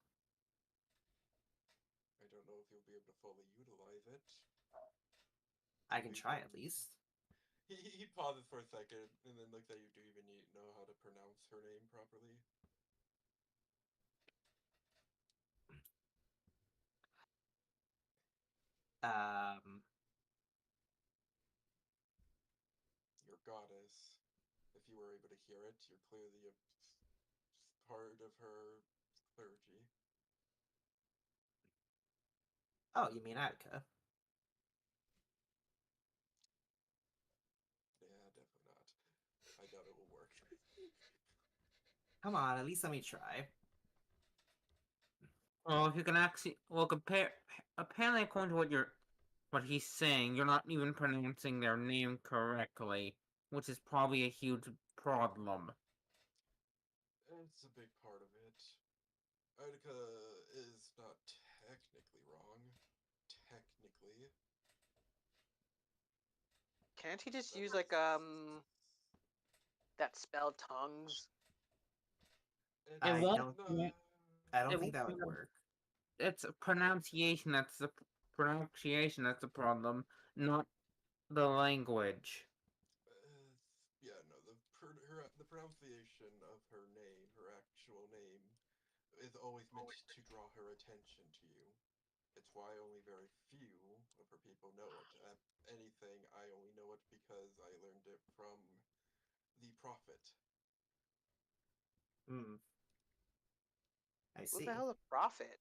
Speaker 5: I don't know if you'll be able to fully utilize it.
Speaker 3: I can try at least.
Speaker 5: He pauses for a second and then looks at you. Do you even know how to pronounce her name properly? Your goddess. If you were able to hear it, you're clearly a part of her clergy.
Speaker 3: Oh, you mean Attica?
Speaker 5: Yeah, definitely not. I doubt it will work.
Speaker 3: Come on, at least let me try.
Speaker 4: Well, if you can actually, apparently according to what he's saying, you're not even pronouncing their name correctly, which is probably a huge problem.
Speaker 5: It's a big part of it. Attica is not technically wrong. Technically.
Speaker 2: Can't he just use like that spell tongues?
Speaker 4: It
Speaker 3: I
Speaker 4: won't.
Speaker 3: don't.
Speaker 5: No.
Speaker 3: I don't
Speaker 4: It
Speaker 3: think
Speaker 4: won't
Speaker 3: that would
Speaker 4: be-
Speaker 3: work.
Speaker 4: It's pronunciation. That's the pronunciation. That's the problem, not the language.
Speaker 5: Yeah, no, the pronunciation of her name, her actual name, is always meant to draw her attention to you. It's why only very few of her people know it. Anything, I only know it because I learned it from the prophet.
Speaker 3: Hmm. I
Speaker 2: Who the
Speaker 3: see.
Speaker 2: hell a prophet?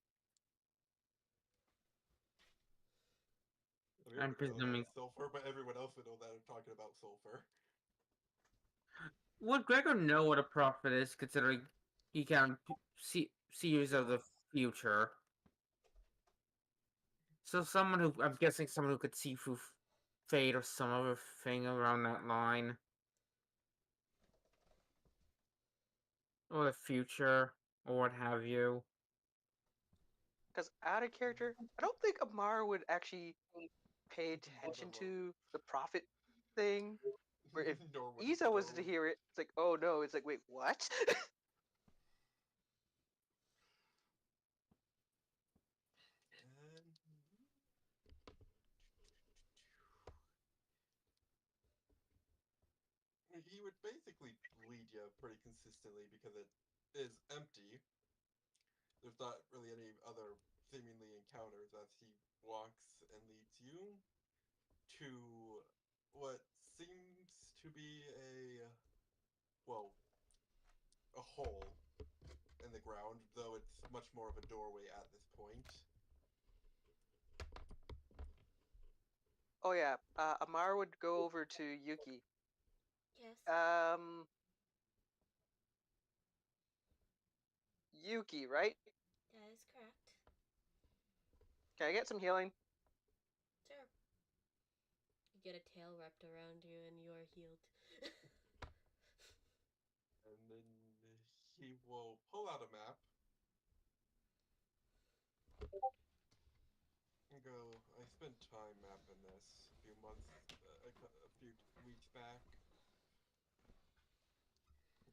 Speaker 5: We
Speaker 4: I'm
Speaker 5: wouldn't know that
Speaker 4: presuming.
Speaker 5: it's sulfur, but everyone else would know that I'm talking about sulfur.
Speaker 4: Would Gregor know what a prophet is, considering he can seers of the future? So someone who, I'm guessing, someone who could see through fate or some other thing around that line, or the future, or what have you.
Speaker 2: Because out of character, I don't think Amara would actually pay attention
Speaker 5: Whatever.
Speaker 2: to the prophet thing. Where if
Speaker 5: Nor would
Speaker 2: Isa was to
Speaker 5: those.
Speaker 2: hear it, it's like, oh no, it's like, wait, what?
Speaker 5: And he would basically lead you pretty consistently because it is empty. There's not really any other seemingly encounters as he walks and leads you to what seems to be well, a hole in the ground, though it's much more of a doorway at this point.
Speaker 2: Oh yeah, Amara would go over to Yuki.
Speaker 1: Yes.
Speaker 2: Yuki, right?
Speaker 1: That is correct.
Speaker 2: Can I get some healing?
Speaker 1: Sure. You get a tail wrapped around you and you are healed.
Speaker 5: And then he will pull out a map and go, I spent time mapping this a few months, a few weeks back.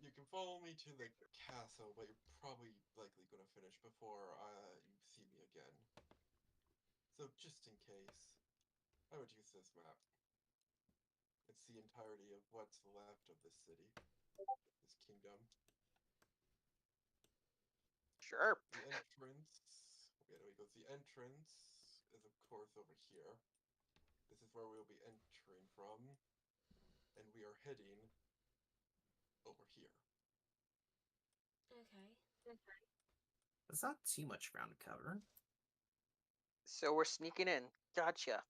Speaker 5: You can follow me to the castle, but you're probably likely going to finish before you see me again. So just in case, I would use this map. It's the entirety of what's left of this city, this kingdom.
Speaker 2: Sure.
Speaker 5: The entrance, okay, there we go. The entrance is of course over here. This is where we'll be entering from, and we are heading over here.
Speaker 1: Okay.
Speaker 3: That's not too much ground to cover.
Speaker 2: So we're sneaking in. Gotcha.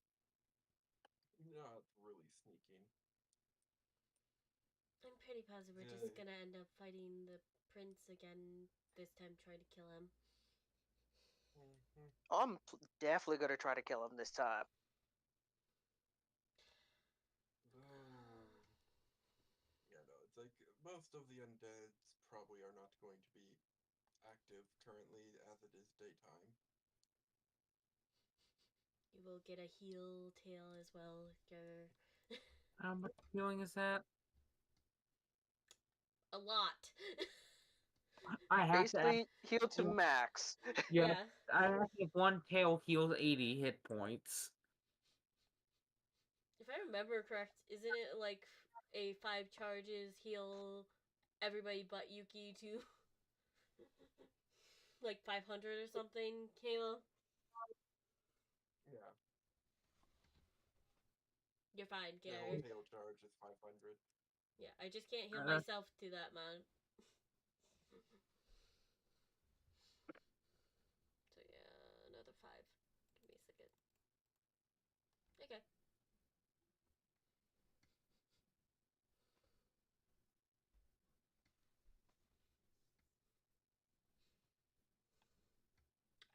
Speaker 5: Not really sneaking.
Speaker 1: I'm pretty positive we're just gonna end up fighting the prince again, this time trying to kill him.
Speaker 5: Mm-hmm.
Speaker 2: I'm definitely gonna try to kill him this time.
Speaker 5: Yeah, no, it's like most of the undeads probably are not going to be active currently as it is daytime.
Speaker 1: You will get a heal tail as well.
Speaker 4: How much healing is that?
Speaker 1: A lot.
Speaker 4: I have to.
Speaker 2: Basically, heal to max.
Speaker 4: Yeah,
Speaker 1: Yeah.
Speaker 4: I have to have one tail heals 80 hit points.
Speaker 1: If I remember correct, isn't it like a 5 charges heal everybody but Yuki to like 500 or something, Kayla?
Speaker 5: Yeah.
Speaker 1: You're fine,
Speaker 5: The
Speaker 1: Gary.
Speaker 5: tail charge is 500.
Speaker 1: Yeah, I just can't heal
Speaker 4: Uh,
Speaker 1: myself to that amount. So yeah, another 5. Give me a second. Okay.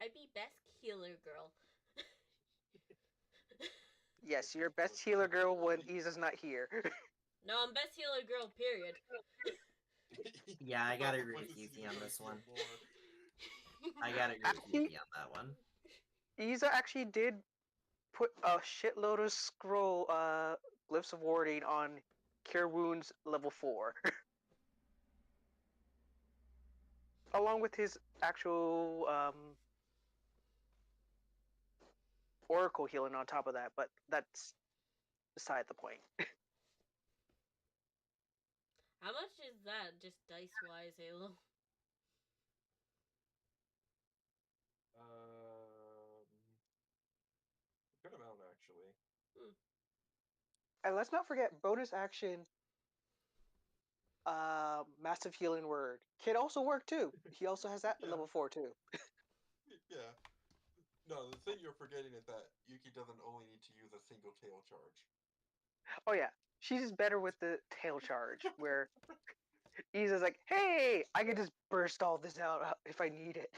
Speaker 1: I be best healer girl.
Speaker 2: Yes, you're best healer girl when Isa's not here.
Speaker 1: No, I'm best healer girl, period.
Speaker 3: Yeah, I gotta agree
Speaker 5: What
Speaker 3: with
Speaker 5: is
Speaker 3: Yuki
Speaker 5: he
Speaker 3: on
Speaker 5: like
Speaker 3: this one.
Speaker 5: more?
Speaker 3: I gotta agree with
Speaker 2: Actually,
Speaker 3: Yuki on that one.
Speaker 2: Isa actually did put a shitload of scroll glyphs of warding on Cure Wounds level 4. Along with his actual Oracle healing on top of that, but that's beside the point.
Speaker 1: How much is that, just dice-wise, Halo?
Speaker 5: Good amount actually.
Speaker 2: And let's not forget bonus action massive healing word. Kid also work too. He also has that
Speaker 5: Yeah.
Speaker 2: level 4 too.
Speaker 5: Yeah. No, the thing you're forgetting is that Yuki doesn't only need to use a single tail charge.
Speaker 2: Oh yeah. She's just better with the tail charge, where he's just like, hey, I can just burst all this out if I need it.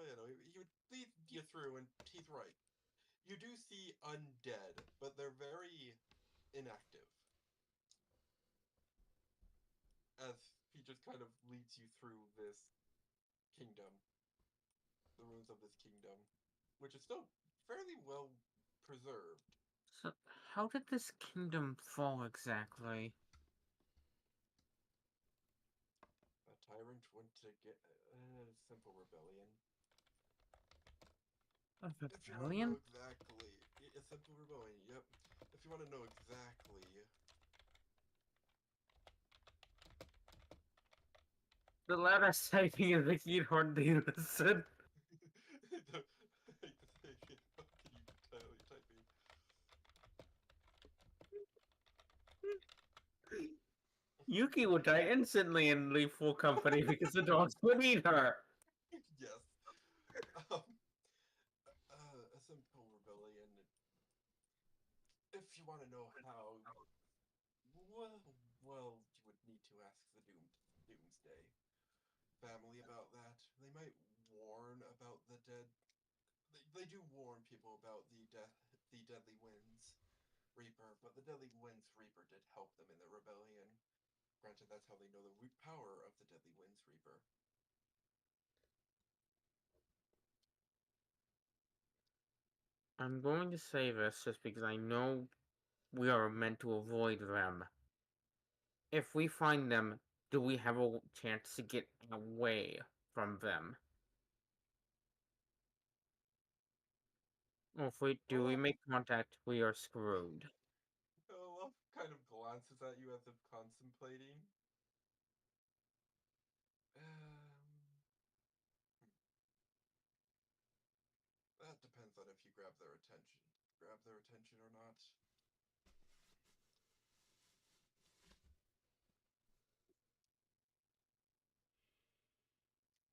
Speaker 5: You know, he would lead you through, and he's right. You do see undead, but they're very inactive. As he just kind of leads you through this kingdom, the ruins of this kingdom, which is still fairly well preserved.
Speaker 4: So, how did this kingdom fall exactly?
Speaker 5: A tyrant went to get simple rebellion.
Speaker 4: A
Speaker 5: If you want to know
Speaker 4: rebellion?
Speaker 5: exactly, a simple rebellion. Yep. If you want to know exactly,
Speaker 4: The loudest typing is making it hard to listen.
Speaker 5: I hate to say it, how can you tell you're typing?
Speaker 4: Yuki would die instantly and leave full company because the dogs would eat her.
Speaker 5: Yes. Um, a simple rebellion. If you want to know how, well, you would need to ask the Doomsday family about that. They might warn about the dead. They do warn people about the Deadly Winds Reaper, but the Deadly Winds Reaper did help them in the rebellion. Granted, that's how they know the power of the Deadly Winds Reaper.
Speaker 4: I'm going to say this just because I know we are meant to avoid them. If we find them, do we have a chance to get away from them? Or if we do, we
Speaker 5: Olaf,
Speaker 4: make contact, we are screwed.
Speaker 5: Olaf kind of glances at you as if contemplating. That depends on if you grab their attention. Grab their attention or not.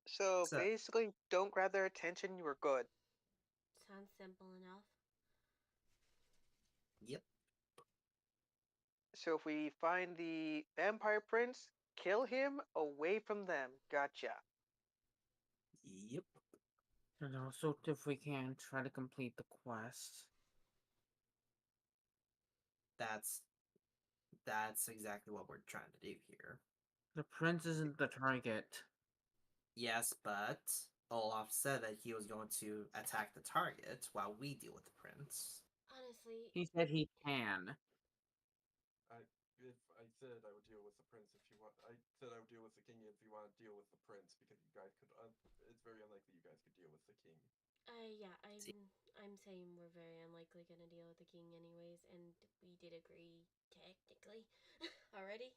Speaker 2: So
Speaker 3: So,
Speaker 2: basically, don't grab their attention, you are good.
Speaker 1: Sounds simple enough.
Speaker 3: yep.
Speaker 2: So if we find the vampire prince, kill him away from them. Gotcha.
Speaker 3: Yep.
Speaker 4: And also, if we can, try to complete the quest.
Speaker 3: That's that's exactly what we're trying to do here.
Speaker 4: The prince isn't the target.
Speaker 3: Yes, but Olaf said that he was going to attack the target while we deal with the prince.
Speaker 1: Honestly,
Speaker 4: He said he can.
Speaker 5: If I said I would deal with the prince if you want, I said I would deal with the king if you want to deal with the prince because you guys could. It's very unlikely you guys could deal with the king.
Speaker 1: yeah,
Speaker 3: See,
Speaker 1: I'm saying we're very unlikely gonna deal with the king anyways, and we did agree technically already.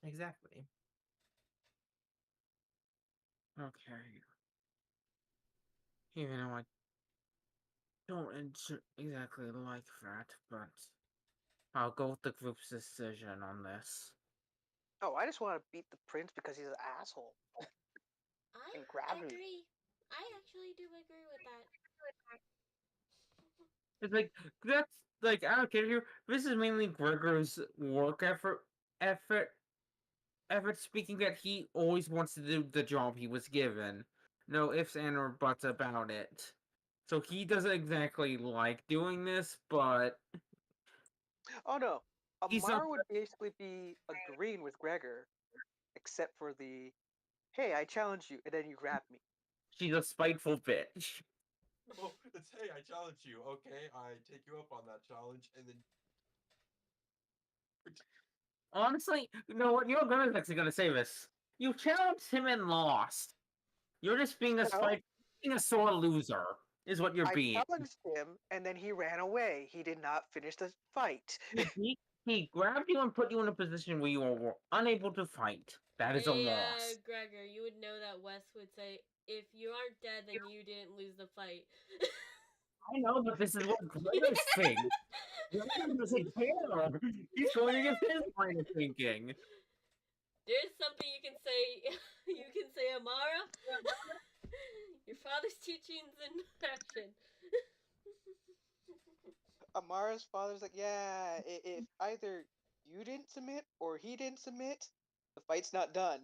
Speaker 3: exactly.
Speaker 4: Okay. Even though I don't exactly like that, but I'll go with the group's decision on this.
Speaker 2: Oh, I just want to beat the prince because he's an asshole.
Speaker 1: I
Speaker 2: And gravity.
Speaker 1: agree. I actually do agree with that.
Speaker 4: It's like that's like I don't care here. This is mainly Gregor's work effort effort speaking that he always wants to do the job he was given. No ifs and or buts about it. So he doesn't exactly like doing this, but
Speaker 2: Oh no,
Speaker 4: he's not.
Speaker 2: Amar would basically be agreeing with Gregor, except for the, hey, I challenge you, and then you grab me.
Speaker 4: She's a spiteful bitch.
Speaker 5: Well, it's hey, I challenge you. Okay, I take you up on that challenge, and then
Speaker 4: Honestly, you know what? You're gonna actually gonna say this. You challenged him and lost. You're just being a
Speaker 2: No,
Speaker 4: being a sore loser. Is what you're
Speaker 2: I
Speaker 4: being.
Speaker 2: challenged him, and then he ran away. He did not finish the fight.
Speaker 4: He grabbed you and put you in a position where you were unable to fight. That is a
Speaker 1: Hey,
Speaker 4: loss.
Speaker 1: Gregor, you would know that Wes would say, if you aren't dead, then you didn't lose the fight.
Speaker 4: I know, but this is what Gregor's thinks. Gregor doesn't care. He's going against his line of thinking.
Speaker 1: There's something you can say. You can say, Amara, your father's teachings in action.
Speaker 2: Amara's father's like, yeah, if either you didn't submit or he didn't submit, the fight's not done.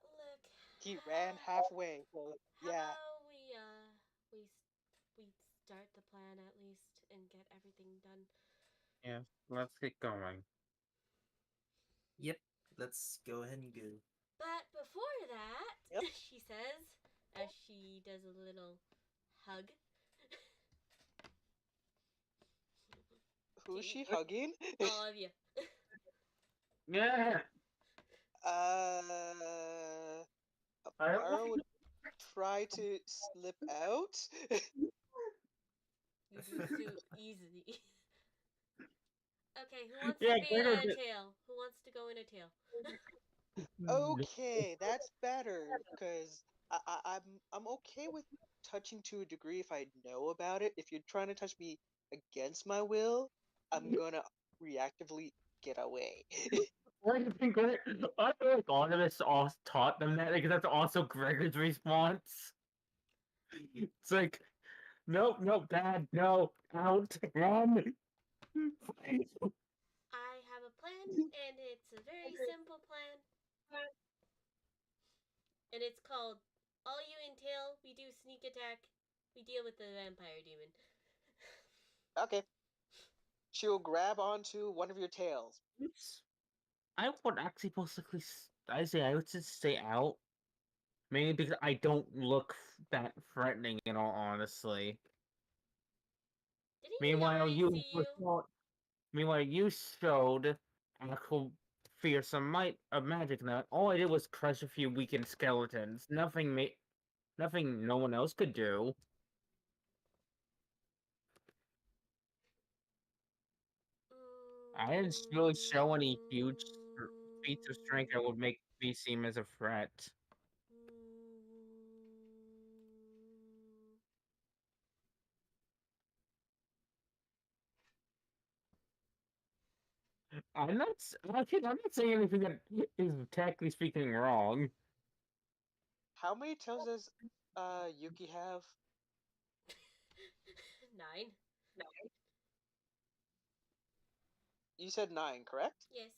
Speaker 1: Look,
Speaker 2: He ran halfway. So
Speaker 1: how
Speaker 2: yeah,
Speaker 1: about we start the plan at least and get everything done.
Speaker 4: Yeah, let's get going.
Speaker 3: Yep, let's go ahead and go.
Speaker 1: But before that,
Speaker 2: Yep.
Speaker 1: she says, as she does a little hug.
Speaker 2: who's
Speaker 1: Okay,
Speaker 2: she hugging?
Speaker 1: all of you.
Speaker 4: Yeah.
Speaker 2: uh,
Speaker 4: I don't
Speaker 2: Amara would try to slip out.
Speaker 1: You do so easily. Okay, who wants
Speaker 4: Yeah,
Speaker 1: to be in
Speaker 4: Gregor
Speaker 1: a
Speaker 4: did.
Speaker 1: tail? Who wants to go in a tail?
Speaker 2: Okay, that's better because I'm okay with touching to a degree if I know about it. If you're trying to touch me against my will, I'm gonna reactively get away.
Speaker 4: I think I feel like all of us all taught them that because that's also Gregor's response. It's like, nope, nope, dad, no, out, run.
Speaker 1: I have a plan, and it's a very simple plan. And it's called All You in Tail, we do sneak attack, we deal with the vampire demon.
Speaker 2: Okay, she'll grab onto one of your tails.
Speaker 4: I would actually possibly, I say I would just stay out, mainly because I don't look that threatening in all honesty.
Speaker 1: Didn't he
Speaker 4: Meanwhile,
Speaker 1: already
Speaker 4: you
Speaker 1: see you?
Speaker 4: meanwhile you showed actual fearsome might of magic. Now all I did was crush a few weakened skeletons. Nothing no one else could do. I didn't really show any huge feats of strength that would make me seem as a threat. I'm not saying anything that is technically speaking wrong.
Speaker 2: How many tails does Yuki have?
Speaker 1: 9.
Speaker 2: You said 9, correct?
Speaker 1: Yes.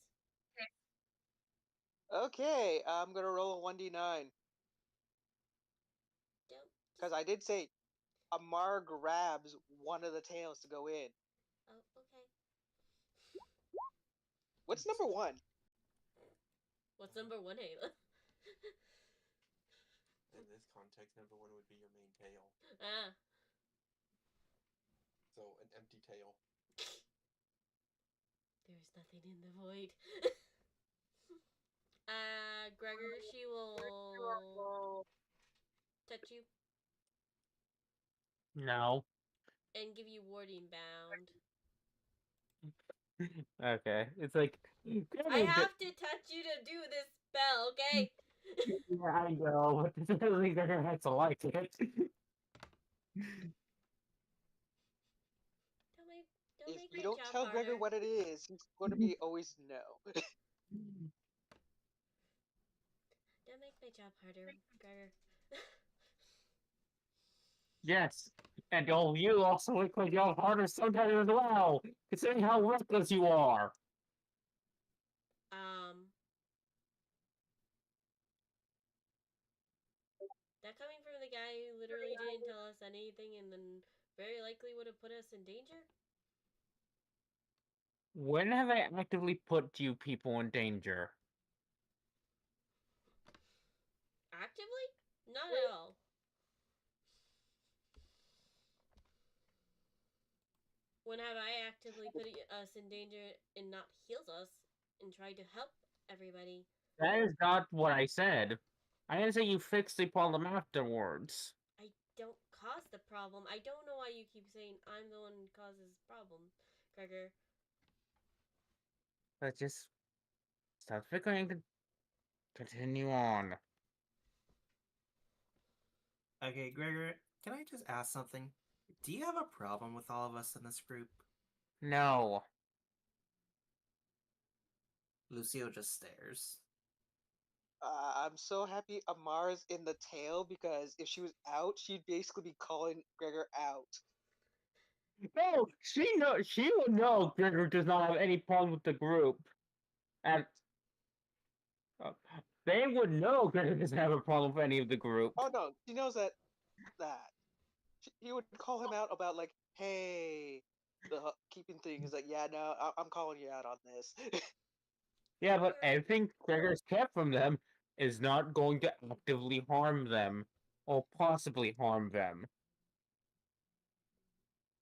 Speaker 2: Okay, I'm gonna roll a 1d9
Speaker 1: Don't.
Speaker 2: because I did say Amar grabs one of the tails to go in.
Speaker 1: Oh, okay.
Speaker 2: What's number 1?
Speaker 1: What's number 1, Ayla?
Speaker 5: in this context, number one would be your main tail.
Speaker 1: Ah.
Speaker 5: So an empty tail.
Speaker 1: There's nothing in the void. Gregor, she will touch you
Speaker 4: No.
Speaker 1: and give you warding bound.
Speaker 4: Okay. It's like
Speaker 1: I have to touch you to do this spell, okay?
Speaker 4: yeah, I know, but this doesn't think they're gonna have to like it.
Speaker 1: Don't
Speaker 2: If
Speaker 1: make
Speaker 2: you
Speaker 1: my
Speaker 2: don't
Speaker 1: job
Speaker 2: tell Gregor
Speaker 1: harder.
Speaker 2: what it is, he's going to be always no.
Speaker 1: Don't make my job harder, Gregor.
Speaker 4: Yes. And you also look like you're harder sometimes as well, considering how reckless you are.
Speaker 1: That coming from the guy who literally didn't tell us anything and then very likely would have put us in danger?
Speaker 4: When have I actively put you people in danger?
Speaker 1: Actively? Not at all. When have I actively put us in danger and not healed us and tried to help everybody?
Speaker 4: That is not what I said. I didn't say you fixed the problem afterwards.
Speaker 1: I don't cause the problem. I don't know why you keep saying I'm the one who causes problem, Gregor.
Speaker 4: Let's just stop bickering and continue on.
Speaker 3: Okay, Gregor, can I just ask something? Do you have a problem with all of us in this group?
Speaker 4: No.
Speaker 3: Lucio just stares.
Speaker 2: I'm so happy Amara's in the tail because if she was out, she'd basically be calling Gregor out.
Speaker 4: No, she would know Gregor does not have any problem with the group. And uh, they would know Gregor doesn't have a problem with any of the group.
Speaker 2: Oh no, she knows that. He would call him out about like, hey, keeping things like, yeah, no, I'm calling you out on this.
Speaker 4: Yeah, but anything Gregor's kept from them is not going to actively harm them or possibly harm them.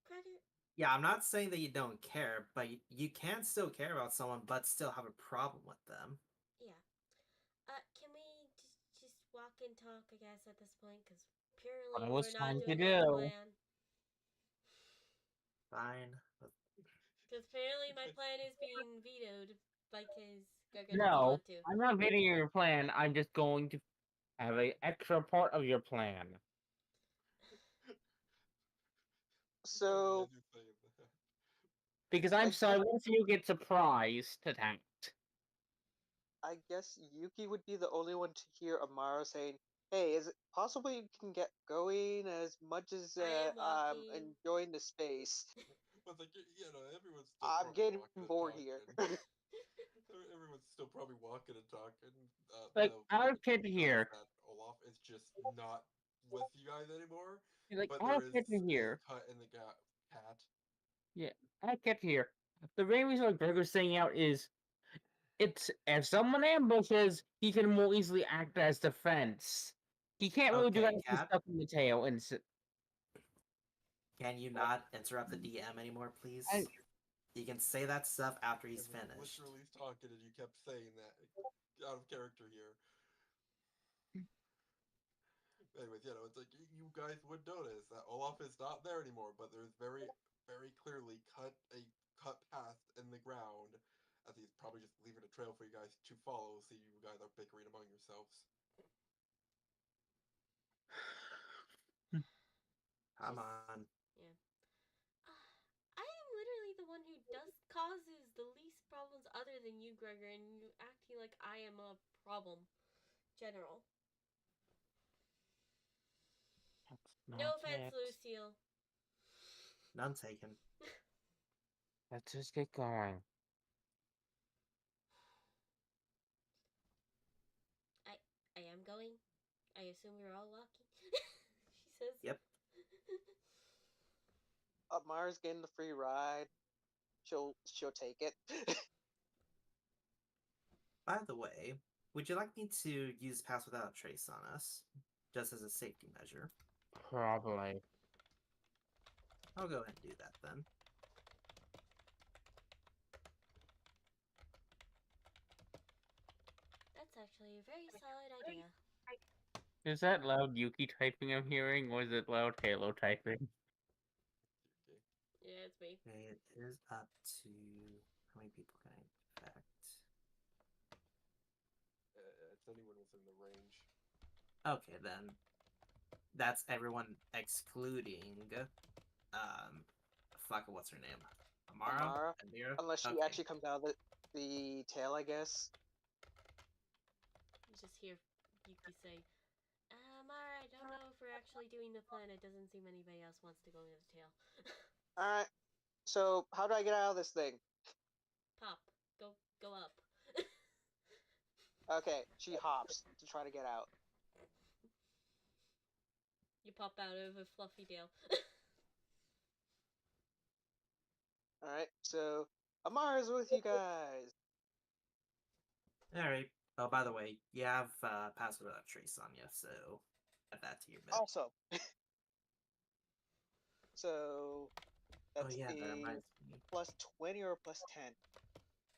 Speaker 1: Gregor,
Speaker 3: Yeah, I'm not saying that you don't care, but you can still care about someone but still have a problem with them.
Speaker 1: yeah. Can we just walk and talk, I guess, at this point? Because
Speaker 4: What I
Speaker 1: purely
Speaker 4: was
Speaker 1: we're not
Speaker 4: trying to
Speaker 1: doing my
Speaker 4: do.
Speaker 1: plan.
Speaker 3: Fine.
Speaker 1: Because apparently my plan is being vetoed because Gregor doesn't
Speaker 4: No,
Speaker 1: want to.
Speaker 4: I'm not getting your plan. I'm just going to have an extra part of your plan.
Speaker 2: So
Speaker 5: As you say that.
Speaker 4: Because I'm
Speaker 2: I
Speaker 4: sorry,
Speaker 2: guess,
Speaker 4: what if you get surprised attacked?
Speaker 2: I guess Yuki would be the only one to hear Amara saying, "Hey, is it possible you can get going as much as
Speaker 1: I am
Speaker 2: I'm
Speaker 1: walking.
Speaker 2: enjoying the space?
Speaker 5: But like everyone's still
Speaker 2: I'm
Speaker 5: probably
Speaker 2: getting
Speaker 5: walking and
Speaker 2: bored
Speaker 5: talking.
Speaker 2: here."
Speaker 5: Everyone's still probably walking and talking.
Speaker 4: Like, I
Speaker 5: The
Speaker 4: don't get
Speaker 5: notice
Speaker 4: here.
Speaker 5: that Olaf is just not with you guys anymore.
Speaker 4: Like,
Speaker 5: But
Speaker 4: I
Speaker 5: there
Speaker 4: don't
Speaker 5: is
Speaker 4: get to
Speaker 5: a
Speaker 4: here.
Speaker 5: cut in the cat.
Speaker 4: Yeah, I get here. The main reason why Gregor's saying out is it's if someone ambushes, he can more easily act as defense. He can't really do that
Speaker 3: Okay,
Speaker 4: if he's
Speaker 3: Cat,
Speaker 4: stuck in the tail. And
Speaker 3: can you not interrupt the DM anymore, please? You can say that stuff after he's
Speaker 5: Everyone
Speaker 3: finished.
Speaker 5: literally talking, and you kept saying that out of character here. Anyways, it's like you guys would notice that Olaf is not there anymore, but there's very, very clearly cut path in the ground, as he's probably just leaving a trail for you guys to follow. So you guys are bickering among yourselves.
Speaker 3: Come
Speaker 1: Just,
Speaker 3: on.
Speaker 1: yeah. I am literally the one who causes the least problems other than you, Gregor, and you acting like I am a problem. General.
Speaker 4: That's
Speaker 1: No
Speaker 4: not
Speaker 1: offense,
Speaker 4: it.
Speaker 1: Lucille.
Speaker 3: None taken.
Speaker 4: Let's just get going.
Speaker 1: I am going. I assume we're all walking. She says.
Speaker 3: Yep.
Speaker 2: Amara's getting the free ride. She'll take it.
Speaker 3: By the way, would you like me to use Pass Without a Trace on us? Just as a safety measure?
Speaker 4: Probably.
Speaker 3: I'll go ahead and do that then.
Speaker 1: That's actually a very solid idea.
Speaker 4: Is that loud Yuki typing I'm hearing, or is it loud Halo typing?
Speaker 5: Okay.
Speaker 1: Yeah, it's me.
Speaker 3: Okay, it is up to how many people can I infect?
Speaker 5: It's anyone within the range.
Speaker 3: Okay, then that's everyone excluding fuck, what's her name?
Speaker 2: Amara,
Speaker 3: Amira?
Speaker 2: unless she
Speaker 3: Okay.
Speaker 2: actually comes out of the tail, I guess.
Speaker 1: You just hear Yuki say, Mara, I don't know if we're actually doing the plan. It doesn't seem anybody else wants to go into the tail.
Speaker 2: All right. So how do I get out of this thing?
Speaker 1: Pop. Go up.
Speaker 2: Okay, she hops to try to get out.
Speaker 1: You pop out of a fluffy tail.
Speaker 2: All right. So Amara's with you guys.
Speaker 3: Alright. Oh, by the way, you have password without trace on you, so add that to your bit.
Speaker 2: Also, so
Speaker 3: Oh
Speaker 2: that's
Speaker 3: yeah, that
Speaker 2: a
Speaker 3: reminds me.
Speaker 2: plus 20 or a plus 10.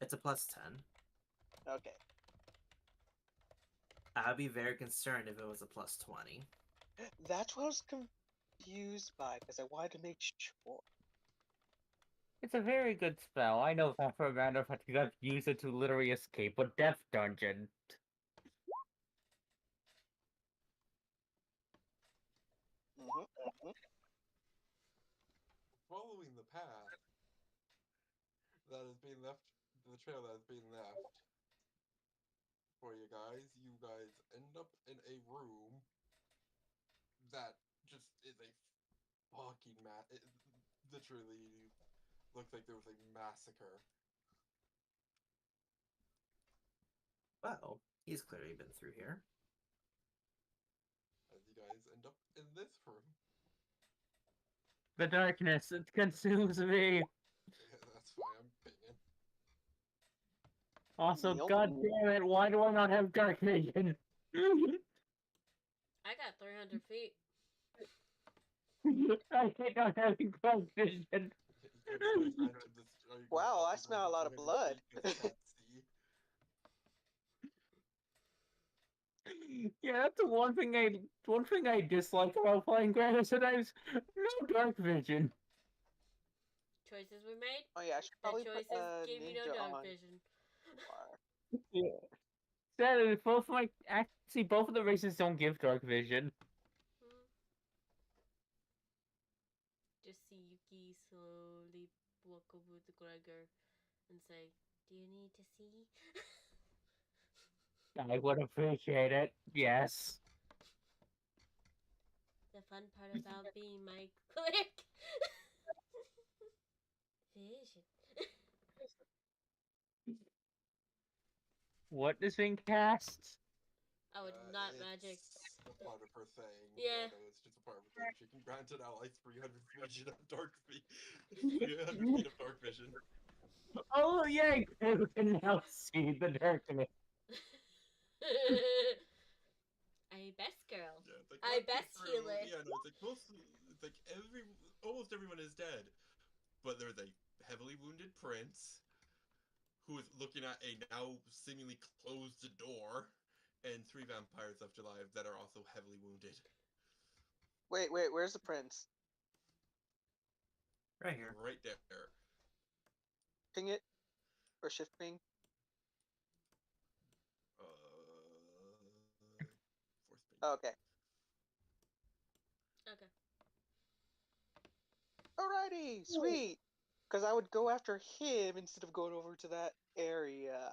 Speaker 3: It's a plus 10.
Speaker 2: Okay.
Speaker 3: I'd be very concerned if it was a plus 20.
Speaker 2: That's what I was confused by because I wanted to make sure.
Speaker 4: It's a very good spell. I know that for a matter of fact, you gotta use it to literally escape a death dungeon.
Speaker 2: Mm-hmm.
Speaker 5: Following the path that has been left, the trail that has been left for you guys end up in a room that just is a fucking It literally looks like there was a massacre.
Speaker 3: Well, he's clearly been through here.
Speaker 5: As you guys end up in this room.
Speaker 4: The darkness, it consumes me.
Speaker 5: That's why I'm pinging.
Speaker 4: Also,
Speaker 2: Yep.
Speaker 4: god damn it, why do I not have dark vision?
Speaker 1: I got 300 feet.
Speaker 4: I hate not having dark vision.
Speaker 2: Wow, I smell a lot of blood.
Speaker 4: Yeah, that's the one thing I dislike about playing Granite sometimes. No dark vision.
Speaker 1: Choices were made.
Speaker 2: Oh yeah, I should
Speaker 1: The
Speaker 2: probably put
Speaker 1: choices gave you no
Speaker 2: ninja
Speaker 1: dark
Speaker 2: on.
Speaker 1: vision.
Speaker 4: Yeah. Sadly, both of the races don't give dark vision.
Speaker 1: Hmm. Just see Yuki slowly walk over to Gregor and say, "Do you need to see?"
Speaker 4: I would appreciate it. Yes.
Speaker 1: The fun part about being my cleric. Vision.
Speaker 4: What is being cast?
Speaker 1: Oh, it's not magic.
Speaker 5: It's a part of her thing.
Speaker 1: Yeah.
Speaker 5: No, it's just a part of her thing. She can grant an ally 300 vision of dark vision. 300 feet of dark vision.
Speaker 4: Oh yay! You can now see the darkness.
Speaker 1: I best girl.
Speaker 5: Yeah, it's like
Speaker 1: I
Speaker 5: walking
Speaker 1: best
Speaker 5: through-
Speaker 1: healer.
Speaker 5: Yeah, no, it's like almost everyone is dead, but there's a heavily wounded prince who is looking at a now seemingly closed door, and 3 vampires left alive that are also heavily wounded.
Speaker 2: Wait, where's the prince?
Speaker 3: Right here.
Speaker 5: Right there.
Speaker 2: Ping it? Or shift ping?
Speaker 5: Force ping.
Speaker 2: Oh, okay.
Speaker 1: Okay.
Speaker 2: Alrighty, sweet. Because I would go after him instead of going over to that area.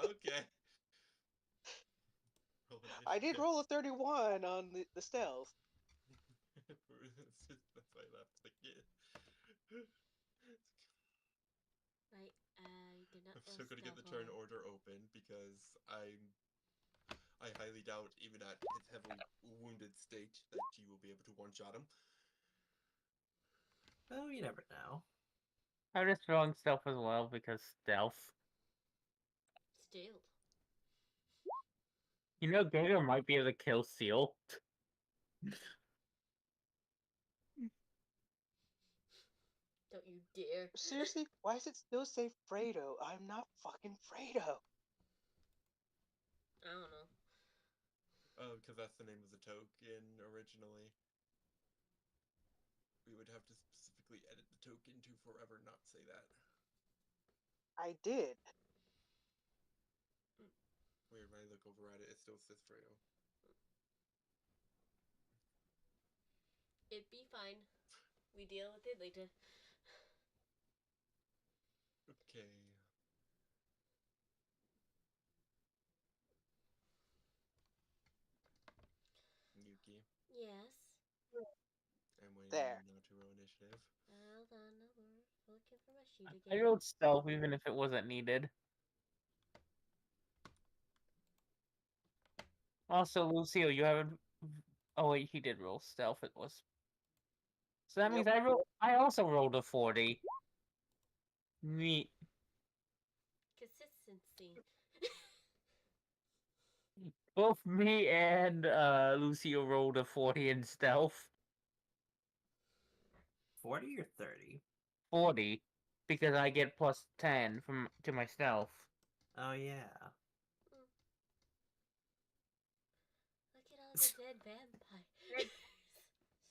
Speaker 5: Okay.
Speaker 2: I did roll a 31 on the stealth.
Speaker 5: That's why I laughed. Like, yeah.
Speaker 1: Right. I did not.
Speaker 5: I'm still gonna get the turn order open because I highly doubt, even at his heavily wounded state, that you will be able to one-shot him.
Speaker 3: Oh, you never know.
Speaker 4: I'm just throwing stealth as well because stealth.
Speaker 1: Stealed.
Speaker 4: You know, Gator might be able to kill Seal.
Speaker 1: Don't you dare.
Speaker 2: Seriously? Why does it still say Fredo? I'm not fucking Fredo.
Speaker 1: I don't know.
Speaker 5: Oh, because that's the name of the token originally. We would have to specifically edit the token to forever not say that.
Speaker 2: I did.
Speaker 5: Weird, when I look over at it, it still says Fredo.
Speaker 1: It'd be fine. We deal with it later.
Speaker 5: Okay. Yuki,
Speaker 1: Yes.
Speaker 5: I'm waiting
Speaker 2: There.
Speaker 5: on you now to roll initiative.
Speaker 1: Hold on, we're looking for my sheet
Speaker 4: I
Speaker 1: again.
Speaker 4: rolled stealth even if it wasn't needed. Also, Lucio, you haven't. Oh wait, he did roll stealth. It was. So that means
Speaker 2: Yep.
Speaker 4: I also rolled a 40. Me,
Speaker 1: Consistency.
Speaker 4: both me and Lucio rolled a 40 in stealth.
Speaker 3: 40 or 30?
Speaker 4: 40, because I get plus 10 from to my stealth.
Speaker 3: Oh yeah.
Speaker 1: Mm. Look at all the dead vampires.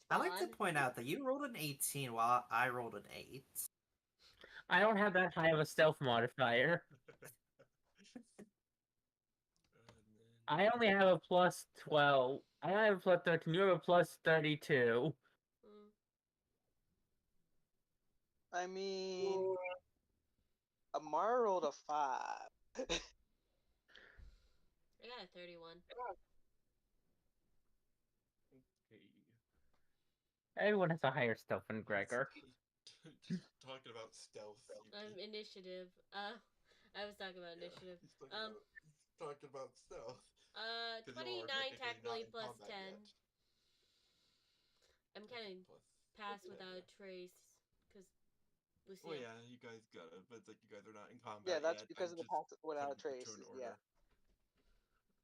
Speaker 3: I like to
Speaker 1: Spawn.
Speaker 3: point out that you rolled an 18 while I rolled an 8.
Speaker 4: I don't have that high of a stealth modifier. I only have a plus 12. I have a plus 13. You have a plus 32.
Speaker 1: Mm.
Speaker 2: I mean, Amara rolled a 5.
Speaker 1: I got a 31.
Speaker 4: Everyone has a higher stealth than Gregor.
Speaker 5: Just talking about stealth.
Speaker 1: Initiative. I was talking about initiative.
Speaker 5: He's talking about stealth.
Speaker 1: 29 technically plus 10.
Speaker 5: Yet.
Speaker 1: I'm kind of pass without a trace, because
Speaker 5: Well,
Speaker 1: Lucio.
Speaker 5: yeah, you guys got it, but it's like you guys are not in combat
Speaker 2: Yeah, that's
Speaker 5: yet.
Speaker 2: because
Speaker 5: I'm
Speaker 2: of the
Speaker 5: just
Speaker 2: pass without
Speaker 5: putting up
Speaker 2: traces.
Speaker 5: turn
Speaker 2: Yeah.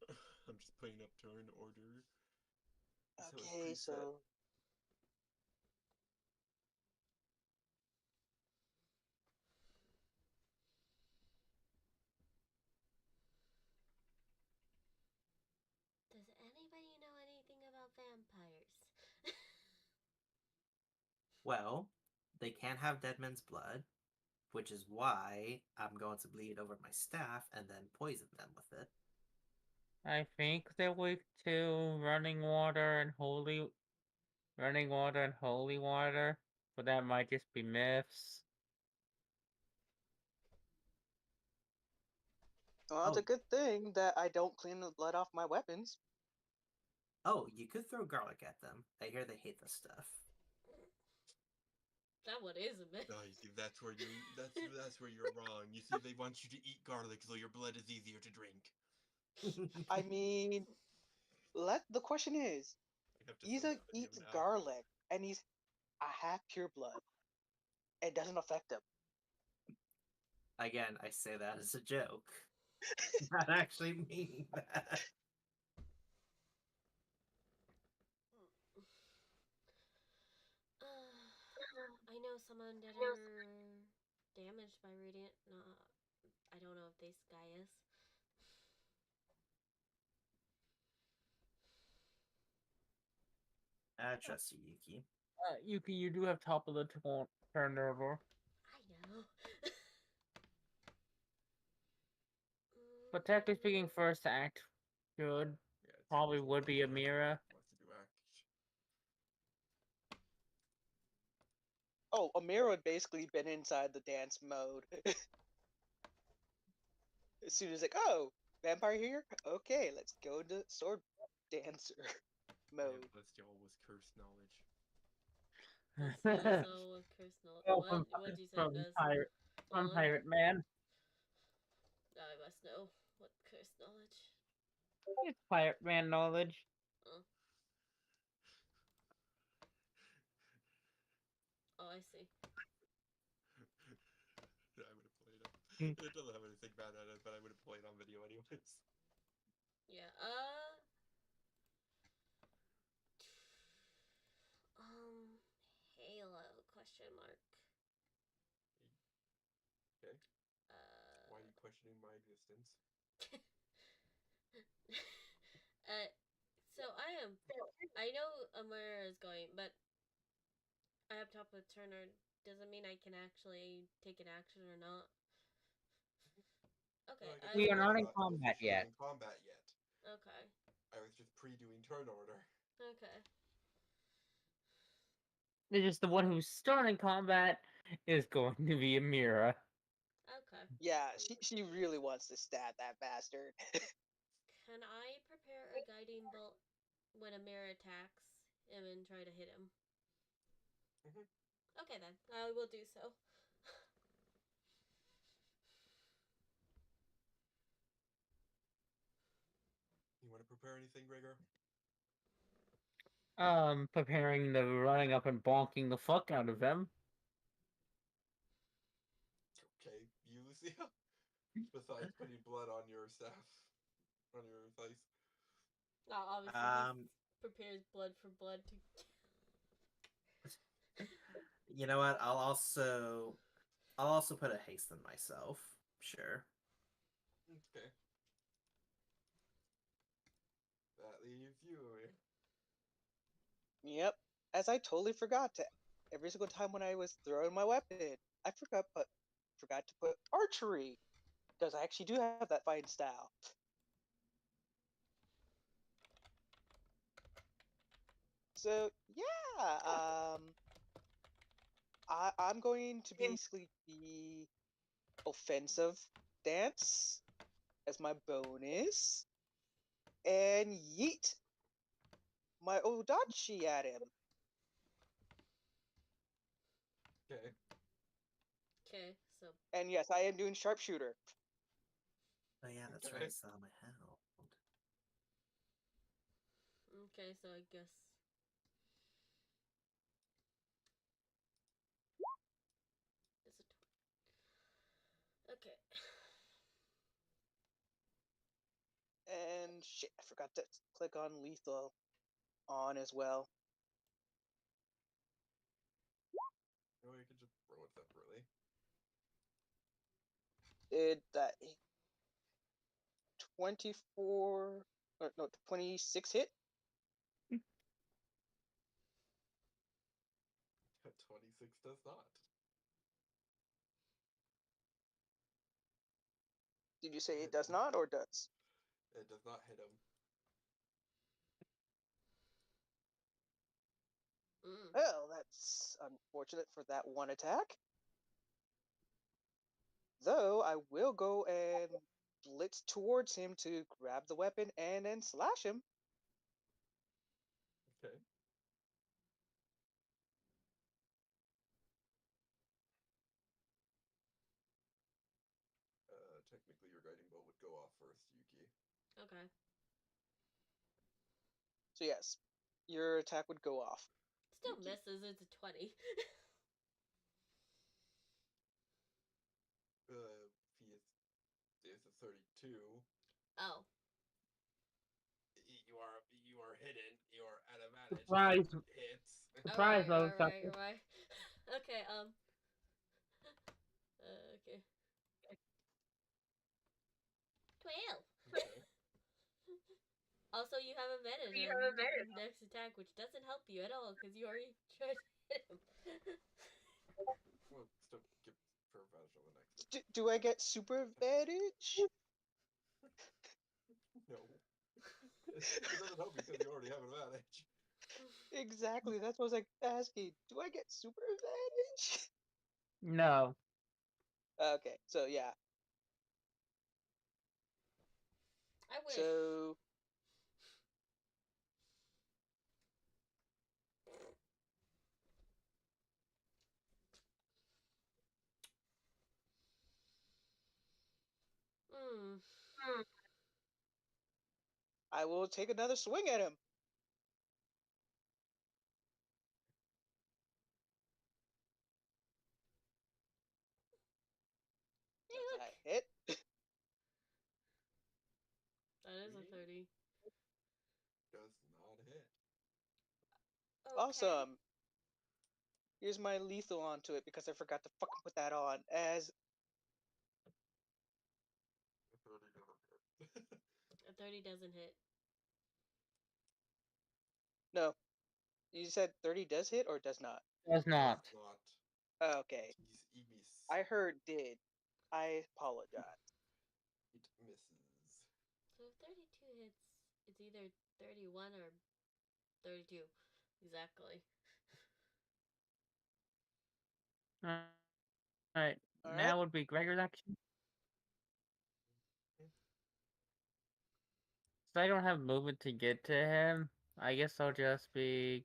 Speaker 5: order. I'm just putting up turn order. So it's
Speaker 2: Okay,
Speaker 5: preset.
Speaker 2: so
Speaker 1: Does anybody know anything about vampires?
Speaker 3: Well, they can't have dead men's blood, which is why I'm going to bleed over my staff and then poison them with it.
Speaker 4: I think they're weak to running water and holy water, but that might just be myths.
Speaker 2: well, it's a good thing that I don't clean the blood off my weapons.
Speaker 3: Oh, you could throw garlic at them. I hear they hate the stuff.
Speaker 1: That one is a myth.
Speaker 5: No, you see, that's where you're wrong. You see, they want you to eat garlic so your blood is easier to drink.
Speaker 2: I mean, the question is,
Speaker 5: I have to
Speaker 2: Isa
Speaker 5: self-study him
Speaker 2: eats
Speaker 5: now.
Speaker 2: garlic, and he's a half pure blood. It doesn't affect him.
Speaker 3: Again, I say that as a joke. Not actually meaning that.
Speaker 1: I know someone that are damaged by radiant. No, I don't know if this guy is.
Speaker 3: I trust you, Yuki.
Speaker 4: Yuki, you do have top of the turnover.
Speaker 1: I know.
Speaker 4: But technically speaking, first act should
Speaker 5: Yeah, it's
Speaker 4: probably would be Amira.
Speaker 5: wants to do act.
Speaker 2: Oh, Amira had basically been inside the dance mode. As soon as like, oh, vampire here? Okay, let's go into sword dancer mode.
Speaker 5: Yeah, Celestial was cursed knowledge.
Speaker 1: That's also a curse note.
Speaker 4: Oh,
Speaker 1: What'd you say,
Speaker 4: from
Speaker 1: Gus?
Speaker 4: pirate, from
Speaker 1: Bond?
Speaker 4: Pirate Man.
Speaker 1: I must know what curse knowledge.
Speaker 4: It's Pirate Man knowledge.
Speaker 1: Oh, I see.
Speaker 5: I would have played it. It doesn't have anything bad at it, but I would have played on video anyways.
Speaker 1: Yeah. Halo question mark.
Speaker 5: Okay. Why are you questioning my existence?
Speaker 1: So I know Amara is going, but I have top of Turner. Doesn't mean I can actually take an action or not. Okay.
Speaker 5: Like I
Speaker 4: We
Speaker 5: said,
Speaker 4: are
Speaker 5: I'm
Speaker 4: not in combat
Speaker 5: officially
Speaker 4: yet.
Speaker 5: in combat yet.
Speaker 1: Okay.
Speaker 5: I was just pre-doing turn order.
Speaker 1: Okay.
Speaker 4: It's just the one who's starting combat is going to be Amira.
Speaker 1: Okay.
Speaker 2: Yeah, she really wants to stab that bastard.
Speaker 1: Can I prepare a guiding bolt when Amira attacks him and try to hit him?
Speaker 5: Mhm.
Speaker 1: Okay then, I will do so.
Speaker 5: You want to prepare anything, Gregor?
Speaker 4: Preparing the running up and bonking the fuck out of them.
Speaker 5: Yeah. Besides putting blood on your staff, on your face.
Speaker 1: Obviously,
Speaker 3: Um,
Speaker 1: he prepares blood for blood to.
Speaker 3: you know what? I'll also put a haste on myself. Sure.
Speaker 5: Okay. That leaves you.
Speaker 2: Yep. As I totally forgot to every single time when I was throwing my weapon, I forgot to put archery because I actually do have that fighting style. So yeah, I'm going to basically be offensive dance as my bonus, and yeet my odachi at him.
Speaker 5: Okay.
Speaker 1: Okay, so.
Speaker 2: And yes, I am doing sharpshooter.
Speaker 3: Oh yeah, that's
Speaker 5: Okay.
Speaker 3: right. I saw my hound.
Speaker 1: Okay, so I guess. It's a. Okay.
Speaker 2: And shit, I forgot to click on lethal on as well.
Speaker 5: Or you could just roll it separately.
Speaker 2: Did that 24 or no 26 hit?
Speaker 5: 26 does not.
Speaker 2: Did you say it does not or does?
Speaker 5: It does not hit him.
Speaker 2: Well, that's unfortunate for that one attack. Though I will go and blitz towards him to grab the weapon and then slash him.
Speaker 5: Okay. Technically, your guiding bolt would go off first, Yuki.
Speaker 1: Okay.
Speaker 2: So yes, your attack would go off.
Speaker 1: Still
Speaker 5: Yuki.
Speaker 1: misses. It's a 20.
Speaker 5: He is a 32.
Speaker 1: Oh.
Speaker 5: You are hidden. You are at advantage.
Speaker 4: Surprise!
Speaker 5: Hits.
Speaker 4: Surprise,
Speaker 1: Alright.
Speaker 4: motherfucker.
Speaker 1: Okay, okay. 12.
Speaker 5: Okay.
Speaker 1: Also, you have advantage on next attack, which doesn't help you at all because you already tried to hit him.
Speaker 5: Well, still give for advantage on the next.
Speaker 2: Do I get super advantage?
Speaker 5: No. It doesn't help because you already have advantage.
Speaker 2: Exactly. That's what I was like asking. Do I get super advantage?
Speaker 4: No.
Speaker 2: Okay, so yeah.
Speaker 1: I wish.
Speaker 2: So I will take another swing at him.
Speaker 1: Hey,
Speaker 2: Does
Speaker 1: look.
Speaker 2: that hit?
Speaker 1: That is a 30.
Speaker 5: Does not hit.
Speaker 1: Okay.
Speaker 2: Awesome. Here's my lethal onto it because I forgot to fucking put that on. As
Speaker 5: 30 doesn't hit.
Speaker 1: A 30 doesn't hit.
Speaker 2: no, you said 30 does hit or does not?
Speaker 4: Does not.
Speaker 5: Does not.
Speaker 2: Okay,
Speaker 5: He miss.
Speaker 2: I heard did. I apologize.
Speaker 5: It misses.
Speaker 1: So if 32 hits, it's either 31 or 32. Exactly.
Speaker 4: Alright.
Speaker 2: All right.
Speaker 4: Now would be Gregor's action. So I don't have movement to get to him. I guess I'll just be.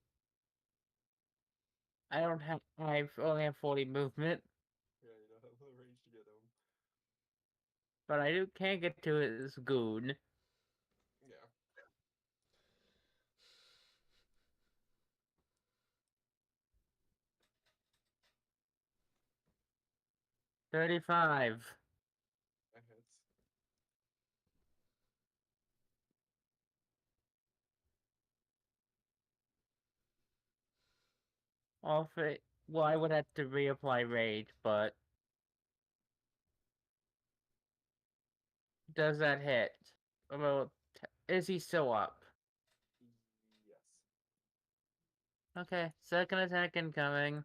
Speaker 4: I don't have. I only have 40 movement,
Speaker 5: Yeah, you don't have the range to get him.
Speaker 4: but I can't get to his goon.
Speaker 5: Yeah.
Speaker 4: 35. Off it. Well, I would have to reapply rage, but does that hit? Well, is he still up?
Speaker 5: Yes.
Speaker 4: Okay, second attack incoming.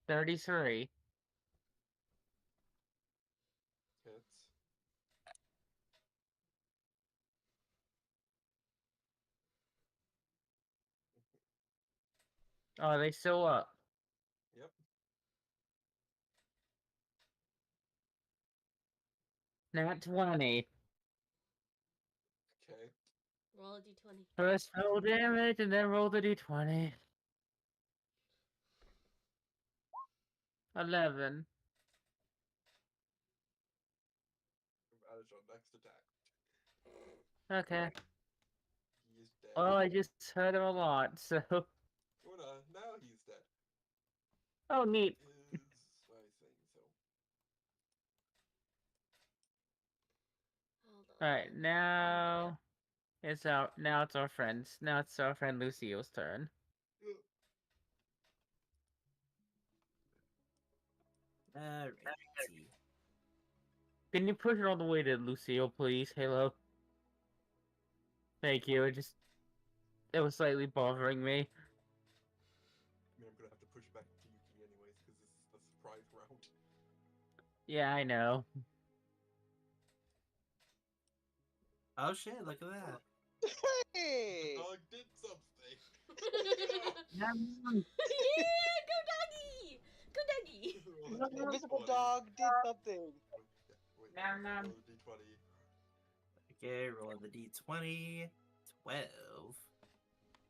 Speaker 4: 33.
Speaker 5: Hits.
Speaker 4: Oh, are they still up?
Speaker 5: Yep.
Speaker 4: Nat 20.
Speaker 5: Okay.
Speaker 1: Roll a d20.
Speaker 4: First roll damage and then roll the d20. 11.
Speaker 5: Advantage on next attack.
Speaker 4: Okay.
Speaker 5: He is dead.
Speaker 4: Well, I just hurt him a lot, so.
Speaker 5: Now he's dead.
Speaker 4: Oh, neat.
Speaker 5: Is my thing, so.
Speaker 1: Hold on.
Speaker 4: Alright, now. Now it's our friends. Now it's our friend Lucille's turn.
Speaker 3: Alright, let's see.
Speaker 4: Can you push it all the way to Lucille, please, Halo? Thank you. It was slightly bothering me.
Speaker 5: I mean, I'm gonna have to push back to Yuki anyways, because this is the surprise round.
Speaker 4: Yeah, I know.
Speaker 3: Oh shit, look at that.
Speaker 2: Hey!
Speaker 5: The dog did something!
Speaker 1: Yeah, go doggy! Go doggy!
Speaker 5: Roll a
Speaker 2: The invisible
Speaker 5: d20.
Speaker 2: dog did something.
Speaker 5: Wait,
Speaker 4: Nom, nom.
Speaker 5: roll a d20.
Speaker 3: Okay, rolling the d20. 12.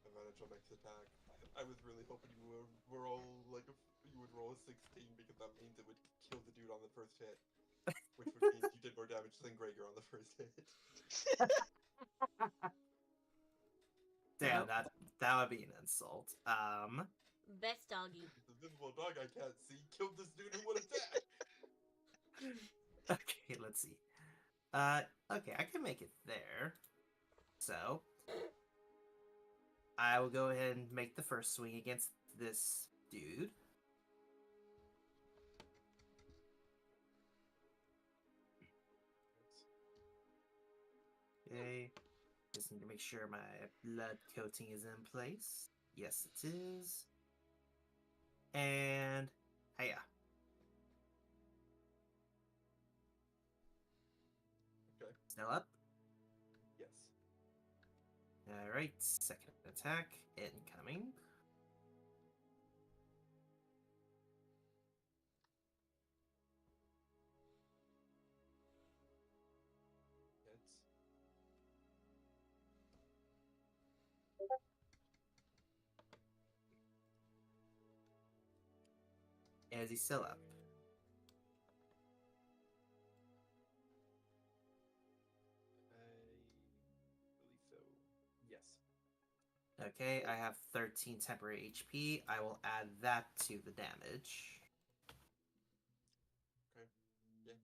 Speaker 5: Advantage on next attack. I was really hoping you were all like you would roll a 16 because that means it would kill the dude on the first hit, which would mean you did more damage than Gregor on the first hit.
Speaker 3: Damn, that would be an insult.
Speaker 1: Best doggy.
Speaker 5: The invisible dog I can't see killed this dude in one attack.
Speaker 3: Okay, let's see. Okay, I can make it there. So, I will go ahead and make the first swing against this dude. Okay, just need to make sure my blood coating is in place. Yes, it is. And, hiya.
Speaker 5: Okay.
Speaker 3: Still up.
Speaker 5: Yes.
Speaker 3: Alright, second attack incoming.
Speaker 5: Hits.
Speaker 3: Is he still up?
Speaker 5: I believe so. Yes.
Speaker 3: Okay, I have 13 temporary HP. I will add that to the damage.
Speaker 5: Okay. Yeah.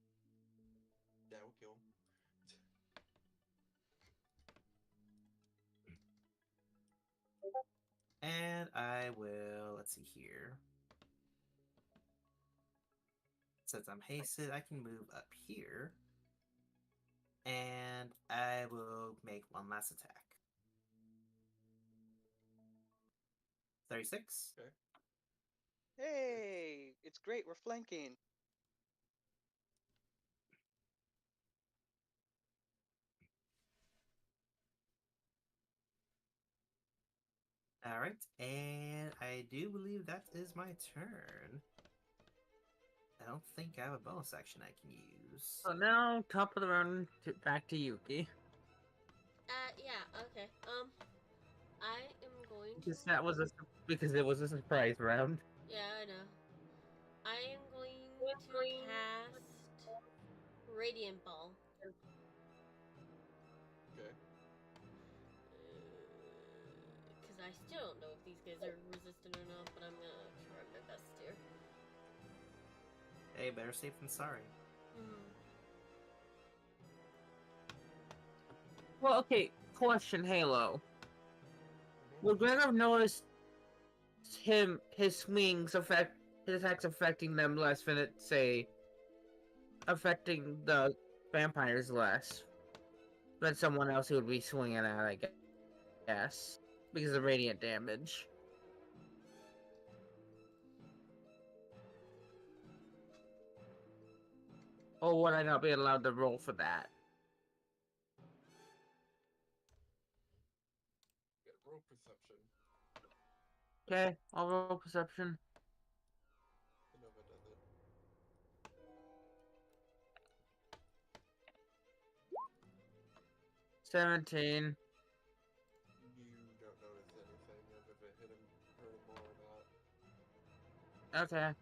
Speaker 5: Yeah, we'll kill him.
Speaker 3: And I will, let's see here. Since I'm hasted, I can move up here. And I will make one last attack. 36.
Speaker 5: Okay.
Speaker 2: Hey! It's great, we're flanking.
Speaker 3: Alright, and I do believe that is my turn. I don't think I have a bonus action I can use.
Speaker 4: So now, top of the round, back to Yuki.
Speaker 1: Yeah, okay. I am going to...
Speaker 4: Because it was a surprise round.
Speaker 1: Yeah, I know. I am going to cast Radiant Ball.
Speaker 5: Okay.
Speaker 1: Because I still don't know if these guys are resistant or not, but I'm gonna try my best here.
Speaker 3: Hey, better safe than sorry.
Speaker 4: Well, okay, question, Halo. Will Gregor notice his swings affect his attacks affecting them less than it say affecting the vampires less than someone else who would be swinging at, I guess, because of radiant damage. Or would I not be allowed to roll for that?
Speaker 5: Get roll perception.
Speaker 4: Okay, I'll roll perception.
Speaker 5: Nova does it.
Speaker 4: 17.
Speaker 5: You don't notice anything of if it hurt him more or not.
Speaker 4: Okay.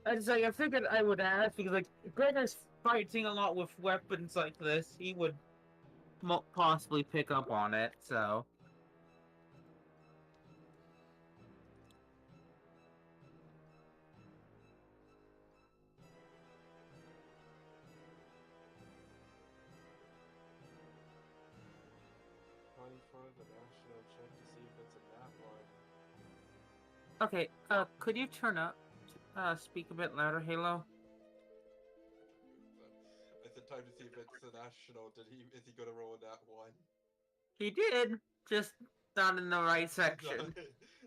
Speaker 4: I figured I would ask because Gregor's fighting a lot with weapons like this. He would possibly pick up on it. So.
Speaker 5: Calling for the national check to see if it's a nat one.
Speaker 4: Okay. Could you turn up? Speak a bit louder, Halo.
Speaker 5: I said time to see if it's a national. Is he gonna roll a nat one?
Speaker 4: He did, just not in the right section.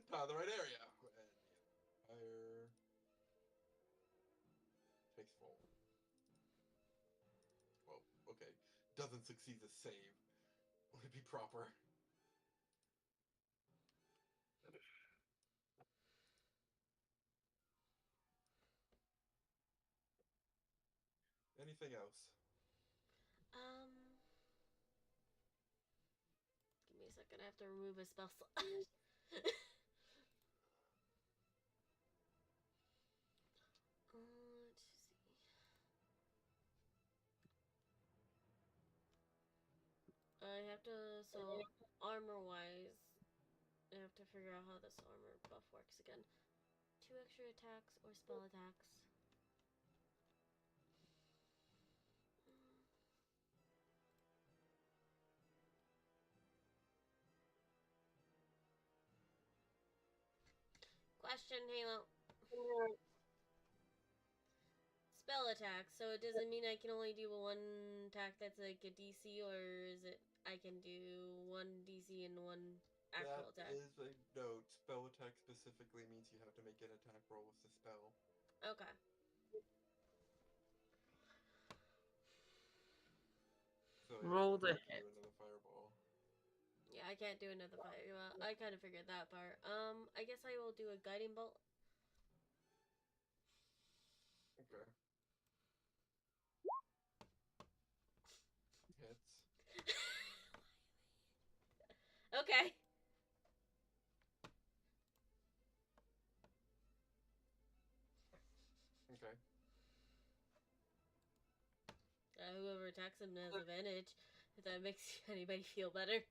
Speaker 5: Not in the right area. And fire takes full. Well, okay. Doesn't succeed the save. Would it be proper? Anything else?
Speaker 1: Give me a second. I have to remove a spell slot. Let's see. I have to, so armor-wise, I have to figure out how this armor buff works again. 2 extra attacks or spell attacks. Question, Halo. Spell attack, so it doesn't mean I can only do one attack that's like a DC, or is it I can do one DC and one actual attack?
Speaker 5: That is a note. Spell attack specifically means you have to make an attack roll with the spell.
Speaker 1: Okay.
Speaker 5: So
Speaker 4: Roll the
Speaker 5: hit. Do another fireball.
Speaker 1: Yeah, I can't do another fireball. I kind of figured that part. I guess I will do a guiding bolt.
Speaker 5: Okay. Hits.
Speaker 1: Okay.
Speaker 5: Okay.
Speaker 1: Whoever attacks him has advantage. If that makes anybody feel better.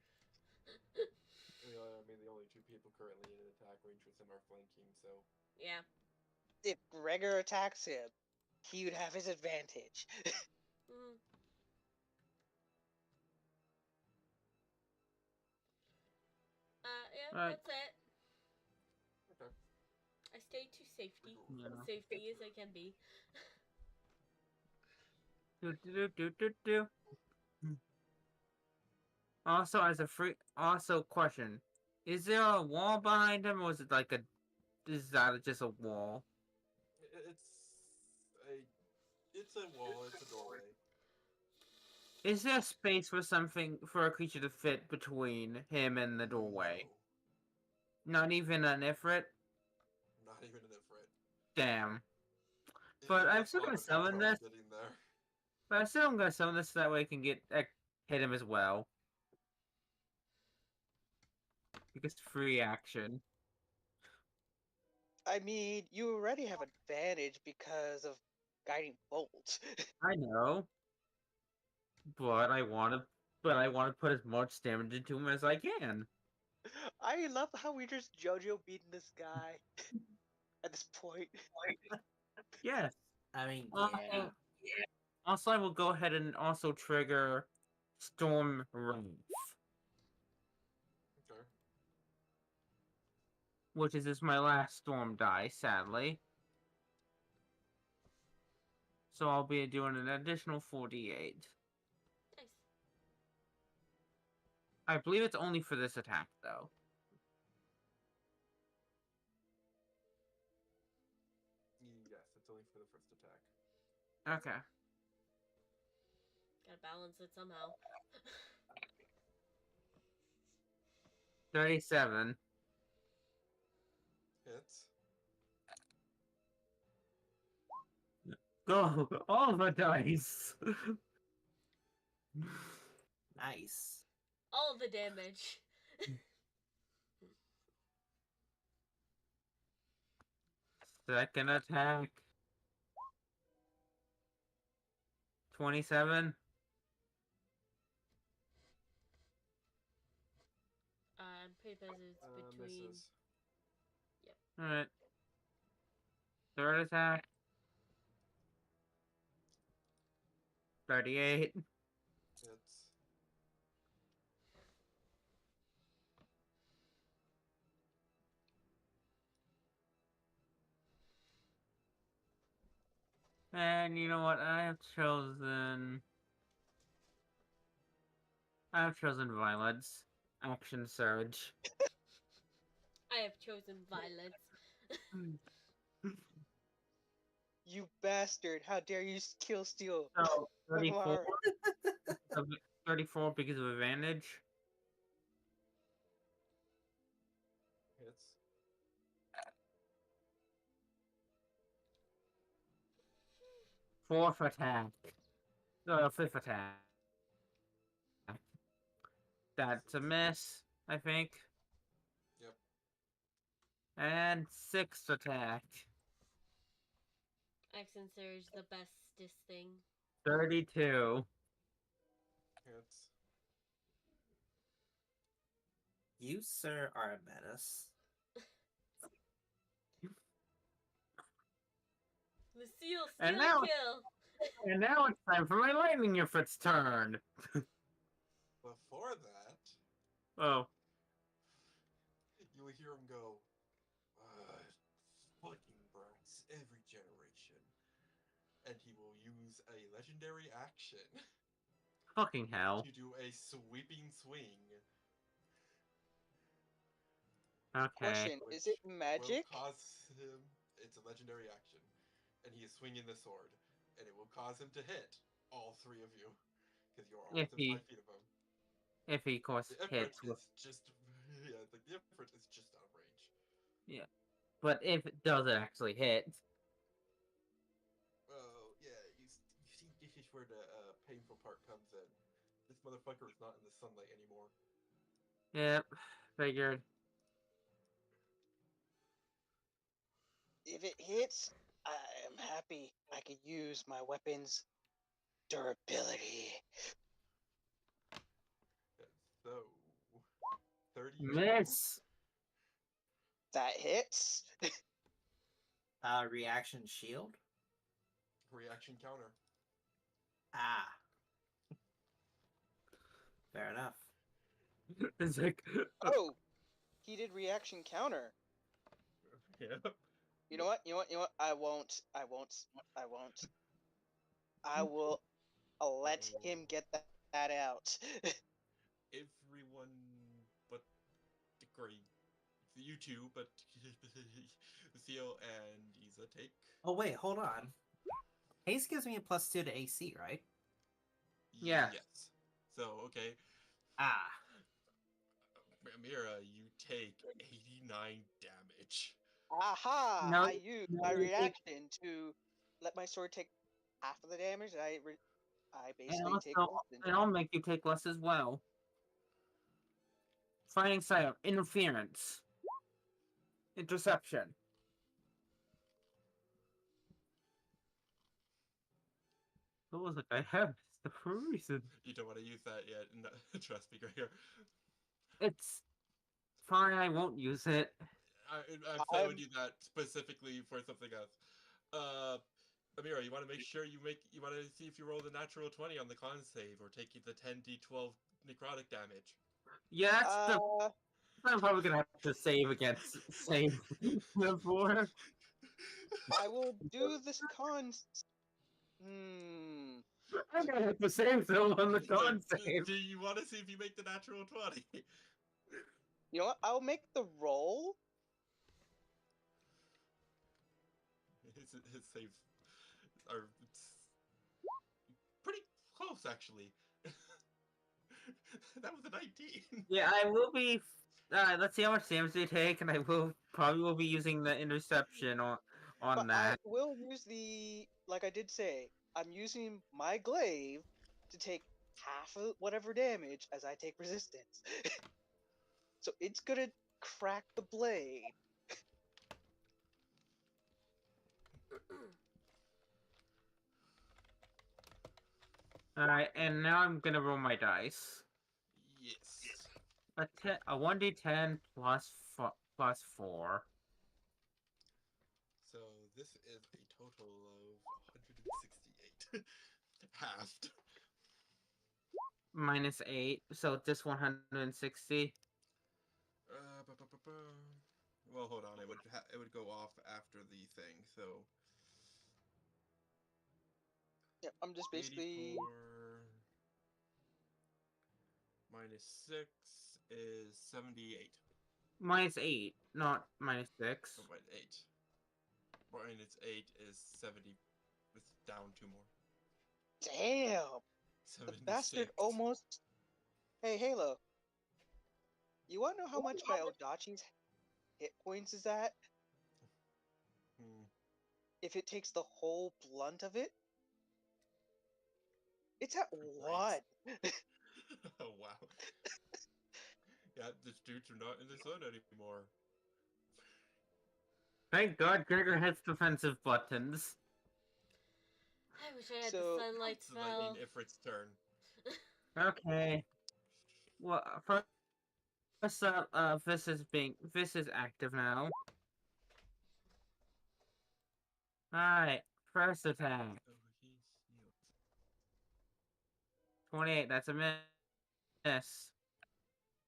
Speaker 5: I mean, the only 2 people currently in attack range with him are flanking, so.
Speaker 1: Yeah.
Speaker 2: If Gregor attacks him, he would have his advantage.
Speaker 1: Mm. Yeah,
Speaker 4: Right.
Speaker 1: that's it.
Speaker 5: Okay.
Speaker 1: I stay to safety.
Speaker 4: Yeah.
Speaker 1: Safety as I can be.
Speaker 4: Also, question: is there a wall behind him, or is it is that just a wall?
Speaker 5: It's a wall. It's a doorway.
Speaker 4: Is there space for a creature to fit between him and the doorway?
Speaker 5: No.
Speaker 4: Not even an Ifrit?
Speaker 5: Not even an Ifrit.
Speaker 4: Damn. But I'm still gonna summon this. But I'm still gonna summon this so that way I can hit him as well. Because free action.
Speaker 2: I mean, you already have advantage because of guiding bolt.
Speaker 4: I know. But I want to put as much damage into him as I can.
Speaker 2: I love how we're just JoJo beating this guy at this point.
Speaker 4: Yes.
Speaker 3: I mean, yeah.
Speaker 4: Also, I will go ahead and also trigger Storm Wrath.
Speaker 5: Okay.
Speaker 4: which is my last storm die, sadly. So I'll be doing an additional 48.
Speaker 1: Nice.
Speaker 4: I believe it's only for this attack, though.
Speaker 5: Yes, it's only for the first attack.
Speaker 4: Okay.
Speaker 1: Gotta balance it somehow.
Speaker 4: 37.
Speaker 5: Hits.
Speaker 4: Go! All the dice!
Speaker 3: Nice.
Speaker 1: All the damage.
Speaker 4: Second attack. 27.
Speaker 1: I'm pretty positive it's between.
Speaker 5: Misses.
Speaker 4: Alright. Third attack. 38.
Speaker 5: Hits.
Speaker 4: And you know what? I've chosen violence. Action surge.
Speaker 1: I have chosen violence.
Speaker 2: You bastard! How dare you kill Steel?
Speaker 4: So 34.
Speaker 2: Magmar.
Speaker 4: 34 because of advantage.
Speaker 5: Hits.
Speaker 4: Fourth attack. Fifth attack. That's a miss, I think.
Speaker 5: Yep.
Speaker 4: And sixth attack.
Speaker 1: Action Surge, the bestest thing.
Speaker 4: 32.
Speaker 5: Hits.
Speaker 3: You, sir, are a menace.
Speaker 1: Lucille,
Speaker 4: And
Speaker 1: steal
Speaker 4: now-
Speaker 1: kill.
Speaker 4: And now it's time for my lightning if it's turn.
Speaker 5: Before that,
Speaker 4: Oh.
Speaker 5: you will hear him go, fucking brats every generation. And he will use a legendary action
Speaker 4: Fucking hell.
Speaker 5: to do a sweeping swing.
Speaker 4: Okay.
Speaker 2: Question: Is it
Speaker 5: Will
Speaker 2: magic?
Speaker 5: cause him. It's a legendary action. And he is swinging the sword. And it will cause him to hit all three of you. Because you're all
Speaker 4: If
Speaker 5: within
Speaker 4: he-
Speaker 5: 5 feet of him.
Speaker 4: If he, of course,
Speaker 5: The effort
Speaker 4: hits with.
Speaker 5: is just. Yeah, like the effort is just out of range.
Speaker 4: But if it doesn't actually hit.
Speaker 5: Oh, yeah, you see, this is where the painful part comes in. This motherfucker is not in the sunlight anymore.
Speaker 4: Yep. Figured.
Speaker 2: If it hits, I am happy. I can use my weapon's durability.
Speaker 5: So, 32.
Speaker 4: Miss.
Speaker 2: That hits.
Speaker 3: Reaction shield.
Speaker 5: Reaction counter.
Speaker 3: Ah. Fair enough.
Speaker 4: It's like.
Speaker 2: Oh, he did reaction counter.
Speaker 5: Yeah.
Speaker 2: You know what? I won't. I will let him get that out.
Speaker 5: Everyone but the great. You two, but Theo and Isa take.
Speaker 3: Oh wait, hold on. Haste gives me a +2 to AC, right?
Speaker 4: Yeah.
Speaker 5: Yes. So, okay.
Speaker 3: Ah.
Speaker 5: Amira, you take 89 damage.
Speaker 2: Aha!
Speaker 4: No,
Speaker 2: I used
Speaker 4: no,
Speaker 2: my
Speaker 4: you take-
Speaker 2: reaction to let my sword take half of the damage. I
Speaker 4: And
Speaker 2: basically take
Speaker 4: also,
Speaker 2: less than.
Speaker 4: and I'll make you take less as well. Fighting style, interference, interception. It was like I have this for a reason.
Speaker 5: You don't want to use that yet. No, trust me, Gregor.
Speaker 4: It's fine. I won't use it.
Speaker 5: I'm telling you that specifically for something else. Amira, you want to make sure you want to see if you roll the natural 20 on the con save or take the 10d12 necrotic damage.
Speaker 4: Yeah, that's the I'm probably gonna have to save against save before.
Speaker 2: I will do this con.
Speaker 4: I'm gonna have to save though on the
Speaker 5: So,
Speaker 4: con save.
Speaker 5: do you want to see if you make the natural 20?
Speaker 2: You know what? I'll make the roll.
Speaker 5: His saves are pretty close, actually. That was a 19.
Speaker 4: Yeah, I will be. Let's see how much damage they take, and I will be using the interception on
Speaker 2: But I
Speaker 4: that.
Speaker 2: will use the, like I did say, I'm using my glaive to take half of whatever damage as I take resistance. So it's gonna crack the blade.
Speaker 4: All right, and now I'm gonna roll my dice.
Speaker 5: Yes.
Speaker 4: A 1d10 plus 4.
Speaker 5: So this is a total of 168. Halved.
Speaker 4: Minus 8, so just 160.
Speaker 5: Well, hold on. It would go off after the thing. So
Speaker 2: Yeah, I'm just basically
Speaker 5: 84 minus 6 is 78.
Speaker 4: Minus 8, not minus 6.
Speaker 5: Oh, wait, 8. Minus 8 is 70. It's down 2 more.
Speaker 2: damn. The
Speaker 5: 76.
Speaker 2: bastard almost. Hey Halo, you wanna know how much my Odachi's hit points is at?
Speaker 5: Hmm.
Speaker 2: If it takes the whole blunt of it, it's at
Speaker 5: Great.
Speaker 2: 1.
Speaker 5: Oh, wow. Yeah, these dudes are not in the sun anymore.
Speaker 4: Thank God Gregor has defensive buttons.
Speaker 1: I wish I had
Speaker 2: So-
Speaker 1: the sunlight
Speaker 5: It's the lightning
Speaker 1: spell.
Speaker 5: Ifrit's turn.
Speaker 4: Okay. Well, first up, this is active now. Alright, first attack.
Speaker 5: Oh, he's healed.
Speaker 4: 28, that's a miss.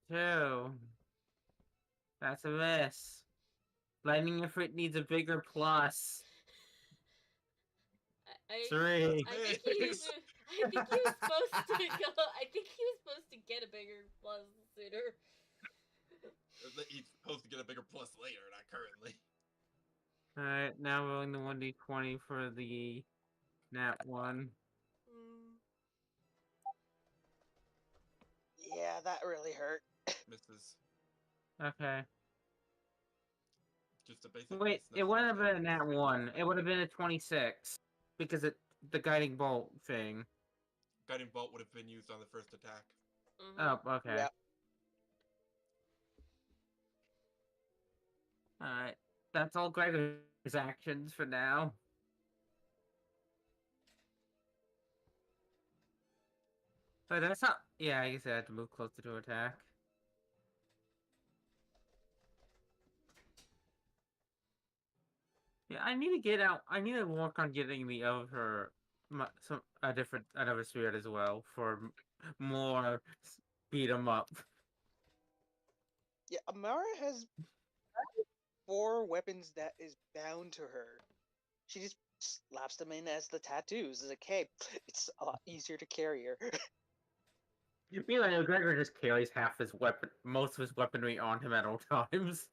Speaker 4: 2. That's a miss. Lightning Ifrit needs a bigger plus.
Speaker 1: I
Speaker 4: 3.
Speaker 1: I think he was supposed to go. I think he was supposed to get a bigger plus sooner.
Speaker 5: He's supposed to get a bigger plus later, not currently.
Speaker 4: Alright, now rolling the 1d20 for the nat 1.
Speaker 1: Mm.
Speaker 2: Yeah, that really hurt.
Speaker 5: Misses.
Speaker 4: Okay.
Speaker 5: Just a basic
Speaker 4: Wait,
Speaker 5: miss.
Speaker 4: it wouldn't have
Speaker 5: nothing
Speaker 4: been a nat 1. It would have been a 26. Because the guiding bolt thing.
Speaker 5: Guiding bolt would have been used on the first attack.
Speaker 1: Mhm.
Speaker 4: Oh, okay.
Speaker 2: Yeah.
Speaker 4: Alright. That's all Gregor's actions for now. But that's not. Yeah, I guess I had to move closer to attack. Yeah, I need to get out. I need to work on getting the other, another spirit as well for more beat 'em up.
Speaker 2: Yeah, Amara has 4 weapons that is bound to her. She just slaps them in as the tattoos. It's like, hey, it's a lot easier to carry her.
Speaker 4: Meanwhile, Gregor just carries most of his weaponry on him at all times.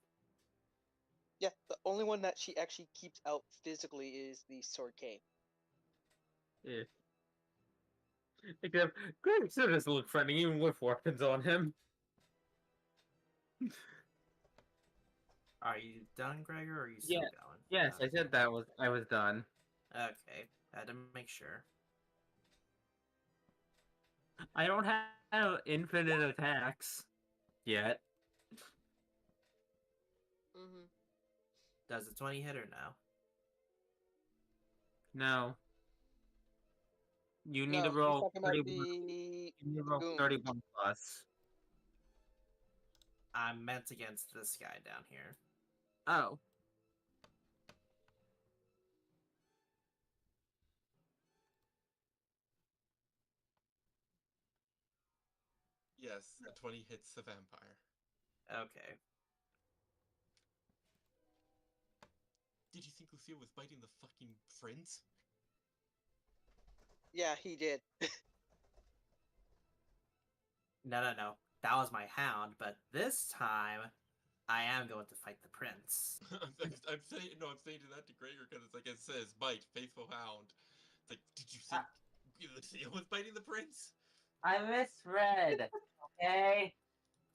Speaker 2: Yeah, the only one that she actually keeps out physically is the sword cane.
Speaker 4: Yeah. Except Greg still doesn't look friendly even with weapons on him.
Speaker 3: Are you done, Gregor, or are you still
Speaker 4: Yeah.
Speaker 3: going?
Speaker 4: Yes, I said I was done.
Speaker 3: Okay, had to make sure.
Speaker 4: I don't have infinite attacks yet.
Speaker 1: Mhm.
Speaker 3: Does the 20 hit or no?
Speaker 4: No. You need
Speaker 2: No,
Speaker 4: to
Speaker 2: he's
Speaker 4: roll
Speaker 2: talking about
Speaker 4: 31.
Speaker 2: the
Speaker 4: You need to roll
Speaker 2: goons.
Speaker 4: 31 plus.
Speaker 3: I meant against this guy down here.
Speaker 4: Oh.
Speaker 5: Yes, a 20 hits a vampire.
Speaker 3: Okay.
Speaker 5: Did you think Lucio was biting the fucking prince?
Speaker 2: Yeah, he did.
Speaker 3: No. That was my hound, but this time I am going to fight the prince.
Speaker 5: I'm saying no. I'm saying to that to Gregor because it's like it says bite, faithful hound. It's like, did you think Lucio was biting the prince?
Speaker 4: I misread. Okay.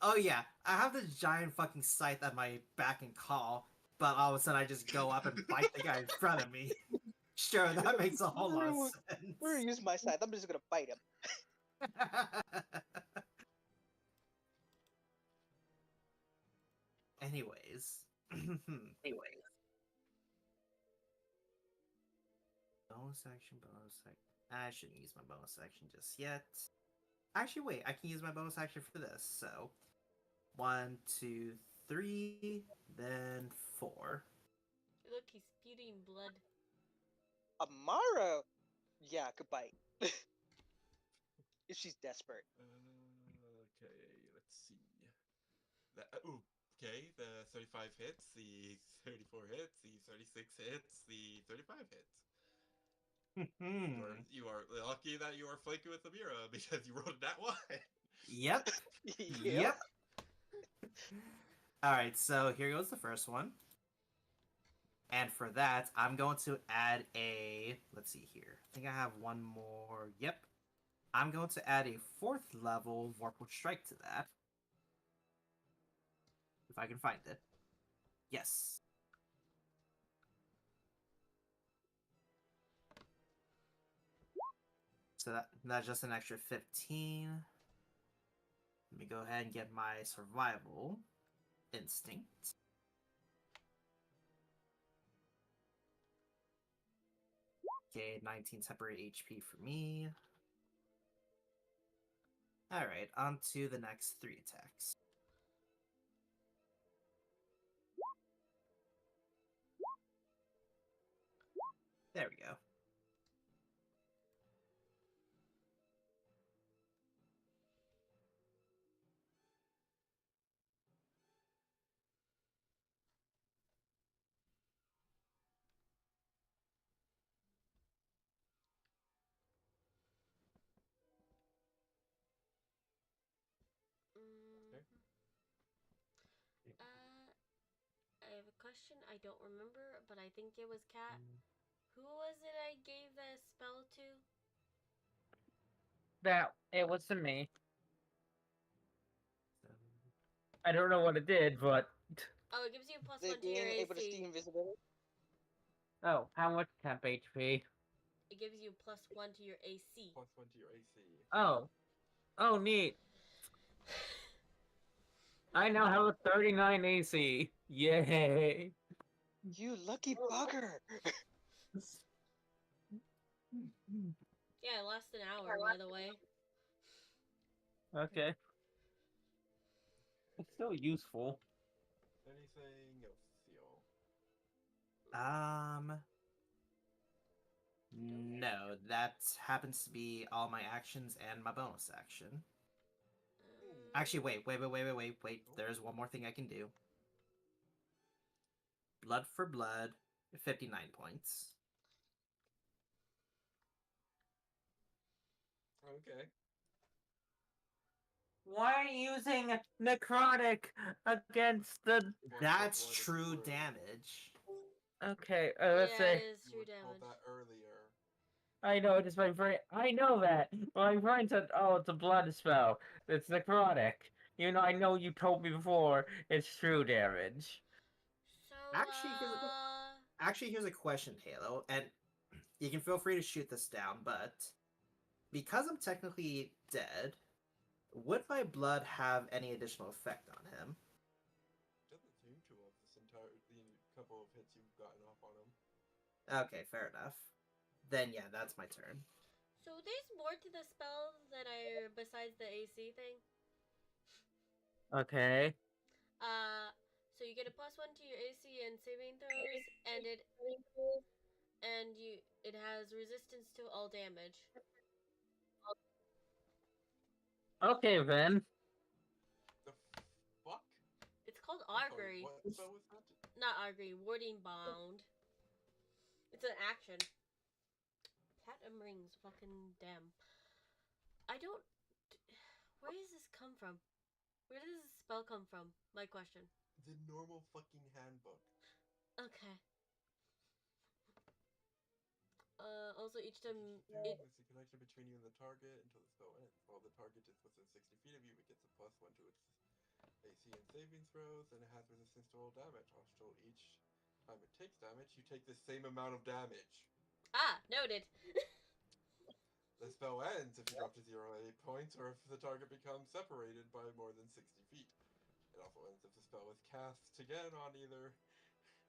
Speaker 3: Oh yeah, I have this giant fucking scythe at my back and call, but all of a sudden I just go up and bite the guy in front of me. Sure, that makes a whole lot of sense.
Speaker 2: We're gonna use my side. I'm just gonna bite him.
Speaker 3: Anyways. Bonus action, bonus action. I shouldn't use my bonus action just yet. Actually, wait, I can use my bonus action for this. So, 1, 2, 3, then 4.
Speaker 1: Look, he's spewing blood.
Speaker 2: Amara, yeah, could bite. If she's desperate.
Speaker 5: Okay, let's see. Okay, the 35 hits, the 34 hits, the 36 hits, the 35 hits. You are lucky that you are flanking with Amira because you rolled that one.
Speaker 3: Yep. Yep. Alright, so here goes the first one. And for that, I'm going to add a... Let's see here. I think I have one more. Yep. I'm going to add a 4th level Vorpal Strike to that. If I can find it. Yes. So that's just an extra 15. Let me go ahead and get my survival instinct. Okay, 19 temporary HP for me. Alright, on to the next 3 attacks. There we go.
Speaker 1: I have a question. I don't remember, but I think it was Cat. Who was it I gave the spell to?
Speaker 4: That it was to me. I don't know what it did, but
Speaker 1: Oh, it gives you a
Speaker 2: They
Speaker 1: +1 to your
Speaker 2: being able to see
Speaker 1: AC.
Speaker 2: invisibility.
Speaker 4: oh, how much temp HP?
Speaker 1: It gives you +1 to your AC.
Speaker 5: +1 to your AC.
Speaker 4: Oh, neat. I now have a 39 AC. Yay!
Speaker 2: You lucky bugger.
Speaker 1: Yeah, it lasts an hour, by the way.
Speaker 4: Okay. It's still useful.
Speaker 5: Anything else, Theo?
Speaker 3: No, that happens to be all my actions and my bonus action. Actually, wait. There's one more thing I can do. Blood for blood, 59 points.
Speaker 5: Okay.
Speaker 4: Why are you using necrotic against the?
Speaker 3: That's true damage.
Speaker 4: Okay,
Speaker 1: Yeah,
Speaker 4: let's say.
Speaker 1: it is
Speaker 5: You
Speaker 1: true
Speaker 5: were told
Speaker 1: damage.
Speaker 5: that earlier.
Speaker 4: I know, just my brain. I know that. My brain said, "Oh, it's a blood spell. It's necrotic." You know, I know you told me before. It's true damage.
Speaker 1: So,
Speaker 3: Actually, here's a question, Halo, and you can feel free to shoot this down, but because I'm technically dead, would my blood have any additional effect on him?
Speaker 5: Doesn't seem to have the couple of hits you've gotten off on him.
Speaker 3: Okay, fair enough. Then yeah, that's my turn.
Speaker 1: So there's more to the spell that besides the AC thing.
Speaker 4: Okay.
Speaker 1: So you get a +1 to your AC and saving throws, and it has resistance to all damage.
Speaker 4: Okay then.
Speaker 5: The fuck?
Speaker 1: Augury.
Speaker 5: What spell was that?
Speaker 1: Not Augury, Warding Bound. It's an action. Platinum rings, fucking damn. I don't. Where does this come from? Where does this spell come from? My question.
Speaker 5: The normal fucking handbook.
Speaker 1: Okay. Also, each time
Speaker 5: It is a connection between you and the target until the spell ends. While the target is within 60 feet of you, it gets a +1 to its AC and saving throws, and it has resistance to all damage. Also, each time it takes damage, you take the same amount of damage.
Speaker 1: noted.
Speaker 5: The spell ends if you drop to 0 8 points, or if the target becomes separated by more than 60 feet. It also ends if the spell is cast again on either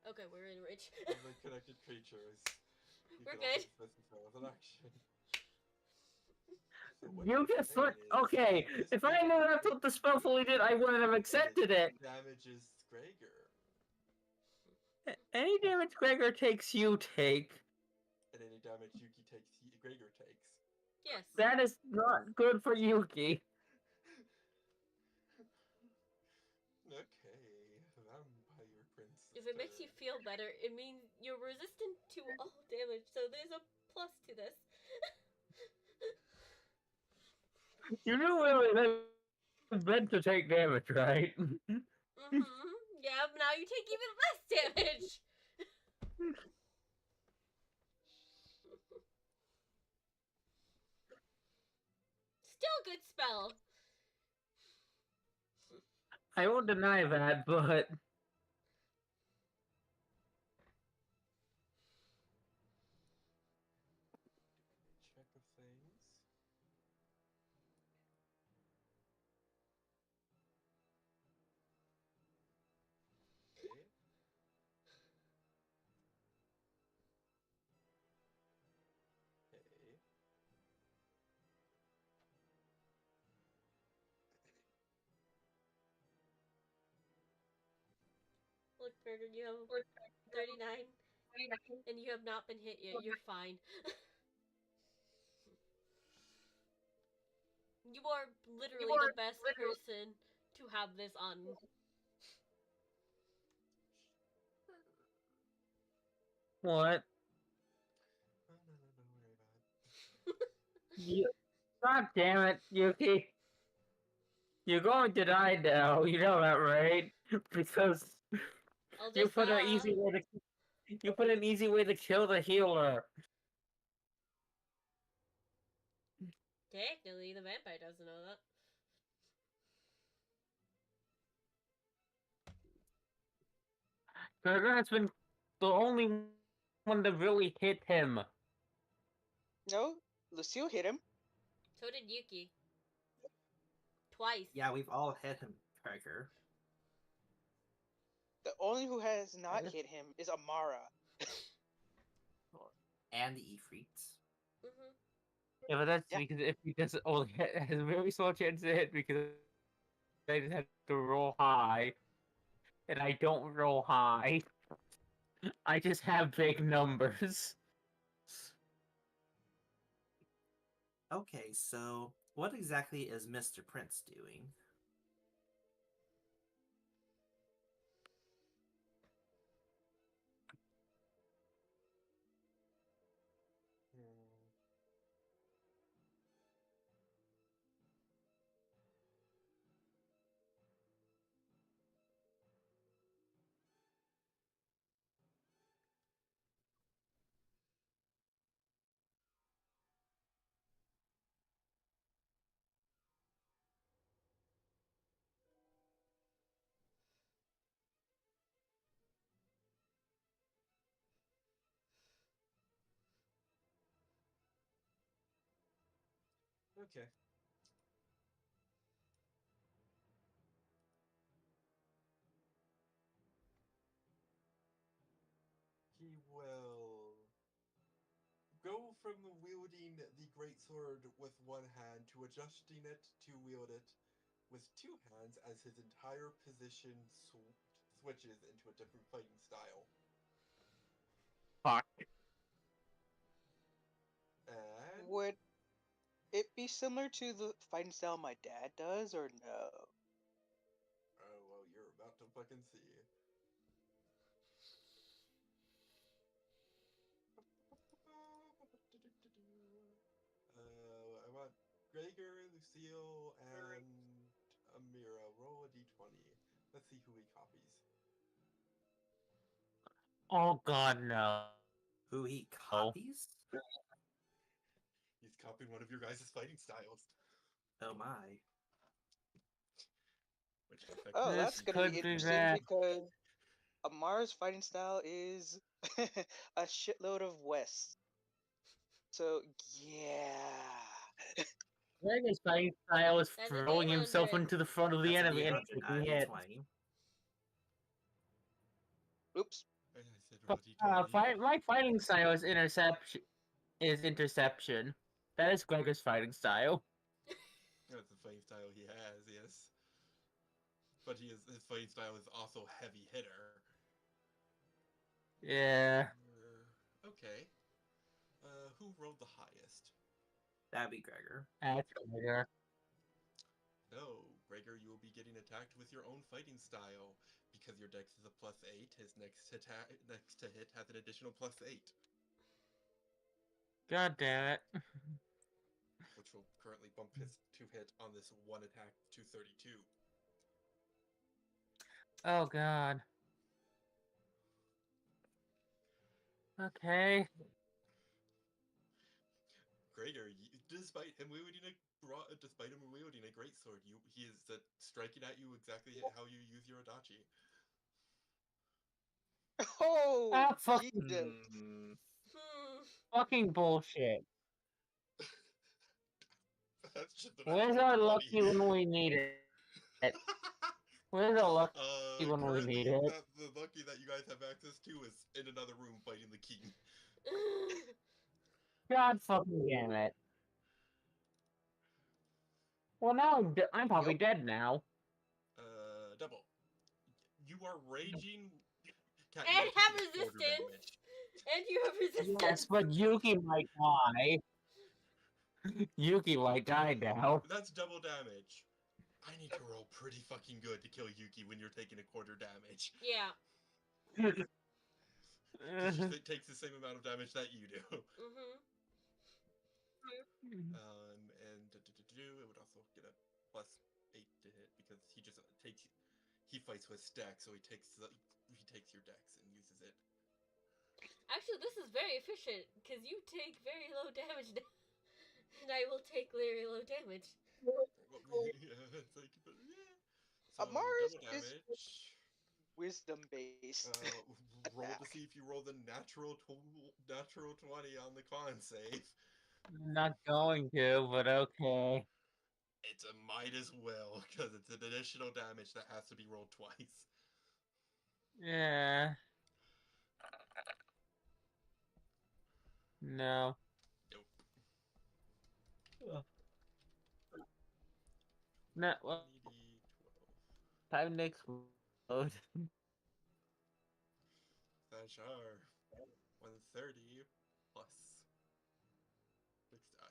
Speaker 1: Okay, we're in rich.
Speaker 5: of the connected creatures.
Speaker 1: We're
Speaker 5: can
Speaker 1: good.
Speaker 5: also dismiss the spell as an action. So what
Speaker 4: You
Speaker 5: you're
Speaker 4: just
Speaker 5: saying
Speaker 4: look.
Speaker 5: is
Speaker 4: Okay,
Speaker 5: this
Speaker 4: if I knew that's what the spell fully did, I wouldn't have accepted it.
Speaker 5: damages Gregor.
Speaker 4: Any damage Gregor takes, you take.
Speaker 5: And any damage Yuki takes, Gregor takes.
Speaker 1: Yes.
Speaker 4: That is not good for Yuki.
Speaker 5: Okay, Vampire Princess.
Speaker 1: If it makes you feel better, it means you're resistant to all damage, so there's a plus to this.
Speaker 4: You knew really that was meant to take damage, right?
Speaker 1: Yeah, but now you take even less damage. Still good spell.
Speaker 4: I won't deny that, but
Speaker 5: Check of things. Okay. Okay.
Speaker 1: Look, Gregor, you have 39, and you have not been hit yet. You're fine. You are literally the best person to have this on.
Speaker 4: what?
Speaker 5: Don't worry about it.
Speaker 4: You, God damn it, Yuki. You're going to die now, you know that, right? Because
Speaker 1: I'll
Speaker 4: you
Speaker 1: just,
Speaker 4: put an easy way to kill the healer.
Speaker 1: Technically, the vampire doesn't know that.
Speaker 4: Gregor has been the only one to really hit him.
Speaker 2: No, Lucille hit him.
Speaker 1: So did Yuki. Twice.
Speaker 3: Yeah, we've all hit him, Gregor.
Speaker 2: The only who has not hit him is Amara.
Speaker 3: And the Ifrits.
Speaker 4: Yeah, but that's
Speaker 2: Yeah.
Speaker 4: because if he doesn't only has a very small chance to hit because I just have to roll high, and I don't roll high. I just have big numbers.
Speaker 3: Okay, so what exactly is Mr. Prince doing?
Speaker 5: Okay. He will go from wielding the greatsword with one hand to adjusting it to wield it with two hands as his entire position switches into a different fighting style.
Speaker 4: Fuck.
Speaker 5: And
Speaker 2: Would it be similar to the fighting style my dad does, or no?
Speaker 5: oh well, you're about to fucking see. I want Gregor, Lucille, and Amira. Roll a d20. Let's see who he copies.
Speaker 4: Oh god, no.
Speaker 3: Who he copies?
Speaker 5: He's copying one of your guys' fighting styles.
Speaker 3: Oh my.
Speaker 5: Which effectively
Speaker 2: Oh,
Speaker 4: This
Speaker 2: that's gonna be
Speaker 4: could be
Speaker 2: interesting
Speaker 4: bad.
Speaker 2: because Amar's fighting style is a shitload of West. So yeah.
Speaker 4: Gregor's fighting style is
Speaker 1: That's a
Speaker 4: throwing himself
Speaker 1: D100.
Speaker 4: into the front of the
Speaker 3: That's a
Speaker 4: enemy and
Speaker 3: D100,
Speaker 4: taking
Speaker 3: not a
Speaker 4: hits.
Speaker 3: D20.
Speaker 2: Oops.
Speaker 5: I said roll a d20.
Speaker 4: My fighting style is interception. That is Gregor's fighting style.
Speaker 5: That's the fighting style he has, yes. But his fighting style is also heavy hitter.
Speaker 4: Yeah.
Speaker 5: Okay. Who rolled the highest?
Speaker 3: That'd be Gregor.
Speaker 4: That's Gregor.
Speaker 5: No, Gregor, you will be getting attacked with your own fighting style. Because your dex is a +8, his next to hit has an additional +8.
Speaker 4: God damn it.
Speaker 5: Which will currently bump his to hit on this one attack to 32.
Speaker 4: Oh god. Okay.
Speaker 5: Gregor, despite him wielding a greatsword, he is striking at you exactly how you use your adachi.
Speaker 2: Oh,
Speaker 4: Ah,
Speaker 2: Jesus.
Speaker 4: fucking bullshit.
Speaker 5: That's just an
Speaker 4: Where's our
Speaker 5: natural 20.
Speaker 4: lucky when we need it? Where's our lucky when we
Speaker 5: Currently,
Speaker 4: need it?
Speaker 5: the lucky that you guys have access to is in another room fighting the king.
Speaker 4: God fucking damn it. Well, now I'm probably
Speaker 2: Yup.
Speaker 4: dead now.
Speaker 5: Double. You are raging. Cat,
Speaker 1: And
Speaker 5: you are
Speaker 1: have
Speaker 5: taking a quarter
Speaker 1: resistance.
Speaker 5: damage.
Speaker 1: And you have resistance.
Speaker 4: Yes, but Yuki might die. Yuki might die now.
Speaker 5: That's double damage. I need to roll pretty fucking good to kill Yuki when you're taking a quarter damage.
Speaker 1: Yeah.
Speaker 5: Because she takes the same amount of damage that you do.
Speaker 1: Mm-hmm.
Speaker 5: And it would also get a +8 to hit because he just he fights with stack, so he takes your dex and uses it.
Speaker 1: Actually, this is very efficient because you take very low damage, and I will take very low damage.
Speaker 5: Yeah, it's like, but yeah. So
Speaker 2: Amar's
Speaker 5: double
Speaker 2: is
Speaker 5: damage.
Speaker 2: wisdom based.
Speaker 5: Roll to see if you roll the natural 20 on the con save.
Speaker 4: Not going to, but okay.
Speaker 5: It's a might as well because it's an additional damage that has to be rolled twice.
Speaker 4: Yeah. No.
Speaker 5: Nope.
Speaker 4: No. Well,
Speaker 5: 20d12.
Speaker 4: time to explode.
Speaker 5: Sashar. 130 plus. I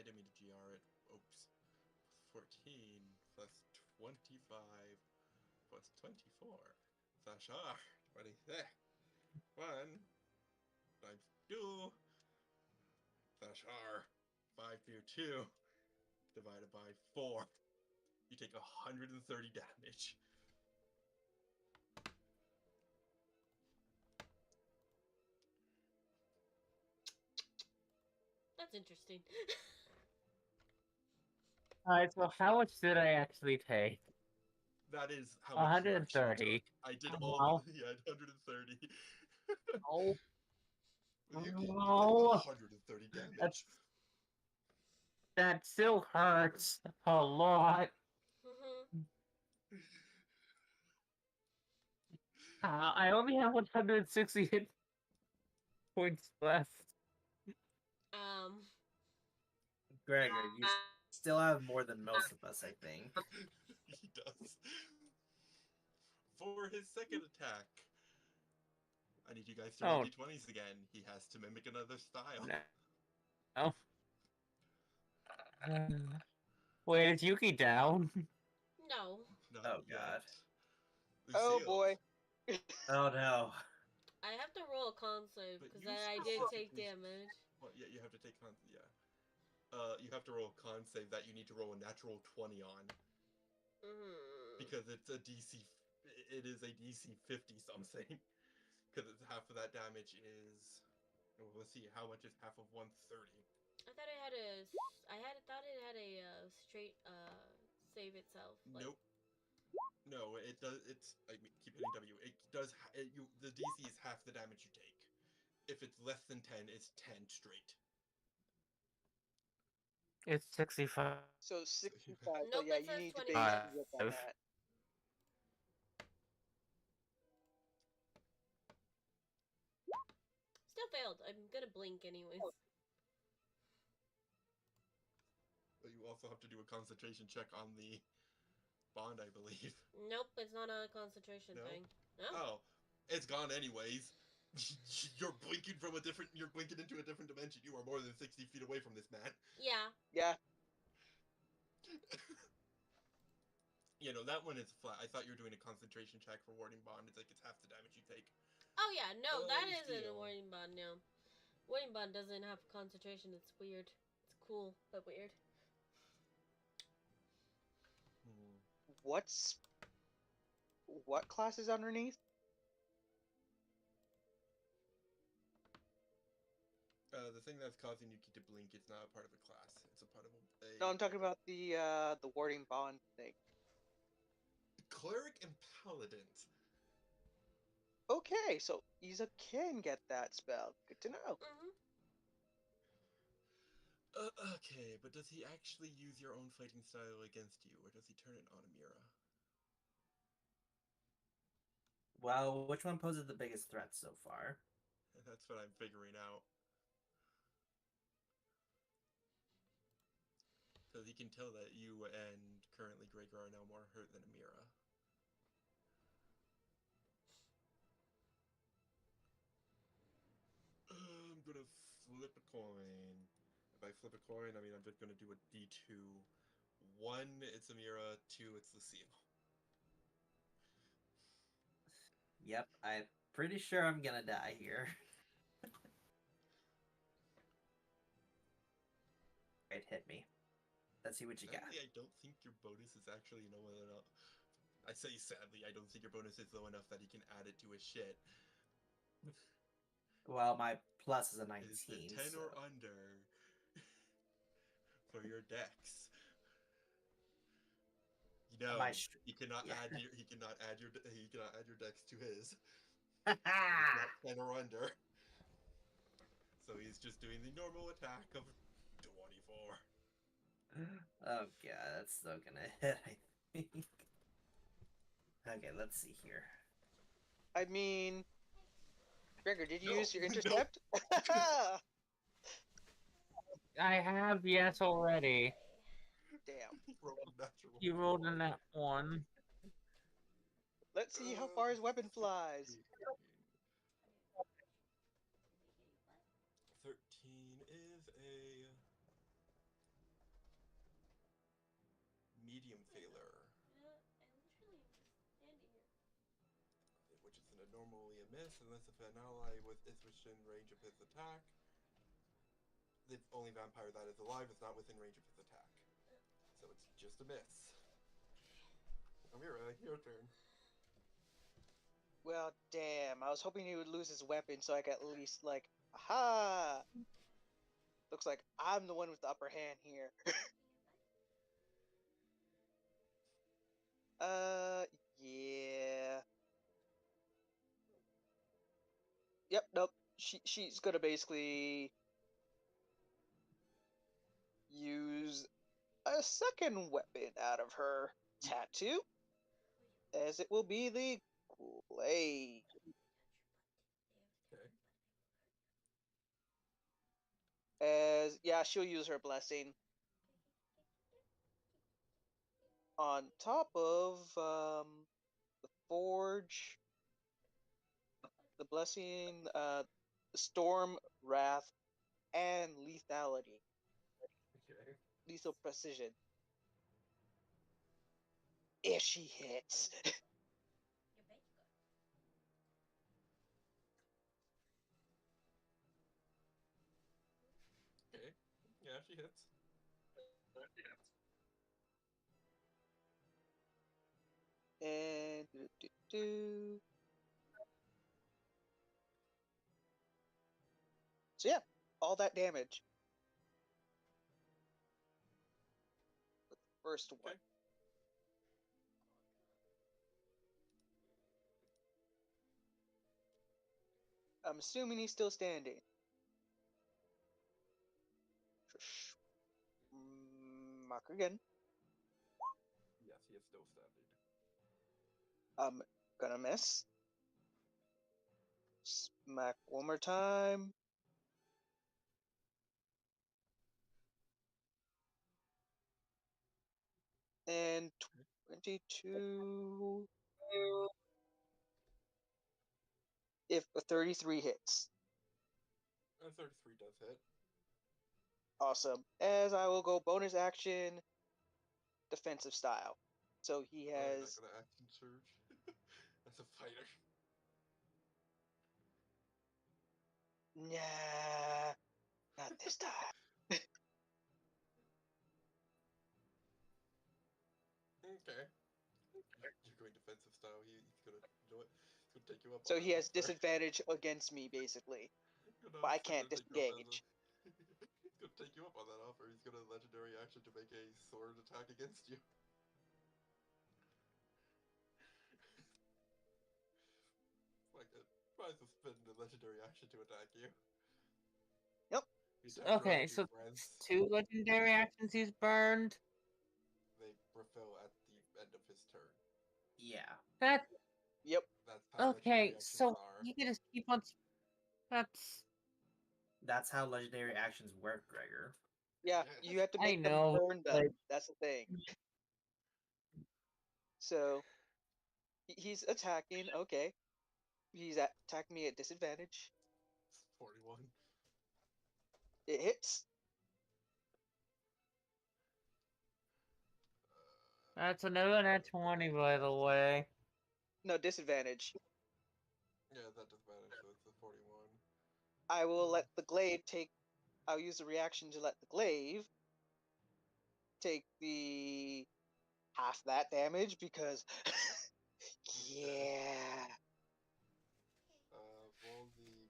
Speaker 5: didn't mean to GR it. Oops. 14 plus 25 plus 24. Sashar. 26. 1 times 2. Sashar. 5 through 2 divided by 4. You take 130 damage.
Speaker 1: That's interesting.
Speaker 4: Alright, so how much did I actually take?
Speaker 5: That is how much you actually
Speaker 4: 130.
Speaker 5: took. I did
Speaker 4: Oh,
Speaker 5: all
Speaker 4: wow.
Speaker 5: the 130.
Speaker 4: Oh.
Speaker 5: You did
Speaker 4: No.
Speaker 5: 130 damage.
Speaker 4: That still hurts a lot.
Speaker 1: Mm-hmm.
Speaker 4: I only have 160 hit points left.
Speaker 3: Gregor, you still have more than most of us, I think.
Speaker 5: He does. For his second attack, I need you guys to roll d20s again. He has to mimic another style.
Speaker 4: No. Wait, is Yuki down?
Speaker 1: No.
Speaker 5: Not
Speaker 3: Oh,
Speaker 5: yet.
Speaker 3: God.
Speaker 2: Oh
Speaker 5: Lucille.
Speaker 2: boy.
Speaker 3: Oh no.
Speaker 1: I have to roll a con save
Speaker 5: But
Speaker 1: because
Speaker 5: you
Speaker 1: I did take
Speaker 5: specifically-
Speaker 1: damage.
Speaker 5: Well, yeah, you have to take con. Yeah. You have to roll a con save that you need to roll a natural 20 on because it's a DC. It is a DC 50 something. Because it's half of that damage is. Well, let's see, how much is half of 130?
Speaker 1: I thought it had a. thought it had a straight save itself. Like,
Speaker 5: Nope. No, it does. It's I mean, keep hitting W. It does. The DC is half the damage you take. If it's less than 10, it's 10 straight.
Speaker 4: It's 65.
Speaker 2: So 65. So
Speaker 1: Nope,
Speaker 2: yeah,
Speaker 1: it
Speaker 2: you
Speaker 1: says
Speaker 2: need to
Speaker 1: 25.
Speaker 2: basically whip on that.
Speaker 1: Still failed. I'm gonna blink anyways.
Speaker 5: But you also have to do a concentration check on the bond, I believe.
Speaker 1: Nope, it's not a concentration
Speaker 5: No?
Speaker 1: thing. No.
Speaker 5: Oh, it's gone anyways. You're blinking from a different. You're blinking into a different dimension. You are more than 60 feet away from this man.
Speaker 1: Yeah.
Speaker 2: Yeah.
Speaker 5: You know that one is flat. I thought you were doing a concentration check for warding bond. It's like it's half the damage you take.
Speaker 1: Oh yeah. No, that isn't a
Speaker 5: Lucille.
Speaker 1: warning bond. No, warning bond doesn't have concentration. It's weird. It's cool but weird.
Speaker 2: What class is underneath?
Speaker 5: The thing that's causing Yuki to blink is not a part of a class. It's a part of a
Speaker 2: No, I'm talking about the warding bond thing.
Speaker 5: cleric and paladin.
Speaker 2: Okay, so Isa can get that spell. Good to know.
Speaker 5: Okay, but does he actually use your own fighting style against you, or does he turn it on Amira?
Speaker 3: Well, which one poses the biggest threat so far?
Speaker 5: That's what I'm figuring out. Because he can tell that you and currently Gregor are now more hurt than Amira. I'm gonna flip a coin. If I flip a coin, I mean I'm just gonna do a D2. 1, it's Amira. 2, it's Lucille.
Speaker 3: Yep, I'm pretty sure I'm gonna die here. Right, hit me. Let's see what you got.
Speaker 5: Sadly, I don't think your bonus is actually low enough. I say sadly, I don't think your bonus is low enough that he can add it to his shit.
Speaker 3: Well, my plus is a 19.
Speaker 5: Is it 10
Speaker 3: so...
Speaker 5: or under for your dex? You know, he cannot add your he cannot add your dex to his. It's not 10 or under. So he's just doing the normal attack of 24.
Speaker 3: Oh god, that's still gonna hit, I think. Okay, let's see here.
Speaker 2: I mean, Gregor, did you
Speaker 5: No,
Speaker 2: use your
Speaker 5: no.
Speaker 2: intercept?
Speaker 4: I have, yes, already.
Speaker 2: Damn.
Speaker 5: He rolled a natural
Speaker 4: You rolled
Speaker 5: four.
Speaker 4: in that one.
Speaker 2: Let's see how far his weapon flies.
Speaker 5: 13 is a medium failure, which is normally a miss unless if an ally is within range of his attack. The only vampire that is alive is not within range of his attack. So it's just a miss. Amira, your turn.
Speaker 2: Well, damn. I was hoping he would lose his weapon so I could at least, like, aha! Looks like I'm the one with the upper hand here. Yeah. Yep, nope. She's gonna basically use a second weapon out of her tattoo, as it will be the blade.
Speaker 5: Okay.
Speaker 2: As yeah, she'll use her blessing on top of the forge, the blessing, storm, wrath, and lethality,
Speaker 5: Okay.
Speaker 2: lethal precision. If she hits.
Speaker 5: she hits.
Speaker 2: And so yeah, all that damage. First one.
Speaker 5: Okay.
Speaker 2: I'm assuming he's still standing. Mark again.
Speaker 5: Yes, he is still standing.
Speaker 2: I'm gonna miss. Smack one more time. And 22. If 33 hits.
Speaker 5: 33 does hit.
Speaker 2: Awesome. As I will go bonus action, defensive style. So he
Speaker 5: Alright,
Speaker 2: has.
Speaker 5: I'm gonna action surge. As a fighter.
Speaker 2: Nah, not this time.
Speaker 5: Okay. You're going defensive style. He's gonna, you know what? He's gonna take you up on
Speaker 2: So
Speaker 5: that
Speaker 2: he has
Speaker 5: offer.
Speaker 2: disadvantage against me, basically.
Speaker 5: You know,
Speaker 2: But I
Speaker 5: he's gonna
Speaker 2: can't
Speaker 5: take you up as a.
Speaker 2: disengage.
Speaker 5: He's gonna take you up on that offer. He's gonna legendary action to make a sword attack against you. Like it. Might as well spend the legendary action to attack you.
Speaker 2: Yep.
Speaker 5: You damn right,
Speaker 4: Okay,
Speaker 5: you
Speaker 4: so
Speaker 5: friends.
Speaker 4: 2 legendary actions he's burned.
Speaker 5: They refill at the end of his turn.
Speaker 3: Yeah.
Speaker 4: That
Speaker 2: Yep.
Speaker 5: That's how
Speaker 4: okay?
Speaker 5: legendary actions
Speaker 4: So
Speaker 5: are.
Speaker 4: you can just keep on. That's
Speaker 3: That's how legendary actions work, Gregor.
Speaker 2: Yeah,
Speaker 5: Yes.
Speaker 2: you have to
Speaker 4: I
Speaker 2: make them
Speaker 4: know,
Speaker 2: burn them.
Speaker 4: but
Speaker 2: That's the thing. So he's attacking. Okay. He's attacking me at disadvantage.
Speaker 5: 41.
Speaker 2: It hits.
Speaker 4: that's another net 20, by the way.
Speaker 2: No, disadvantage.
Speaker 5: Yeah, that doesn't matter, so it's a 41.
Speaker 2: I will let the glaive take. I'll use the reaction to let the glaive take the half that damage because. Yeah.
Speaker 5: Roll the.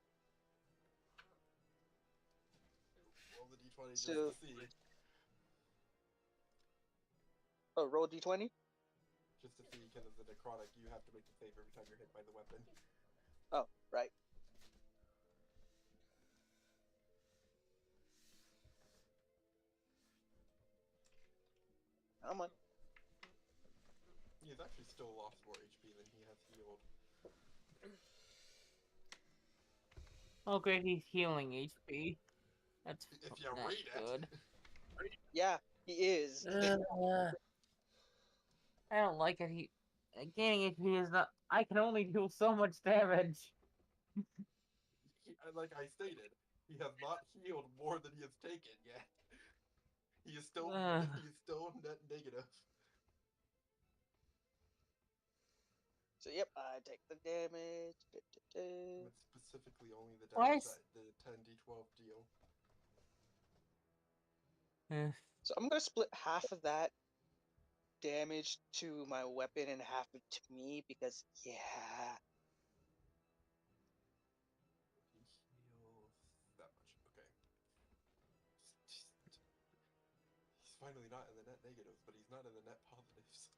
Speaker 5: Roll the d20 just
Speaker 2: So,
Speaker 5: to see.
Speaker 2: oh, roll d20.
Speaker 5: Just to see, because of the necrotic, you have to make the save every time you're hit by the weapon.
Speaker 2: Oh, right. Come on.
Speaker 5: He's actually still lost more HP than he has healed.
Speaker 4: Oh, great, he's healing HP. That's
Speaker 5: If you
Speaker 4: not
Speaker 5: read
Speaker 4: good.
Speaker 5: it.
Speaker 2: Yeah, he is.
Speaker 4: I don't like it. Gaining HP is not. I can only do so much damage.
Speaker 5: Like I stated, he has not healed more than he has taken yet. He is still net negative.
Speaker 2: So, yep, I take the damage.
Speaker 5: It's specifically only the
Speaker 4: Why
Speaker 5: damage
Speaker 4: is-
Speaker 5: that the 10d12 deal.
Speaker 2: So I'm gonna split half of that damage to my weapon and half it to me because yeah.
Speaker 5: He heals that much. Okay. He's finally not in the net negatives, but he's not in the net positives.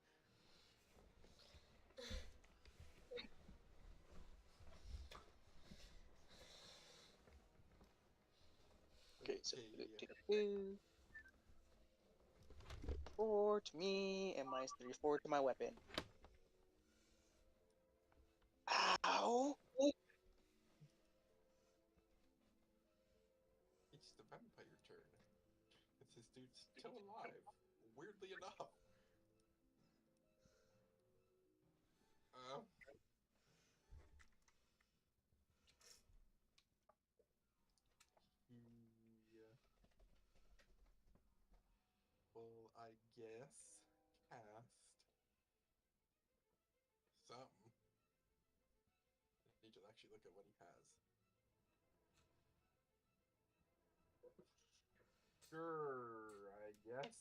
Speaker 2: Okay, so 4 to me and minus 3, 4 to my weapon. Ow!
Speaker 5: It's the vampire turn. It's this dude still alive. Weirdly enough. He will, I guess, cast something. I need to actually look at what he has. Sure, I guess.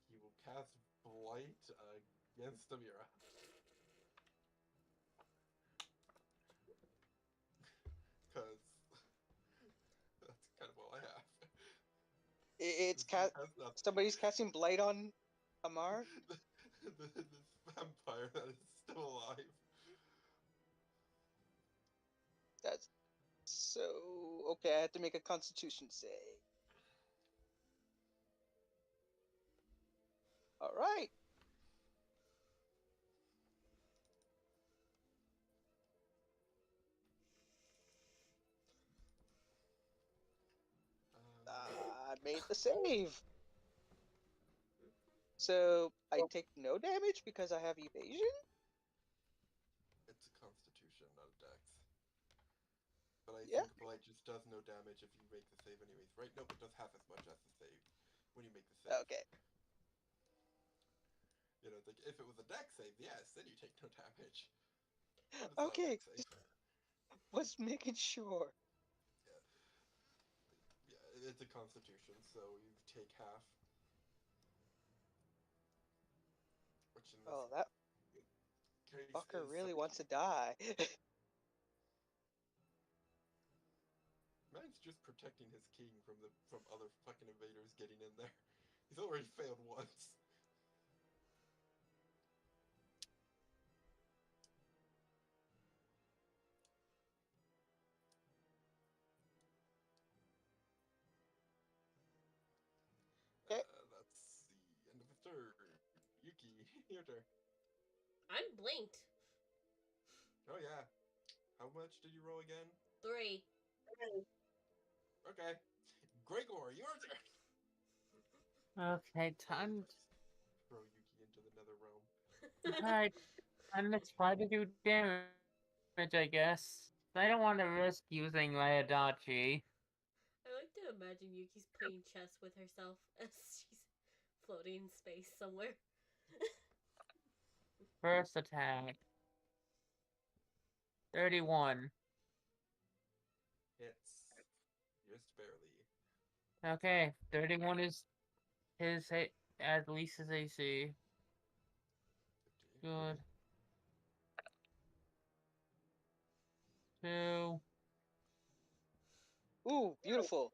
Speaker 5: He will cast Blight against Amira. Because that's kind of all I have.
Speaker 2: It's
Speaker 5: He has nothing.
Speaker 2: somebody's casting blight on Amar.
Speaker 5: This vampire that is still alive.
Speaker 2: That's so okay. I have to make a Constitution save. All right. I made the save. So I take no damage because I have evasion.
Speaker 5: It's a Constitution, not a Dex. But I
Speaker 2: Yeah.
Speaker 5: think Blight just does no damage if you make the save anyways, right? Nope, it does half as much as the save when you make the save.
Speaker 2: Okay.
Speaker 5: You know, it's like if it was a Dex save, yes, then you take no damage. But it's not a
Speaker 2: Okay.
Speaker 5: Dex save.
Speaker 2: Was making sure.
Speaker 5: Yeah, it's a Constitution, so you take half. Which in this
Speaker 2: Oh, that
Speaker 5: case
Speaker 2: fucker
Speaker 5: is
Speaker 2: really
Speaker 5: 70.
Speaker 2: wants to die.
Speaker 5: Man's just protecting his king from other fucking invaders getting in there. He's already failed once.
Speaker 2: Okay.
Speaker 5: That's the end of his turn. Yuki, your turn.
Speaker 1: I'm blinked.
Speaker 5: Oh yeah. How much did you roll again?
Speaker 1: 3.
Speaker 5: Okay. Gregor, your turn.
Speaker 4: Okay, time.
Speaker 5: Throw Yuki into the nether realm.
Speaker 4: Alright, time to try to do damage, I guess. I don't want to risk using my Adachi.
Speaker 1: I like to imagine Yuki's playing chess with herself as she's floating in space somewhere.
Speaker 4: First attack. 31.
Speaker 5: Hits. Just barely.
Speaker 4: Okay, 31 is his at least his AC.
Speaker 5: 50.
Speaker 4: Good. 2.
Speaker 2: Ooh, beautiful.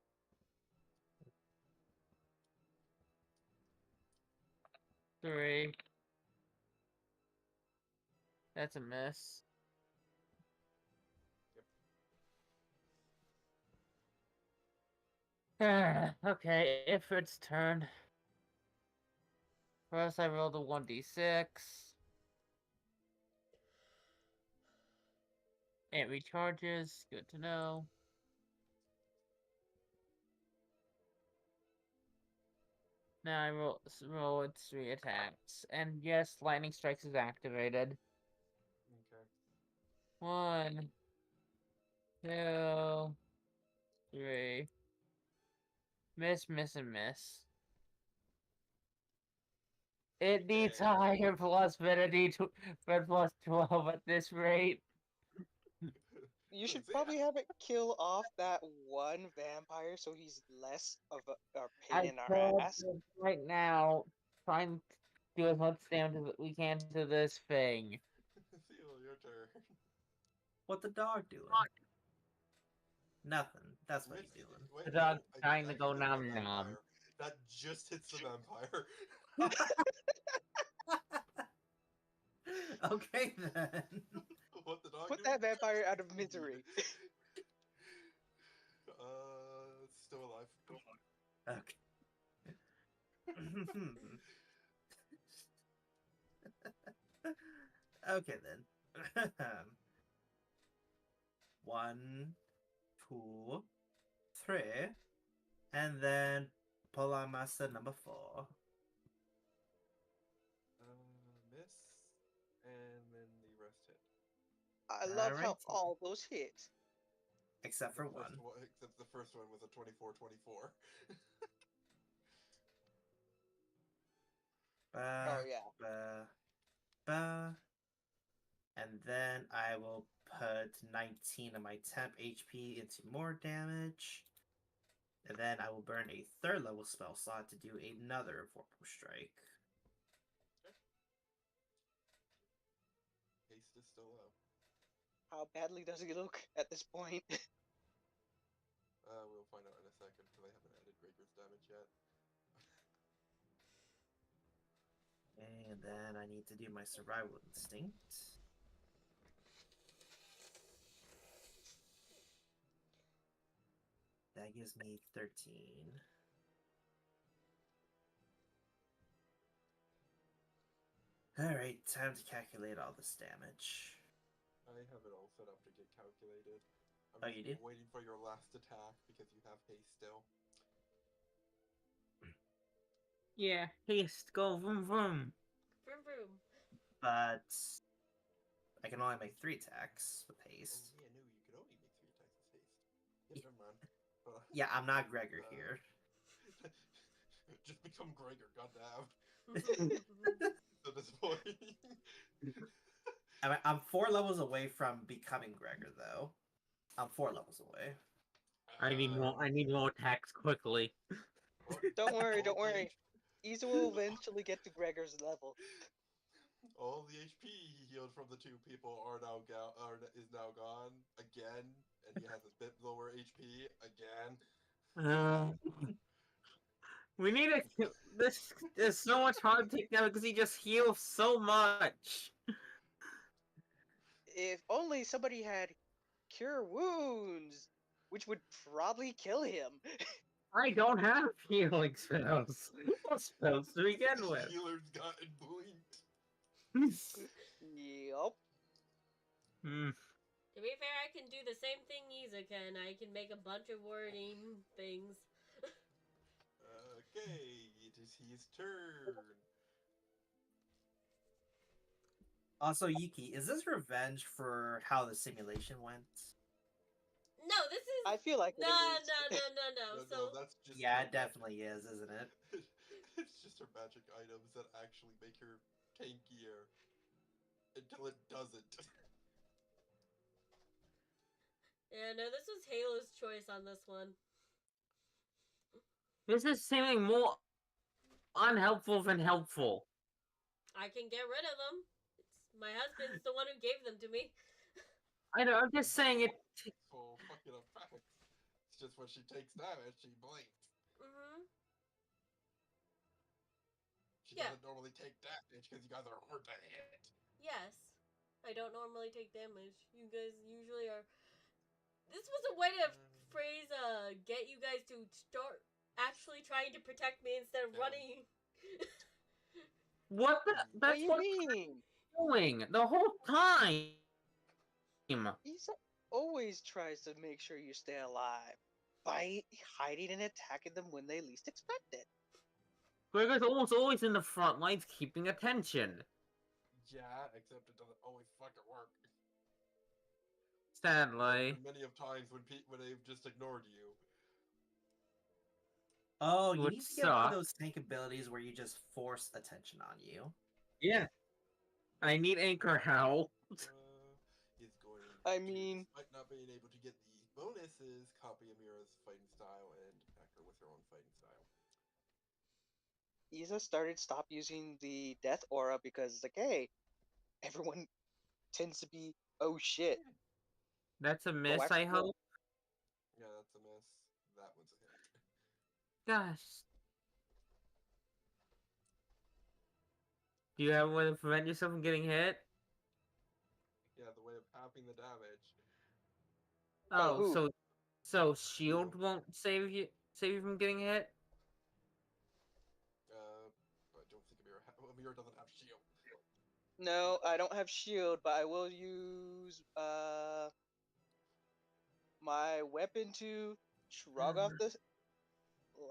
Speaker 4: 3. That's a miss. Okay, if it's turn. First, I rolled a 1d6. It recharges. Good to know. Now I roll its 3 attacks. And yes, Lightning Strikes is activated.
Speaker 5: Okay.
Speaker 4: 1, 2, 3. Miss, miss, and miss. It needs a higher plus ability for plus 12 at this rate.
Speaker 2: You should
Speaker 5: See,
Speaker 2: probably have it kill off that one vampire so he's less of a pain
Speaker 4: I
Speaker 2: in our
Speaker 4: could
Speaker 2: ass.
Speaker 4: right now try and do as much damage as we can to this thing.
Speaker 5: Seal, your turn.
Speaker 3: What the dog doing? Nothing. That's what
Speaker 5: Risky.
Speaker 3: he's doing.
Speaker 5: Wait,
Speaker 4: The dog's
Speaker 5: no,
Speaker 4: trying to
Speaker 5: that
Speaker 4: go
Speaker 5: hits the
Speaker 4: nom nom.
Speaker 5: vampire. That just hits the vampire.
Speaker 3: Okay then.
Speaker 5: What the dog
Speaker 2: Put
Speaker 5: do?
Speaker 2: that vampire out of misery.
Speaker 5: Still alive.
Speaker 3: Okay. Okay then. 1, 2, 3, and then Polar Master number 4.
Speaker 5: Miss, and then the rest hit.
Speaker 2: I love how
Speaker 3: Alrighty.
Speaker 2: all those hit.
Speaker 3: Except for
Speaker 5: The
Speaker 3: one.
Speaker 5: first except the first one was a 24-24.
Speaker 3: Ba,
Speaker 2: Oh yeah.
Speaker 3: ba, ba, And then I will put 19 of my temp HP into more damage. And then I will burn a 3rd level spell slot to do another Vorpal Strike.
Speaker 5: Haste is still low.
Speaker 2: How badly does it look at this point?
Speaker 5: We'll find out in a second because I haven't added Gregor's damage yet.
Speaker 3: And then I need to do my Survival Instinct. That gives me 13. Alright, time to calculate all this damage.
Speaker 5: I have it all set up to get calculated. I'm
Speaker 3: Oh,
Speaker 5: just
Speaker 3: you do?
Speaker 5: waiting for your last attack because you have haste still.
Speaker 4: Yeah, haste, go vroom vroom.
Speaker 1: Vroom vroom.
Speaker 3: But I can only make 3 attacks with haste.
Speaker 5: Oh yeah, no, you could only make 3 attacks with haste. Yep, never mind.
Speaker 3: Yeah, I'm not Gregor here.
Speaker 5: Just become Gregor, goddamn. At this point.
Speaker 3: I'm 4 levels away from becoming Gregor, though. I'm 4 levels away.
Speaker 4: I need more attacks quickly.
Speaker 2: Don't worry,
Speaker 5: all
Speaker 2: don't
Speaker 5: the
Speaker 2: worry. Isa will eventually get to Gregor's level.
Speaker 5: All the HP he healed from the 2 people is now gone again, and he has a bit lower HP again.
Speaker 4: We need to. This is so much hard to take down because he just heals so much.
Speaker 2: If only somebody had Cure Wounds, which would probably kill him.
Speaker 4: I don't have healing spells. What spells to begin with?
Speaker 5: Healer's gotten blinked.
Speaker 2: Yup.
Speaker 1: To be fair, I can do the same thing Isa can. I can make a bunch of wording things.
Speaker 5: Okay, it is his turn.
Speaker 3: Also, Yuki, is this revenge for how the simulation went?
Speaker 1: No, this is.
Speaker 2: I feel like it
Speaker 1: No,
Speaker 2: is.
Speaker 1: no.
Speaker 5: No,
Speaker 1: So
Speaker 5: that's just
Speaker 3: Yeah,
Speaker 5: her
Speaker 3: it definitely is, isn't it?
Speaker 5: it's just her magic items that actually make her tankier until it doesn't.
Speaker 1: yeah, no, this was Halo's choice on this one.
Speaker 4: This is seeming more unhelpful than helpful.
Speaker 1: I can get rid of them. It's my husband's the one who gave them to me.
Speaker 4: I know. I'm just saying it.
Speaker 5: Full fucking effects. It's just when she takes damage, she blinks.
Speaker 1: Mm-hmm.
Speaker 5: She
Speaker 1: Yeah.
Speaker 5: doesn't normally take damage because you guys are hard to hit.
Speaker 1: Yes. I don't normally take damage. You guys usually are. This was a way to phrase, get you guys to start actually trying to protect me instead of
Speaker 5: Yeah.
Speaker 1: running.
Speaker 4: What the?
Speaker 2: What
Speaker 4: That's
Speaker 2: do you
Speaker 4: what
Speaker 2: mean?
Speaker 4: I'm doing the whole time.
Speaker 2: Isa always tries to make sure you stay alive by hiding and attacking them when they least expect it.
Speaker 4: Gregor's almost always in the front lines, keeping attention.
Speaker 5: Yeah, except it doesn't always fucking work.
Speaker 4: Sadly.
Speaker 5: Many of times when they've just ignored you.
Speaker 3: Oh, you
Speaker 4: Would
Speaker 3: need to get one of
Speaker 4: suck.
Speaker 3: those tank abilities where you just force attention on you.
Speaker 4: Yeah. I need Anchor Howl.
Speaker 5: He's going
Speaker 2: I
Speaker 5: to,
Speaker 2: mean-
Speaker 5: despite not being able to get the bonuses, copy Amira's fighting style and attack her with her own fighting style.
Speaker 2: Isa stopped using the death aura because it's like, hey, everyone tends to be, oh shit.
Speaker 4: That's a miss,
Speaker 2: actually,
Speaker 4: I hope.
Speaker 5: Yeah, that's a miss. That one's a hit.
Speaker 4: Gosh. Do you have a way to prevent yourself from getting hit?
Speaker 5: Yeah, the way of halving the damage.
Speaker 2: Oh,
Speaker 4: Oh,
Speaker 2: who?
Speaker 4: so shield won't save you from getting hit?
Speaker 5: I don't think Amira doesn't have shield.
Speaker 2: No, I don't have shield, but I will use my weapon to shrug off the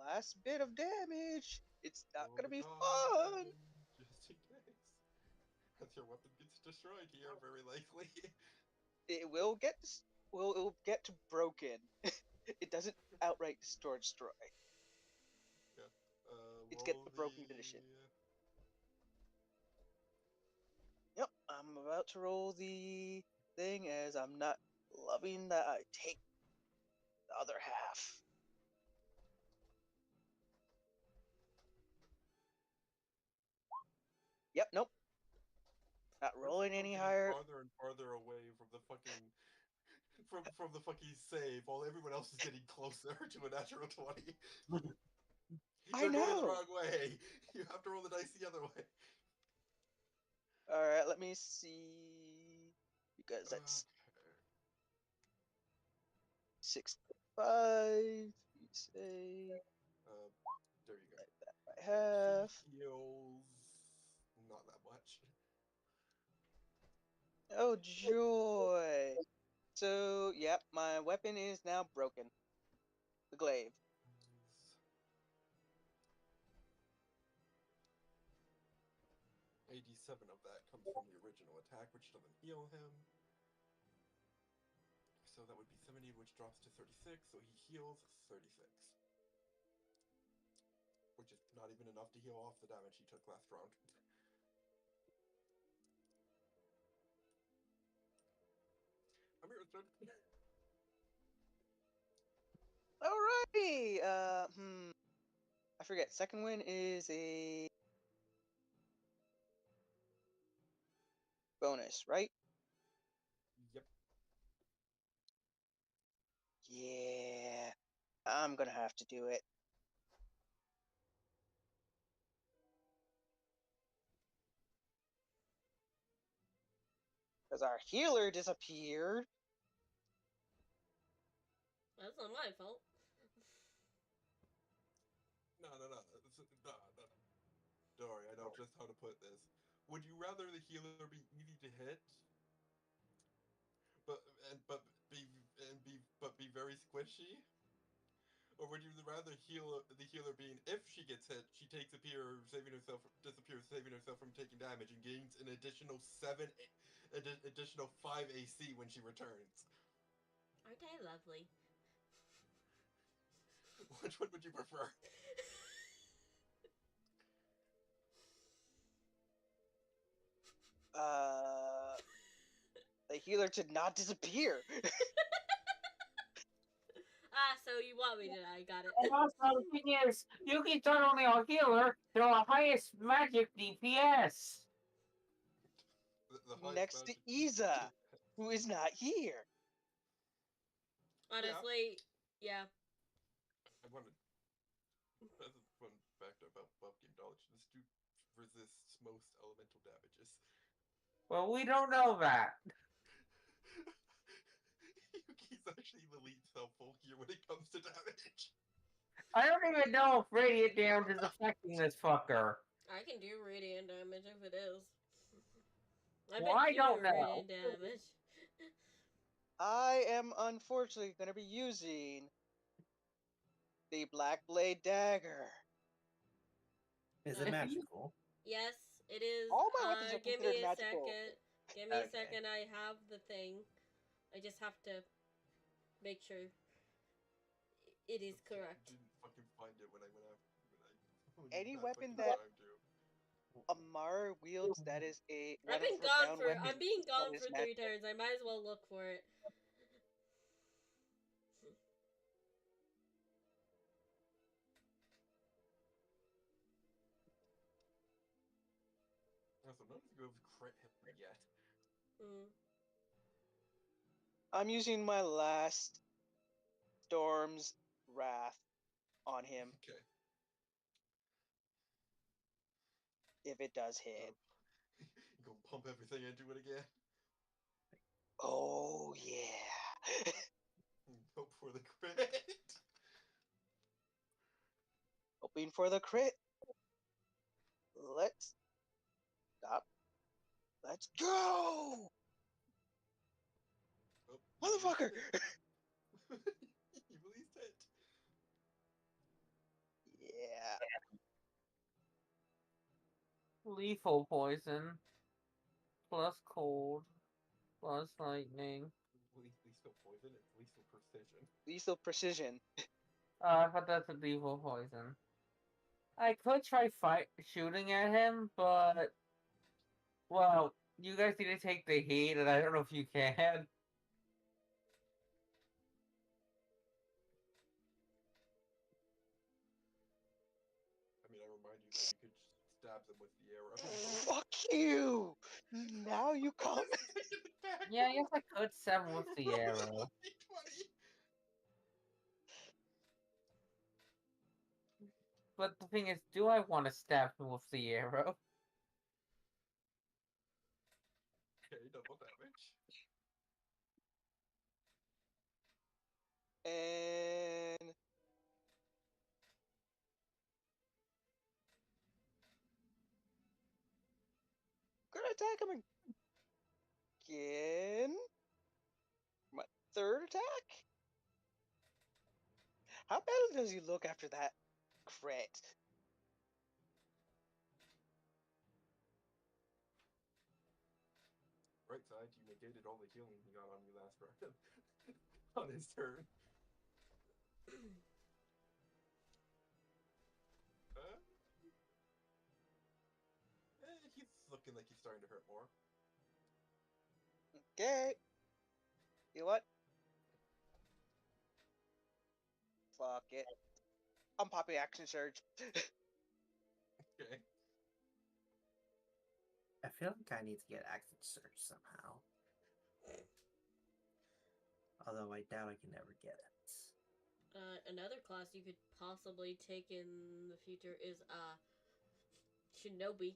Speaker 2: last bit of damage. It's not
Speaker 5: Oh
Speaker 2: gonna
Speaker 5: my
Speaker 2: be
Speaker 5: God,
Speaker 2: fun.
Speaker 5: just in case. Because your weapon gets destroyed here, very likely.
Speaker 2: It will get it will get broken. It doesn't outright destroy.
Speaker 5: Yeah.
Speaker 2: It's get
Speaker 5: Roll
Speaker 2: the broken condition.
Speaker 5: the
Speaker 2: Yep. I'm about to roll the thing as I'm not loving that I take the other half. Yep, nope. Not rolling any
Speaker 5: Getting
Speaker 2: higher.
Speaker 5: farther and farther away from the fucking from the fucking save, while everyone else is getting closer to a natural 20.
Speaker 2: I
Speaker 5: You're going the
Speaker 2: know.
Speaker 5: wrong way. You have to roll the dice the other way.
Speaker 2: All right, let me see. Because that's
Speaker 5: Okay.
Speaker 2: 65. You say
Speaker 5: There you go.
Speaker 2: that by half.
Speaker 5: He heals not that much.
Speaker 2: Oh joy! So, yep, my weapon is now broken. The glaive.
Speaker 5: 87 of that comes from the original attack, which doesn't heal him. So that would be 70, which drops to 36, so he heals 36. Which is not even enough to heal off the damage he took last round. Amira's turn.
Speaker 2: Alrighty! I forget. Second win is a bonus, right?
Speaker 5: Yep.
Speaker 2: Yeah. I'm gonna have to do it. Because our healer disappeared.
Speaker 1: That's not my fault.
Speaker 5: No. Dory, I know just how to put this. Would you rather the healer be easy to hit, but be very squishy, or would you rather the healer being if she gets hit, she takes disappears, saving herself from taking damage, and gains an additional 5 AC when she returns?
Speaker 1: Aren't I lovely?
Speaker 5: Which one would you prefer?
Speaker 2: The healer did not disappear.
Speaker 1: So you want me to? I got it.
Speaker 4: And also, the thing is, Yuki's not only a healer, they're our highest magic DPS.
Speaker 5: The
Speaker 2: Next to
Speaker 5: magic
Speaker 2: Iza, who is not here.
Speaker 1: Honestly, yeah.
Speaker 5: I wanted. That's a fun fact about buff game knowledge. This dude resists most elemental damages.
Speaker 4: Well, we don't know that.
Speaker 5: Yuki's actually the least helpful here when it comes to damage.
Speaker 4: I don't even know if radiant damage is affecting this fucker.
Speaker 1: I can do radiant damage if it is. I've
Speaker 4: Well,
Speaker 1: been
Speaker 4: I don't
Speaker 1: doing
Speaker 4: know.
Speaker 1: radiant damage.
Speaker 2: I am unfortunately going to be using the Black Blade Dagger.
Speaker 3: Is it
Speaker 1: Nice.
Speaker 3: magical?
Speaker 1: Yes, it is.
Speaker 2: All my weapons are
Speaker 1: Give
Speaker 2: considered
Speaker 1: me a
Speaker 2: magical.
Speaker 1: second. Give me a
Speaker 3: Okay.
Speaker 1: second. I have the thing. I just have to make sure it is correct.
Speaker 5: I didn't fucking find it when I
Speaker 2: Any
Speaker 5: that
Speaker 2: weapon
Speaker 5: fucking
Speaker 2: that
Speaker 5: time to.
Speaker 2: Amar wields that is a one
Speaker 1: I've
Speaker 2: of
Speaker 1: been
Speaker 2: her
Speaker 1: gone
Speaker 2: bound
Speaker 1: for.
Speaker 2: weapons
Speaker 1: I'm being gone
Speaker 2: that is
Speaker 1: for 3
Speaker 2: magical.
Speaker 1: turns. I might as well look for it.
Speaker 5: Also, none of you have crit hit me yet.
Speaker 2: I'm using my last Storm's Wrath on him
Speaker 5: Okay.
Speaker 2: if it does hit.
Speaker 5: You go pump everything into it again.
Speaker 2: Oh yeah.
Speaker 5: Hope for the crit.
Speaker 2: Hoping for the crit. Let's stop. Let's go!
Speaker 5: Oh,
Speaker 2: Motherfucker!
Speaker 5: You released it.
Speaker 2: Yeah.
Speaker 4: Lethal poison. Plus cold. Plus lightning.
Speaker 5: Lethal poison. It's lethal precision.
Speaker 2: Lethal precision.
Speaker 4: I thought that's a lethal poison. I could try shooting at him, but well, You guys need to take the heat, and I don't know if you can.
Speaker 5: I mean, I remind you that you could stab them with the arrow.
Speaker 2: Fuck you! Now you come.
Speaker 5: Take it back.
Speaker 4: Yeah, I guess I could stab with the arrow.
Speaker 5: D20.
Speaker 4: But the thing is, do I want to stab him with the arrow?
Speaker 5: Okay, double damage.
Speaker 2: And gonna attack him again. My third attack. How bad does he look after that crit?
Speaker 5: Right side, you negated all the healing he got on you last round. On his turn. He's looking like he's starting to hurt more.
Speaker 2: Okay. You know what? Fuck it. I'm popping action surge.
Speaker 5: Okay.
Speaker 3: I feel like I need to get action surge somehow. Although I doubt I can ever get it.
Speaker 1: Another class you could possibly take in the future is Shinobi.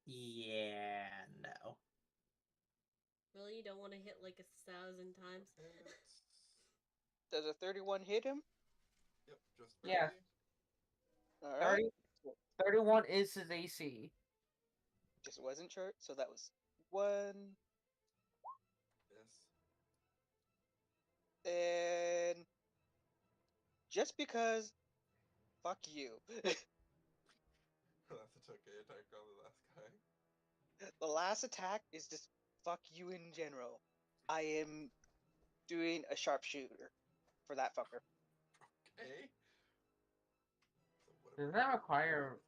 Speaker 3: Yeah, no.
Speaker 1: Really, you don't want to hit like 1,000 times?
Speaker 2: Does a 31 hit him?
Speaker 5: Yep, just
Speaker 4: Yeah.
Speaker 5: barely.
Speaker 2: All right.
Speaker 4: 31 is his AC.
Speaker 2: Just wasn't sure. So that was 1.
Speaker 5: Yes.
Speaker 2: And just because, fuck you.
Speaker 5: That's a okay attack on the last guy.
Speaker 2: The last attack is just fuck you in general. I am doing a sharpshooter for that fucker.
Speaker 5: Okay.
Speaker 4: Does that require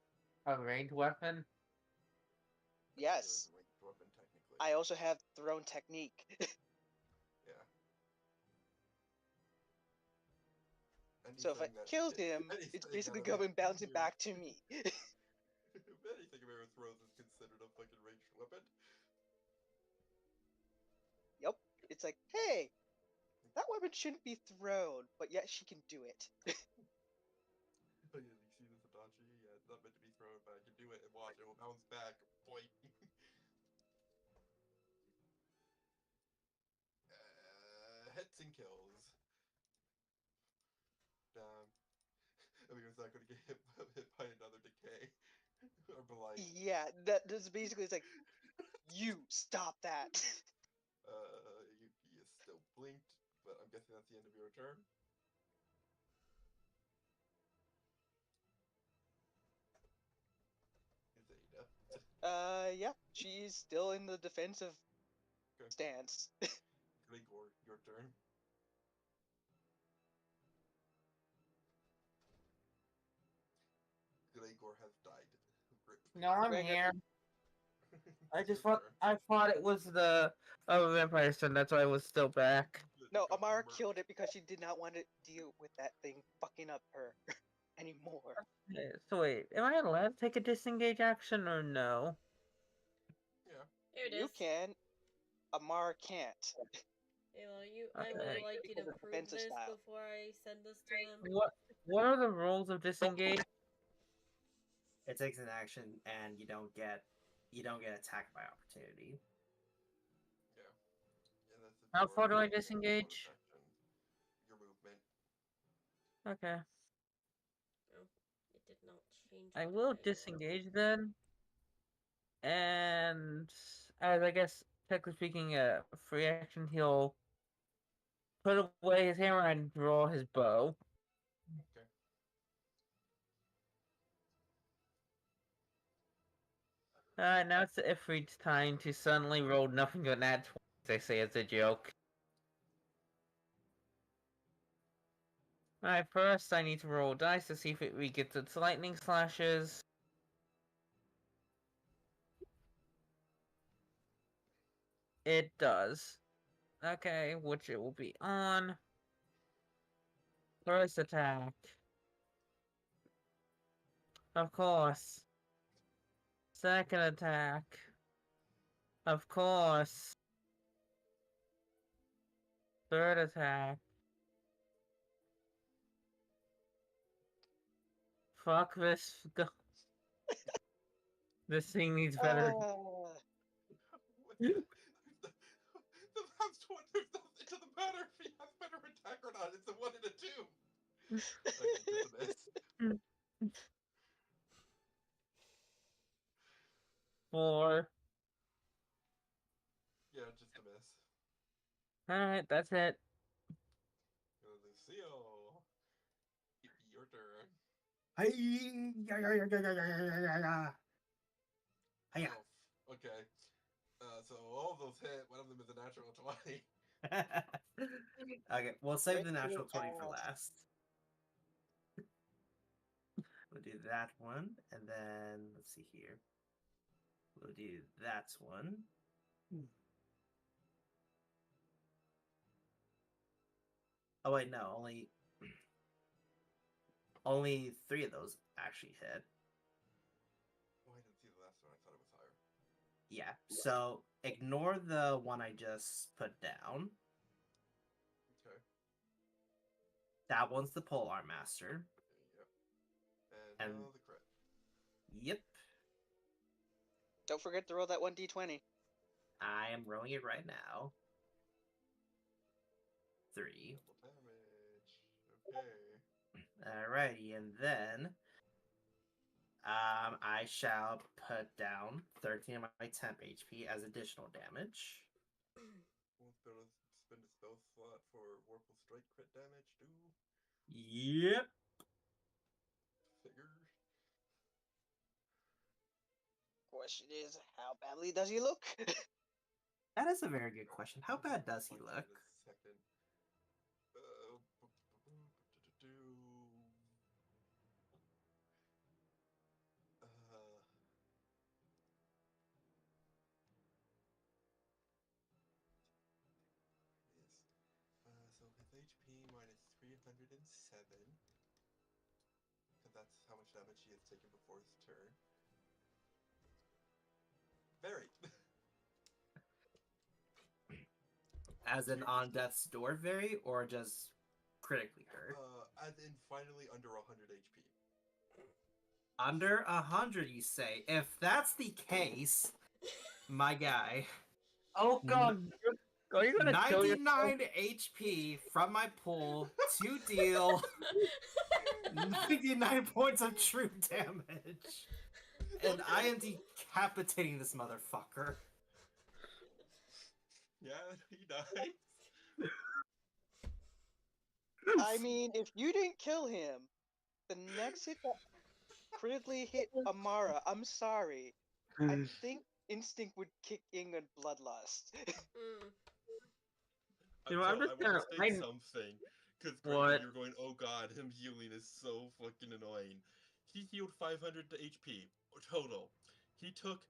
Speaker 4: a ranged weapon?
Speaker 2: Yes.
Speaker 5: Weapon, technically.
Speaker 2: I also have thrown technique.
Speaker 5: Yeah.
Speaker 2: So if it kills him, it's basically going bouncing back to me.
Speaker 5: Anything of arrow throws is considered a fucking ranged weapon.
Speaker 2: Yep. It's like, hey, that weapon shouldn't be thrown, but yet she can do it.
Speaker 5: Oh, yeah, you see this Adachi? Yeah, it's not meant to be thrown, but I can do it and watch it will bounce back. Boy. Hits and kills. I mean, it's not going to get hit by another decay. Or blight.
Speaker 2: Yeah, that's basically, it's like, you stop that.
Speaker 5: Yuki is still blinked, but I'm guessing that's the end of your turn. Zeta.
Speaker 2: Yeah, she's still in the defensive
Speaker 5: Okay.
Speaker 2: stance.
Speaker 5: Gregor, your turn. Gregor has died. Rip.
Speaker 4: No, I'm
Speaker 2: Gregor.
Speaker 4: here. I
Speaker 5: It's
Speaker 4: just
Speaker 5: your
Speaker 4: thought
Speaker 5: turn.
Speaker 4: I thought it was the vampire son. That's why I was still back.
Speaker 2: No,
Speaker 5: Got
Speaker 2: Amara
Speaker 5: murked.
Speaker 2: killed it because she did not want to deal with that thing fucking up her anymore.
Speaker 4: Okay, so wait, am I allowed to take a disengage action or no?
Speaker 5: Yeah.
Speaker 1: Here it
Speaker 2: You
Speaker 1: is.
Speaker 2: can. Amara can't.
Speaker 1: Halo, I
Speaker 4: Okay.
Speaker 1: would like you to
Speaker 2: Because of
Speaker 1: prove
Speaker 2: defensive
Speaker 1: this
Speaker 2: style.
Speaker 1: before I send this to him.
Speaker 4: What are the rules of disengage?
Speaker 3: It takes an action, and you don't get attacked by opportunity.
Speaker 5: Yeah. Yeah, that's
Speaker 4: How far do I
Speaker 5: your
Speaker 4: disengage?
Speaker 5: action. Your movement.
Speaker 4: Okay,
Speaker 1: Oh, it did not change.
Speaker 4: I
Speaker 1: what
Speaker 4: will
Speaker 1: was.
Speaker 4: disengage then. And as I guess, technically speaking, free action, he'll put away his hammer and draw his bow.
Speaker 5: Okay.
Speaker 4: Alright, now it's the Ifrit's time to suddenly roll nothing but nat 20s, I say as a joke. Alright, first I need to roll dice to see if it gets its lightning slashes. It does. Okay, which it will be on. First attack. Of course. Second attack. Of course. Third attack. Fuck this. This thing needs better.
Speaker 2: Ah,
Speaker 5: The last one, it doesn't matter if he has better attack or not. It's a 1 and a 2. Okay, just a miss.
Speaker 4: 4.
Speaker 5: Yeah, just a miss.
Speaker 4: Alright, that's it.
Speaker 5: Lucille, your turn.
Speaker 3: Hey, Hiya.
Speaker 5: Oh, okay. So all of those hit. One of them is a natural 20.
Speaker 3: Okay, we'll save the
Speaker 2: Crit
Speaker 3: natural
Speaker 2: your
Speaker 3: 20 for
Speaker 2: ass.
Speaker 3: last. We'll do that one, and then let's see here. We'll do that one. Oh wait, no, only 3 of those actually hit.
Speaker 5: Oh, I didn't see the last one. I thought it was higher.
Speaker 3: Yeah, so ignore the one I just put down.
Speaker 5: Okay.
Speaker 3: That one's the Polearm Master.
Speaker 5: Yep. And
Speaker 3: And-
Speaker 5: now the crit.
Speaker 3: Yep,
Speaker 2: Don't forget to roll that 1d20.
Speaker 3: I am rolling it right now. 3.
Speaker 5: Double damage. Okay.
Speaker 3: Alrighty, and then I shall put down 13 of my temp HP as additional damage.
Speaker 5: Won't spend a spell slot for Vorpal Strike crit damage, too.
Speaker 3: Yep.
Speaker 5: Figures.
Speaker 2: Question is, how badly does he look?
Speaker 3: That is a very good question. How bad does he
Speaker 5: Find
Speaker 3: look?
Speaker 5: out in a second. So his HP minus 307. Because that's how much damage he has taken before his turn. Very.
Speaker 3: As in on death's door, very, or just critically hurt?
Speaker 5: As in finally under 100 HP.
Speaker 3: Under 100, you say? If that's the case, my guy,
Speaker 4: Oh god! Are you gonna kill yourself?
Speaker 3: 99 HP from my pool to deal 99 points of true damage. And I am decapitating this motherfucker.
Speaker 5: Yeah, he dies.
Speaker 2: I mean, if you didn't kill him, the next hit that critically hit Amara, I'm sorry. I think instinct would kick in on bloodlust.
Speaker 1: Mm.
Speaker 4: You know, I'm
Speaker 5: So
Speaker 4: just
Speaker 5: I want
Speaker 4: gonna-
Speaker 5: to state something. Because
Speaker 4: What?
Speaker 5: you're going, oh god, him healing is so fucking annoying. He healed 500 HP total. He took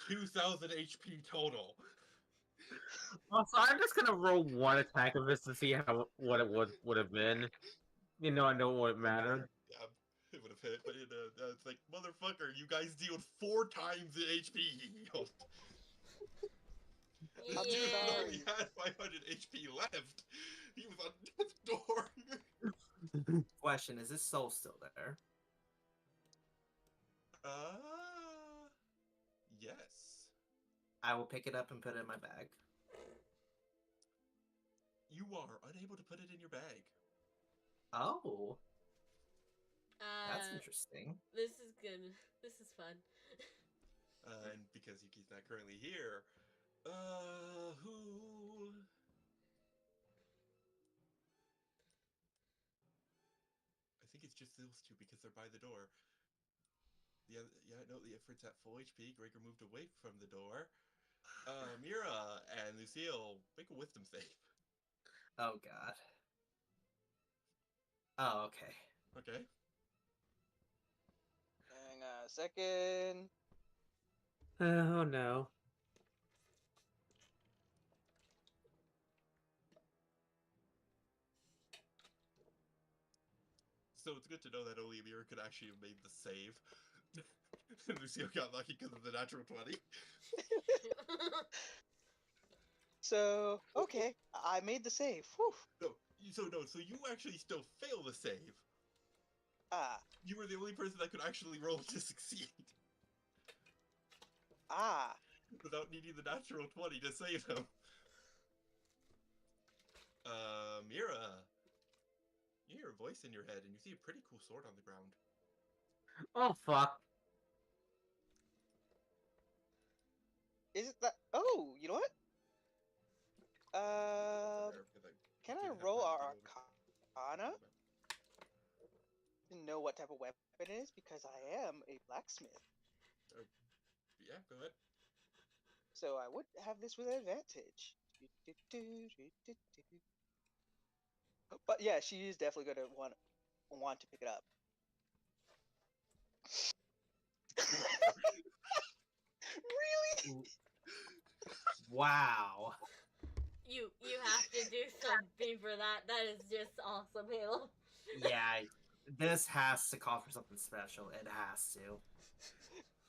Speaker 5: 2,000 HP total.
Speaker 4: Also, I'm just gonna roll one attack of this to see what it would have been. You know, I know what mattered.
Speaker 5: Yeah, it would have hit, but it's like, motherfucker, you guys dealt 4 times the HP he healed. This
Speaker 2: I'm
Speaker 5: dude
Speaker 2: sorry.
Speaker 5: only had 500 HP left. He was on death's door.
Speaker 3: Question, is this soul still there?
Speaker 5: Yes.
Speaker 3: I will pick it up and put it in my bag.
Speaker 5: You are unable to put it in your bag.
Speaker 3: Oh, that's
Speaker 1: Uh,
Speaker 3: interesting.
Speaker 1: this is good. This is fun.
Speaker 5: And because Yuki's not currently here, who? I think it's just those two because they're by the door. The other, yeah, no, the effort's at full HP. Gregor moved away from the door. Mira and Lucille, make a wisdom save.
Speaker 3: Oh god. Oh, okay.
Speaker 5: Okay.
Speaker 2: Hang on a second.
Speaker 4: Oh no.
Speaker 5: So it's good to know that only Amira could actually have made the save. Lucio got lucky because of the natural 20.
Speaker 2: So, okay, I made the save. Whew.
Speaker 5: So you actually still fail the save.
Speaker 2: Ah,
Speaker 5: You were the only person that could actually roll to succeed
Speaker 2: ah.
Speaker 5: without needing the natural 20 to save him. Mira, you hear a voice in your head, and you see a pretty cool sword on the ground.
Speaker 4: Oh fuck.
Speaker 2: Is it that? Oh, you know what?
Speaker 5: There, because I
Speaker 2: Can I
Speaker 5: didn't have
Speaker 2: roll
Speaker 5: time to
Speaker 2: our
Speaker 5: go over
Speaker 2: Arcana
Speaker 5: to
Speaker 2: to know what type of weapon it is? Because I am a blacksmith.
Speaker 5: Yeah, go ahead.
Speaker 2: So I would have this with advantage. But yeah, she is definitely gonna want to pick it up. Really?
Speaker 3: Wow.
Speaker 1: You have to do something for that. That is just awesome, Halo.
Speaker 3: Yeah, this has to call for something special. It has to.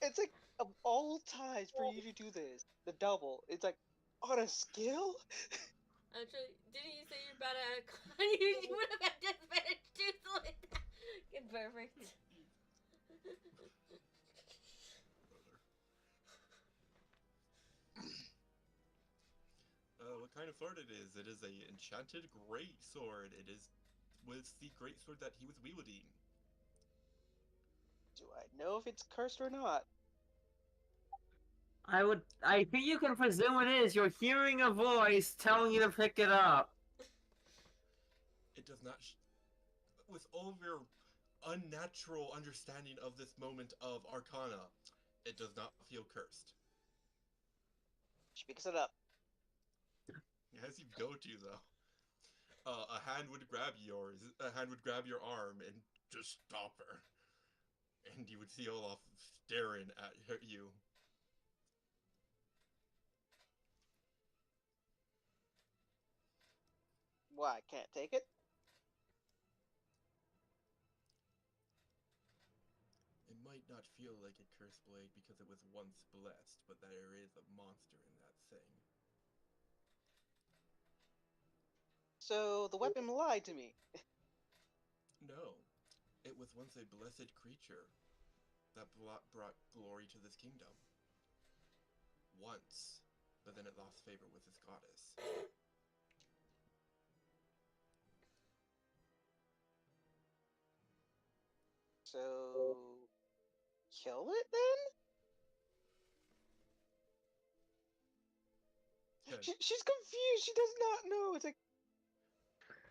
Speaker 2: It's like of all times for you to do this, the double. It's like on a skill.
Speaker 1: Actually, didn't you say you're bad at you would have had disadvantage too, so it's perfect.
Speaker 5: What kind of sword it is? It is a enchanted great sword. It was the great sword that he was wielding.
Speaker 2: Do I know if it's cursed or not?
Speaker 4: I think you can presume it is. You're hearing a voice telling you to pick it up.
Speaker 5: It does not. With all of your unnatural understanding of this moment of Arcana, it does not feel cursed.
Speaker 2: She picks it up.
Speaker 5: As you go to though, a hand would grab yours. A hand would grab your arm and just stop her, and you would see Olaf staring at you.
Speaker 2: Why, I can't take it?
Speaker 5: It might not feel like a cursed blade because it was once blessed, but there is a monster in that thing.
Speaker 2: So the weapon lied to me.
Speaker 5: No, it was once a blessed creature that brought glory to this kingdom. Once, but then it lost favor with its goddess.
Speaker 2: So kill it then? She's confused. She does not know. It's like,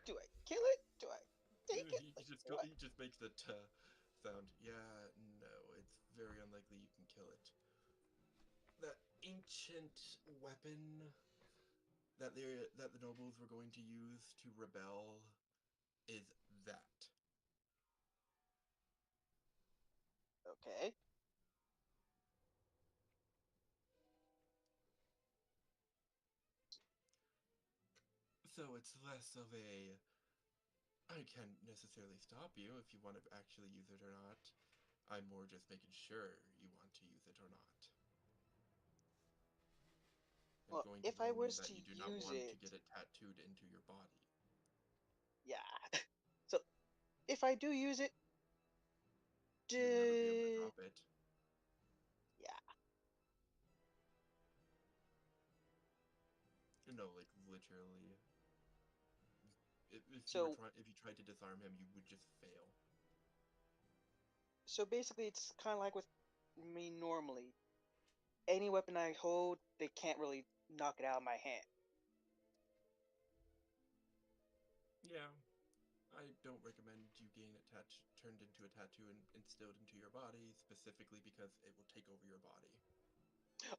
Speaker 2: do I kill it? Do I take it?
Speaker 5: He
Speaker 2: Like,
Speaker 5: just
Speaker 2: what?
Speaker 5: he just makes the sound. Yeah, no, it's very unlikely you can kill it. That ancient weapon that the nobles were going to use to rebel is that.
Speaker 2: Okay.
Speaker 5: So it's less of a I can't necessarily stop you if you want to actually use it or not. I'm more just making sure you want to use it or not. I'm
Speaker 2: Well,
Speaker 5: going to
Speaker 2: if I
Speaker 5: warn you
Speaker 2: was
Speaker 5: that
Speaker 2: to
Speaker 5: you do not
Speaker 2: use
Speaker 5: want to
Speaker 2: it,
Speaker 5: get it tattooed into your body.
Speaker 2: yeah. So if I do use it,
Speaker 5: You'll never be able to drop it.
Speaker 2: yeah.
Speaker 5: No, like literally.
Speaker 2: So
Speaker 5: If you tried to disarm him, you would just fail.
Speaker 2: so basically, it's kind of like with me normally. Any weapon I hold, they can't really knock it out of my hand.
Speaker 5: Yeah, I don't recommend you gain it turned into a tattoo and instilled into your body, specifically because it will take over your body.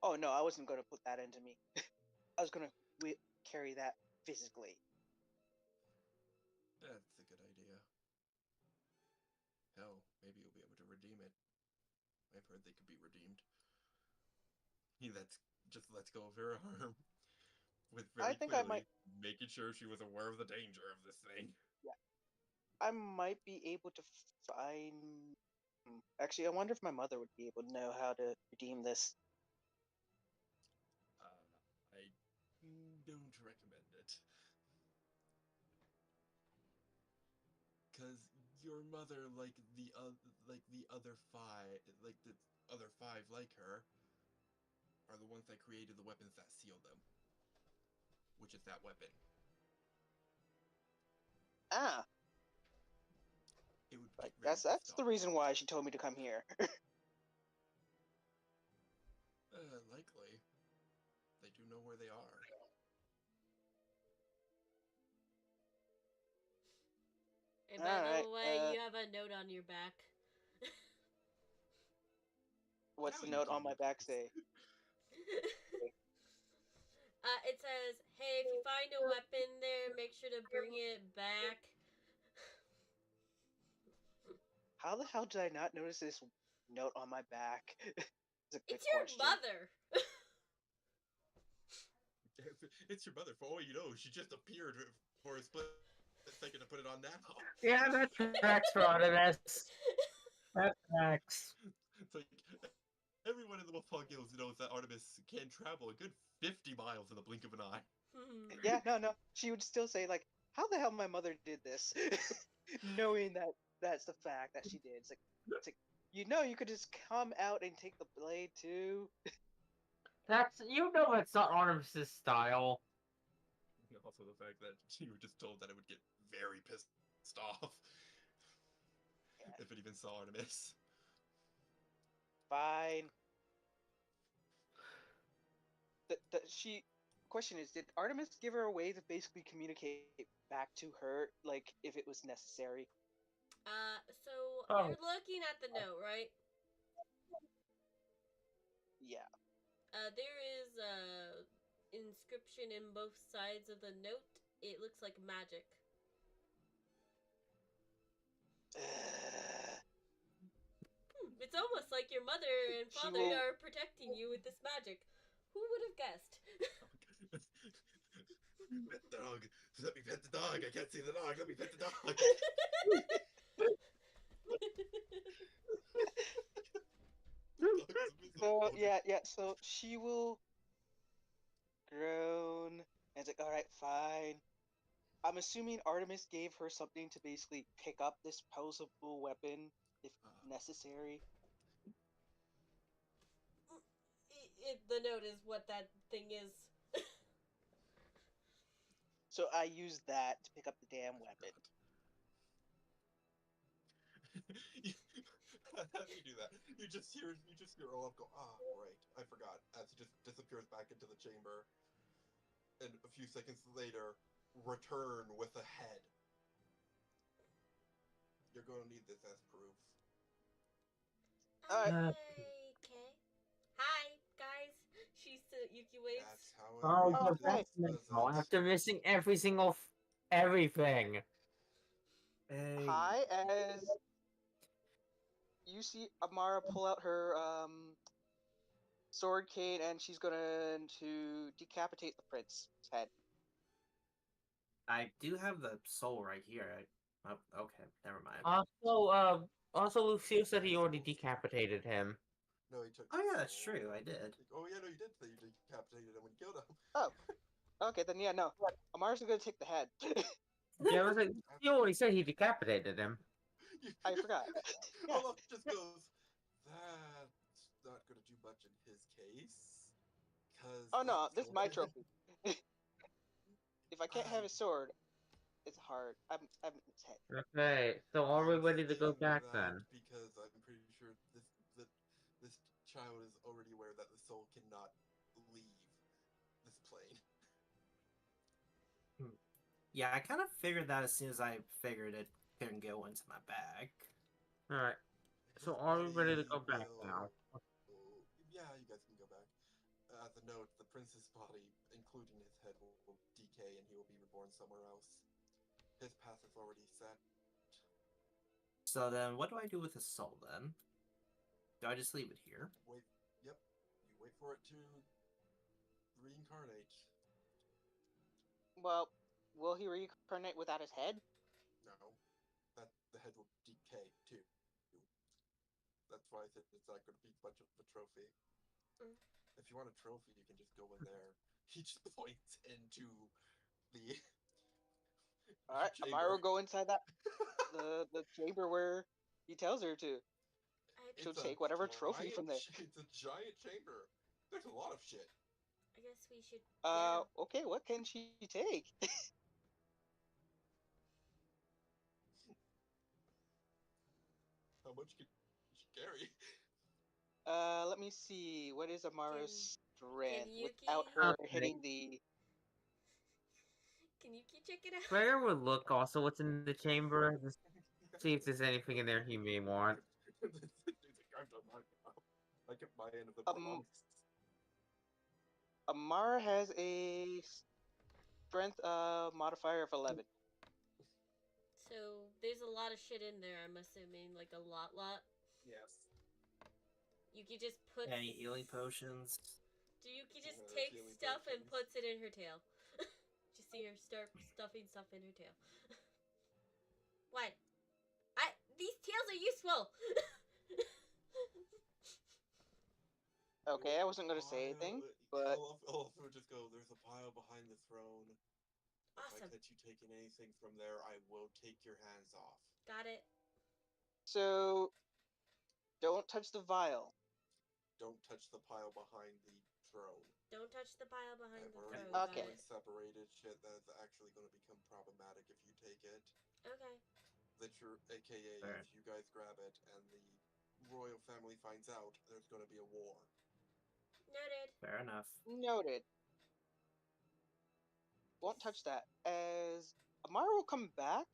Speaker 2: Oh no, I wasn't gonna put that into me. I was gonna carry that physically.
Speaker 5: That's a good idea. Hell, maybe you'll be able to redeem it. I've heard they could be redeemed. That's just lets go of her arm with
Speaker 2: I
Speaker 5: very
Speaker 2: think I might.
Speaker 5: clearly making sure she was aware of the danger of this thing.
Speaker 2: Yeah, I might be able to find. Actually, I wonder if my mother would be able to know how to redeem this.
Speaker 5: I don't recommend it. Because your mother, like the other five like her, are the ones that created the weapons that seal them, which is that weapon.
Speaker 2: Ah,
Speaker 5: It would
Speaker 2: I
Speaker 5: get very
Speaker 2: guess that's
Speaker 5: pissed
Speaker 2: the
Speaker 5: off.
Speaker 2: reason why she told me to come here.
Speaker 5: Likely. They do know where they are.
Speaker 1: And
Speaker 2: All
Speaker 1: by
Speaker 2: right.
Speaker 1: the way, you have a note on your back.
Speaker 2: What's
Speaker 5: Now
Speaker 2: the
Speaker 5: you
Speaker 2: note
Speaker 5: can
Speaker 2: on my
Speaker 5: use
Speaker 2: back
Speaker 5: this.
Speaker 2: say?
Speaker 1: It says, "Hey, if you find a weapon there, make sure to bring it back."
Speaker 2: How the hell did I not notice this note on my back? It's a good
Speaker 1: It's your
Speaker 2: question.
Speaker 1: mother.
Speaker 5: It's your mother. For all you know, she just appeared for a split second to put it on now.
Speaker 4: Yeah, that tracks for Artemis. That tracks.
Speaker 5: It's like everyone in the Wolfpaw Guilds knows that Artemis can travel a good 50 miles in the blink of an eye.
Speaker 2: Yeah, no. She would still say like, "How the hell my mother did this?" Knowing that that's the fact that she did. It's like you could just come out and take the blade too.
Speaker 4: That's that's not Artemis's style.
Speaker 5: Also, the fact that you were just told that I would get very pissed off
Speaker 2: Yeah,
Speaker 5: if it even saw Artemis.
Speaker 2: fine. She question is, did Artemis give her a way to basically communicate back to her, like if it was necessary?
Speaker 1: So
Speaker 4: Oh.
Speaker 1: you're looking at the note, right?
Speaker 2: Yeah.
Speaker 1: There is a inscription in both sides of the note. It looks like magic. It's almost like your mother and
Speaker 2: She
Speaker 1: father
Speaker 2: will-
Speaker 1: are protecting you with this magic. Who would have guessed?
Speaker 5: Pet the dog. Let me pet the dog. I can't see the dog. Let me pet the dog.
Speaker 2: So yeah. So she will groan and it's like, all right, fine. I'm assuming Artemis gave her something to basically pick up this posable weapon if necessary.
Speaker 1: The note is what that thing is.
Speaker 2: So I use that to pick up the damn weapon.
Speaker 5: How do you do that? You just hear Olaf go, right, I forgot, as he just disappears back into the chamber, and a few seconds later, return with a head. You're going to need this as proof.
Speaker 2: Alright.
Speaker 1: Okay. Hi, guys. Yuki waves.
Speaker 5: That's how
Speaker 4: Oh,
Speaker 5: I
Speaker 2: Oh,
Speaker 5: reached
Speaker 2: hey.
Speaker 5: his
Speaker 4: no,
Speaker 5: presence.
Speaker 4: after missing every single everything.
Speaker 3: Hey.
Speaker 2: Hi, as you see Amara pull out her sword cane and she's going to decapitate the prince's head.
Speaker 3: I do have the soul right here. Oh, okay, never mind.
Speaker 4: Also, Lucille said he already decapitated him.
Speaker 5: No, he took
Speaker 3: Oh
Speaker 5: the
Speaker 3: yeah, that's
Speaker 5: soul.
Speaker 3: true. I did.
Speaker 5: Oh yeah, no, you did say you decapitated him when you killed him.
Speaker 2: Oh, okay, then yeah, no. Amara's going to take the head.
Speaker 4: Yeah, I was like, he already said he decapitated him.
Speaker 2: I forgot. Yeah.
Speaker 5: Olaf just goes, that's not going to do much in his case. Cause
Speaker 2: Oh no, this is my
Speaker 5: children-
Speaker 2: trophy. If I can't have his sword, it's hard. I'm his head.
Speaker 4: Okay, so are we ready to go
Speaker 5: saying
Speaker 4: back
Speaker 5: that
Speaker 4: then?
Speaker 5: Because I'm pretty sure this child is already aware that the soul cannot leave this plane.
Speaker 3: Yeah, I kind of figured that as soon as I figured it couldn't go into my bag.
Speaker 4: Alright, so
Speaker 5: His
Speaker 4: are we ready to
Speaker 5: body
Speaker 4: go back
Speaker 5: will-
Speaker 4: now?
Speaker 5: Yeah, you guys can go back. As a note, the prince's body, including his head, will decay and he will be reborn somewhere else. His path is already set.
Speaker 3: So then, what do I do with the soul then? Do I just leave it here?
Speaker 5: Wait, yep. You wait for it to reincarnate.
Speaker 2: Well, will he reincarnate without his head?
Speaker 5: No. the head will decay too. That's why I said it's not going to be much of a trophy.
Speaker 1: Mm.
Speaker 5: If you want a trophy, you can just go in there. He just points into the
Speaker 2: All right,
Speaker 5: chamber.
Speaker 2: Amara will go inside the chamber where he tells her to.
Speaker 1: I,
Speaker 2: She'll take whatever trophy from there.
Speaker 5: It's a giant chamber. There's a lot of shit.
Speaker 1: I guess we should. Yeah.
Speaker 2: Okay, what can she take?
Speaker 5: How much can she carry?
Speaker 2: Let me see. What is Amara's strength
Speaker 1: Yuki-
Speaker 2: without her
Speaker 4: Okay.
Speaker 2: hitting the?
Speaker 1: Can you check it out?
Speaker 4: Claire would look also what's in the chamber. Just see if there's anything in there he may want.
Speaker 5: I've done mine now. I get my end of the
Speaker 2: Um,
Speaker 5: promise.
Speaker 2: Amara has a strength modifier of 11.
Speaker 1: So there's a lot of shit in there. I'm assuming, like a lot.
Speaker 5: Yes.
Speaker 1: Yuki just puts.
Speaker 3: Any healing potions?
Speaker 1: Yuki just
Speaker 5: Yeah,
Speaker 1: takes
Speaker 5: healing
Speaker 1: stuff and
Speaker 5: potions.
Speaker 1: puts it in her tail. Just see her start stuffing stuff in her tail. What? These tails are useful.
Speaker 2: Okay, I wasn't gonna say anything, but
Speaker 5: Olaf would just go, there's a pile behind the throne. If I
Speaker 1: Awesome.
Speaker 5: catch you taking anything from there, I will take your hands off.
Speaker 1: Got it.
Speaker 2: so don't touch the vial.
Speaker 5: Don't touch the pile behind the throne.
Speaker 1: Don't touch the pile behind
Speaker 5: I've
Speaker 1: the
Speaker 5: already
Speaker 1: throne.
Speaker 5: marked
Speaker 1: Got
Speaker 2: Okay.
Speaker 5: and
Speaker 1: it.
Speaker 5: separated shit that's actually going to become problematic if you take it.
Speaker 1: Okay.
Speaker 5: AKA,
Speaker 3: Fair.
Speaker 5: if you guys grab it and the royal family finds out, there's going to be a war.
Speaker 1: Noted.
Speaker 3: Fair enough.
Speaker 2: Noted. Won't touch that. As Amara will come back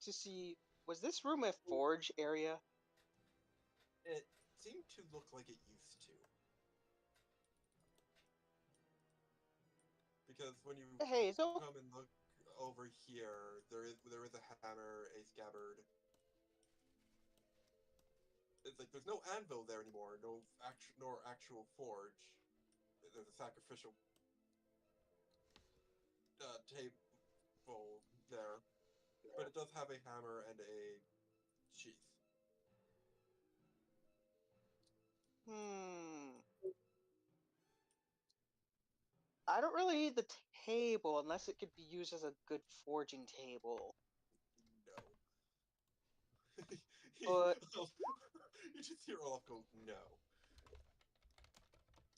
Speaker 2: to see, was this room a forge area?
Speaker 5: It seemed to look like it used to. Because when you
Speaker 2: Hey, so
Speaker 5: come and look over here, there is a hammer, a scabbard. It's like there's no anvil there anymore, nor actual forge. There's a sacrificial table there, but it does have a hammer and a sheath.
Speaker 2: I don't really need the table unless it could be used as a good forging table.
Speaker 5: No.
Speaker 2: But
Speaker 5: You just hear Olaf go, no.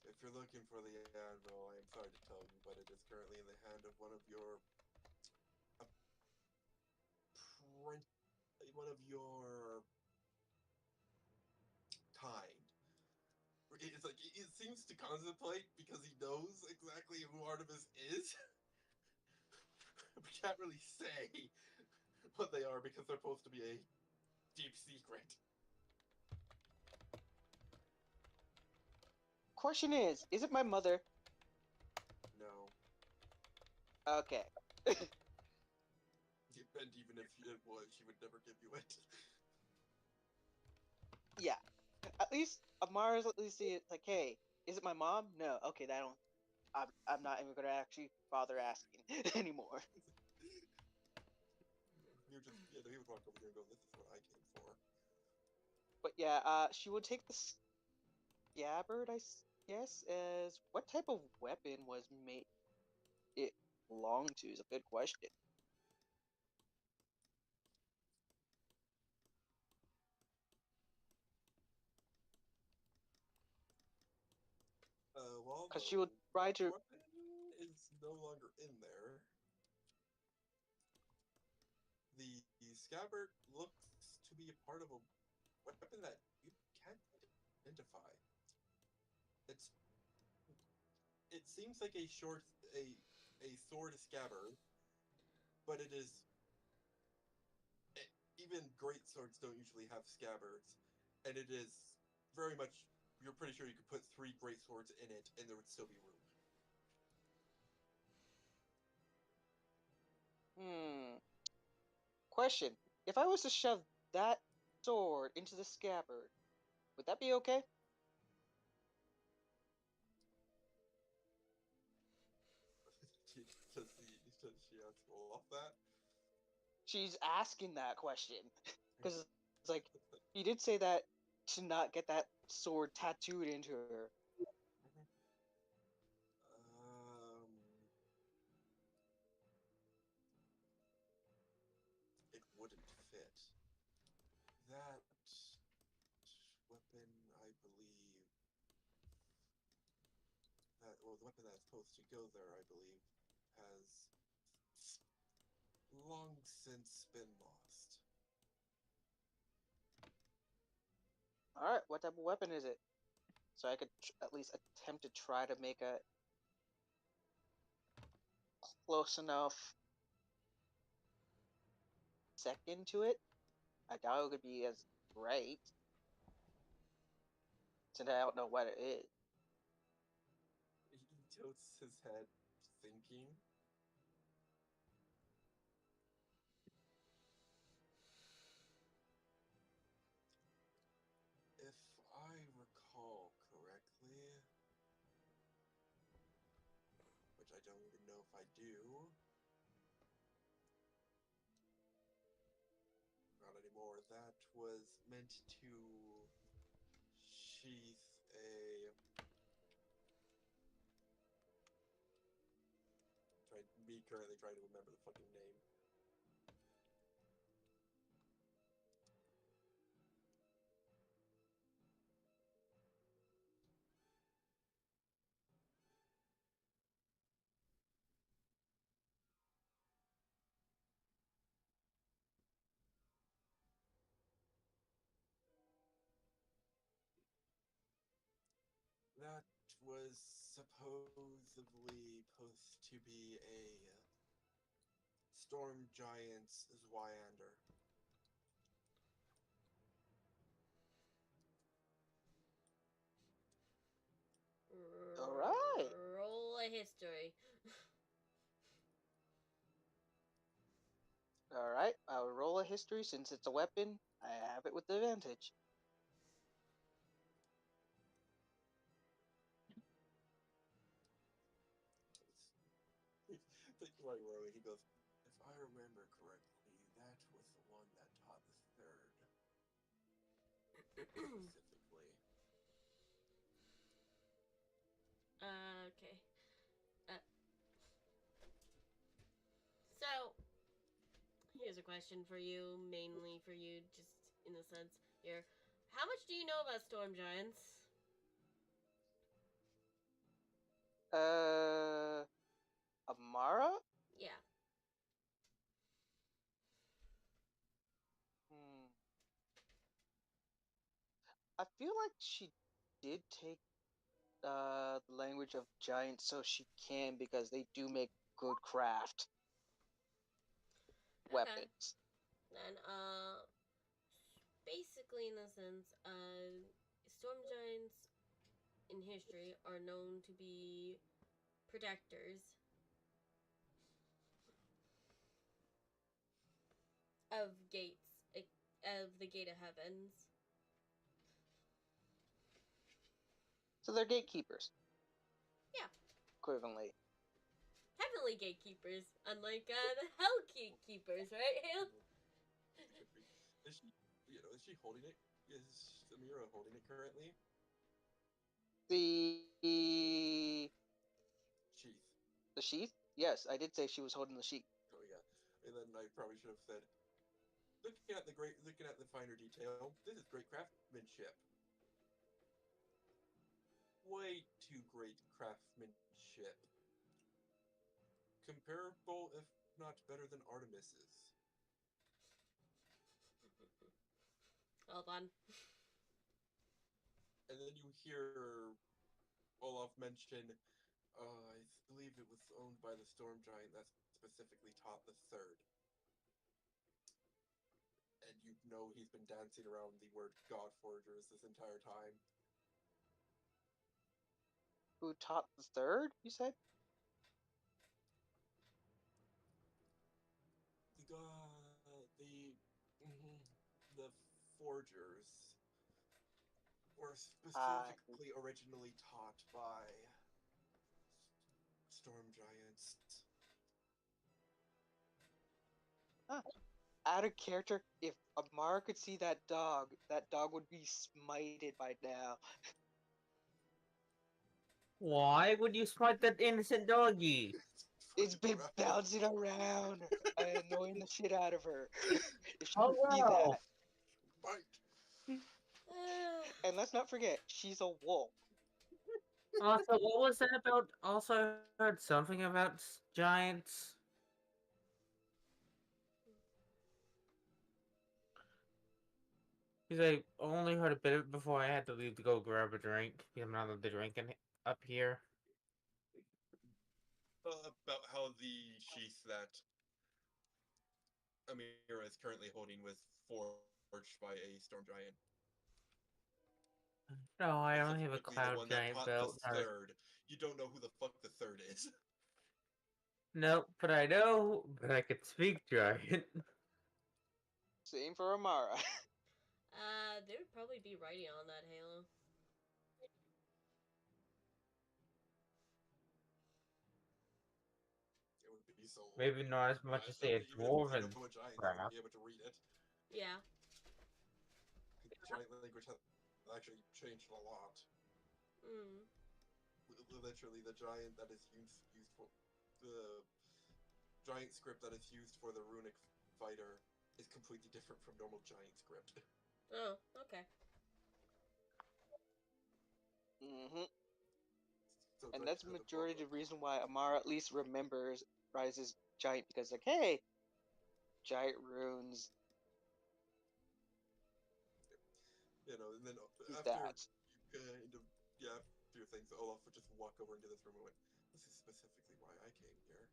Speaker 5: If you're looking for the anvil, I am sorry to tell you, but it is currently in the hand of one of your kind. It's like it seems to contemplate because he knows exactly who Artemis is. We can't really say what they are because they're supposed to be a deep secret.
Speaker 2: question is it my mother?
Speaker 5: No.
Speaker 2: Okay.
Speaker 5: And even if it was, she would never give you it.
Speaker 2: Yeah. At least Amara's at least it's like, hey, is it my mom? No. Okay, that don't. I'm not even gonna actually bother asking anymore.
Speaker 5: You just, he would walk over here and go, "This is what I came for."
Speaker 2: But yeah, she would take the scabbard, I guess, as what type of weapon was made it belong to is a good question.
Speaker 5: Well,
Speaker 2: Because she would try
Speaker 5: the
Speaker 2: to.
Speaker 5: weapon is no longer in there. The scabbard looks to be a part of a weapon that you can't identify. It's it seems like a sword scabbard, but it is even great swords don't usually have scabbards, and it is very much. You're pretty sure you could put 3 great swords in it, and there would still be room.
Speaker 2: Question: if I was to shove that sword into the scabbard, would that be okay?
Speaker 5: Does she ask Olaf that?
Speaker 2: she's asking that question because it's like he did say that to not get that sword tattooed into her.
Speaker 5: Um, it wouldn't fit. That weapon, I believe, that well, the weapon that's supposed to go there, I believe, has long since been lost.
Speaker 2: All right, what type of weapon is it? So I could at least attempt to try to make a close enough second to it. I doubt it could be as right since I don't know what it is.
Speaker 5: He tilts his head, thinking. If I recall correctly, which I don't even know if I do, not anymore, that was meant to sheath a. Me currently trying to remember the fucking name. That was supposedly supposed to be a Storm Giant's Zwyander.
Speaker 2: All right,
Speaker 1: Roll a history.
Speaker 2: all right. I'll roll a history since it's a weapon. I have it with advantage.
Speaker 5: Like Roy, he goes, if I remember correctly, that was the one that taught the third. Specifically.
Speaker 1: Okay. Uh, so, here's a question for you, mainly for you, just in a sense here. How much do you know about storm giants?
Speaker 2: Amara?
Speaker 1: Yeah.
Speaker 2: Hmm. I feel like she did take the language of giants so she can because they do make good craft
Speaker 1: Okay.
Speaker 2: weapons.
Speaker 1: Then, basically, in a sense, storm giants in history are known to be protectors of gates, of the gate of heavens.
Speaker 2: So they're gatekeepers.
Speaker 1: Yeah.
Speaker 2: Equivalently.
Speaker 1: Heavenly gatekeepers, unlike the hell gatekeepers, right, Hale?
Speaker 5: Is she, is she holding it? Is Samira holding it currently?
Speaker 2: The
Speaker 5: Sheath.
Speaker 2: the sheath? Yes, I did say she was holding the sheath.
Speaker 5: Oh yeah. And then I probably should have said, looking at the finer detail, this is great craftsmanship. Way too great craftsmanship. Comparable, if not better than Artemis's.
Speaker 1: Hold on.
Speaker 5: And then you hear Olaf mention, I believe it was owned by the Storm Giant that specifically taught the third. And you know he's been dancing around the word God Forgers this entire time.
Speaker 2: Who taught the third, you said?
Speaker 5: The Forgers were
Speaker 2: Ah,
Speaker 5: specifically originally taught by Storm Giants.
Speaker 2: huh. out of character, if Amara could see that dog would be smited by now.
Speaker 4: Why would you smite that innocent doggy?
Speaker 2: It's
Speaker 5: Fucking
Speaker 2: been
Speaker 5: crap.
Speaker 2: bouncing around, annoying the shit out of her. If she
Speaker 4: Oh
Speaker 2: could see
Speaker 4: no!
Speaker 2: that.
Speaker 5: Bite.
Speaker 2: And let's not forget, she's a wolf.
Speaker 4: Also, what was that about? Also, I heard something about giants. Because I only heard a bit of it before I had to leave to go grab a drink. Because I'm not allowed to drink up here.
Speaker 5: About how the sheath that Amira is currently holding was forged by a storm giant.
Speaker 4: No, I only have a
Speaker 5: Specifically, the
Speaker 4: cloud
Speaker 5: one that
Speaker 4: giant
Speaker 5: taught
Speaker 4: belt.
Speaker 5: the third. You don't know who the fuck the third is.
Speaker 4: Nope, but I know, but I could speak giant.
Speaker 2: Same for Amara.
Speaker 1: They would probably be writing on that Halo.
Speaker 5: It would be so
Speaker 4: Maybe not as much as
Speaker 5: organized
Speaker 4: say
Speaker 5: that
Speaker 4: a
Speaker 5: even if they
Speaker 4: dwarven
Speaker 5: know a giant, they
Speaker 4: craft.
Speaker 5: wouldn't be able to read it.
Speaker 1: Yeah.
Speaker 5: Giant language has actually changed a lot.
Speaker 1: Mm.
Speaker 5: Literally, the giant that is used for the giant script that is used for the runic fighter is completely different from normal giant script.
Speaker 1: Oh, okay.
Speaker 2: Hmm.
Speaker 5: So
Speaker 2: And
Speaker 5: like
Speaker 2: that's the
Speaker 5: the
Speaker 2: majority of
Speaker 5: book.
Speaker 2: the reason why Amara at least remembers Rise's giant, because like, hey, giant runes,
Speaker 5: And then
Speaker 2: use
Speaker 5: after
Speaker 2: that.
Speaker 5: you kind of after things, Olaf would just walk over into this room and went, "This is specifically why I came here."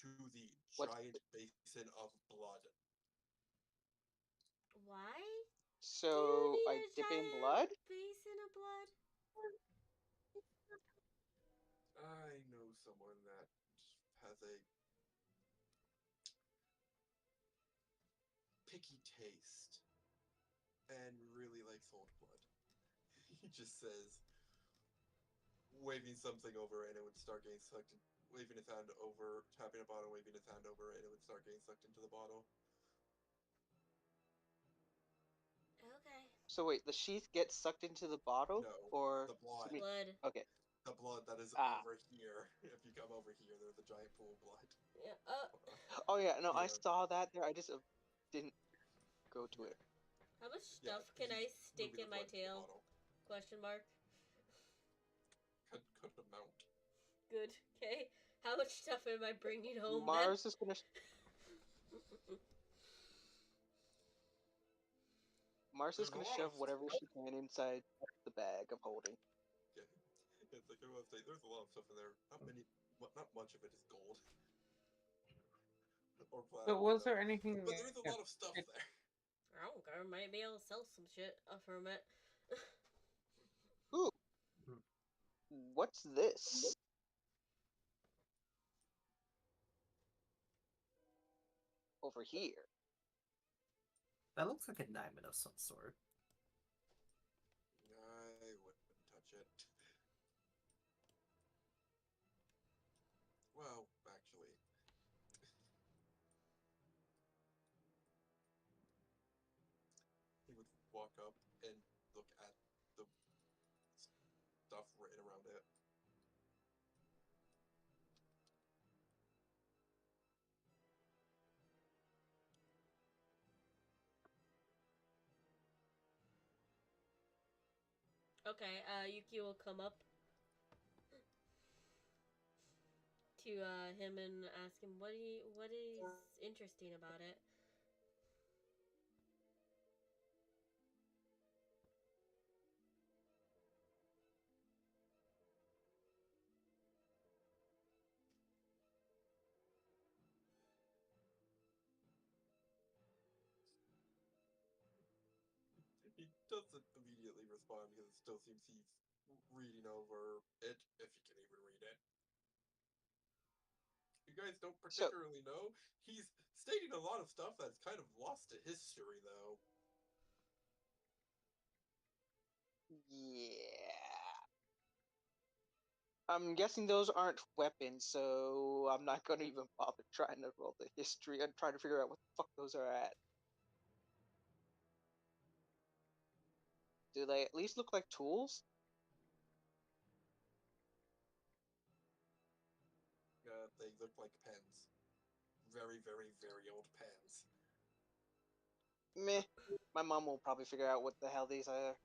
Speaker 5: To the
Speaker 2: What?
Speaker 5: giant basin of blood.
Speaker 1: Why do you
Speaker 2: So
Speaker 1: need
Speaker 2: I
Speaker 1: a
Speaker 2: dip in
Speaker 1: giant
Speaker 2: blood?
Speaker 1: basin of blood?
Speaker 5: I know someone that has a picky taste and really likes old blood. He just says, waving something over, and it would start getting sucked in, waving his hand over, tapping a bottle, waving his hand over, and it would start getting sucked into the bottle.
Speaker 1: Okay.
Speaker 2: So wait, the sheath gets sucked into the bottle,
Speaker 5: No,
Speaker 2: or
Speaker 5: the blood.
Speaker 2: I mean,
Speaker 1: Blood.
Speaker 2: okay,
Speaker 5: The blood that is
Speaker 2: ah,
Speaker 5: over here. If you come over here, there's a giant pool of blood.
Speaker 1: Yeah.
Speaker 2: oh yeah, no, I
Speaker 5: Yeah.
Speaker 2: saw that there. I just didn't go to it.
Speaker 1: How much
Speaker 5: Yeah,
Speaker 1: stuff can I
Speaker 5: he's
Speaker 1: stick
Speaker 5: moving
Speaker 1: in
Speaker 5: the
Speaker 1: my
Speaker 5: blood into the
Speaker 1: tail?
Speaker 5: bottle.
Speaker 1: Question mark.
Speaker 5: Could amount.
Speaker 1: Good. Okay. How much stuff am I bringing home
Speaker 2: Mars is gonna
Speaker 1: then?
Speaker 2: Mars is
Speaker 5: There's a
Speaker 2: gonna
Speaker 5: lot
Speaker 2: shove
Speaker 5: of
Speaker 2: whatever she can inside the bag of holding.
Speaker 5: Yeah. It's like I will say, there's a lot of stuff in there. Not much of it is gold or
Speaker 4: But
Speaker 5: platinum.
Speaker 4: was
Speaker 5: No.
Speaker 4: there anything?
Speaker 5: But there's a lot of stuff there.
Speaker 1: I don't care. Might be able to sell some shit from it.
Speaker 2: Ooh, what's this? Over here.
Speaker 3: That looks like a diamond of some sort.
Speaker 5: I wouldn't touch it. Well, actually, he would walk up and look at the stuff written around it.
Speaker 1: Okay. Yuki will come up to him and ask him what is interesting about it.
Speaker 5: He doesn't immediately respond because it still seems he's reading over it, if he can even read it. You guys don't
Speaker 2: So
Speaker 5: particularly know. He's stating a lot of stuff that's kind of lost to history, though.
Speaker 2: yeah. I'm guessing those aren't weapons, so I'm not gonna even bother trying to roll the history and try to figure out what the fuck those are at. Do they at least look like tools?
Speaker 5: They look like pens. Very, very, very old pens.
Speaker 2: Meh. My mom will probably figure out what the hell these are.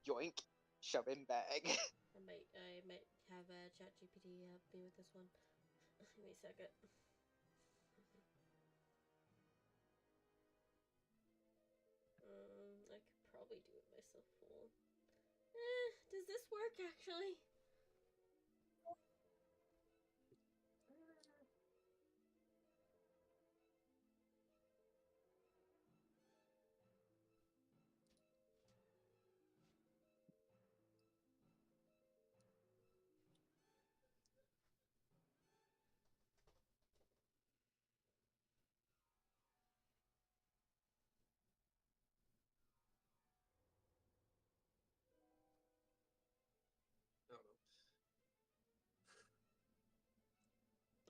Speaker 2: Yoink. Shove in bag.
Speaker 1: I might have ChatGPT help me with this one. Give me a second. I could probably do it myself full. Does this work actually?
Speaker 5: I don't know.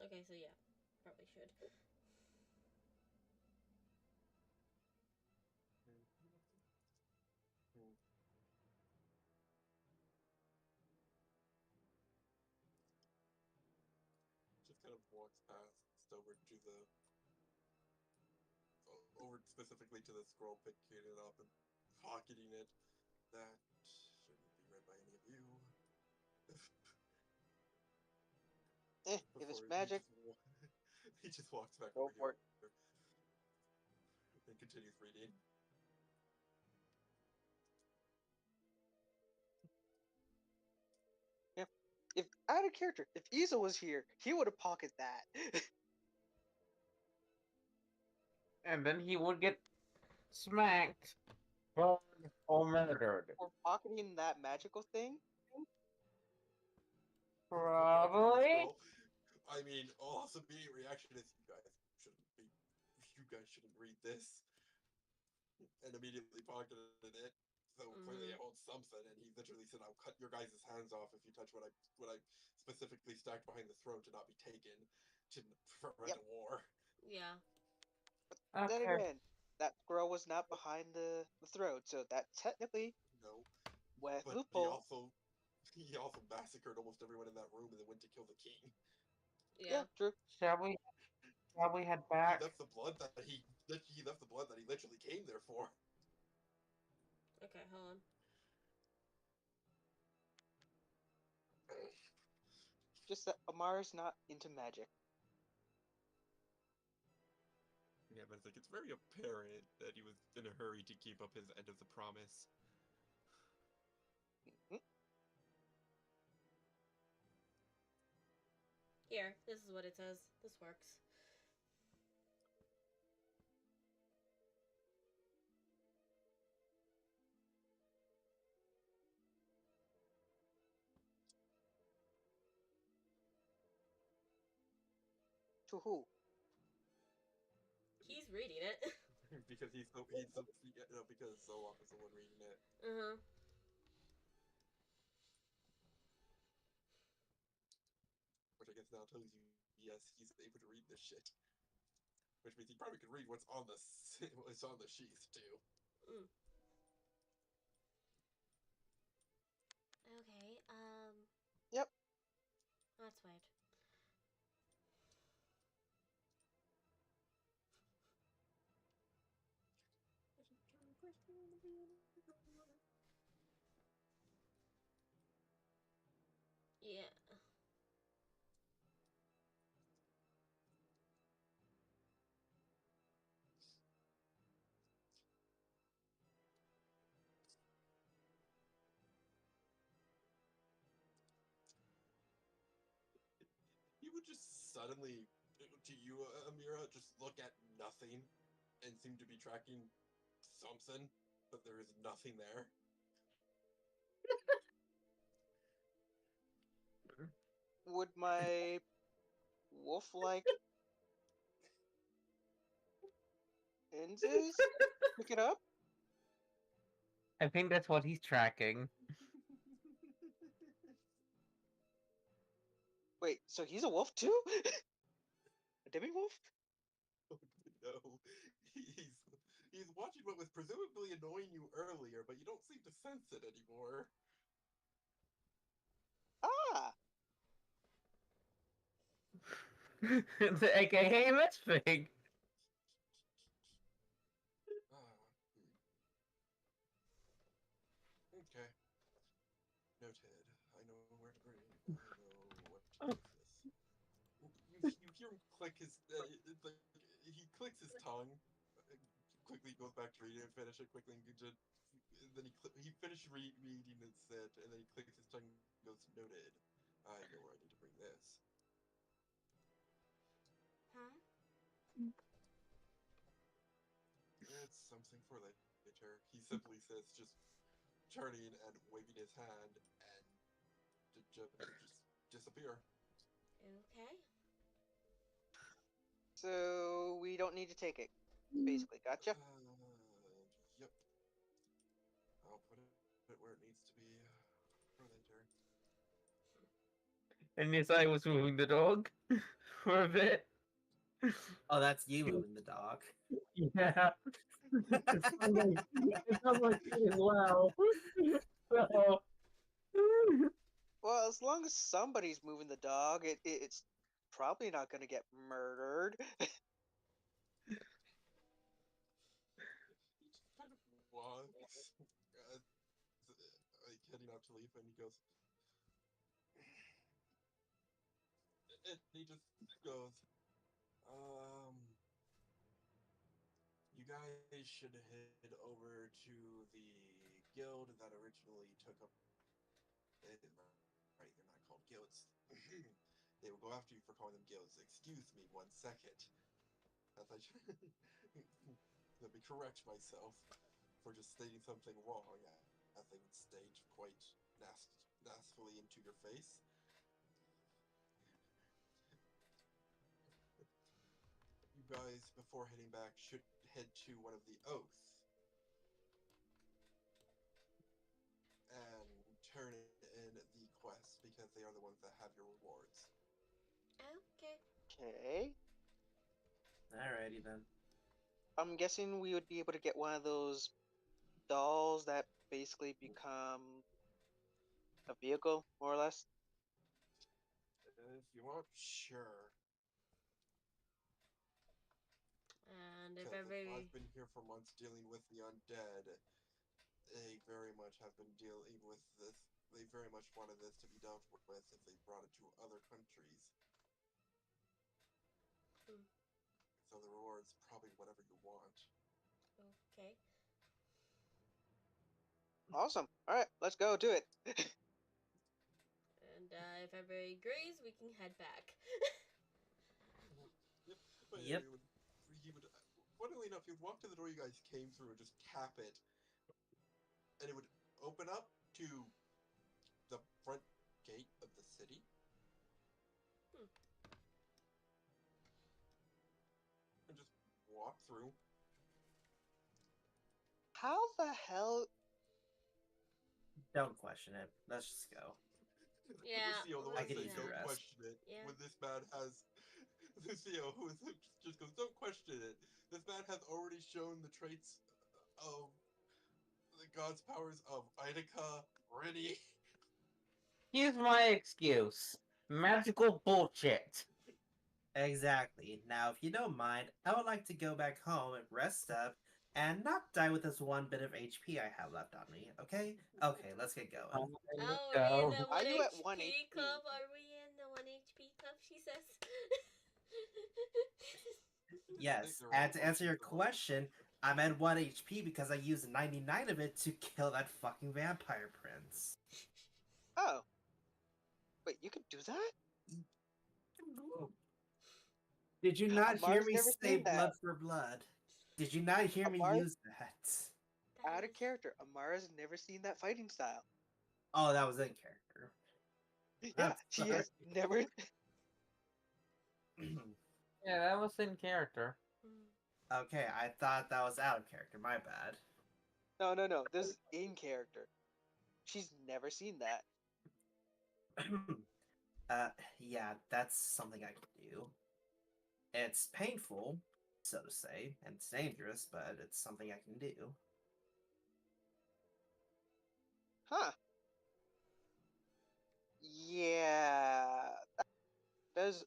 Speaker 1: Okay, so yeah, probably should.
Speaker 5: Just kind of walks past over to the over specifically to the scroll, picking it up and pocketing it. That shouldn't be read by any of you.
Speaker 2: If
Speaker 5: Before
Speaker 2: it's magic,
Speaker 5: he just walks back
Speaker 2: go
Speaker 5: over
Speaker 2: for
Speaker 5: here
Speaker 2: it.
Speaker 5: and continues reading.
Speaker 2: Yeah. If out of character, if Isa was here, he would have pocketed that.
Speaker 4: And then he would get smacked, burned, or murdered.
Speaker 2: For pocketing that magical thing?
Speaker 4: Probably.
Speaker 5: I mean, also immediate reaction is you guys shouldn't read this, and immediately pocketed it. So clearly it holds something, and he literally said, "I'll cut your guys' hands off if you touch what I specifically stacked behind the throne to not be taken to prevent a war."
Speaker 1: Yeah.
Speaker 2: Then
Speaker 4: Okay.
Speaker 2: again, that squirrel was not behind the throat, so that technically
Speaker 5: No,
Speaker 2: wet
Speaker 5: but
Speaker 2: loophole.
Speaker 5: he also massacred almost everyone in that room and then went to kill the king.
Speaker 1: Yeah.
Speaker 2: True.
Speaker 4: Shall we head
Speaker 5: He
Speaker 4: back?
Speaker 5: left the blood that he left the blood that he literally came there for.
Speaker 1: Okay, hold on.
Speaker 2: Just that Amara's not into magic.
Speaker 5: Yeah, but it's very apparent that he was in a hurry to keep up his end of the promise.
Speaker 1: Here, this is what it says. This works.
Speaker 2: To who?
Speaker 1: He's reading it.
Speaker 5: Because because Zoloff is the one reading it. Which I guess now tells you, yes, he's able to read this shit. Which means he probably could read what's on the sheath too.
Speaker 1: Okay,
Speaker 2: Yep.
Speaker 1: that's weird. Yeah.
Speaker 5: He would just suddenly, to you, Amira, just look at nothing and seem to be tracking something, but there is nothing there.
Speaker 2: Would my wolf-like lenses pick it up?
Speaker 4: I think that's what he's tracking.
Speaker 2: Wait, so he's a wolf too? A demi wolf?
Speaker 5: No, he's watching what was presumably annoying you earlier, but you don't seem to sense it anymore.
Speaker 2: Ah,
Speaker 4: AKA Misfig.
Speaker 5: Ah, okay, noted. I know where to bring. I know what to use this. You hear him click his. It's like he clicks his tongue. uh, Quickly goes back to reading it, finish it quickly, and just, then he finished reading it, and then he clicks his tongue and goes, noted. I know where I need to bring this.
Speaker 1: Huh?
Speaker 5: It's something for later. He simply says, just turning and waving his hand, and just disappear.
Speaker 1: Okay.
Speaker 2: so we don't need to take it. Basically, gotcha.
Speaker 5: Yep. I'll put it where it needs to be for later.
Speaker 4: And yes, I was moving the dog for a bit.
Speaker 3: Oh, that's you moving the dog.
Speaker 4: Yeah. It sounds like me as well. So,
Speaker 2: Well, as long as somebody's moving the dog, it's probably not going to get murdered.
Speaker 5: He just kind of walks, like heading out to leave, and he goes, and he just goes, you guys should head over to the guild that originally took up. Right, they're not called guilds. They will go after you for calling them guilds. Excuse me 1 second. As I let me correct myself for just stating something wrong, as they would state quite nastily into your face. You guys, before heading back, should head to one of the oaths and turn in the quests because they are the ones that have your rewards.
Speaker 1: Okay.
Speaker 2: Okay.
Speaker 3: Alrighty then.
Speaker 2: I'm guessing we would be able to get one of those dolls that basically become a vehicle, more or less.
Speaker 5: If you want, sure.
Speaker 1: And if
Speaker 5: Because
Speaker 1: ever
Speaker 5: I've been here for months dealing with the undead. They very much have been dealing with this. They very much wanted this to be dealt with if they brought it to other countries.
Speaker 1: Hmm.
Speaker 5: So the reward's probably whatever you want.
Speaker 1: Okay.
Speaker 2: Awesome. All right, let's go do it.
Speaker 1: And if everybody agrees, we can head back.
Speaker 5: Yep. But
Speaker 3: Yep.
Speaker 5: he would, funnily enough, he would walk to the door you guys came through and just tap it, and it would open up to the front gate of the city.
Speaker 1: Hmm.
Speaker 5: And just walk through.
Speaker 2: How the hell?
Speaker 3: Don't question it. Let's just go.
Speaker 1: Yeah,
Speaker 5: Lucio, the
Speaker 3: I
Speaker 5: one
Speaker 3: could
Speaker 5: saying
Speaker 3: use
Speaker 5: don't
Speaker 3: the rest.
Speaker 5: question it.
Speaker 1: Yeah.
Speaker 5: When this man has Lucio, who just goes, don't question it. This man has already shown the traits of the god's powers of Idaca, Rini.
Speaker 4: here's my excuse. Magical bullshit.
Speaker 3: Exactly. Now, if you don't mind, I would like to go back home and rest up and not die with this one bit of HP I have left on me, okay? Okay, let's get going.
Speaker 1: Oh, are we in the
Speaker 2: Are
Speaker 1: 1
Speaker 2: you at 1
Speaker 1: HP
Speaker 2: HP?
Speaker 1: club? Are we in the 1 HP club? She says.
Speaker 3: Yes,
Speaker 5: They're all
Speaker 3: and to answer your
Speaker 5: functions of life.
Speaker 3: question, I'm at 1 HP because I used 99 of it to kill that fucking vampire prince.
Speaker 2: Oh, wait, you could do that?
Speaker 3: Did you not hear
Speaker 2: Amara's
Speaker 3: me
Speaker 2: never
Speaker 3: say
Speaker 2: seen that.
Speaker 3: blood for blood? Did you not hear me
Speaker 2: Amara,
Speaker 3: use that?
Speaker 2: out of character. Amara's never seen that fighting style.
Speaker 3: Oh, that was in character.
Speaker 2: Yeah,
Speaker 3: I'm
Speaker 2: she
Speaker 3: sorry.
Speaker 2: has never.
Speaker 4: Yeah, that was in character.
Speaker 3: Okay, I thought that was out of character. My bad.
Speaker 2: No. This is in character. She's never seen that.
Speaker 3: Yeah, that's something I can do. It's painful, so to say, and it's dangerous, but it's something I can do.
Speaker 2: Huh. Yeah, does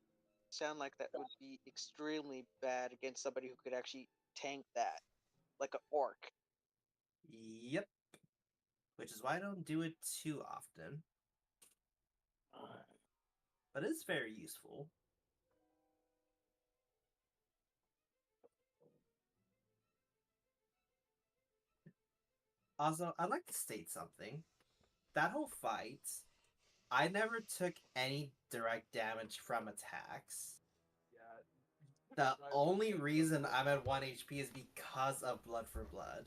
Speaker 2: sound like that would be extremely bad against somebody who could actually tank that, like an orc.
Speaker 3: Yep. Which is why I don't do it too often. But it's very useful. Also, I'd like to state something. That whole fight, I never took any direct damage from attacks. The only reason I'm at 1 HP is because of Blood for Blood.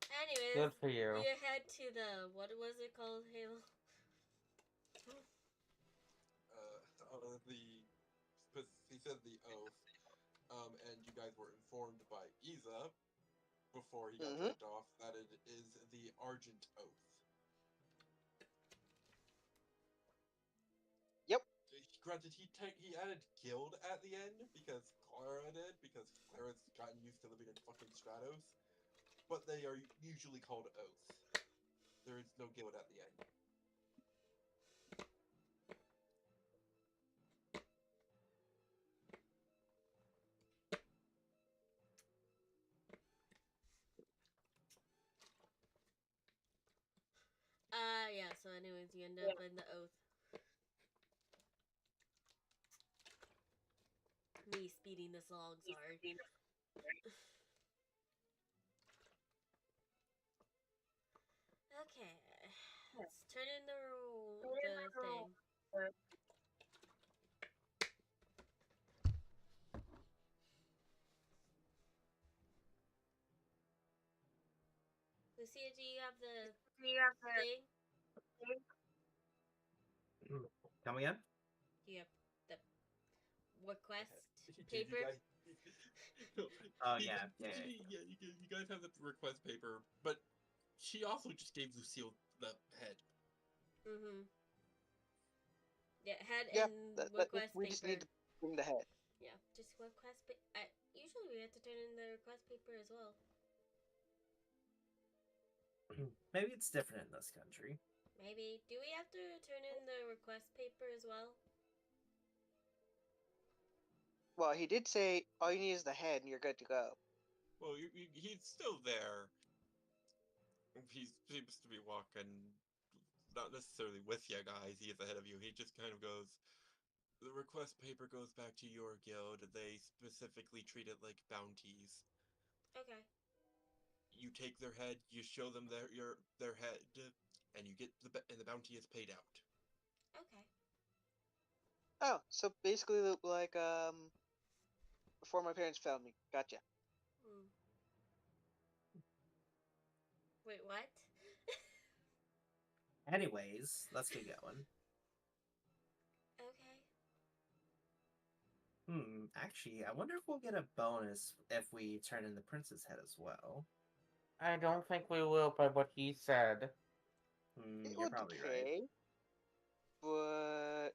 Speaker 1: Anyways,
Speaker 4: Good for you.
Speaker 1: we head to the, what was it called, Halo?
Speaker 5: He said the oath, and you guys were informed by Iza before he got
Speaker 2: Mm-hmm.
Speaker 5: dropped off that it is the Argent Oath.
Speaker 2: Yep.
Speaker 5: Granted, he added guild at the end because Clara did, because Clara's gotten used to living in fucking Stratos, but they are usually called oaths. There is no guild at the end.
Speaker 1: Yeah, so anyways, you end up in the oath. Me speeding this along, sorry. Okay. Let's turn in the thing. Lucia, do you have the thing?
Speaker 3: Come again?
Speaker 1: Do you have the request
Speaker 5: Did
Speaker 1: paper?
Speaker 5: You guys... No,
Speaker 3: Oh, yeah.
Speaker 5: you guys have the request paper, but she also just gave Lucille the head.
Speaker 1: Mm-hmm. Yeah, head
Speaker 2: Yeah,
Speaker 1: and
Speaker 2: that
Speaker 1: request
Speaker 2: we
Speaker 1: paper.
Speaker 2: just need to bring the head.
Speaker 1: Yeah, just request paper. Usually we have to turn in the request paper as well.
Speaker 3: Maybe it's different in this country.
Speaker 1: Maybe. Do we have to turn in the request paper as well?
Speaker 2: Well, he did say all you need is the head and you're good to go.
Speaker 5: Well, he's still there. He seems to be walking, not necessarily with you guys. He is ahead of you. He just kind of goes, the request paper goes back to your guild. They specifically treat it like bounties.
Speaker 1: Okay.
Speaker 5: You take their head, you show them their head, and you get and the bounty is paid out.
Speaker 1: Okay.
Speaker 2: Oh, so basically like before my parents found me. Gotcha.
Speaker 1: Hmm. Wait, what?
Speaker 3: Anyways, let's get going.
Speaker 1: Okay.
Speaker 3: Actually, I wonder if we'll get a bonus if we turn in the prince's head as well.
Speaker 4: I don't think we will by what he said.
Speaker 2: It
Speaker 3: You're
Speaker 2: would
Speaker 3: probably right.
Speaker 2: pay, but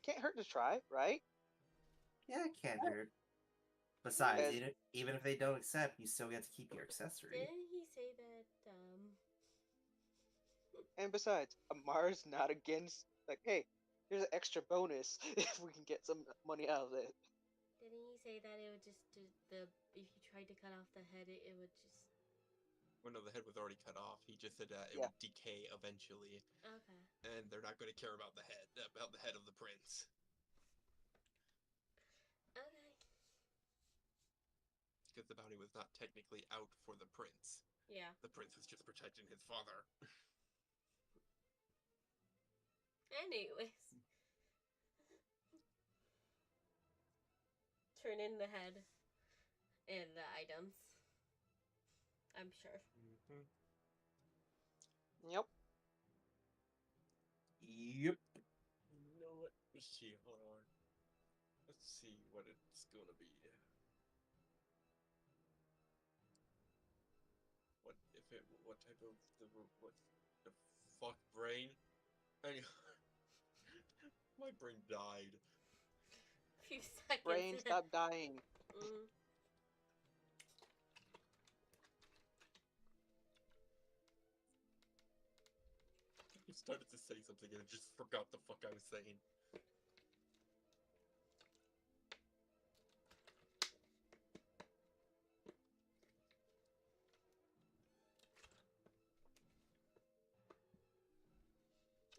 Speaker 2: can't hurt to try, right?
Speaker 3: Yeah, it can't hurt. Besides,
Speaker 2: As
Speaker 3: even if they don't accept, you still get to keep your accessory.
Speaker 1: Didn't he say that,
Speaker 2: and besides, Amar's not against like, hey, here's an extra bonus if we can get some money out of it.
Speaker 1: Didn't he say that it would just do if you tried to cut off the head, it would just...
Speaker 5: Well, no, the head was already cut off. He just said it
Speaker 2: Yeah.
Speaker 5: would decay eventually,
Speaker 1: Okay.
Speaker 5: and they're not going to care about the head of the prince,
Speaker 1: Okay.
Speaker 5: because the bounty was not technically out for the prince.
Speaker 1: Yeah.
Speaker 5: The prince was just protecting his father.
Speaker 1: Anyways. Turn in the head and the items. I'm sure.
Speaker 5: Mm-hmm.
Speaker 2: Yep.
Speaker 3: Yep.
Speaker 5: You know what? Let's see. Hold on. Let's see what it's gonna be. What type of what The fuck brain? Anyway, my brain died.
Speaker 1: A few seconds.
Speaker 2: Brain, stop dying.
Speaker 1: Mm.
Speaker 5: I started to say something and I just forgot the fuck I was saying.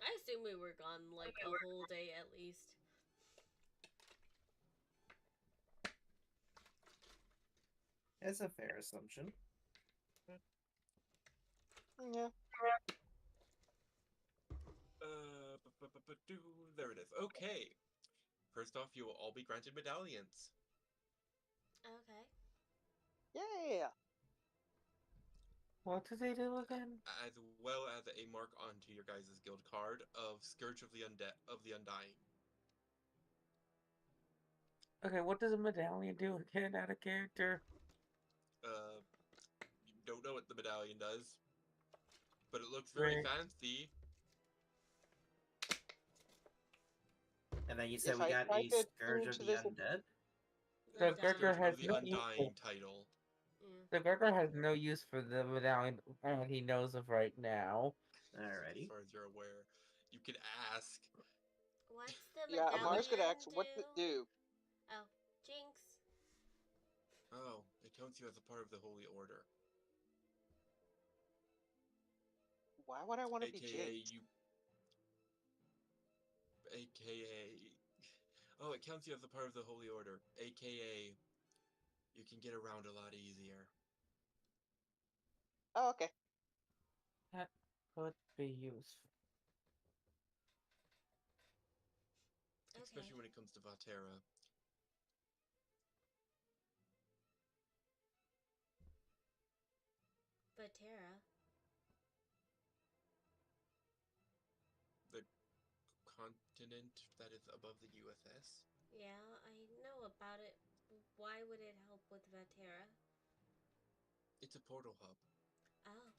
Speaker 1: I assume we were gone like a whole day at least.
Speaker 3: It's a fair assumption.
Speaker 2: Yeah.
Speaker 5: There it is. Okay. First off, you will all be granted medallions,
Speaker 1: Okay.
Speaker 2: Yeah.
Speaker 4: What do they do again?
Speaker 5: as well as a mark onto your guys' guild card of Scourge of the Undying.
Speaker 4: Okay, what does a medallion do again out of character?
Speaker 5: You don't know what the medallion does, but it looks very
Speaker 4: Right.
Speaker 5: fancy.
Speaker 3: And then you said
Speaker 2: If
Speaker 3: we
Speaker 2: I
Speaker 3: got
Speaker 2: tried
Speaker 3: a
Speaker 2: to
Speaker 3: Scourge of
Speaker 2: into
Speaker 3: the
Speaker 2: this,
Speaker 3: Undead.
Speaker 4: The character
Speaker 5: Scourge
Speaker 4: has
Speaker 5: of the
Speaker 4: no
Speaker 5: Undying
Speaker 4: use.
Speaker 5: title.
Speaker 1: Yeah.
Speaker 4: The character has no use for the medallion he knows of right now.
Speaker 5: As
Speaker 3: Alrighty.
Speaker 5: far as you're aware, you can ask.
Speaker 1: What's the
Speaker 2: yeah, Amar's gonna
Speaker 1: medallion
Speaker 2: ask,
Speaker 1: do?
Speaker 2: what's it do?
Speaker 1: Oh, Jinx.
Speaker 5: Oh, it counts you as a part of the Holy Order,
Speaker 2: Why would I want to be
Speaker 5: aka
Speaker 2: jinxed?
Speaker 5: you, aka. Oh, it counts you as a part of the Holy Order, aka you can get around a lot easier.
Speaker 2: Oh, okay.
Speaker 4: That could be useful.
Speaker 5: Especially
Speaker 1: Okay.
Speaker 5: when it comes to Vatera.
Speaker 1: But Tara.
Speaker 5: The continent that is above the USS.
Speaker 1: Yeah, I know about it. Why would it help with Vatera?
Speaker 5: It's a portal hub.
Speaker 1: Oh,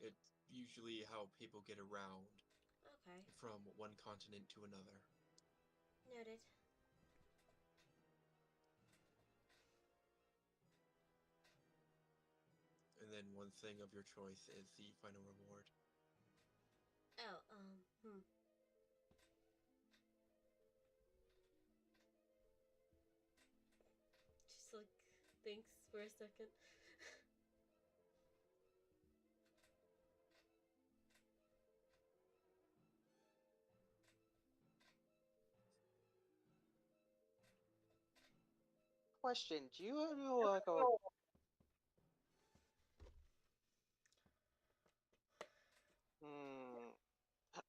Speaker 5: It's usually how people get around
Speaker 1: okay.
Speaker 5: from one continent to another.
Speaker 1: Noted.
Speaker 5: And then one thing of your choice is the final reward.
Speaker 1: Oh, Just like thinks for a second.
Speaker 2: Question: do you know like a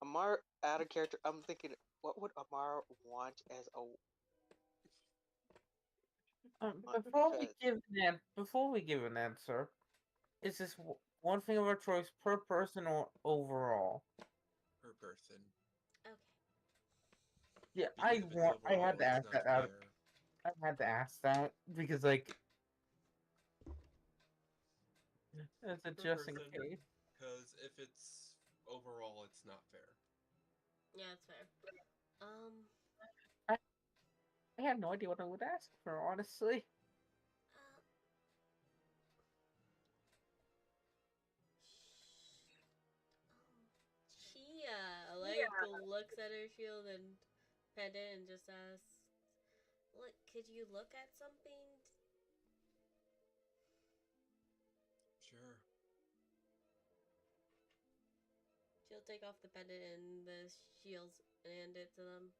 Speaker 2: Amar out of character? I'm thinking, what would Amar want as a because
Speaker 4: Before we give an answer, is this one thing of our choice per person or overall?
Speaker 5: Per person.
Speaker 1: Okay.
Speaker 4: Yeah,
Speaker 5: Because if it's
Speaker 4: I had
Speaker 5: overall,
Speaker 4: to
Speaker 5: it's
Speaker 4: ask
Speaker 5: not
Speaker 4: that
Speaker 5: fair.
Speaker 4: I had to ask that because like it's a
Speaker 5: Per
Speaker 4: just in
Speaker 5: person.
Speaker 4: case.
Speaker 5: Because if it's overall, it's not fair.
Speaker 1: Yeah, that's fair. Um,
Speaker 4: I had no idea what I would ask for, honestly.
Speaker 1: uh, she like looks at her shield and pendant and just asks, "Look, could you look at something?"
Speaker 5: Sure.
Speaker 1: She'll take off the pendant and the shields and hand it to them.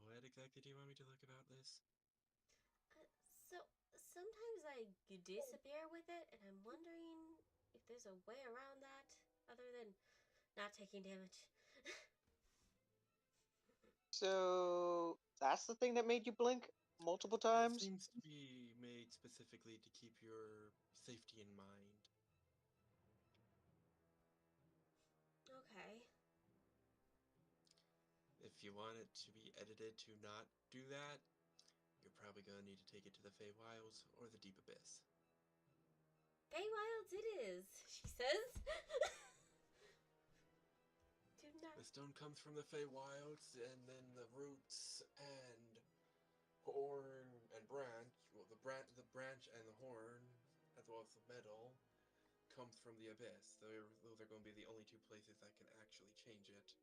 Speaker 5: What exactly do you want me to look about this?
Speaker 1: So sometimes I disappear with it, and I'm wondering if there's a way around that other than not taking damage.
Speaker 2: so that's the thing that made you blink multiple
Speaker 5: It
Speaker 2: times?
Speaker 5: seems to be made specifically to keep your safety in mind.
Speaker 1: Okay.
Speaker 7: if you want it to be edited to not do that, you're probably gonna need to take it to the Feywilds or the Deep Abyss.
Speaker 1: Feywilds it is, she says. Do not.
Speaker 7: The stone comes from the Feywilds, and then the roots and horn and branch, well, the branch and the horn, as well as the metal, comes from the Abyss. Those are going to be the only two places that can actually change it.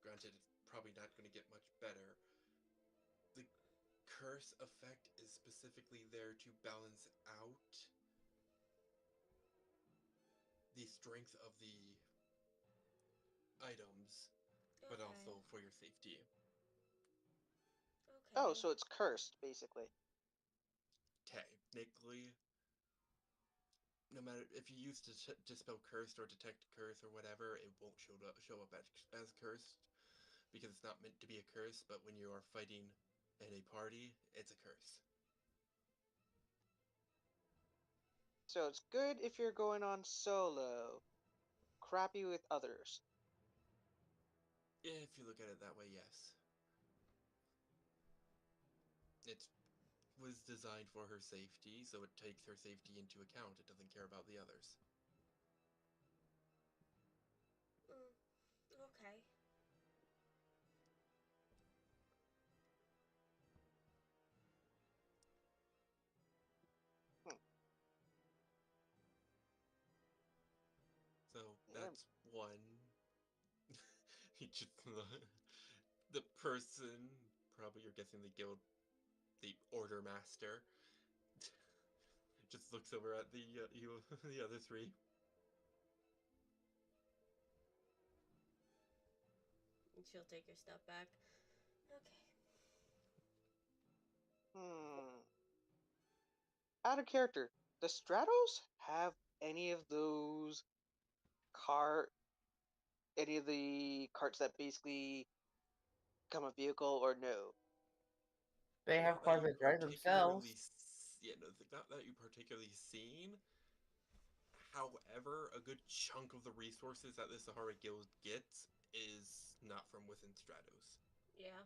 Speaker 7: Granted, it's probably not going to get much better. The curse effect is specifically there to balance out the strength of the items, but
Speaker 1: Okay.
Speaker 7: also for your safety.
Speaker 1: Okay.
Speaker 2: Oh, so it's cursed, basically.
Speaker 7: Technically, no matter if you use to spell cursed or detect curse or whatever, it won't show up as cursed because it's not meant to be a curse. But when you are fighting in a party, it's a curse.
Speaker 2: So it's good if you're going on solo. Crappy with others.
Speaker 7: If you look at it that way, yes. It was designed for her safety, so it takes her safety into account. It doesn't care about the others.
Speaker 1: Okay.
Speaker 2: Hmm.
Speaker 7: So
Speaker 2: Yeah.
Speaker 7: that's one. He just the person, probably you're guessing the guild, the order master, just looks over at the the other three.
Speaker 1: And she'll take her stuff back. Okay.
Speaker 2: Out of character, does Stratos have any of those any of the carts that basically become a vehicle, or no?
Speaker 4: They have
Speaker 7: Not that
Speaker 4: cars
Speaker 7: you
Speaker 4: that drive
Speaker 7: particularly,
Speaker 4: themselves.
Speaker 7: yeah, no, not that you particularly seen. However, a good chunk of the resources that the Sahara Guild gets is not from within Stratos.
Speaker 1: Yeah.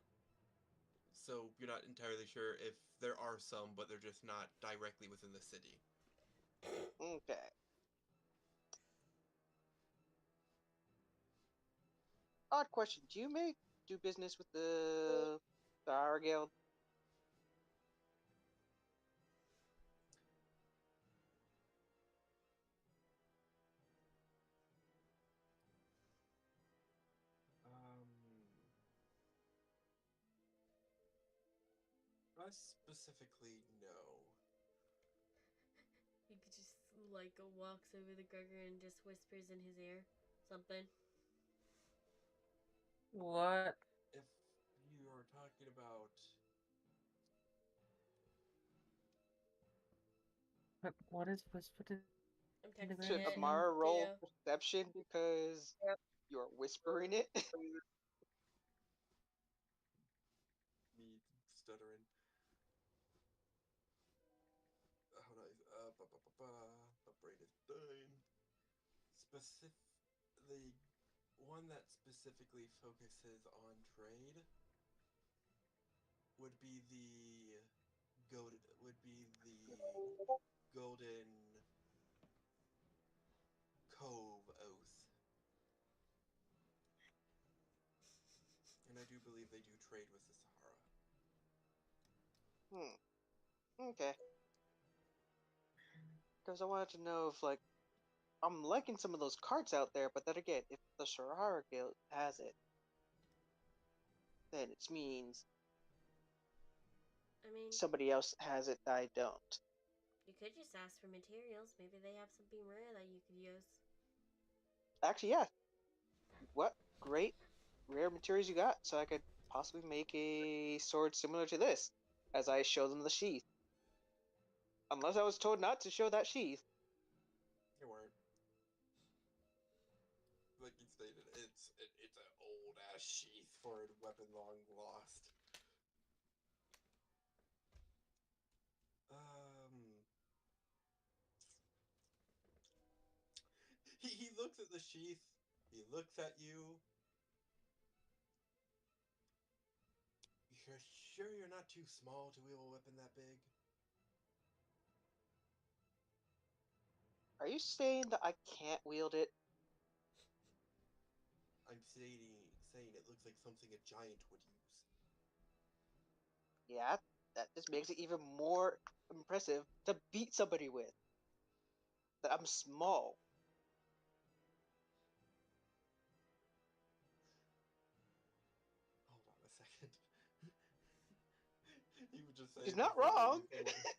Speaker 7: So you're not entirely sure if there are some, but they're just not directly within the city.
Speaker 2: Okay. Odd question. Do you do business with the Sahara Guild?
Speaker 7: Us specifically, no.
Speaker 1: He could just like walks over to Gregor and just whispers in his ear something.
Speaker 4: What?
Speaker 7: If you are talking about
Speaker 4: What is whispered
Speaker 1: I'm
Speaker 4: in the
Speaker 1: texting
Speaker 2: Should
Speaker 1: it
Speaker 2: Amara
Speaker 1: to
Speaker 2: roll
Speaker 1: you.
Speaker 2: perception because you're whispering it?
Speaker 7: me stuttering, how do my brain is dying. The one that specifically focuses on trade would be the Golden Cove Oath, and I do believe they do trade with the Sahara.
Speaker 2: Okay. Because I wanted to know if, like, I'm liking some of those carts out there, but then again, if the Sahara Guild has it, then it means
Speaker 1: I mean,
Speaker 2: somebody else has it that I don't.
Speaker 1: you could just ask for materials. Maybe they have something rare that you could use.
Speaker 2: Actually, yeah. What great rare materials you got, so I could possibly make a sword similar to this, as I show them the sheath. Unless I was told not to show that sheath.
Speaker 7: You weren't. Like you stated, it's an old ass sheath for a weapon long lost. He looks at the sheath. He looks at you. sure you're not too small to wield a weapon that big?
Speaker 2: Are you saying that I can't wield it?
Speaker 7: I'm saying it looks like something a giant would use.
Speaker 2: Yeah, that just makes it even more impressive to beat somebody with. That I'm small.
Speaker 7: Hold on a second. He would just say
Speaker 2: He's not
Speaker 7: before
Speaker 2: wrong.
Speaker 7: waving someone.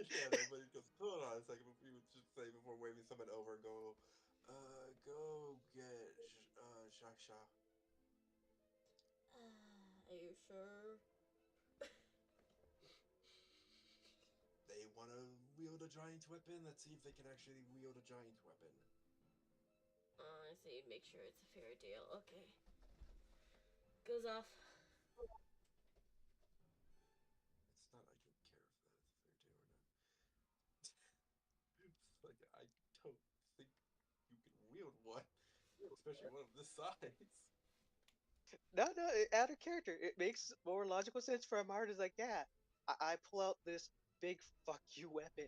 Speaker 7: Yeah, no, but he goes, hold on a second. He would just say before waving someone over and go, go get Shasha.
Speaker 1: Are you sure?
Speaker 7: They want to wield a giant weapon. Let's see if they can actually wield a giant weapon.
Speaker 1: I see. Make sure it's a fair deal. Okay. Goes off.
Speaker 7: It's not. I don't care if that's a fair deal or not. It's like I don't think you can wield one, especially one of this size.
Speaker 2: No, out of character. It makes more logical sense for Amara. Is like, yeah, I pull out this big fuck you weapon.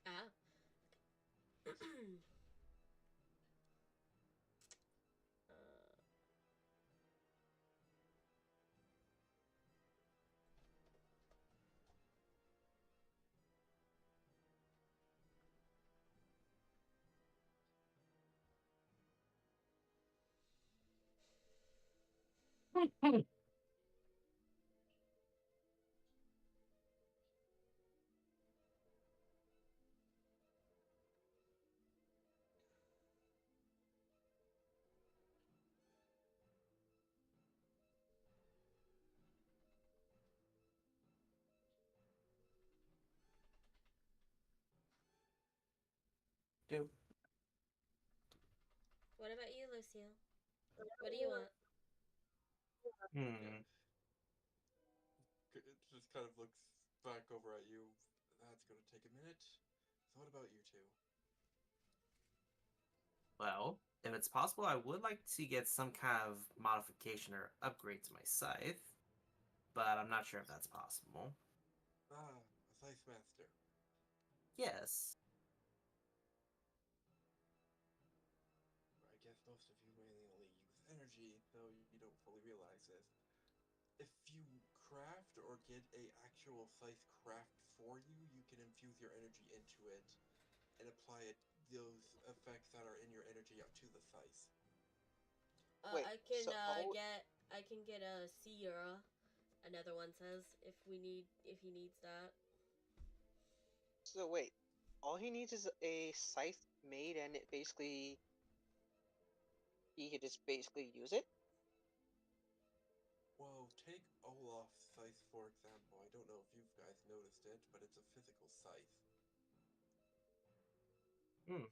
Speaker 1: Ah.
Speaker 3: Do.
Speaker 1: What about you, Lucille? What do you want?
Speaker 3: Hmm.
Speaker 7: It just kind of looks back over at you. That's going to take a minute. So what about you two?
Speaker 3: Well, if it's possible, I would like to get some kind of modification or upgrade to my scythe, but I'm not sure if that's possible.
Speaker 7: Ah, a scythe master.
Speaker 3: Yes.
Speaker 7: I guess most of you mainly only use energy, though you don't fully realize this. If you craft or get a actual scythe craft for you, you can infuse your energy into it and apply it those effects that are in your energy up to the scythe.
Speaker 2: Wait,
Speaker 1: I can
Speaker 2: so all
Speaker 1: get a Sierra. Another one says if he needs that.
Speaker 2: so wait, all he needs is a scythe made, and it basically he could just basically use it.
Speaker 7: Well, take Olaf's scythe for example. I don't know if you guys noticed it, but it's a physical scythe.
Speaker 3: Hmm.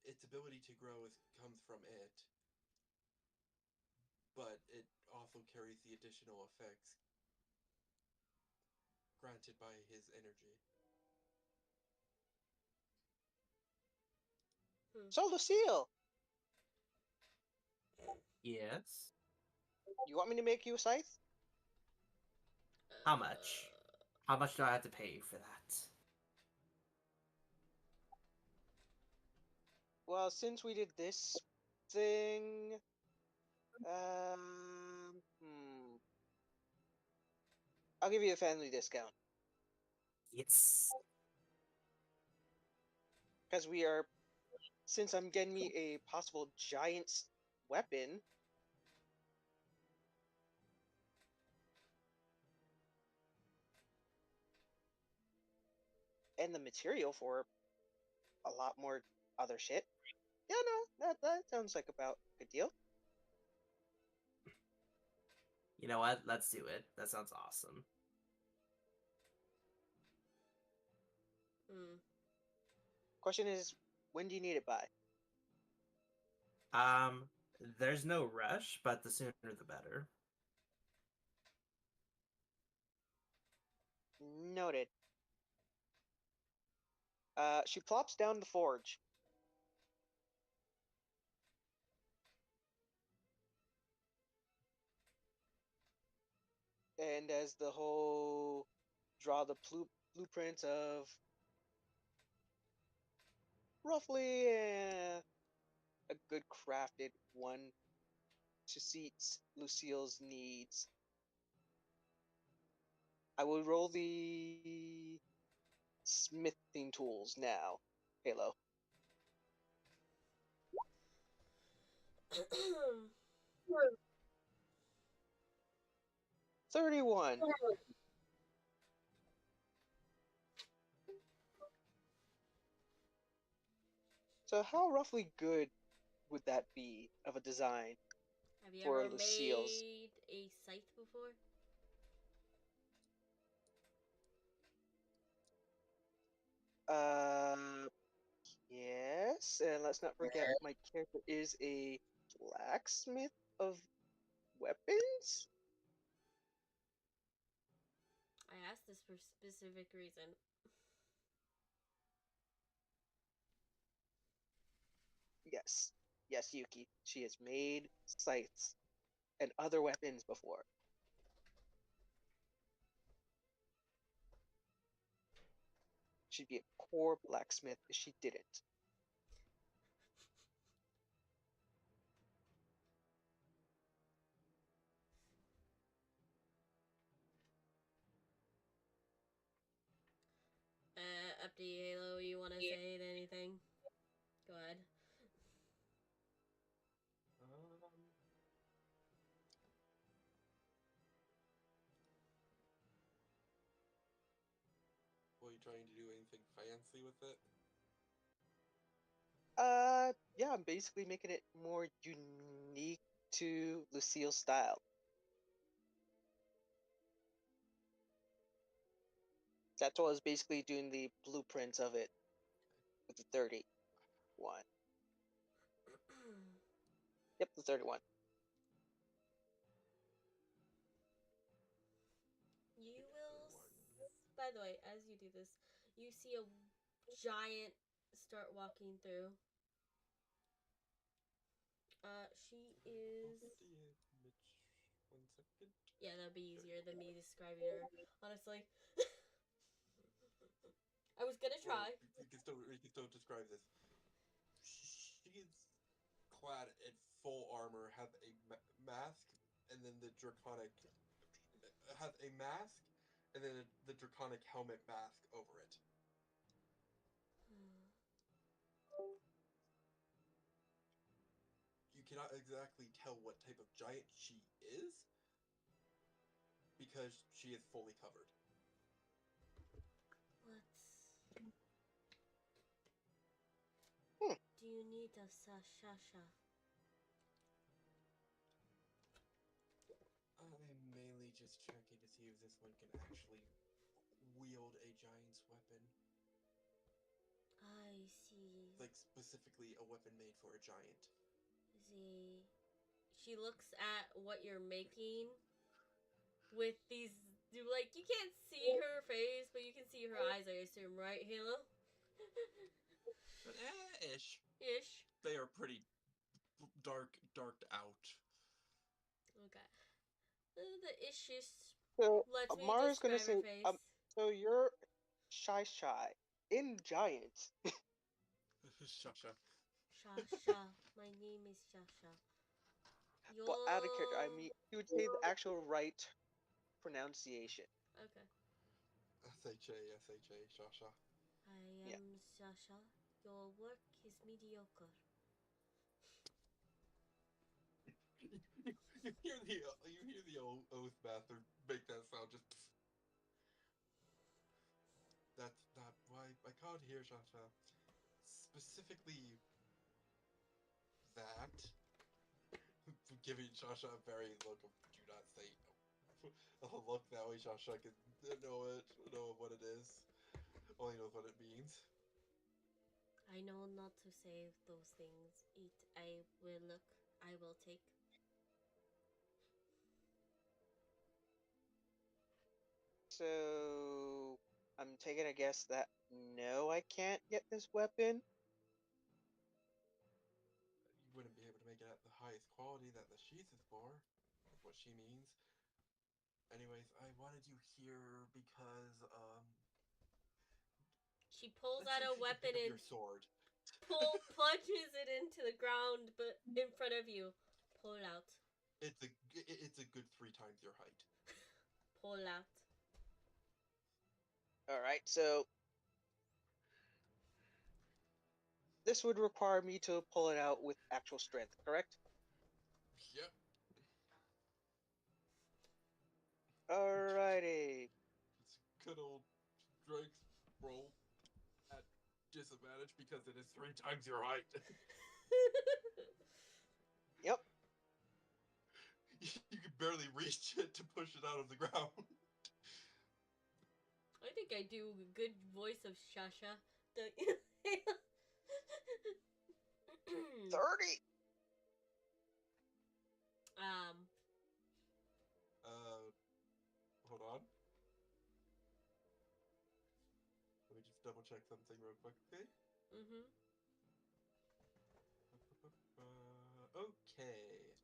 Speaker 7: Its ability to grow comes from it, but it also carries the additional effects granted by his energy.
Speaker 1: Hmm.
Speaker 2: So Lucille,
Speaker 3: Yes.
Speaker 2: you want me to make you a scythe?
Speaker 3: How much? How much do I have to pay you for that?
Speaker 2: Well, since we did this thing, um, hmm, I'll give you a family discount
Speaker 3: Yes.
Speaker 2: because we are. Since I'm getting me a possible giant weapon, and the material for a lot more other shit. Yeah, no, that sounds like about a good deal.
Speaker 3: You know what? Let's do it. That sounds awesome.
Speaker 1: Hmm.
Speaker 2: Question is, when do you need it by?
Speaker 3: Um, there's no rush, but the sooner the better.
Speaker 2: Noted. She plops down the forge. And as the whole draw the blueprints of roughly a good crafted one to suit Lucille's needs. I will roll the smithing tools now. Halo. 31. So how roughly good would that be of a design
Speaker 1: Have you
Speaker 2: for
Speaker 1: ever
Speaker 2: Lucille's?
Speaker 1: made a scythe before?
Speaker 2: Uh, yes, and let's not forget my character is a blacksmith of weapons.
Speaker 1: I asked this for specific reason.
Speaker 2: Yes, yes, Yuki. She has made scythes and other weapons before. She'd be a poor blacksmith if she didn't.
Speaker 1: Up to you, Halo. You want to say anything? Go ahead.
Speaker 7: Were you trying to do anything fancy with it?
Speaker 2: Yeah, I'm basically making it more unique to Lucille's style. That's what I was basically doing the blueprints of it with the 31. Yep, the 31.
Speaker 1: You will. By the way, as you do this, you see a giant start walking through. She is.
Speaker 7: Mitch, 1 second.
Speaker 1: Yeah, that'd be easier than me describing her. Honestly, I was gonna
Speaker 7: Well,
Speaker 1: try.
Speaker 7: we can still describe this. She is clad in full armor, has a mask, and then the draconic has a mask, and then the draconic helmet mask over it. You cannot exactly tell what type of giant she is because she is fully covered.
Speaker 1: Let's.
Speaker 2: Hmm.
Speaker 1: Do you need a Sashasha?
Speaker 7: I'm mainly just checking to see if this one can actually wield a giant's weapon.
Speaker 1: I see.
Speaker 7: Like specifically a weapon made for a giant.
Speaker 1: See. She looks at what you're making with these. Like, you can't see her face, but you can see her eyes, I assume, right, Halo?
Speaker 7: Ish.
Speaker 1: Ish.
Speaker 7: They are pretty darked out.
Speaker 1: Okay. The ishish
Speaker 2: So
Speaker 1: lets me
Speaker 2: Amara's gonna
Speaker 1: describe her
Speaker 2: say,
Speaker 1: face.
Speaker 2: so you're shy in giant.
Speaker 7: Shasha.
Speaker 1: Shasha. My name is Shasha.
Speaker 2: But out of character, I
Speaker 1: You'll.
Speaker 2: mean, you would say the actual right pronunciation.
Speaker 1: Okay.
Speaker 7: S-H-A, Shasha.
Speaker 1: I
Speaker 2: Yeah.
Speaker 1: am Shasha. Your work is mediocre.
Speaker 7: You hear the oath master make that sound just. That's not why I called here, Shasha. Specifically, that. Giving Shasha a very look of do not say. A look that way Shasha can know what it is. Only knows what it means.
Speaker 1: I know not to say those things. I will look. I will take.
Speaker 2: So I'm taking a guess that no, I can't get this weapon.
Speaker 5: You wouldn't be able to make it at the highest quality that the sheath is for. That's what she means. Anyways, I wanted you here because
Speaker 1: She pulls
Speaker 5: let's see
Speaker 1: out
Speaker 5: if
Speaker 1: a
Speaker 5: you can
Speaker 1: weapon
Speaker 5: pick up
Speaker 1: and
Speaker 5: your sword.
Speaker 1: plunges it into the ground, but in front of you. Pull out.
Speaker 5: It's a good 3 times your height.
Speaker 1: Pull out.
Speaker 2: All right, so this would require me to pull it out with actual strength, correct?
Speaker 5: Yep.
Speaker 2: Alrighty.
Speaker 5: It's a good old strength roll at disadvantage because it is 3 times your height.
Speaker 2: Yep.
Speaker 5: You can barely reach it to push it out of the ground.
Speaker 1: I think I do a good voice of Shasha.
Speaker 2: 30.
Speaker 1: um,
Speaker 5: Hold on. Let me just double check something real quick, okay?
Speaker 1: mm-hmm.
Speaker 5: Okay.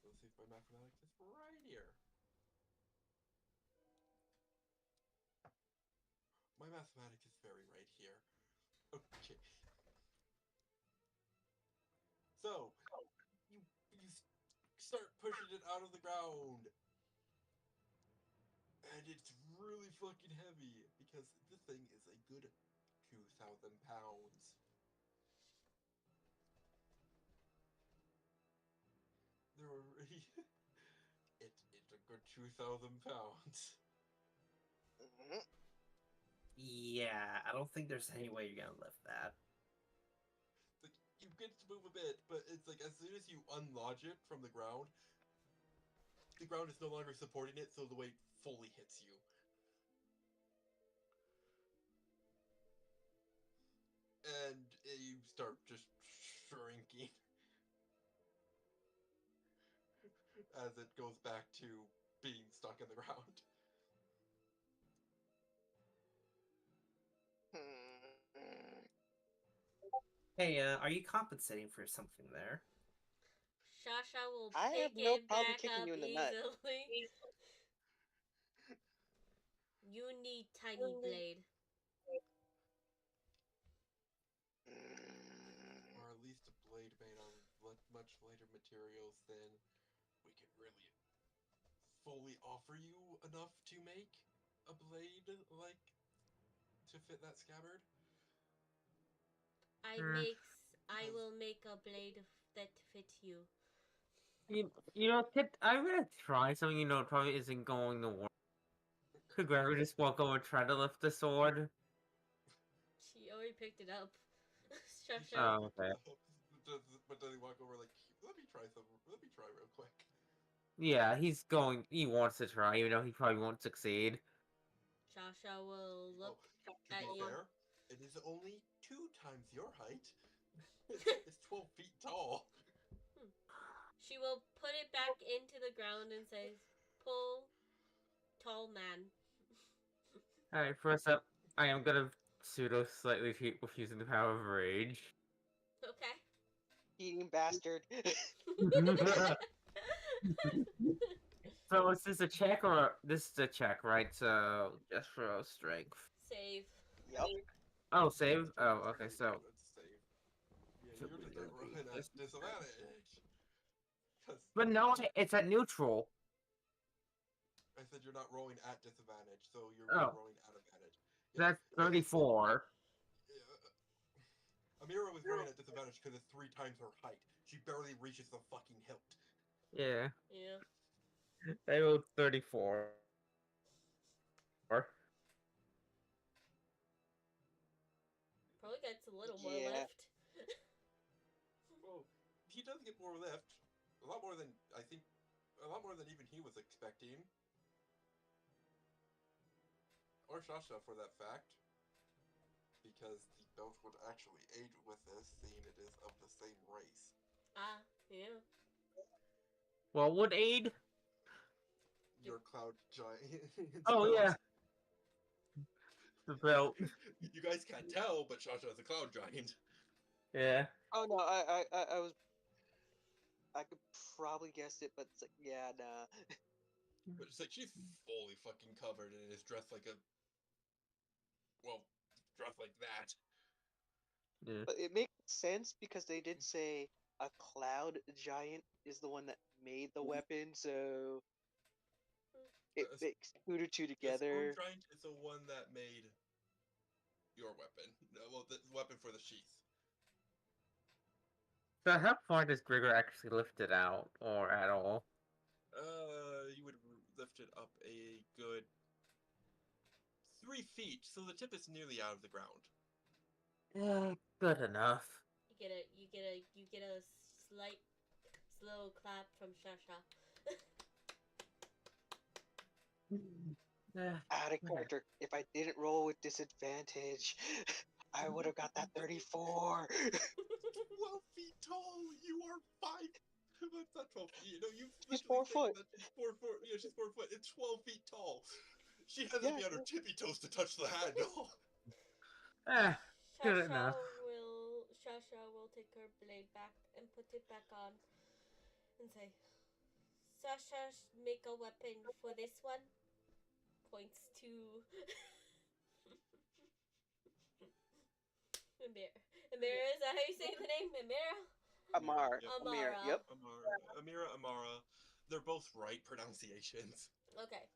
Speaker 5: Let's see if my mathematics is right here. My mathematics is very right here. Okay. So, you start pushing it out of the ground. And it's really fucking heavy because this thing is a good 2,000 pounds. There are it's a good 2,000 pounds.
Speaker 2: Mhm.
Speaker 3: Yeah, I don't think there's any way you're gonna lift that.
Speaker 5: Like, you get to move a bit, but it's like as soon as you unlodge it from the ground is no longer supporting it, so the weight fully hits you. And you start just shrinking as it goes back to being stuck in the ground.
Speaker 2: Hmm.
Speaker 3: Hey, are you compensating for something there?
Speaker 1: Shasha will
Speaker 2: I
Speaker 1: pick
Speaker 2: have no
Speaker 1: it
Speaker 2: problem
Speaker 1: back
Speaker 2: kicking
Speaker 1: up
Speaker 2: you in the nut.
Speaker 1: easily. You need tiny blade.
Speaker 2: Mm.
Speaker 5: Or at least a blade made out of much lighter materials than we can really fully offer you enough to make a blade like to fit that scabbard.
Speaker 4: Hmm.
Speaker 1: I will make a blade that fit you.
Speaker 4: You know, I'm gonna try something probably isn't going to work. Could Gregory just walk over and try to lift the sword?
Speaker 1: She already picked it up.
Speaker 5: He should
Speaker 1: Shasha.
Speaker 5: have
Speaker 4: Oh,
Speaker 5: picked
Speaker 4: okay.
Speaker 5: it up, but does he walk over like, let me try some, let me try real quick.
Speaker 4: Yeah, he wants to try, even though he probably won't succeed.
Speaker 1: Shasha will
Speaker 5: Oh,
Speaker 1: look
Speaker 5: to
Speaker 1: at
Speaker 5: be
Speaker 1: you.
Speaker 5: fair, it is only 2 times your height. It's 12 feet tall.
Speaker 1: She will put it back into the ground and says, "Pull, tall man."
Speaker 4: Alright, first up, I am gonna pseudo slightly cheat with using the power of rage.
Speaker 1: Okay.
Speaker 2: Eating bastard.
Speaker 4: So is this a check or this is a check, right? So just for strength.
Speaker 1: Save.
Speaker 2: Yep.
Speaker 4: Oh, save? Oh, okay,
Speaker 5: Save.
Speaker 4: so
Speaker 5: Let's save. Yeah,
Speaker 4: so
Speaker 5: you're
Speaker 4: we're
Speaker 5: just
Speaker 4: gonna do
Speaker 5: rolling at
Speaker 4: this.
Speaker 5: disadvantage. Because
Speaker 4: But no, it's at neutral.
Speaker 5: I said you're not rolling at disadvantage, so you're
Speaker 4: Oh,
Speaker 5: rolling at advantage. Yeah,
Speaker 4: that's
Speaker 5: it's like
Speaker 4: 34.
Speaker 5: Amira was rolling at disadvantage because it's 3 times her height. She barely reaches the fucking hilt.
Speaker 4: Yeah,
Speaker 1: Yeah.
Speaker 4: I rolled 34.
Speaker 1: Probably gets a little more
Speaker 2: Yeah.
Speaker 1: lift.
Speaker 5: Well, he does get more lift, a lot more than I think, a lot more than even he was expecting, or Shasha for that fact, because the belt would actually aid with this, seeing it is of the same race.
Speaker 1: Ah, yeah.
Speaker 4: What would aid?
Speaker 5: Your cloud giant
Speaker 4: Oh
Speaker 5: belt.
Speaker 4: yeah, the belt.
Speaker 5: You guys can't tell, but Shasha is a cloud giant.
Speaker 4: Yeah.
Speaker 2: Oh no, I could probably guess it, but it's like, yeah, nah.
Speaker 5: But it's like she's fully fucking covered and is dressed like a, well, dressed like that.
Speaker 4: Yeah.
Speaker 2: But it makes sense because they did say a cloud giant is the one that made the weapon, so it
Speaker 5: A,
Speaker 2: makes two to two
Speaker 5: a storm
Speaker 2: together.
Speaker 5: giant is the one that made your weapon. Well, the weapon for the sheath.
Speaker 4: So how far does Gregor actually lift it out, or at all?
Speaker 5: You would lift it up a good 3 feet, so the tip is nearly out of the ground.
Speaker 4: Yeah, good enough.
Speaker 1: You get a slight slow clap from Shasha.
Speaker 2: Out of character. If I didn't roll with disadvantage, I would have got that 34.
Speaker 5: 12 feet tall. You are 5. That's not 12 feet. You know, you
Speaker 2: She's
Speaker 5: literally
Speaker 2: 4
Speaker 5: think
Speaker 2: foot.
Speaker 5: that she's 4 foot. Yeah, she's 4 foot. It's 12 feet tall. She has to
Speaker 2: Yeah,
Speaker 5: be on her tippy toes to touch the handle.
Speaker 4: Ah, good enough.
Speaker 1: Shasha will take her blade back and put it back on and say, Sasha, make a weapon for this one. Points to Amira. Amira, is that how you say the name? Amira?
Speaker 2: Amar.
Speaker 5: Yep.
Speaker 2: Amir.
Speaker 1: Amara.
Speaker 2: Yep.
Speaker 5: Amira, Amara. They're both right pronunciations.
Speaker 1: Okay.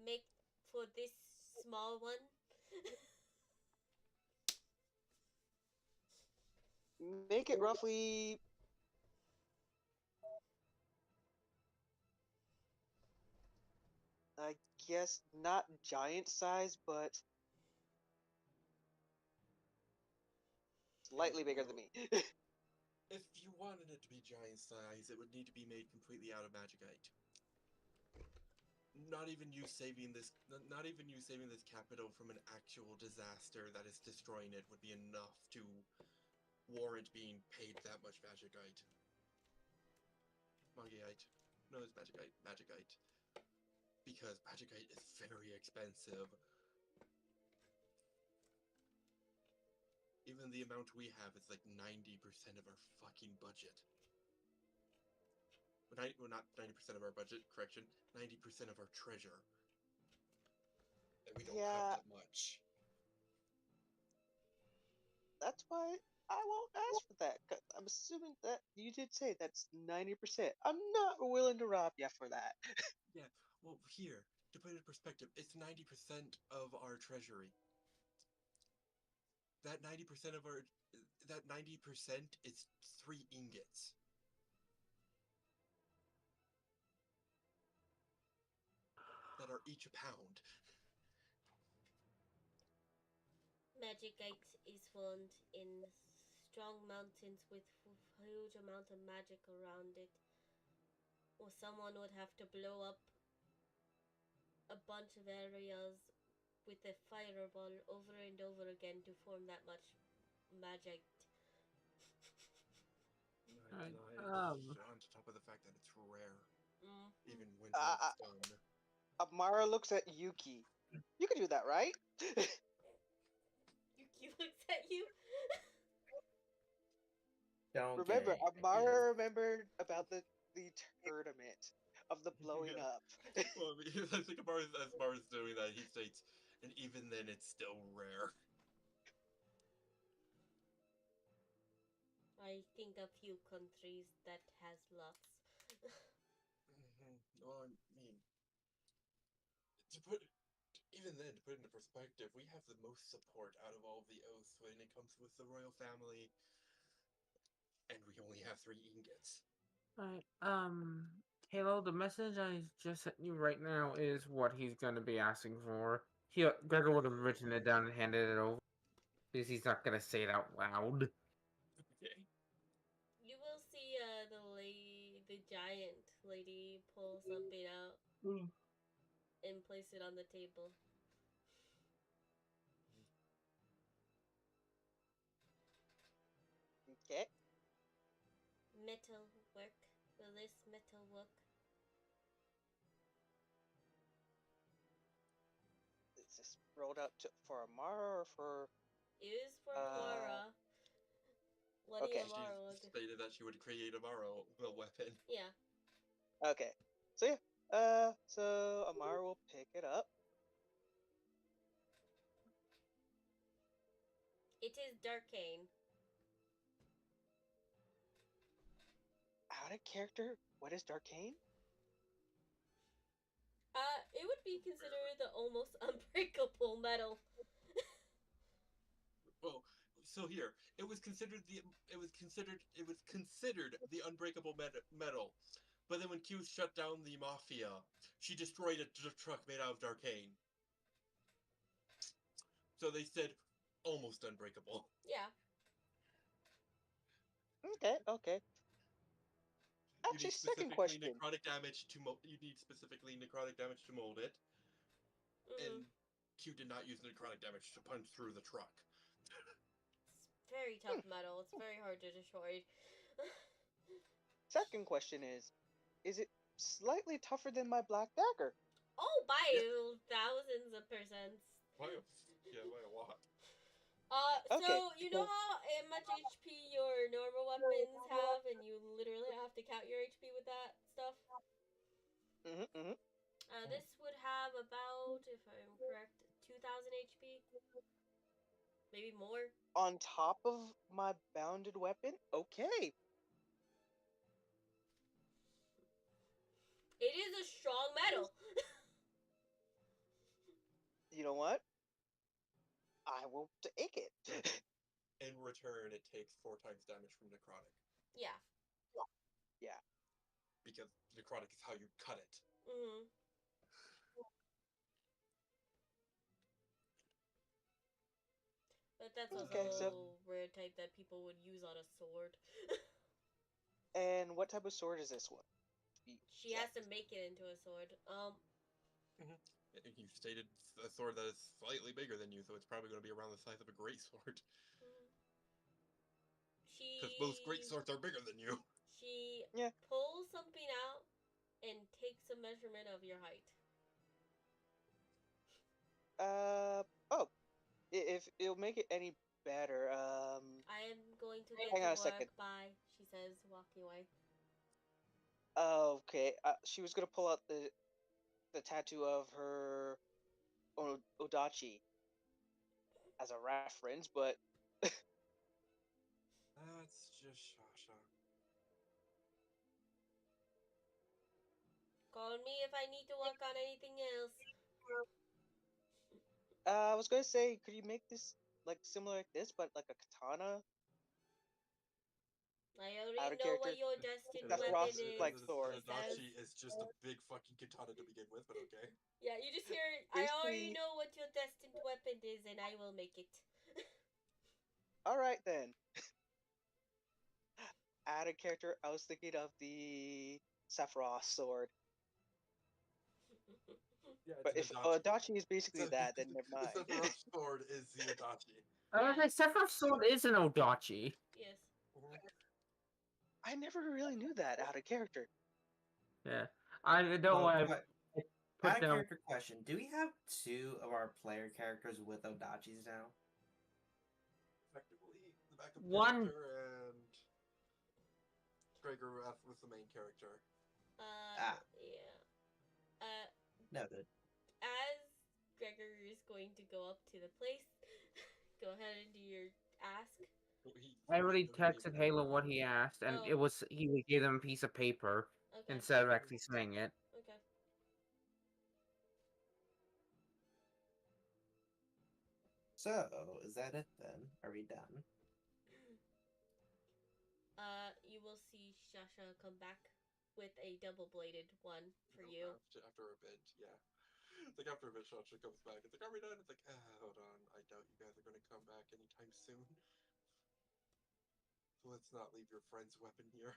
Speaker 1: Make for this small one.
Speaker 2: Make it roughly. I guess not giant size, but slightly bigger than me.
Speaker 5: If you wanted it to be giant size, it would need to be made completely out of magicite. Not even you saving this capital from an actual disaster that is destroying it would be enough to warrant being paid that much magicite. Magicite. No, it's magicite. Magicite. Because magicite is very expensive. Even the amount we have is like 90% of our fucking budget. Well, not 90% of our budget, correction, 90% of our treasure. And we don't
Speaker 2: Yeah,
Speaker 5: have that much.
Speaker 2: that's why I won't ask for that. 'Cause I'm assuming that you did say that's 90%. I'm not willing to rob you for that.
Speaker 5: Yeah, well, here, to put it in perspective, it's 90% of our treasury. That 90% of our that 90% is 3 ingots. That are each a pound.
Speaker 1: Magicite is found in strong mountains with huge amount of magic around it. Or someone would have to blow up a bunch of areas with a fireball over and over again to form that much magic.
Speaker 5: On top of the fact that it's rare, even when
Speaker 2: Uh,
Speaker 5: it's done.
Speaker 2: Amara looks at Yuki. You can do that, right?
Speaker 1: Yuki looks at you.
Speaker 3: Don't
Speaker 2: Remember,
Speaker 3: get
Speaker 2: Amara remembered about the tournament of the blowing
Speaker 5: Yeah.
Speaker 2: up.
Speaker 5: Well, I mean, I think as Mars doing that, he states, and even then, it's still rare.
Speaker 1: I think a few countries that has lots.
Speaker 5: Well, I mean, to put even then, to put it into perspective, we have the most support out of all of the oaths when it comes with the royal family, and we only have 3 ingots.
Speaker 4: Alright, Halo, the message I just sent you right now is what he's gonna be asking for. Gregor would have written it down and handed it over. Because he's not gonna say it out loud.
Speaker 5: Okay.
Speaker 1: You will see the giant lady pull something out and place it on the table.
Speaker 2: Okay.
Speaker 1: Metal work. Will this metal work?
Speaker 2: Is this rolled out for Amara or for?
Speaker 1: It is for
Speaker 2: Uh,
Speaker 1: Mara. Letting
Speaker 2: okay.
Speaker 1: Amara
Speaker 5: She
Speaker 1: look.
Speaker 5: stated that she would create Amaro the weapon.
Speaker 1: Yeah.
Speaker 2: Okay. So yeah. So Amara will pick it up.
Speaker 1: It is Darkane.
Speaker 2: Out of character. What is Darkane?
Speaker 1: It would be considered the almost unbreakable metal.
Speaker 5: Well, so here it was considered the unbreakable metal. But then when Q shut down the mafia, she destroyed a truck made out of Darkane. So they said almost unbreakable.
Speaker 1: Yeah.
Speaker 2: Okay. Okay.
Speaker 5: You
Speaker 2: Actually,
Speaker 5: need
Speaker 2: second
Speaker 5: specifically
Speaker 2: question.
Speaker 5: necrotic damage to mold it,
Speaker 1: Mm-hmm.
Speaker 5: and Q did not use necrotic damage to punch through the truck.
Speaker 1: It's very tough metal. It's very hard to destroy.
Speaker 2: Second question is it slightly tougher than my black dagger?
Speaker 1: Oh, by
Speaker 5: Yeah.
Speaker 1: thousands of percents.
Speaker 5: By a lot.
Speaker 2: Okay.
Speaker 1: So you know how much HP your normal weapons have, and you literally have to count your HP with that stuff?
Speaker 2: Mm-hmm.
Speaker 1: This would have about, if I'm correct, 2,000 HP? Maybe more?
Speaker 2: On top of my bounded weapon? Okay.
Speaker 1: It is a strong metal!
Speaker 2: You know what? I will take it.
Speaker 5: In return, it takes 4 times damage from necrotic.
Speaker 1: Yeah.
Speaker 2: Yeah.
Speaker 5: Because necrotic is how you cut it.
Speaker 1: Mm-hmm. But that's also
Speaker 2: Okay, so
Speaker 1: a rare type that people would use on a sword.
Speaker 2: and what type of sword is this one?
Speaker 1: She has to make it into a sword.
Speaker 5: You stated a sword that is slightly bigger than you, so it's probably going to be around the size of a great sword. Because most great swords are bigger than you.
Speaker 1: She
Speaker 2: Yeah.
Speaker 1: pulls something out and takes a measurement of your height.
Speaker 2: Oh, if it'll make it any better,
Speaker 1: I am going to get
Speaker 2: hang
Speaker 1: to
Speaker 2: on a
Speaker 1: work.
Speaker 2: second.
Speaker 1: Bye, she says, walking away.
Speaker 2: Okay, she was gonna pull out the tattoo of her Odachi as a reference, but
Speaker 5: That's just Shasha.
Speaker 1: Call me if I need to work on anything else.
Speaker 2: I was gonna say, could you make this like similar like this, but like a katana?
Speaker 1: I
Speaker 2: Out
Speaker 1: already
Speaker 2: of
Speaker 1: know
Speaker 2: character.
Speaker 1: what your destined
Speaker 2: That's
Speaker 1: weapon
Speaker 2: Ross
Speaker 1: is.
Speaker 2: like
Speaker 5: An
Speaker 2: sword.
Speaker 5: Adachi is just a big fucking katana to begin with, but okay.
Speaker 1: Yeah, you just hear, I already know what your destined weapon is, and I will make it.
Speaker 2: All right then. Out of character, I was thinking of the Sephiroth sword.
Speaker 5: Yeah,
Speaker 2: But
Speaker 5: it's
Speaker 2: if
Speaker 5: an Adachi.
Speaker 2: Adachi is basically that, then never
Speaker 5: The
Speaker 2: mind.
Speaker 5: Sephiroth sword is the Adachi.
Speaker 4: I was like, Sephiroth's sword is an Odachi.
Speaker 1: Yes.
Speaker 2: I never really knew that out of character.
Speaker 4: Yeah. I don't want to put
Speaker 3: Out of
Speaker 4: them.
Speaker 3: character question: do we have 2 of our player characters with Odachis now?
Speaker 5: Effectively, the backup
Speaker 4: One-
Speaker 5: character and Gregor was the main character.
Speaker 3: Ah.
Speaker 1: Yeah.
Speaker 3: Noted.
Speaker 1: As Gregor is going to go up to the place, go ahead and do your ask.
Speaker 4: I already texted Halo what he asked, and
Speaker 1: Oh.
Speaker 4: it was he gave them a piece of paper
Speaker 1: Okay.
Speaker 4: instead of actually saying it.
Speaker 1: Okay.
Speaker 3: So, is that it then? Are we done?
Speaker 1: You will see Shasha come back with a double-bladed one for you.
Speaker 5: After a bit, yeah. It's like after a bit, Shasha comes back. It's like, are we done? It's like, hold on. I doubt you guys are going to come back anytime soon. So let's not leave your friend's weapon here.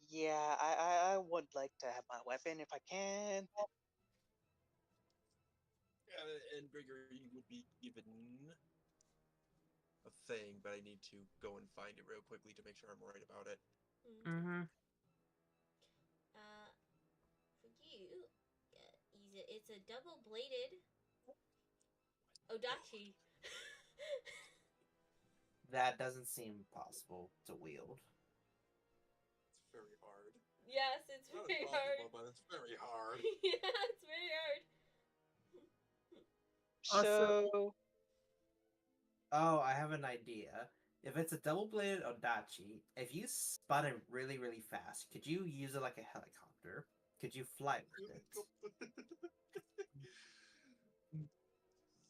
Speaker 2: Yeah, I would like to have my weapon if I can.
Speaker 5: And Gregory would be given a
Speaker 7: a thing, but I need to go and find it real quickly to make sure I'm right about it.
Speaker 4: Mm-hmm.
Speaker 1: For you, it's a double-bladed Odachi.
Speaker 3: That doesn't seem possible to wield.
Speaker 7: It's very hard.
Speaker 1: Yes, it's
Speaker 7: Not
Speaker 1: very
Speaker 7: impossible,
Speaker 1: hard.
Speaker 7: but it's very hard.
Speaker 1: Yeah, it's very hard.
Speaker 3: Also-
Speaker 2: So,
Speaker 3: Oh, I have an idea. If it's a double-bladed Odachi, if you spun it really, really fast, could you use it like a helicopter? Could you fly with it?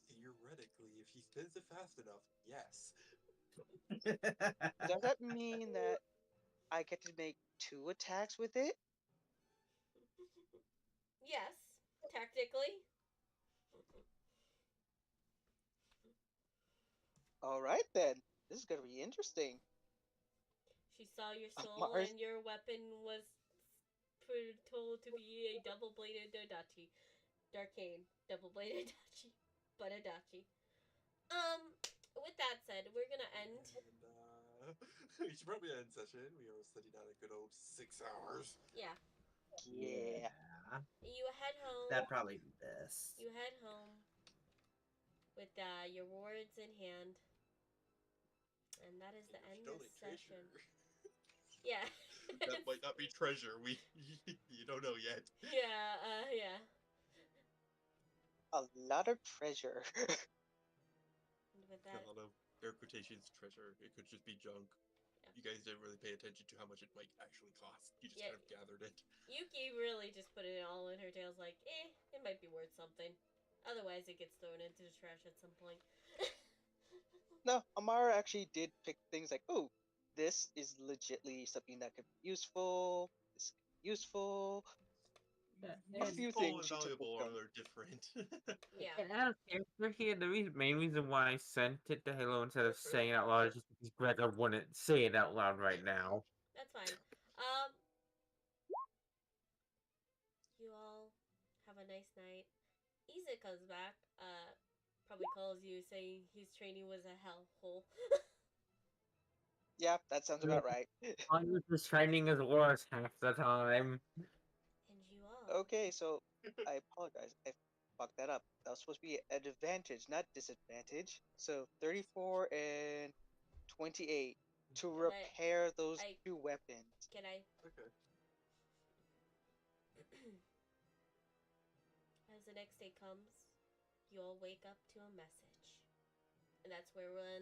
Speaker 7: Theoretically, if he spins it fast enough, yes.
Speaker 2: does that mean that I get to make 2 attacks with it?
Speaker 1: Yes, technically.
Speaker 2: Alright then. This is gonna be interesting.
Speaker 1: She saw your soul,
Speaker 2: Mars,
Speaker 1: and your weapon was told to be a double-bladed Odachi. Darkane, double-bladed Odachi. But Odachi. With that said, we're gonna end.
Speaker 7: And, we should probably end session. We are sitting down a good old 6 hours.
Speaker 1: Yeah.
Speaker 2: yeah.
Speaker 1: You head home.
Speaker 3: That'd probably be best.
Speaker 1: You head home with your rewards in hand. And that is the end of this session. Yeah.
Speaker 7: That might not be treasure. You don't know yet.
Speaker 1: Yeah, yeah.
Speaker 2: A lot of treasure.
Speaker 1: And with
Speaker 7: A
Speaker 1: that,
Speaker 7: lot of air quotations treasure. It could just be junk.
Speaker 1: Yeah.
Speaker 7: You guys didn't really pay attention to how much it might actually cost. You just
Speaker 1: Yeah.
Speaker 7: kind of gathered it.
Speaker 1: Yuki really just put it all in her tails like, it might be worth something. Otherwise, it gets thrown into the trash at some point.
Speaker 2: No, Amara actually did pick things like, oh, this is legitly something that could be useful. This could be useful. A few
Speaker 7: Useful
Speaker 2: things
Speaker 7: and
Speaker 2: she took with
Speaker 7: valuable
Speaker 2: them.
Speaker 7: are different.
Speaker 1: Yeah.
Speaker 4: And out of character here, the main reason why I sent it to Halo instead of saying it out loud is just because Gregor wouldn't say it out loud right now.
Speaker 1: That's fine. You all have a nice night. Iza comes back, probably calls you saying his training was a hellhole.
Speaker 2: Yeah, that sounds about right.
Speaker 4: This training is worse half the time.
Speaker 1: And you all.
Speaker 2: Okay, so I apologize. I fucked that up. That was supposed to be an advantage, not disadvantage. So 34 and 28 to repair those
Speaker 1: I-
Speaker 2: 2 weapons.
Speaker 1: Can I?
Speaker 7: Okay.
Speaker 1: As the next day comes, you all wake up to a message. And that's where we'll end